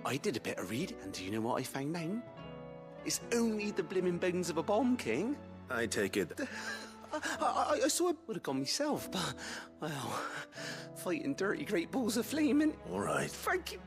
I did a bit of reading, and do you know what I found out? It's only the blimmin' bones of a bomb king. I take it... I saw it would have gone myself, but, well, fighting dirty great balls of flame and... All right. Thank you.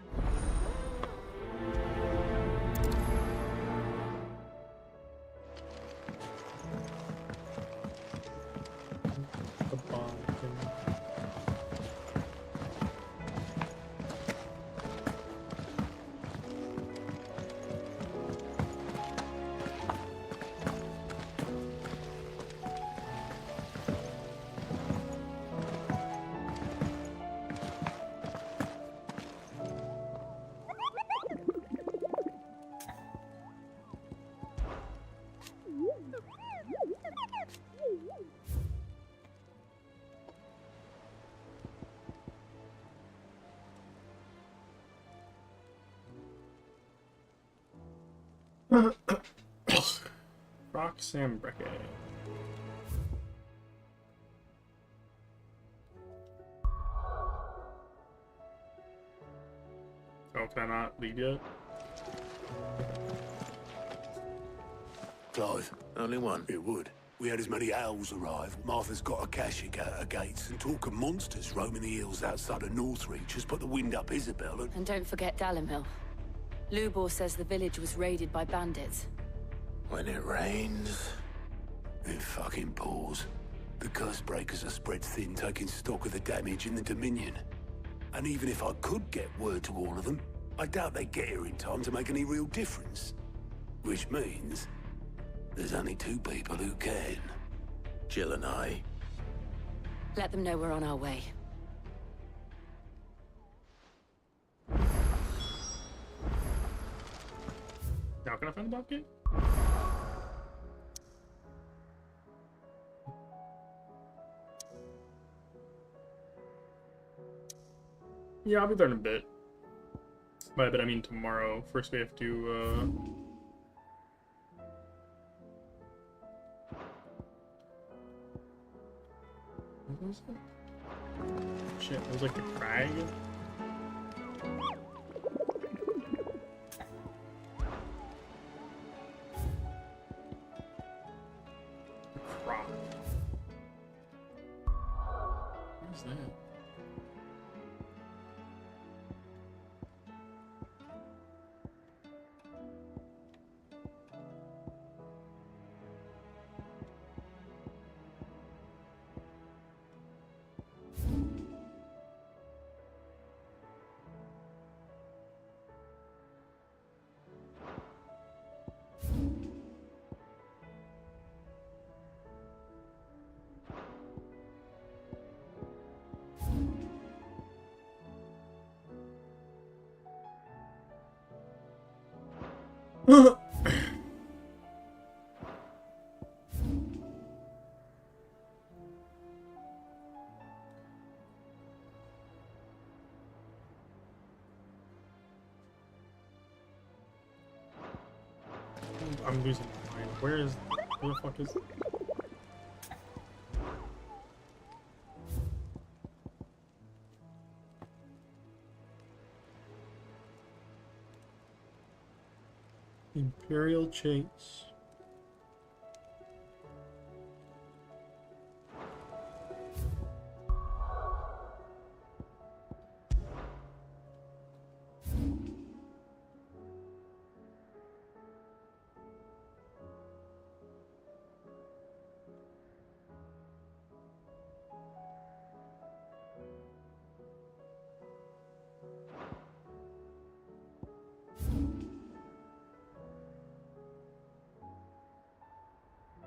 Roxanne Brecke. Oh, can I not leave yet? Clive. Only one. It would. We had as many owls arrive. Martha's got a Akashic out her gates, and talk of monsters roaming the hills outside of Northreach has put the wind up Isabel and... And don't forget Dalimhill. Lubor says the village was raided by bandits. When it rains, it fucking pours. The curse breakers are spread thin, taking stock of the damage in the Dominion. And even if I could get word to all of them, I doubt they'd get here in time to make any real difference. Which means there's only two people who can. Jill and I. Let them know we're on our way. Now can I find the bomb key? Yeah, I'll be there in a bit. By a bit, I mean tomorrow. First we have to, what was it? Shit, it was like the crag? The crop. What is that? I'm losing my mind. Where the fuck is it? Imperial Chase.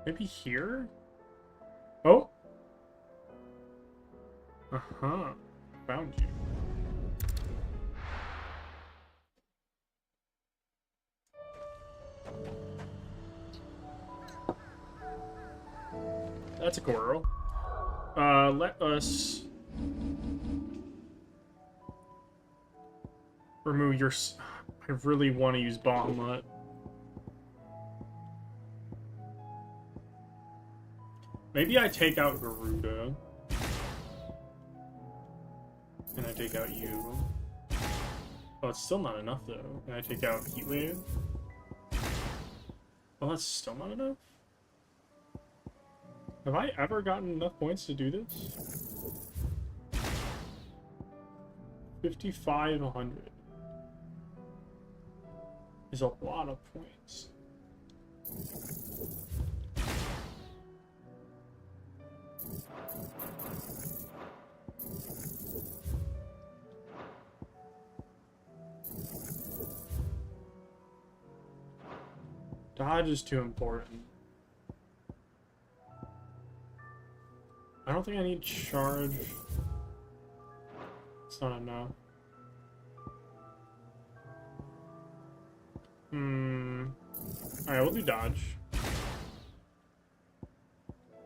Maybe here? Oh! Uh-huh. Found you. That's a Goro. Let us remove your... I really want to use Bahamut. Maybe I take out Garuda. And I take out you. Oh, it's still not enough though. And I take out Heatwave. Well, that's still not enough. Have I ever gotten enough points to do this? 5,500 is a lot of points. Dodge is too important. I don't think I need charge. It's not enough. Alright, we'll do dodge.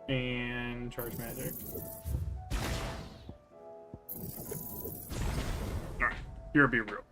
And charge magic. Alright, here will be real quick.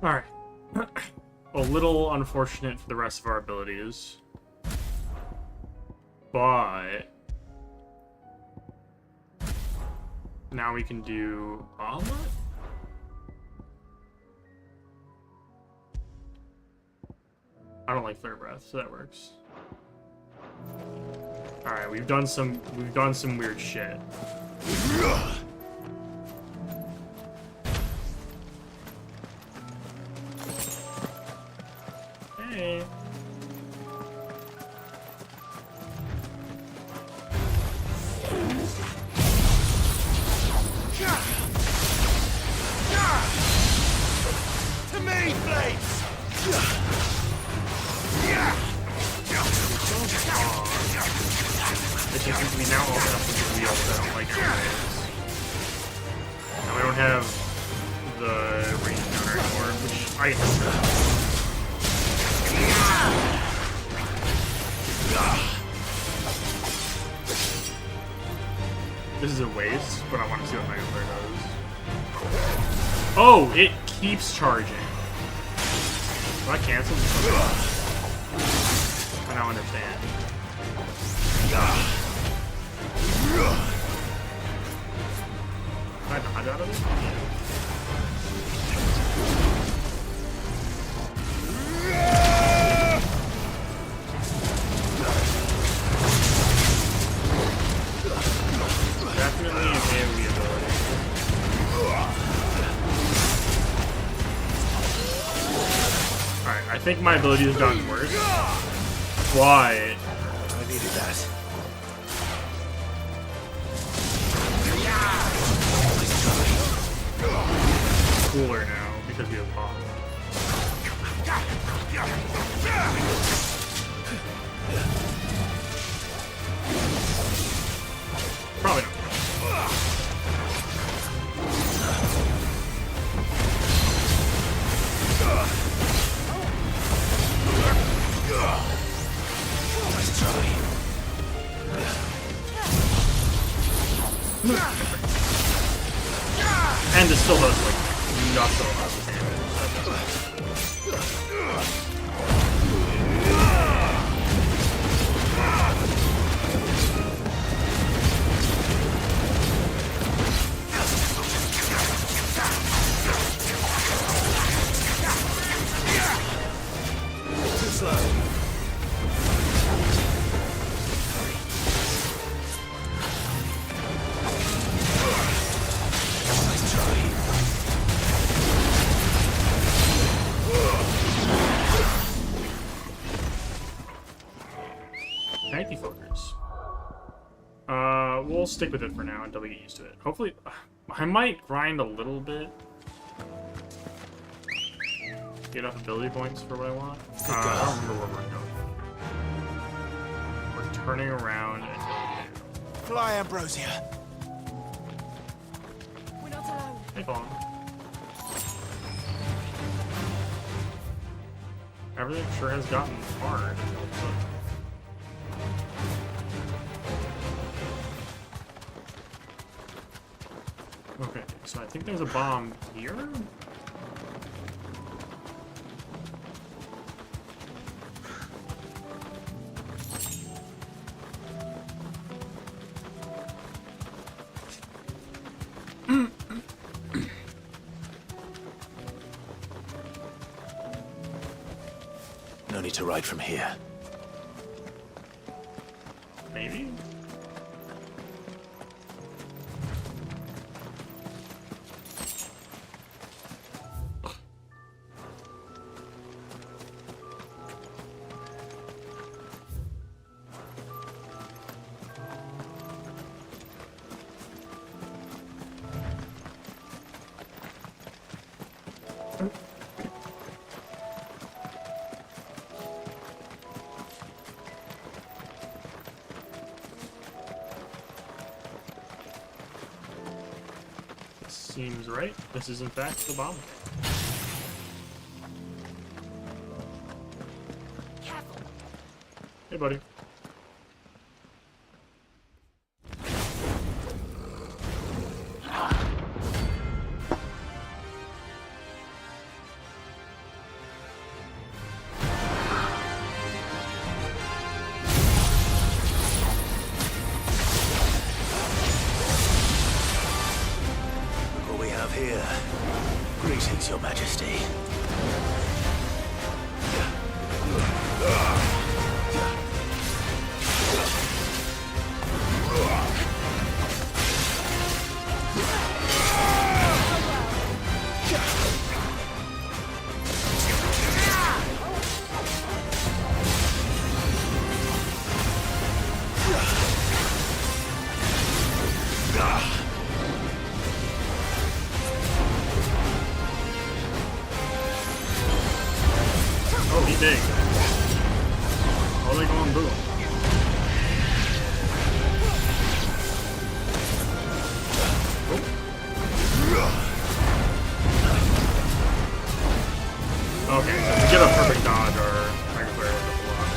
Alright. A little unfortunate for the rest of our abilities. But now we can do Omelette? I don't like Flare Breath, so that works. Alright, we've done some weird shit. Hey. To me, Blades! This uses me now all stuff with the wheels that I don't like anyways. Now we don't have the range counter anymore, which I hate. This is a waste, but I want to see what my Flare does. Oh, it keeps charging. Do I cancel? I now understand. Can I dodge out of this? Definitely an AoE ability. Alright, I think my ability has gotten worse. But I needed that. cooler now because we have pop. Probably not. Let's try. And it still does, like, nothing. Too slow. Nice try. Thank you, fuckers. We'll stick with it for now until we get used to it. Hopefully, I might grind a little bit. Get enough ability points for what I want. I don't remember where we're going. We're turning around and going down. Fly, Ambrosia. We're not alone. Hey, Fawn. Everything sure has gotten hard. Okay, so I think there's a bomb here? No need to ride from here. Maybe? Seems right. This is in fact the bomb. Careful. Hey, buddy. Here. Greetings, Your Majesty. Oh, he big. Oh, they going boom. Okay, so to get a perfect dodge, our Tiger Player has to block.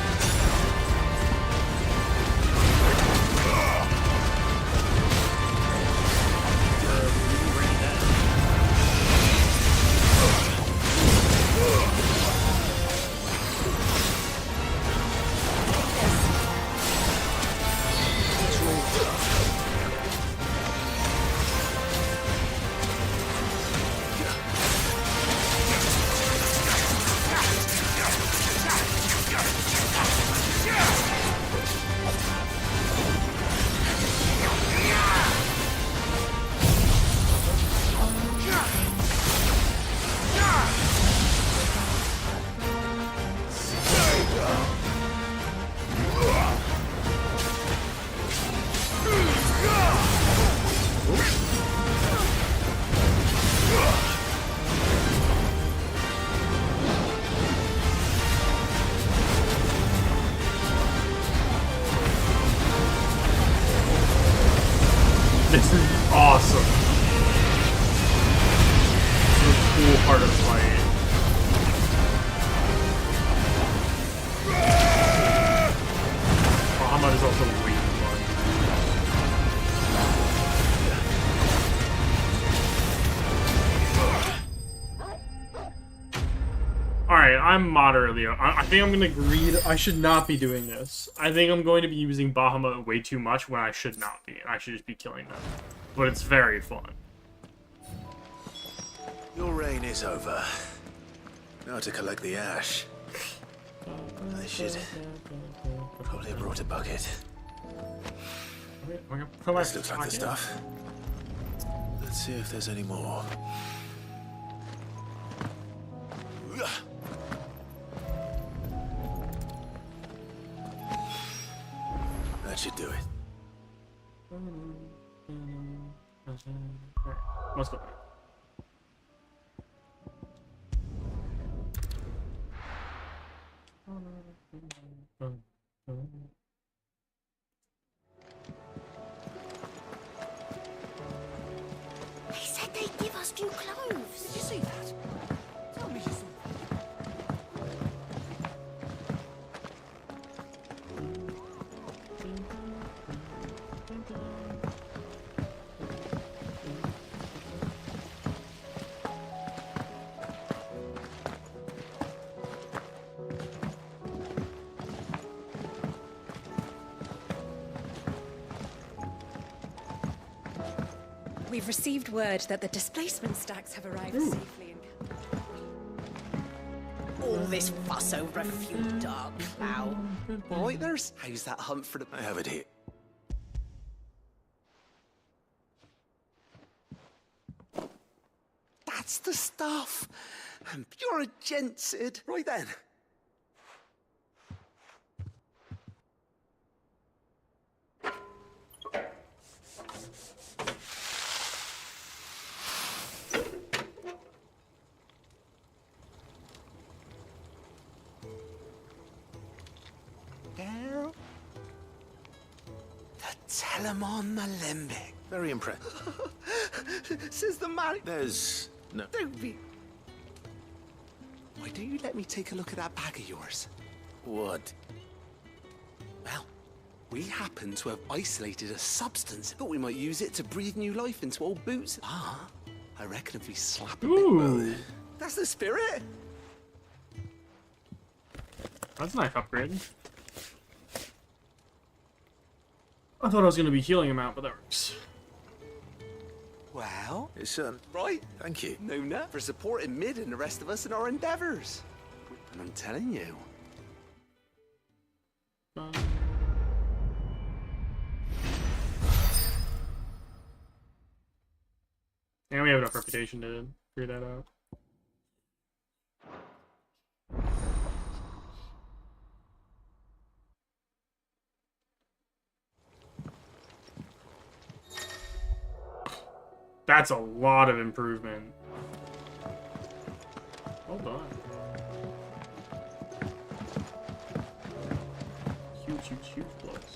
This is awesome. This is a cool part of the fight. Muhammad is also way too fun. I'm moderately. I think I'm gonna greed. I should not be doing this. I think I'm going to be using Bahamut way too much when I should not be. I should just be killing them. But it's very fun. Your reign is over. Now to collect the ash. I should probably have brought a bucket. This looks like the stuff. Let's see if there's any more. That should do it. Alright, let's go back. They said they'd give us new clothes. Did you see that? Tell me you saw. We've received word that the displacement stacks have arrived safely in... All this fuss over a few dark cloud. Right, how's that hunt for the... I have it here. That's the stuff. You're a gent, Sid. Right then. Telemon Malembic. Very impressed. Says the man. There's no... Don't be... Why don't you let me take a look at that bag of yours? What? Well, we happen to have isolated a substance. Thought we might use it to breathe new life into old boots. Ah, I reckon if we slap a bit, well, that's the spirit. That's a nice upgrade. I thought I was going to be healing him out, but that works. Well, it's right. Thank you. Nona, for supporting Mid and the rest of us in our endeavors. And I'm telling you. And we have enough reputation to figure that out. That's a lot of improvement. Hold on. Huge, huge, huge plus.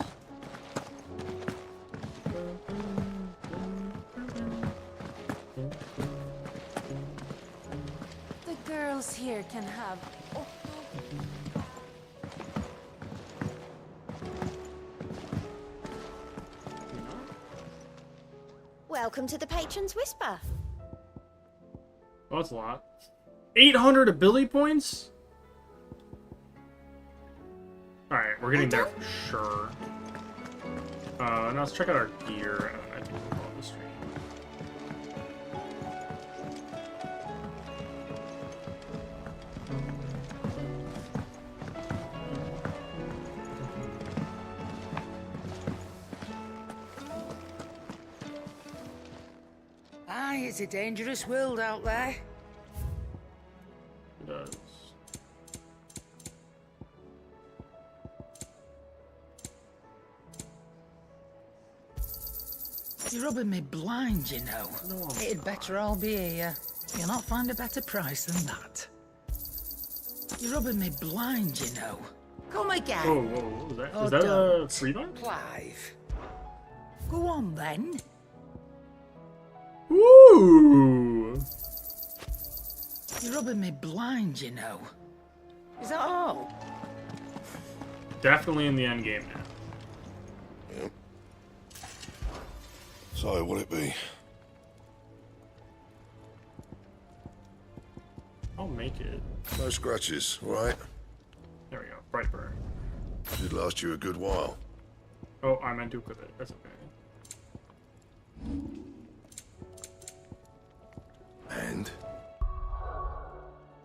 The girls here can have... Oh. Welcome to the Patron's Whisper. Oh, that's a lot. 800 ability points? Alright, we're getting there for sure. Now let's check out our gear. I think we'll go on the stream. Aye, it's a dangerous world out there. It does. You're rubbing me blind, you know. No, it'd better all be here. You'll not find a better price than that. You're rubbing me blind, you know. Come again. Whoa, whoa, what was that? Oh, Is that don't. a free buy? Clive. Go on, then. Ooh! You're rubbing me blind, you know. Is that all? Definitely in the end game now. Yep. So, what'll it be? Oh make it. No scratches, right? There we go. Bright burn. Should last you a good while. Oh, I meant to equip it. That's okay. And?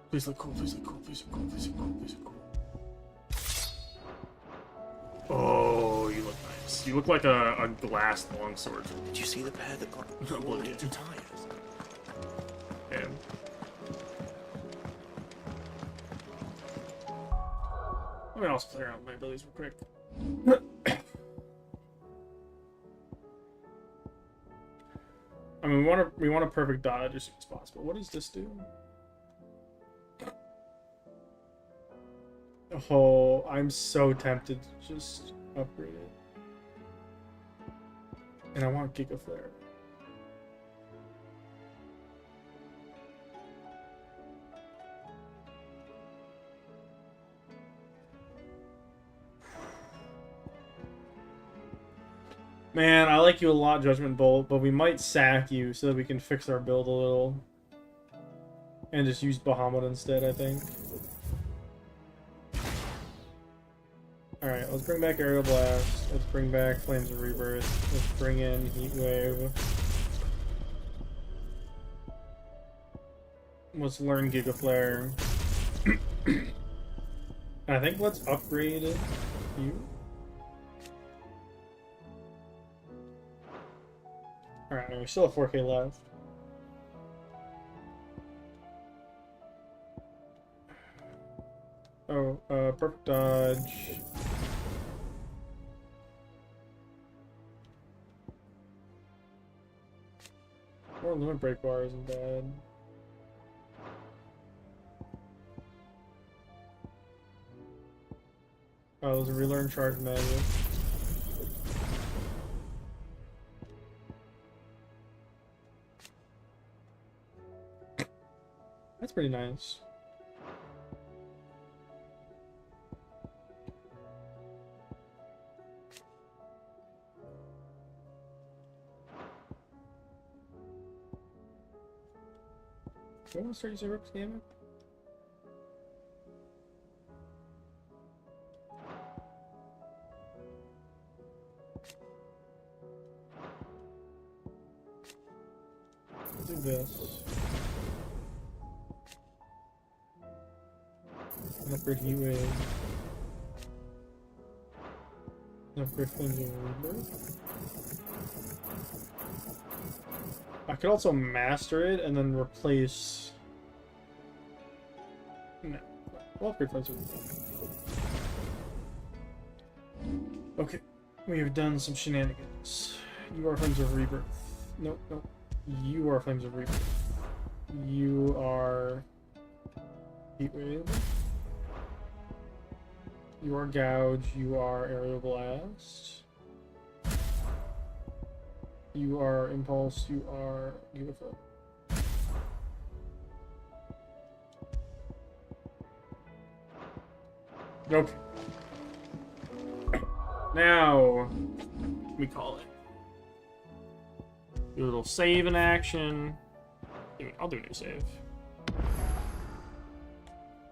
Please look cool, please look cool, please look cool, please look cool, please look cool. Oh, you look nice. You look like a glass longsword. Did you see the pair that got pulled into tires? Yeah. Let me also clear out my abilities real quick. I mean, we want a perfect dodge as soon as possible. What does this do? Oh, I'm so tempted to just upgrade it. And I want Giga Flare. Man, I like you a lot, Judgment Bolt, but we might sack you so that we can fix our build a little. And just use Bahamut instead, I think. Alright, let's bring back Aerial Blast. Let's bring back Flames of Rebirth. Let's bring in Heat Wave. Let's learn Giga Flare. I think let's upgrade you. Alright, we still have 4K left. Oh, perfect dodge. Or limit break bar isn't bad. Oh, there's a relearn charge magic. That's pretty nice. Do you want to start using Rip's Gamma? Do this. Upgrade Heat Wave. Upgrade Flames of Rebirth. I could also master it and then replace. No, we'll upgrade Flames of Rebirth. Okay, we have done some shenanigans. You are Flames of Rebirth. Nope, nope. You are Flames of Rebirth. You are Heat Wave. You are Gouge. You are Aerial Blast. You are Impulse. You are Beautiful. Okay. Now we call it. Do a little save in action. I'll do a new save.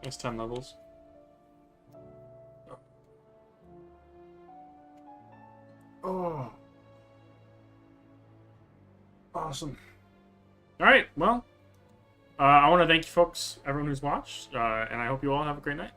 That's 10 levels. Oh. Awesome. Alright, well, I want to thank you folks, everyone who's watched, and I hope you all have a great night.